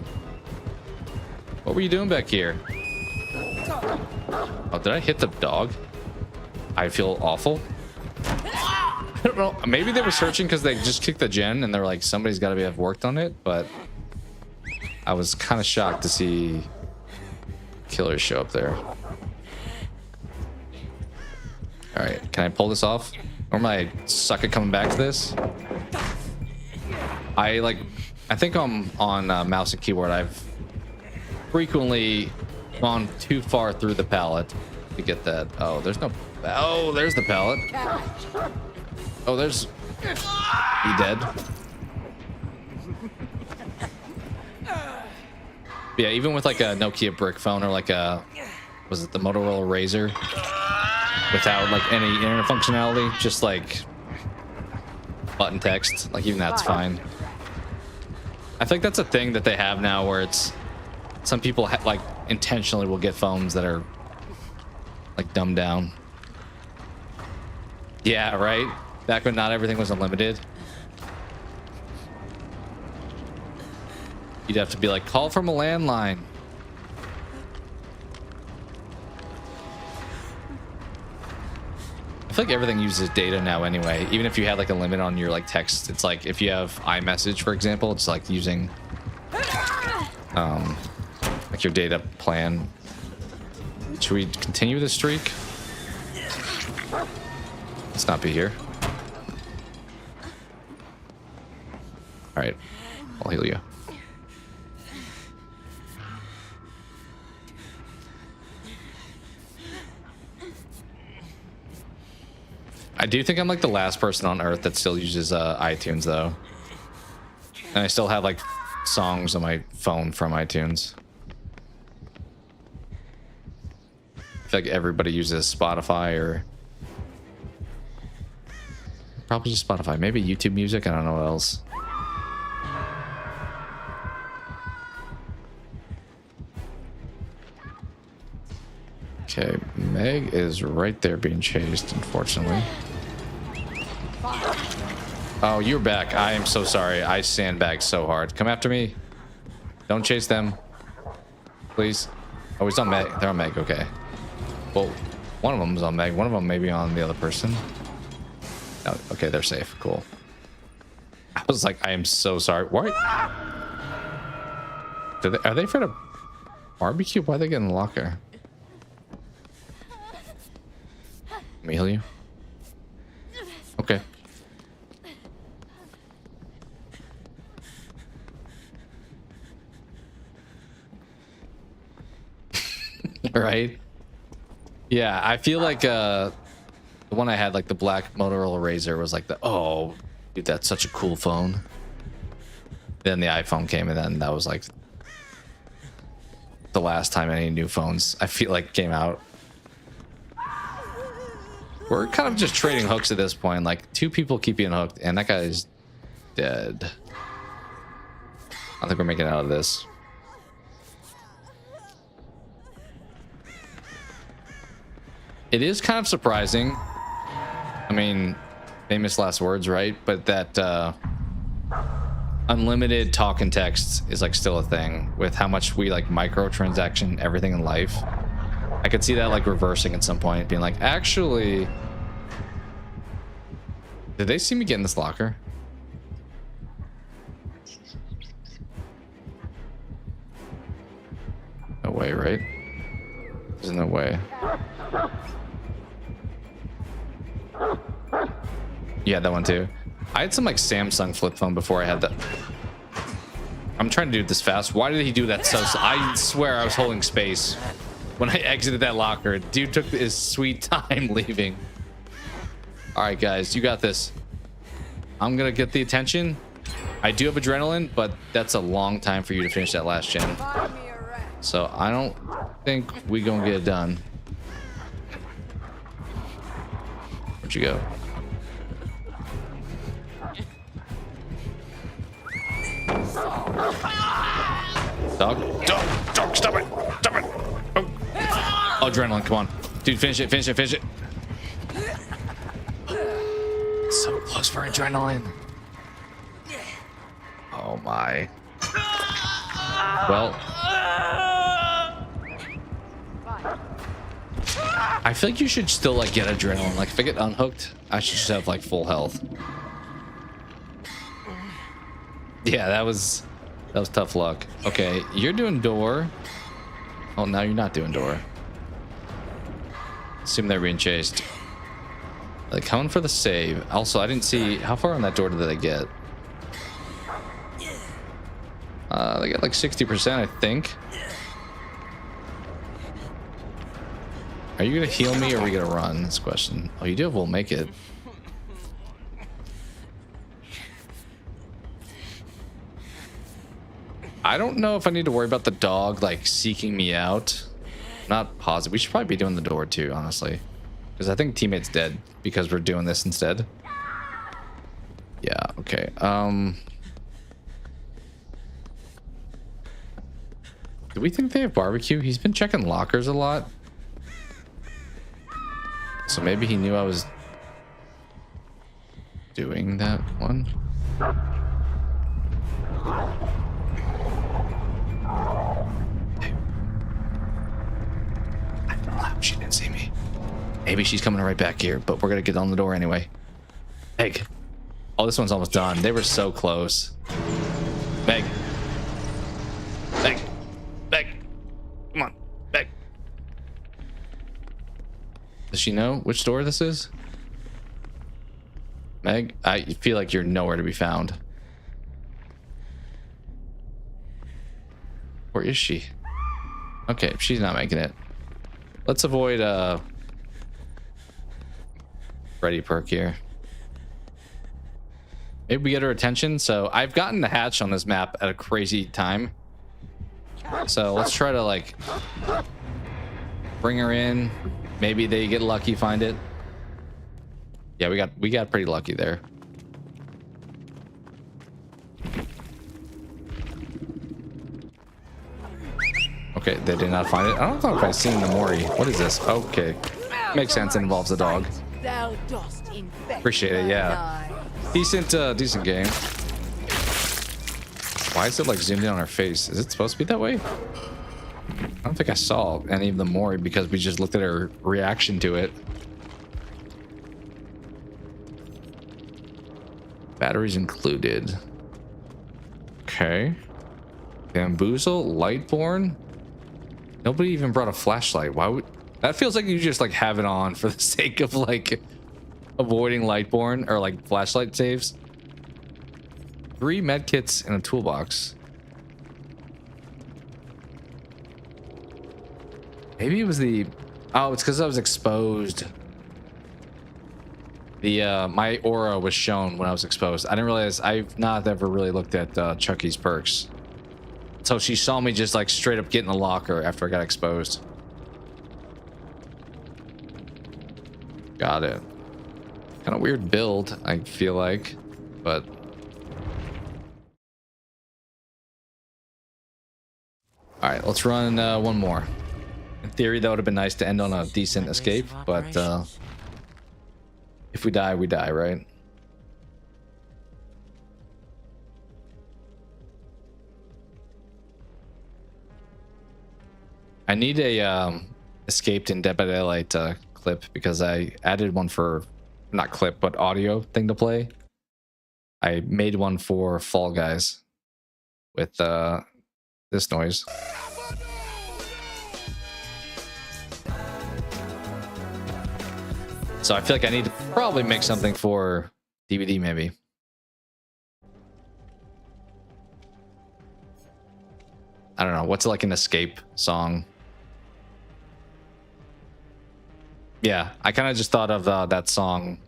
What were you doing back here? Oh, did I hit the dog? I feel awful. I don't know. Maybe they were searching because they just kicked the gen and they're like, somebody's got to have worked on it. But I was kind of shocked to see killers show up there. All right, can I pull this off? Or am I suck at coming back to this? I think I'm on mouse and keyboard. I've frequently gone too far through the pallet to get that. Oh, there's no. Oh, there's the pallet. Oh, there's. He dead. Yeah, even with like a Nokia brick phone or like a, was it the Motorola Razr? Without like any internet functionality, just like button text, like even that's fine. I think that's a thing that they have now where it's some people like intentionally will get phones that are like dumbed down. Yeah, right? Back when not everything was unlimited. You'd have to be like, call from a landline. I feel like everything uses data now anyway. Even if you had like a limit on your like text, it's like if you have iMessage, for example, it's like using like your data plan. Should we continue the streak? Let's not be here. All right, I'll heal you. I do think I'm like the last person on earth that still uses iTunes though. And I still have like songs on my phone from iTunes. I feel like everybody uses Spotify or probably just Spotify. Maybe YouTube Music. I don't know what else. Okay, Meg is right there being chased, unfortunately. Oh, you're back. I am so sorry. I sandbagged so hard. Come after me. Don't chase them. Please. Oh, he's on Meg. They're on Meg. Okay. Well, one of them is on Meg. One of them may be on the other person. Oh, okay, they're safe. Cool. I was like, I am so sorry. What? Are they afraid of barbecue? Why are they getting in the locker? Let me heal you. Okay. Right? Yeah, I feel like the one I had, like the black Motorola Razr, was like the, oh, dude, that's such a cool phone. Then the iPhone came, and then that was like the last time any new phones, I feel like, came out. We're kind of just trading hooks at this point. Like, two people keep being hooked, and that guy is dead. I don't think we're making it out of this. It is kind of surprising. I mean, famous last words, right? But that unlimited talk and text is like still a thing with how much we like microtransaction everything in life. I could see that like reversing at some point, being like, actually, did they see me get in this locker? No way, right? There's no way. Yeah, that one too. I had some like Samsung flip phone before I had that. I'm trying to do this fast. Why did he do that so I swear I was holding space when I exited that locker. Dude took his sweet time leaving. All right, guys, you got this. I'm gonna get the attention. I do have adrenaline, but that's a long time for you to finish that last gen. So I don't think we gonna get it done. Where'd you go? Dog? Dog, stop it! Stop it! Oh. Adrenaline, come on. Dude, finish it, finish it, finish it. So close for adrenaline. Oh my. Well. I feel like you should still like get adrenaline. Like if I get unhooked, I should just have like full health. Yeah, that was tough luck. Okay, you're doing door. Oh, now you're not doing door. Assume they're being chased. Like coming for the save. Also, I didn't see how far on that door did they get. They got like 60%, I think. Are you gonna heal me or are we gonna run? This question. Oh, you do have we'll make it. I don't know if I need to worry about the dog like seeking me out. Not positive. We should probably be doing the door too, honestly, because I think teammate's dead because we're doing this instead. Yeah. Okay. Do we think they have barbecue? He's been checking lockers a lot. So maybe he knew I was doing that one. She didn't see me. Maybe she's coming right back here, but we're gonna get on the door anyway. Meg. Oh, this one's almost done. They were so close. Meg. Meg. Meg. Come on. Meg. Does she know which door this is? Meg, I feel like you're nowhere to be found. Where is she? Okay, she's not making it. Let's avoid Freddy perk here. Maybe we get her attention. So I've gotten the hatch on this map at a crazy time. So let's try to like bring her in. Maybe they get lucky, find it. Yeah, we got pretty lucky there. Okay, they did not find it. I don't know if I've seen the Mori. What is this? Okay. Makes sense. It involves the dog. Appreciate it, yeah. Decent game. Why is it like zoomed in on her face? Is it supposed to be that way? I don't think I saw any of the Mori because we just looked at her reaction to it. Batteries included. Okay. Bamboozle, Lightborn. Nobody even brought a flashlight. Why would that? Feels like you just like have it on for the sake of like avoiding Lightborn or like flashlight saves. 3 medkits in a toolbox. Maybe it was the oh, it's because I was exposed. The my aura was shown when I was exposed. I didn't realize. I've not ever really looked at Chucky's perks. So she saw me just like straight up get in the locker after I got exposed. Got it. Kind of weird build, I feel like, but all right, let's run one more. In theory, that would have been nice to end on a decent escape, but if we die, we die, right? I need a escaped in Dead by Daylight clip because I added one for not clip but audio thing to play. I made one for Fall Guys with this noise. So I feel like I need to probably make something for DVD maybe. I don't know, what's like an escape song? Yeah, I kind of just thought of that song.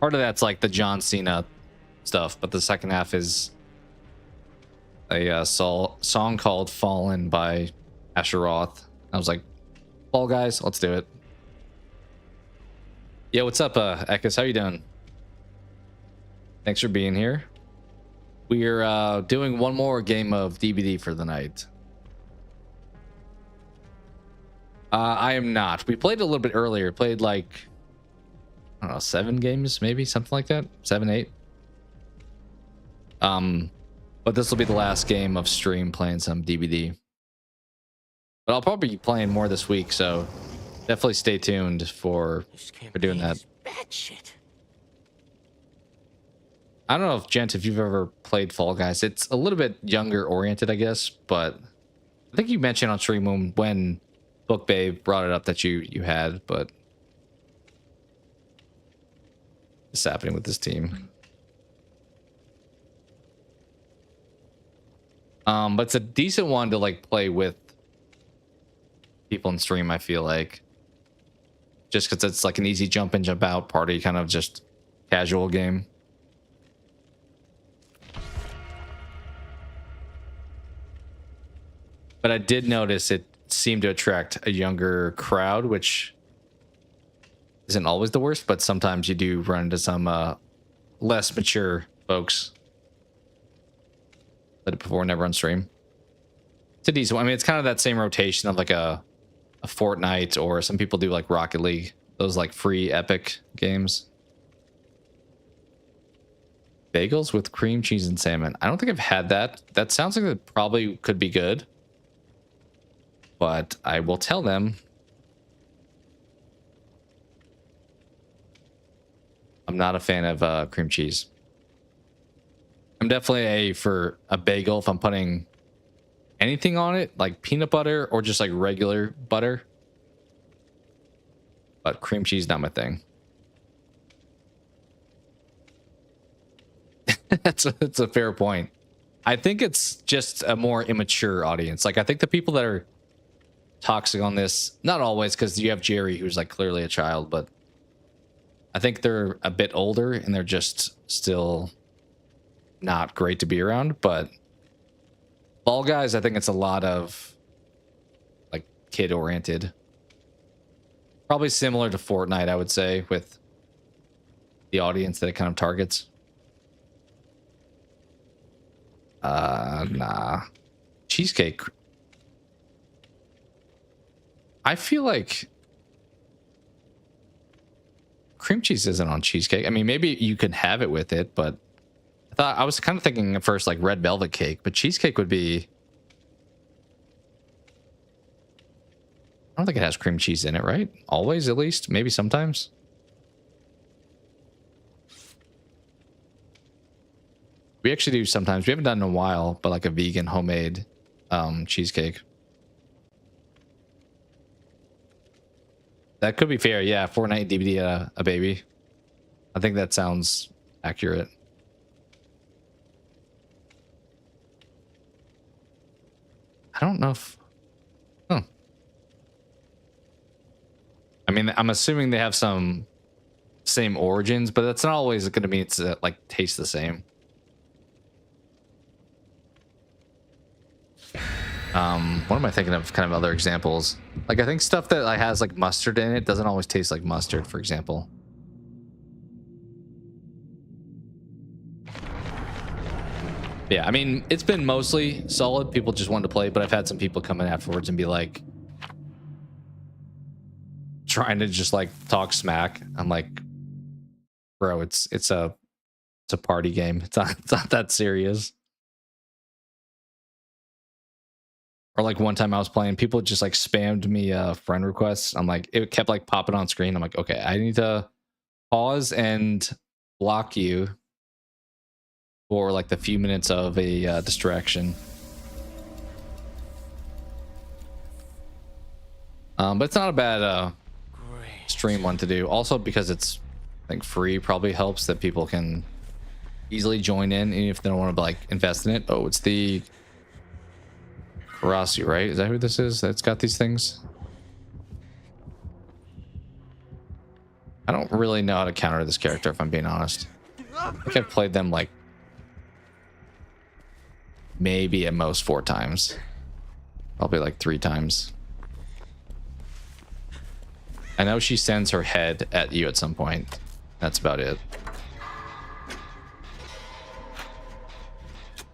Part of that's like the John Cena stuff, but the second half is a song called Fallen by Asher Roth. I was like, Fall Guys, let's do it. Yo, what's up, Ekis? How you doing? Thanks for being here. We're doing one more game of DBD for the night. I am not. We played a little bit earlier. Played like, I don't know, 7 games, maybe something like that. 7, 8. But this will be the last game of stream playing some DBD. But I'll probably be playing more this week, so definitely stay tuned for doing that. Bad shit. I don't know if, Gent, if you've ever played Fall Guys. It's a little bit younger oriented, I guess, but I think you mentioned on stream when Book Babe brought it up that you had, but what's happening with this team? But it's a decent one to like play with people in stream, I feel like. Just because it's like an easy jump in, jump out party, kind of just casual game. But I did notice it seemed to attract a younger crowd, which isn't always the worst, but sometimes you do run into some less mature folks. Played it before, never on stream. It's a decent one. I mean, it's kind of that same rotation of like a Fortnite, or some people do like Rocket League, those like free epic games. Bagels with cream cheese and salmon. I don't think I've had that. That sounds like it probably could be good. But I will tell them I'm not a fan of cream cheese. I'm definitely for a bagel if I'm putting anything on it, like peanut butter or just like regular butter. But cream cheese, not my thing. That's a fair point. I think it's just a more immature audience. Like, I think the people that are toxic on this, not always, because you have Jerry, who's like clearly a child, but I think they're a bit older and they're just still not great to be around. But Fall Guys, I think it's a lot of like kid oriented, probably similar to Fortnite, I would say, with the audience that it kind of targets. Nah. Cheesecake. I feel like cream cheese isn't on cheesecake. I mean, maybe you can have it with it, but I was kind of thinking at first like red velvet cake, but cheesecake would be. I don't think it has cream cheese in it, right? Always, at least, maybe sometimes. We actually do sometimes. We haven't done it in a while, but like a vegan homemade cheesecake. That could be fair. Yeah, Fortnite DVD a baby. I think that sounds accurate. I don't know if... Huh. I mean, I'm assuming they have some same origins, but that's not always going to mean it's like taste the same. What am I thinking of? Kind of other examples. Like, I think stuff that like has like mustard in it doesn't always taste like mustard, for example. Yeah, I mean, it's been mostly solid. People just wanted to play, but I've had some people come in afterwards and be like, trying to just like talk smack. I'm like, bro, it's a party game. It's not that serious. Or like one time I was playing, people just like spammed me friend requests. I'm like, it kept like popping on screen. I'm like, okay, I need to pause and block you for like the few minutes of a distraction. But it's not a bad stream one to do. Also, because it's, I think, free, probably helps that people can easily join in, even if they don't want to like invest in it. Oh, it's the Karasi, right? Is that who this is that's got these things? I don't really know how to counter this character, if I'm being honest. I think I've played them like maybe at most 4 times. Probably like 3 times. I know she sends her head at you at some point. That's about it.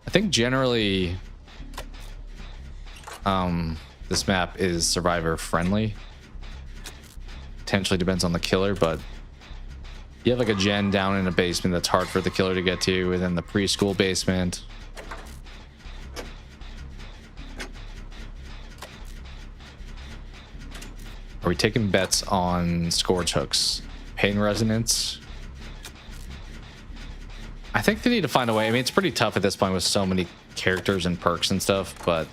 I think generally this map is survivor friendly. Potentially depends on the killer, but you have like a gen down in a basement that's hard for the killer to get to, and then the preschool basement. Are we taking bets on Scourge hooks? Pain resonance? I think they need to find a way. I mean, it's pretty tough at this point with so many characters and perks and stuff, but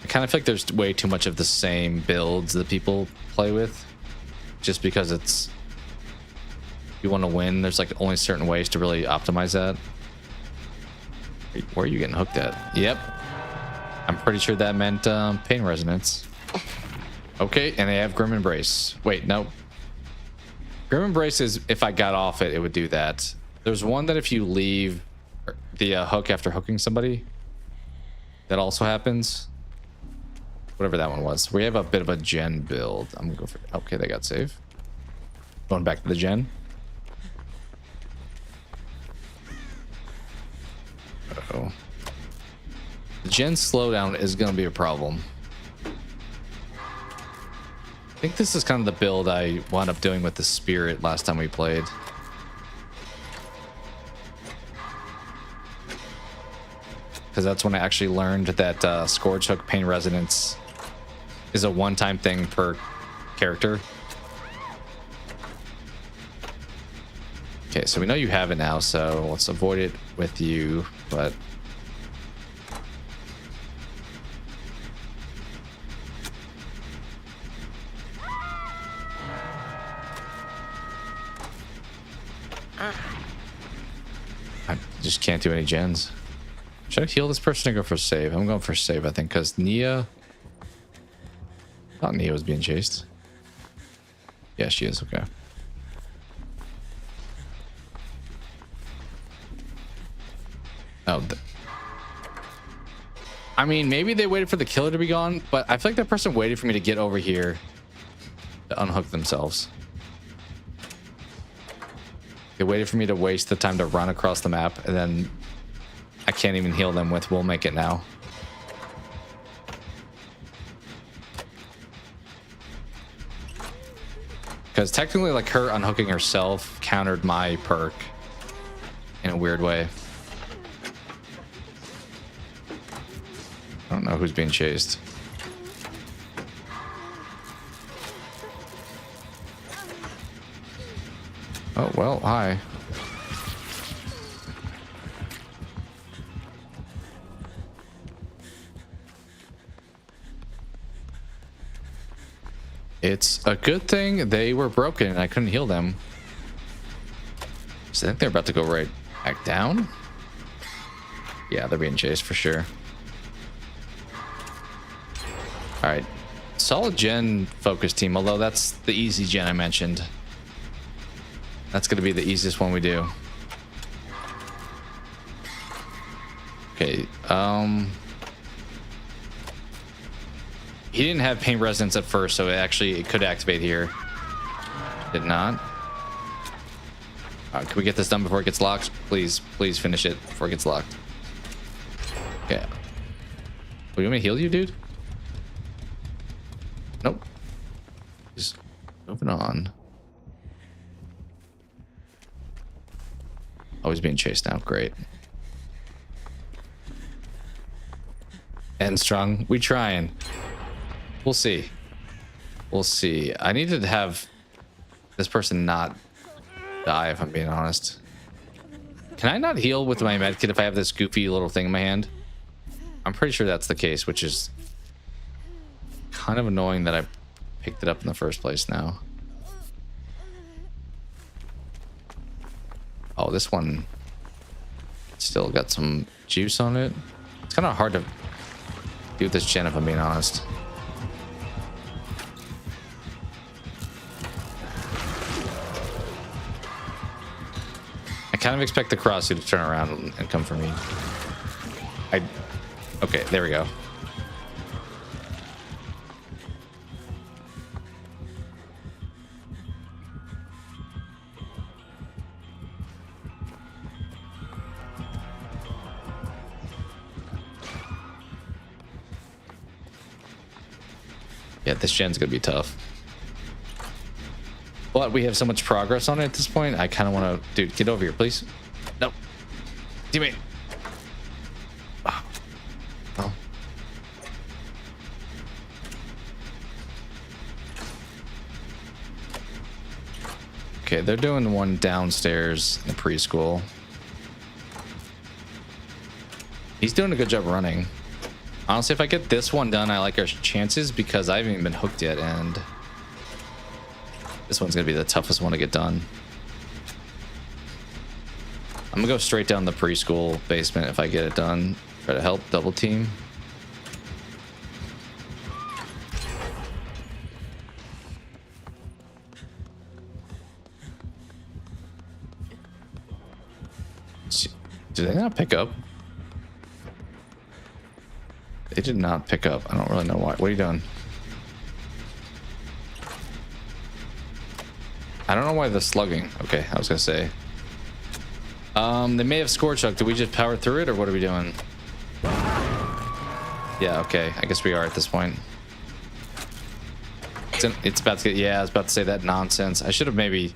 I kind of feel like there's way too much of the same builds that people play with. Just because it's... you want to win, there's like only certain ways to really optimize that. Where are you getting hooked at? Yep. I'm pretty sure that meant pain resonance. Okay, and they have Grim Embrace. Wait, no. Grim Embrace is if I got off it, it would do that. There's one that if you leave the hook after hooking somebody, that also happens. Whatever that one was. We have a bit of a gen build. I'm gonna go for... okay, they got save. Going back to the gen. Uh-oh. The gen slowdown is gonna be a problem. I think this is kind of the build I wound up doing with the Spirit last time we played. Because that's when I actually learned that Scourge Hook Pain Resonance is a one-time thing per character. Okay, so we know you have it now, so let's avoid it with you, but... I just can't do any gens. Should I heal this person or go for save? I'm going for save, I think, because Nia... I thought Nia was being chased. Yeah, she is. Okay. Oh. I mean, maybe they waited for the killer to be gone, but I feel like that person waited for me to get over here to unhook themselves. They waited for me to waste the time to run across the map, and then I can't even heal them with "we'll make it now." Because technically, like, her unhooking herself countered my perk in a weird way. I don't know who's being chased. Oh, well, hi. It's a good thing they were broken and I couldn't heal them. So I think they're about to go right back down. Yeah, they're being chased for sure. All right. Solid gen focus team, although that's the easy gen I mentioned. That's going to be the easiest one we do. Okay. He didn't have pain resonance at first, so it could activate here. Did not. Can we get this done before it gets locked? Please, please finish it before it gets locked. Okay. Will you want me to heal you, dude? Nope. Just moving on. Oh, he's being chased now. Great. And strong. We trying. We'll see. We'll see. I need to have this person not die, if I'm being honest. Can I not heal with my medkit if I have this goofy little thing in my hand? I'm pretty sure that's the case, which is kind of annoying that I picked it up in the first place now. Oh, this one still got some juice on it. It's kind of hard to do with this gen, if I'm being honest. I kind of expect the crosssuit to turn around and come for me. Okay, there we go. Yeah, this gen's gonna be tough. But we have so much progress on it at this point. I kind of want to, dude, get over here, please. No, teammate. Oh. Okay, they're doing one downstairs in the preschool. He's doing a good job running. Honestly, if I get this one done, I like our chances because I haven't even been hooked yet, and this one's gonna be the toughest one to get done. I'm gonna go straight down the preschool basement if I get it done. Try to help double team. Did they not pick up? They did not pick up. I don't really know why. What are you doing? I don't know why they're slugging. Okay, I was gonna say. They may have scorch hook. Did we just power through it, or what are we doing? Yeah, okay. I guess we are at this point. It's about to get. Yeah, I was about to say that nonsense. I should have maybe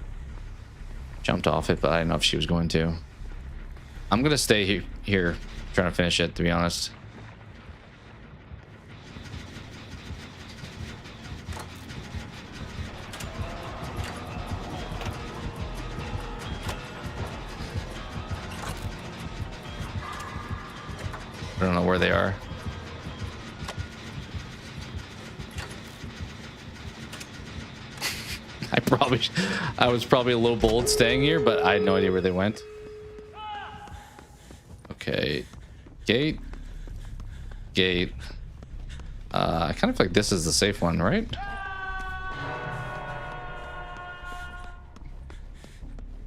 jumped off it, but I don't know if she was going to. I'm gonna stay here trying to finish it, to be honest. I don't know where they are. I was probably a little bold staying here, but I had no idea where they went. Okay, gate. I kind of feel like this is the safe one, right?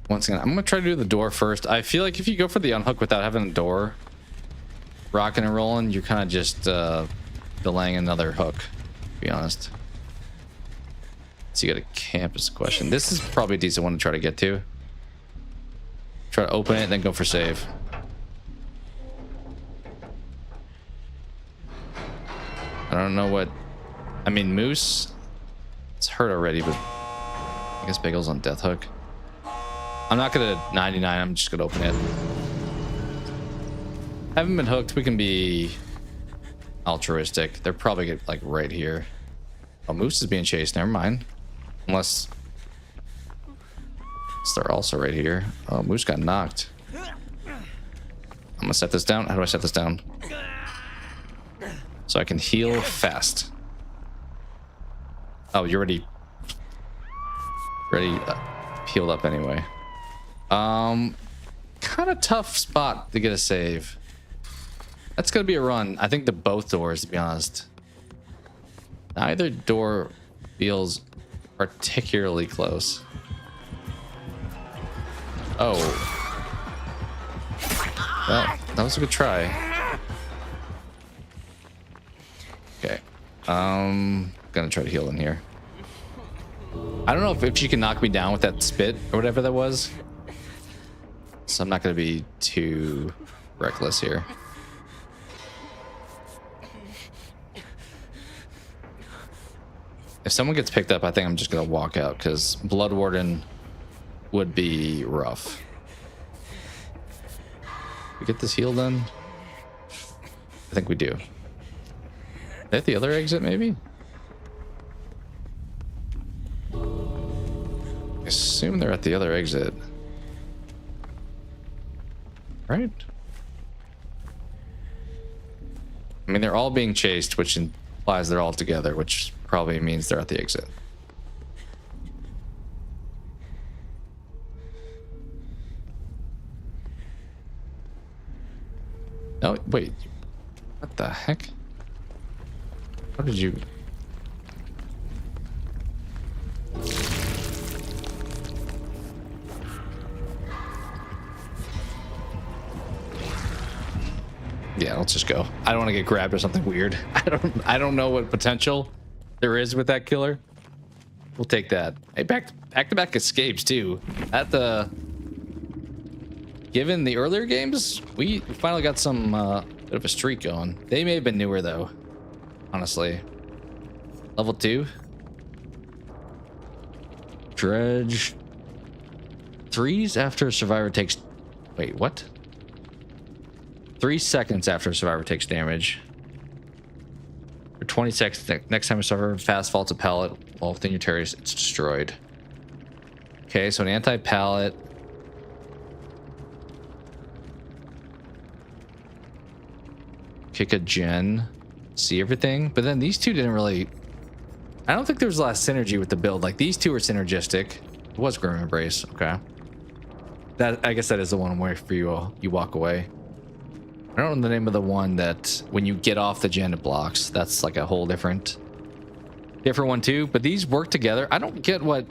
Once again, I'm gonna try to do the door first. I feel like if you go for the unhook without having a door rocking and rolling, you're kind of just delaying another hook, to be honest. So you gotta camp is the question. This is probably a decent one to try to get to. Try to open it and then go for save. I don't know what... I mean, Moose... It's hurt already, but... I guess Bagel's on death hook. I'm not gonna 99, I'm just gonna open it. Haven't been hooked, we can be... altruistic. They're probably like right here. Oh, Moose is being chased, never mind. Unless... they're also right here. Oh, Moose got knocked. I'm gonna set this down. How do I set this down? So I can heal fast. Oh, you're already healed up anyway. Kind of tough spot to get a save. That's gonna be a run. I think both doors, to be honest. Neither door feels particularly close. Oh. Well, that was a good try. Okay. Gonna try to heal in here. I don't know if she can knock me down with that spit or whatever that was. So I'm not gonna be too reckless here. If someone gets picked up, I think I'm just gonna walk out because Blood Warden would be rough. We get this heal done? I think we do. Is that the other exit, maybe? I assume they're at the other exit. Right? I mean, they're all being chased, which implies they're all together, which probably means they're at the exit. Oh, wait. What the heck? How did you... Yeah, let's just go. I don't want to get grabbed or something weird. I don't know what potential there is with that killer. We'll take that. Hey, back-to-back escapes too. At the... Given the earlier games, we finally got some bit of a streak going. They may have been newer though, honestly. Level 2. Dredge. 3s after a survivor takes... Wait, what? 3 seconds after a survivor takes damage. For 20 seconds, next time a survivor fast falls a pallet while within your territory, it's destroyed. Okay, so an anti-pallet. Kick a gen. See everything. But then these two didn't really... I don't think there was a lot of synergy with the build. Like, these two are synergistic. It was Grim Embrace. Okay. That, I guess that is the one where for you, you walk away. I don't know the name of the one that when you get off the gen it blocks. That's like a whole different one too. But these work together. I don't get what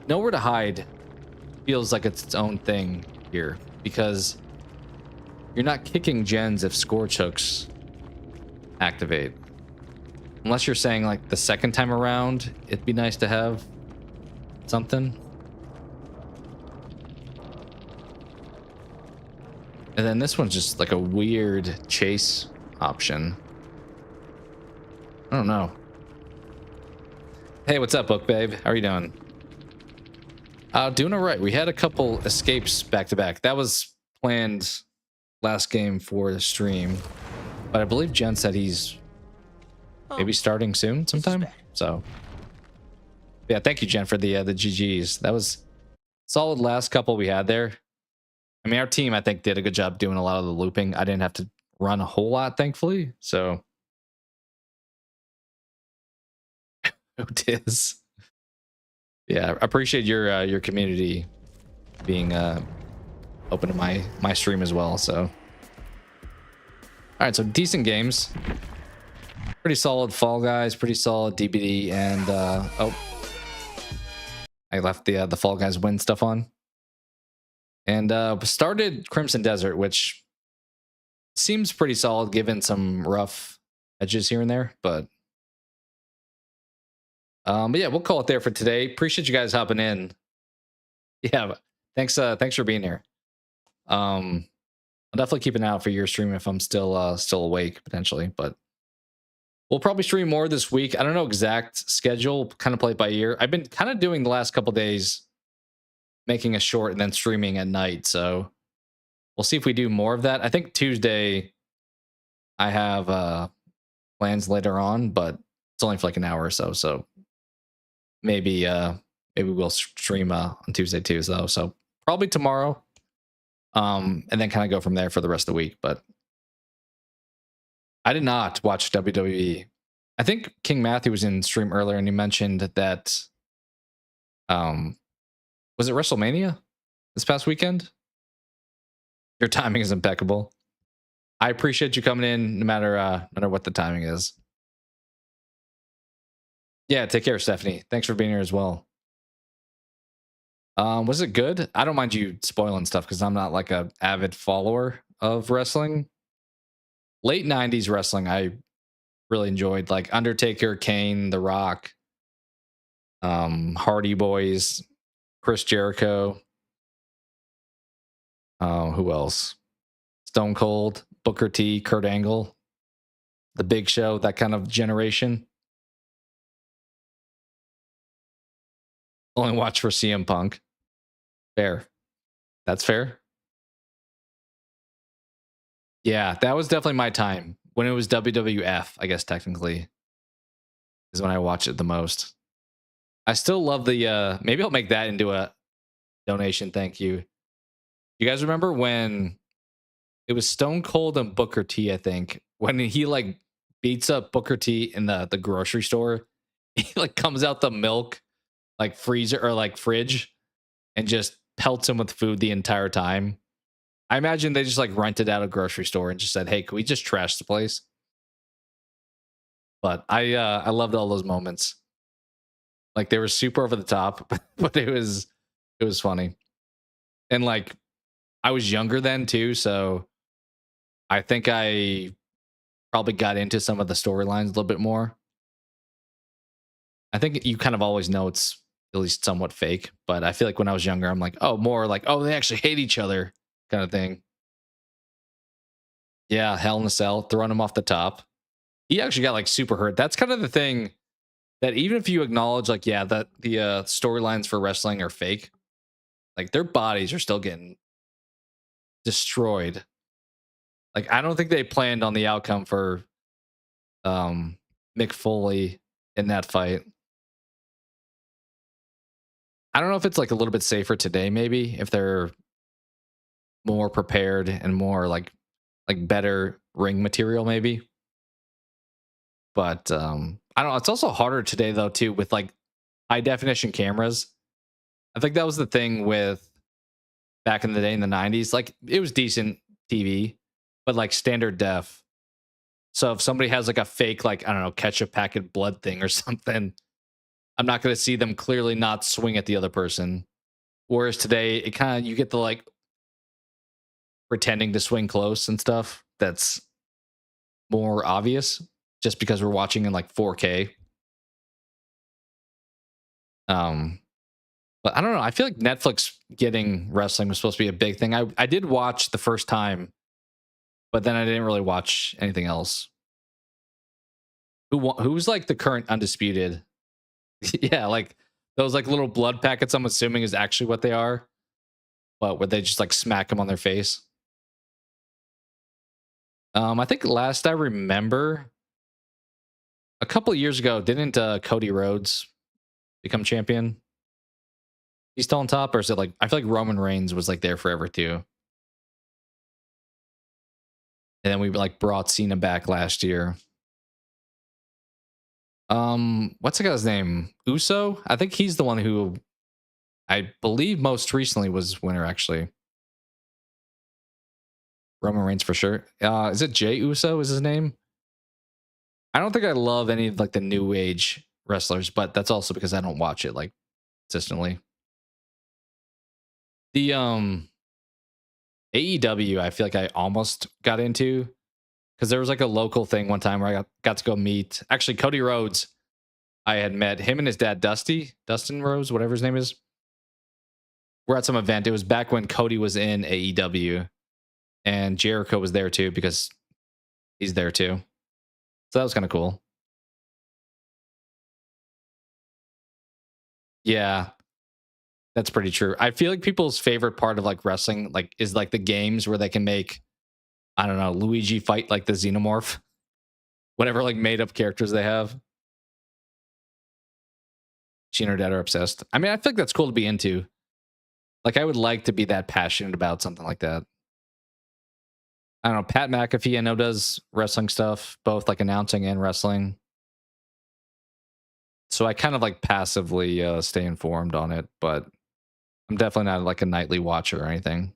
Nowhere to Hide feels like it's its own thing here, because you're not kicking gens if Scorch Hooks activate. Unless you're saying like the second time around, it'd be nice to have something. And then this one's just like a weird chase option. I don't know. Hey, what's up, Book Babe? How are you doing? Doing all right. We had a couple escapes back to back. That was planned last game for the stream, but I believe Jen said he's maybe starting soon sometime. So yeah, thank you, Jen, for the GGs. That was solid last couple we had there. I mean, our team, I think, did a good job doing a lot of the looping. I didn't have to run a whole lot, thankfully. So, it is. Yeah, I appreciate your community being open to my stream as well. So, all right, so decent games, pretty solid Fall Guys, pretty solid DBD, and oh, I left the Fall Guys win stuff on. And started Crimson Desert, which seems pretty solid given some rough edges here and there. But yeah, we'll call it there for today. Appreciate you guys hopping in. Yeah, thanks for being here. I'll definitely keep an eye out for your stream if I'm still awake potentially. But we'll probably stream more this week. I don't know exact schedule. Kind of play it by ear. I've been kind of doing the last couple days, making a short and then streaming at night. So we'll see if we do more of that. I think Tuesday I have plans later on, but it's only for like an hour or so. So maybe we'll stream on Tuesday too. So probably tomorrow. And then kind of go from there for the rest of the week. But I did not watch WWE. I think King Matthew was in stream earlier and he mentioned that was it WrestleMania this past weekend? Your timing is impeccable. I appreciate you coming in no matter what the timing is. Yeah, take care, Stephanie. Thanks for being here as well. Was it good? I don't mind you spoiling stuff because I'm not like a avid follower of wrestling. Late 90s wrestling I really enjoyed, like Undertaker, Kane, The Rock, Hardy Boys, Chris Jericho. Who else? Stone Cold, Booker T, Kurt Angle, The Big Show, that kind of generation. Only watch for CM Punk. Fair. That's fair. Yeah, that was definitely my time. When it was WWF, I guess technically, is when I watched it the most. I still love the maybe I'll make that into a donation. Thank you. You guys remember when it was Stone Cold and Booker T, I think, when he like beats up Booker T in the grocery store, he like comes out the milk like freezer or like fridge and just pelts him with food the entire time. I imagine they just like rented out a grocery store and just said, "Hey, can we just trash the place?" But I loved all those moments. Like they were super over the top, but it was funny. And like I was younger then too, so I think I probably got into some of the storylines a little bit more. I think you kind of always know it's at least somewhat fake, but I feel like when I was younger, I'm like, oh, more like, oh, they actually hate each other kind of thing. Yeah, Hell in a Cell, throwing him off the top. He actually got like super hurt. That's kind of the thing that even if you acknowledge, like, yeah, that the storylines for wrestling are fake, like their bodies are still getting destroyed. Like, I don't think they planned on the outcome for Mick Foley in that fight. I don't know if it's like a little bit safer today, maybe if they're more prepared and more like better ring material, maybe. But I don't know. It's also harder today though, too, with like high definition cameras. I think that was the thing with back in the day in the 90s. Like it was decent TV, but like standard def. So if somebody has like a fake, like, I don't know, ketchup packet blood thing or something, I'm not going to see them clearly not swing at the other person. Whereas today, it kind of, you get the like pretending to swing close and stuff. That's more obvious just because we're watching in like 4K. But I don't know. I feel like Netflix getting wrestling was supposed to be a big thing. I did watch the first time, but then I didn't really watch anything else. Who's like the current undisputed? Yeah, like those like little blood packets, I'm assuming is actually what they are. But would they just like smack them on their face? I think last I remember, a couple of years ago, didn't Cody Rhodes become champion? He's still on top, or is it like, I feel like Roman Reigns was like there forever too. And then we like brought Cena back last year. What's the guy's name? Uso? I think he's the one who I believe most recently was winner, actually. Roman Reigns for sure. Is it Jey Uso is his name? I don't think I love any of like the new age wrestlers, but that's also because I don't watch it like consistently. The AEW, I feel like I almost got into because there was like a local thing one time where I got to go meet actually Cody Rhodes. I had met him and his dad, Dustin Rhodes, whatever his name is. We're at some event. It was back when Cody was in AEW, and Jericho was there too because he's there too. So that was kind of cool. Yeah, that's pretty true. I feel like people's favorite part of like wrestling like is like the games where they can make, I don't know, Luigi fight like the Xenomorph, whatever like made up characters they have. She and her dad are obsessed. I mean, I feel like that's cool to be into. Like, I would like to be that passionate about something like that. I don't know. Pat McAfee, I know, does wrestling stuff, both like announcing and wrestling. So I kind of like passively stay informed on it, but I'm definitely not like a nightly watcher or anything.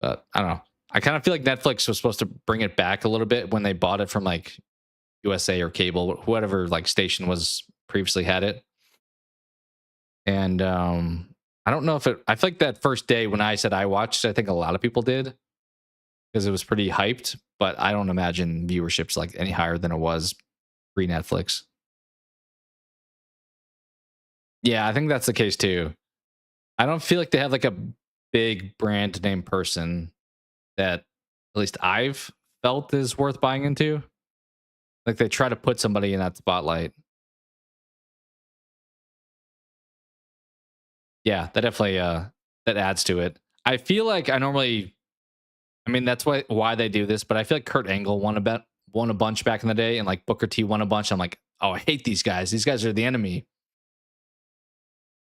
But I don't know. I kind of feel like Netflix was supposed to bring it back a little bit when they bought it from like USA or cable, whatever like station was previously had it. And I don't know if it, I feel like that first day when I said I watched, I think a lot of people did because it was pretty hyped, but I don't imagine viewership's like any higher than it was pre Netflix. Yeah, I think that's the case too. I don't feel like they have like a big brand name person that at least I've felt is worth buying into. Like they try to put somebody in that spotlight. Yeah, that definitely that adds to it. I feel like I mean that's why they do this, but I feel like Kurt Angle won a bunch back in the day, and like Booker T won a bunch. I'm like, oh, I hate these guys. These guys are the enemy.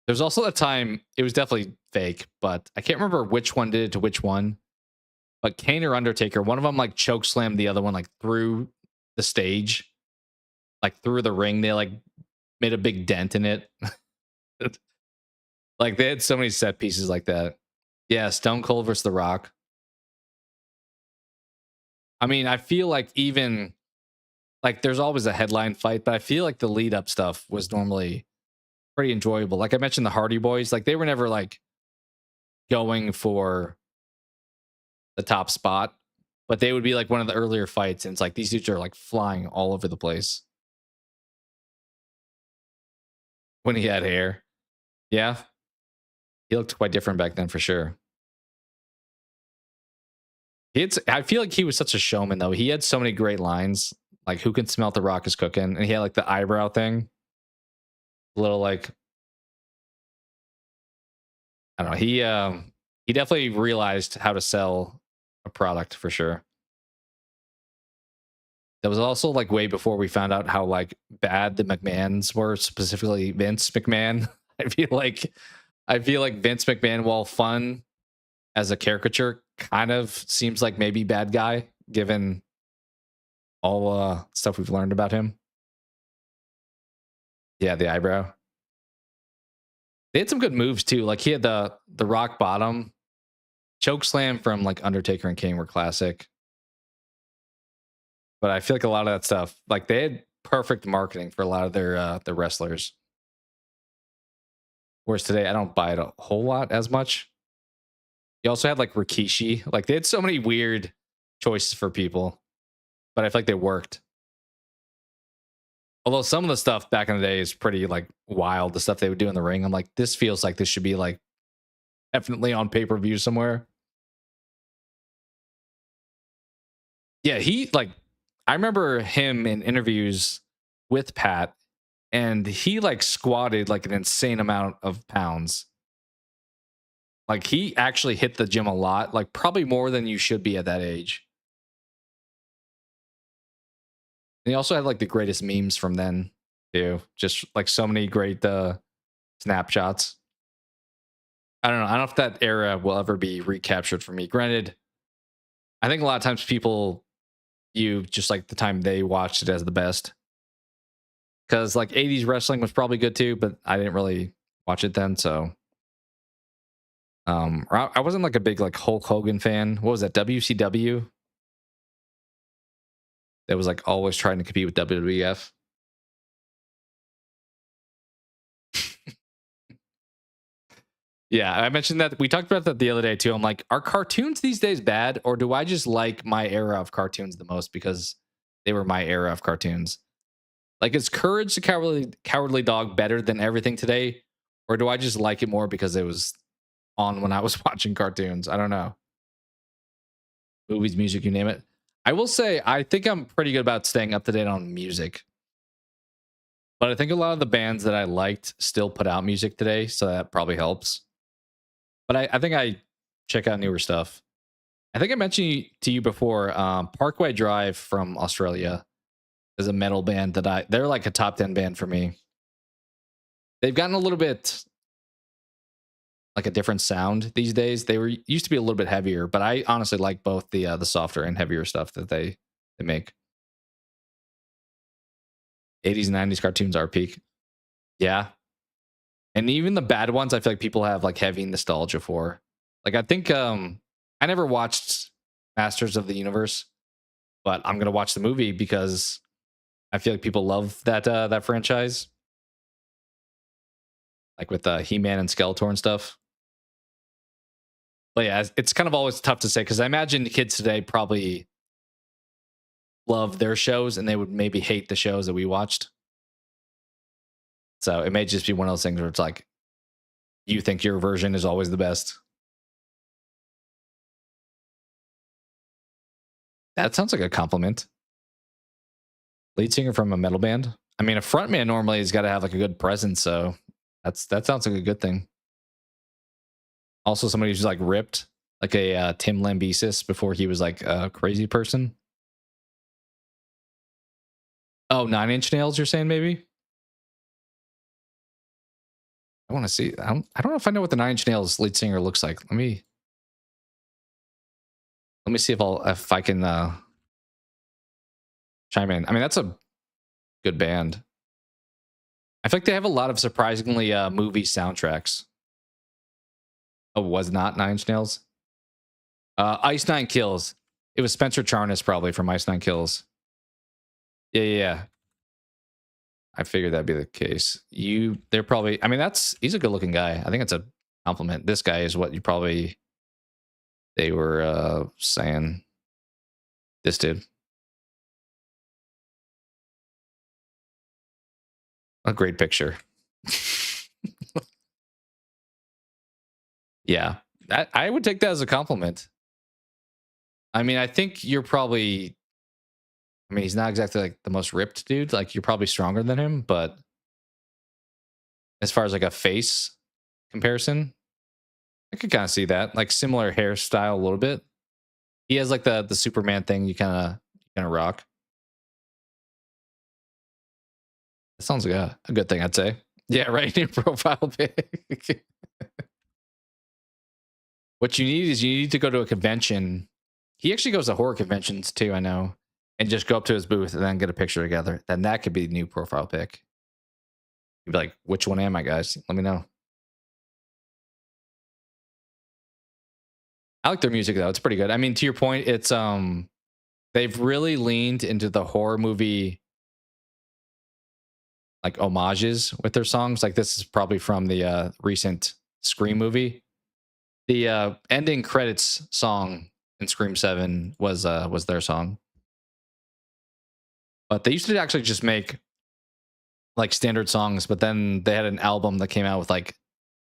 There's also a time it was definitely fake, but I can't remember which one did it to which one. But Kane or Undertaker, one of them like choke slammed the other one like through the stage, like through the ring. They like made a big dent in it. Like they had so many set pieces like that. Yeah, Stone Cold versus The Rock. I mean, I feel like even like there's always a headline fight, but I feel like the lead up stuff was normally pretty enjoyable. Like I mentioned the Hardy Boys, like they were never like going for the top spot, but they would be like one of the earlier fights, and it's like these dudes are like flying all over the place. When he had hair. Yeah. He looked quite different back then for sure. I feel like he was such a showman though. He had so many great lines, like "Who can smell what the Rock is cooking?" And he had like the eyebrow thing, a little like I don't know. He definitely realized how to sell a product for sure. That was also like way before we found out how like bad the McMahons were, specifically Vince McMahon. I feel like Vince McMahon, while fun as a caricature, kind of seems like maybe bad guy given all stuff we've learned about him. Yeah, the eyebrow. They had some good moves too. Like he had the rock bottom choke slam from like Undertaker and King were classic. But I feel like a lot of that stuff, like they had perfect marketing for a lot of their wrestlers. Whereas today, I don't buy it a whole lot as much. You also had like Rikishi. Like they had so many weird choices for people, but I feel like they worked. Although some of the stuff back in the day is pretty like wild. The stuff they would do in the ring, I'm like, this feels like this should be like definitely on pay-per-view somewhere. Yeah, he like I remember him in interviews with Pat, and he like squatted like an insane amount of pounds. Like he actually hit the gym a lot, like probably more than you should be at that age. And he also had like the greatest memes from then too. Just like so many great snapshots. I don't know. I don't know if that era will ever be recaptured for me. Granted, I think a lot of times people view just like the time they watched it as the best. Because like 80s wrestling was probably good too, but I didn't really watch it then. So I wasn't like a big like Hulk Hogan fan. What was that? WCW? That was like always trying to compete with WWF. Yeah, I mentioned that. We talked about that the other day too. I'm like, are cartoons these days bad, or do I just like my era of cartoons the most because they were my era of cartoons? Like, is Courage the Cowardly Dog better than everything today, or do I just like it more because it was on when I was watching cartoons? I don't know. Movies, music, you name it. I will say, I think I'm pretty good about staying up to date on music. But I think a lot of the bands that I liked still put out music today, so that probably helps. But I think I check out newer stuff. I think I mentioned to you before, Parkway Drive from Australia is a metal band that they're like a top 10 band for me. They've gotten a little bit like a different sound these days. They used to be a little bit heavier, but I honestly like both the softer and heavier stuff that they make. 80s and 90s cartoons are peak. Yeah. And even the bad ones, I feel like people have like heavy nostalgia for. Like I think I never watched Masters of the Universe, but I'm gonna watch the movie because I feel like people love that franchise. Like with He-Man and Skeletor and stuff. But yeah, it's kind of always tough to say because I imagine the kids today probably love their shows and they would maybe hate the shows that we watched. So it may just be one of those things where it's like, you think your version is always the best. That sounds like a compliment. Lead singer from a metal band. I mean, a frontman normally has got to have like a good presence, so that sounds like a good thing. Also, somebody who's like ripped, like a Tim Lambesis before he was like a crazy person. Oh, 9 Inch Nails, you're saying maybe? I want to see. I don't know if I know what the 9 Inch Nails lead singer looks like. Let me see if I can chime in. I mean, that's a good band. I feel like they have a lot of surprisingly movie soundtracks. Oh, was not 9 Inch Nails? Ice Nine Kills. It was Spencer Charnas probably from Ice Nine Kills. Yeah. I figured that'd be the case. They're probably. I mean, he's a good looking guy. I think it's a compliment. This guy is what they were saying. This dude. A great picture. Yeah, I would take that as a compliment. I mean, I think you're probably. I mean, he's not exactly like the most ripped dude. Like you're probably stronger than him, but as far as like a face comparison, I could kind of see that. Like similar hairstyle a little bit. He has like the Superman thing you kind of rock. That sounds like a good thing, I'd say. Yeah, right. New profile pic. What you need is you need to go to a convention. He actually goes to horror conventions too, I know, and just go up to his booth and then get a picture together. Then that could be the new profile pic. You'd be like, which one am I, guys? Let me know. I like their music though. It's pretty good. I mean, to your point, it's they've really leaned into the horror movie like homages with their songs. Like this is probably from the recent Scream movie. The ending credits song in Scream 7 was their song. But they used to actually just make like standard songs, but then they had an album that came out with like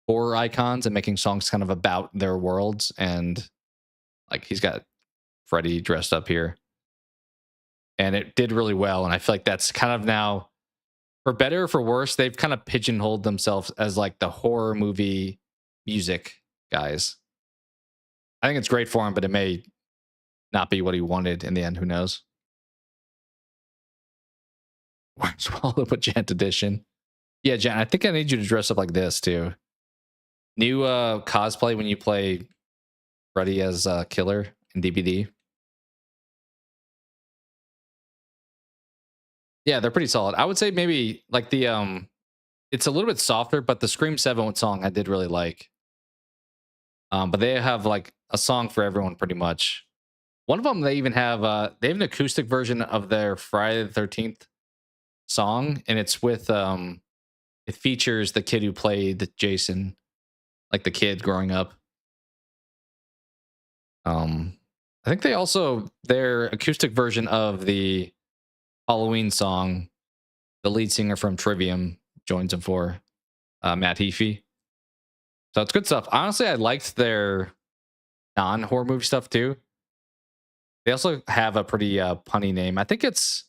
horror icons and making songs kind of about their worlds. And like he's got Freddy dressed up here. And it did really well. And I feel like that's kind of now, for better or for worse, they've kind of pigeonholed themselves as like the horror movie music guys. I think it's great for him, but it may not be what he wanted in the end. Who knows? Swallow a Gent edition. Yeah, Jen, I think I need you to dress up like this too. New cosplay when you play Freddy as Killer in DBD. Yeah, they're pretty solid. I would say maybe like the it's a little bit softer, but the Scream 7 song I did really like. But they have like a song for everyone pretty much. One of them they even have they have an acoustic version of their Friday the 13th song, and it's with it features the kid who played Jason, like the kid growing up. I think they also their acoustic version of the Halloween song, the lead singer from Trivium joins them for Matt Heafy. So it's good stuff. Honestly, I liked their non-horror movie stuff too. They also have a pretty punny name. I think is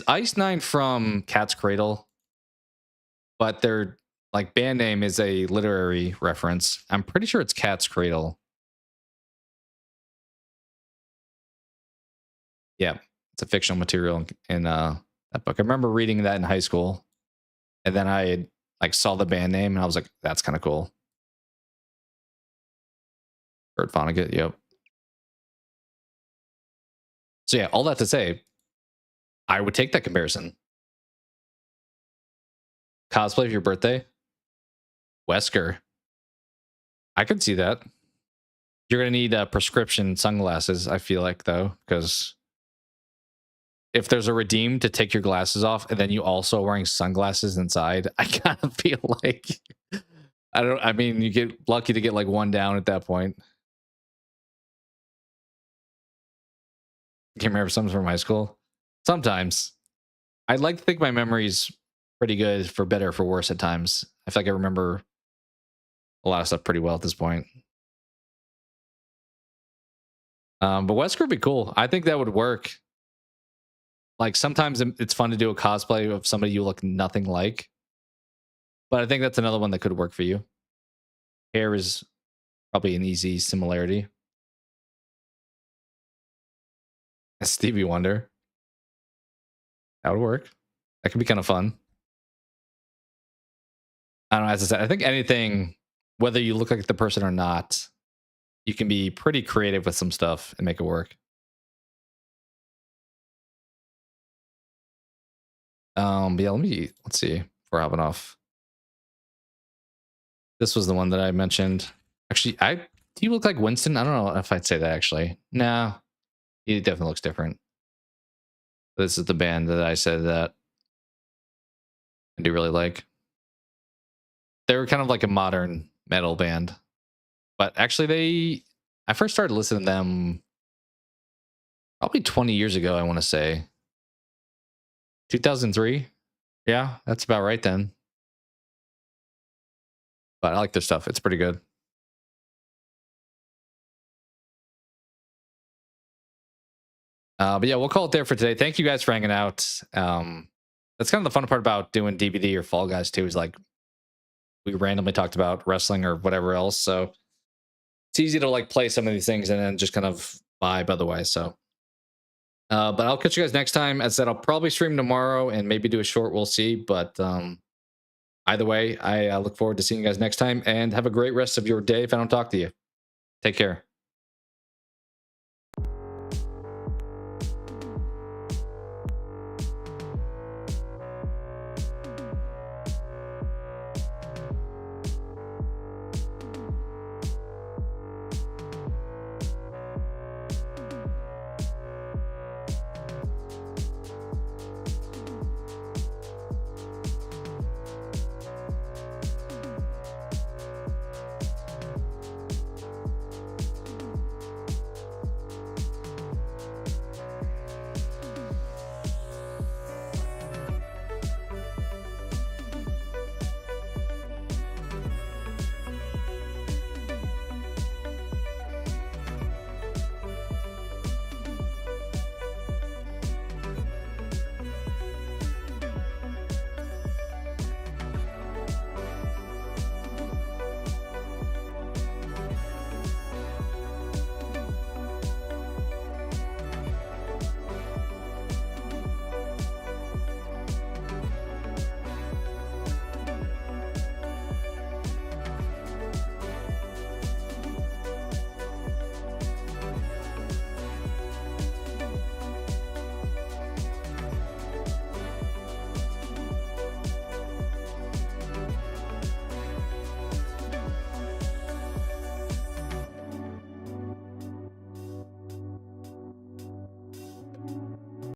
Ice Nine from Cat's Cradle, but their like band name is a literary reference. I'm pretty sure it's Cat's Cradle. Yeah, it's a fictional material in that book. I remember reading that in high school, and then I like saw the band name and I was like, "That's kind of cool." Kurt Vonnegut, yep. So yeah, all that to say, I would take that comparison. Cosplay for your birthday, Wesker. I could see that. You're gonna need prescription sunglasses. I feel like though, because if there's a redeem to take your glasses off and then you also wearing sunglasses inside, I kind of feel like I mean, you get lucky to get like one down at that point. Can't remember something from high school. Sometimes I'd like to think my memory's pretty good for better or for worse at times. I feel like I remember a lot of stuff pretty well at this point. But Wesker would be cool. I think that would work. Like sometimes it's fun to do a cosplay of somebody you look nothing like. But I think that's another one that could work for you. Hair is probably an easy similarity. Stevie Wonder. That would work. That could be kind of fun. I don't know, as I said, I think anything, whether you look like the person or not, you can be pretty creative with some stuff and make it work. But yeah, let's see if we're hopping off. This was the one that I mentioned. Actually, do you look like Winston? I don't know if I'd say that actually. No, he definitely looks different. This is the band that I said that I do really like. They were kind of like a modern metal band. But actually I first started listening to them probably 20 years ago, I want to say. 2003? Yeah, that's about right then. But I like their stuff. It's pretty good. But yeah, we'll call it there for today. Thank you guys for hanging out. That's kind of the fun part about doing DBD or Fall Guys too, is like we randomly talked about wrestling or whatever else. So it's easy to like play some of these things and then just kind of vibe otherwise. So, but I'll catch you guys next time. As I said, I'll probably stream tomorrow and maybe do a short. We'll see. But either way, I look forward to seeing you guys next time, and have a great rest of your day if I don't talk to you. Take care.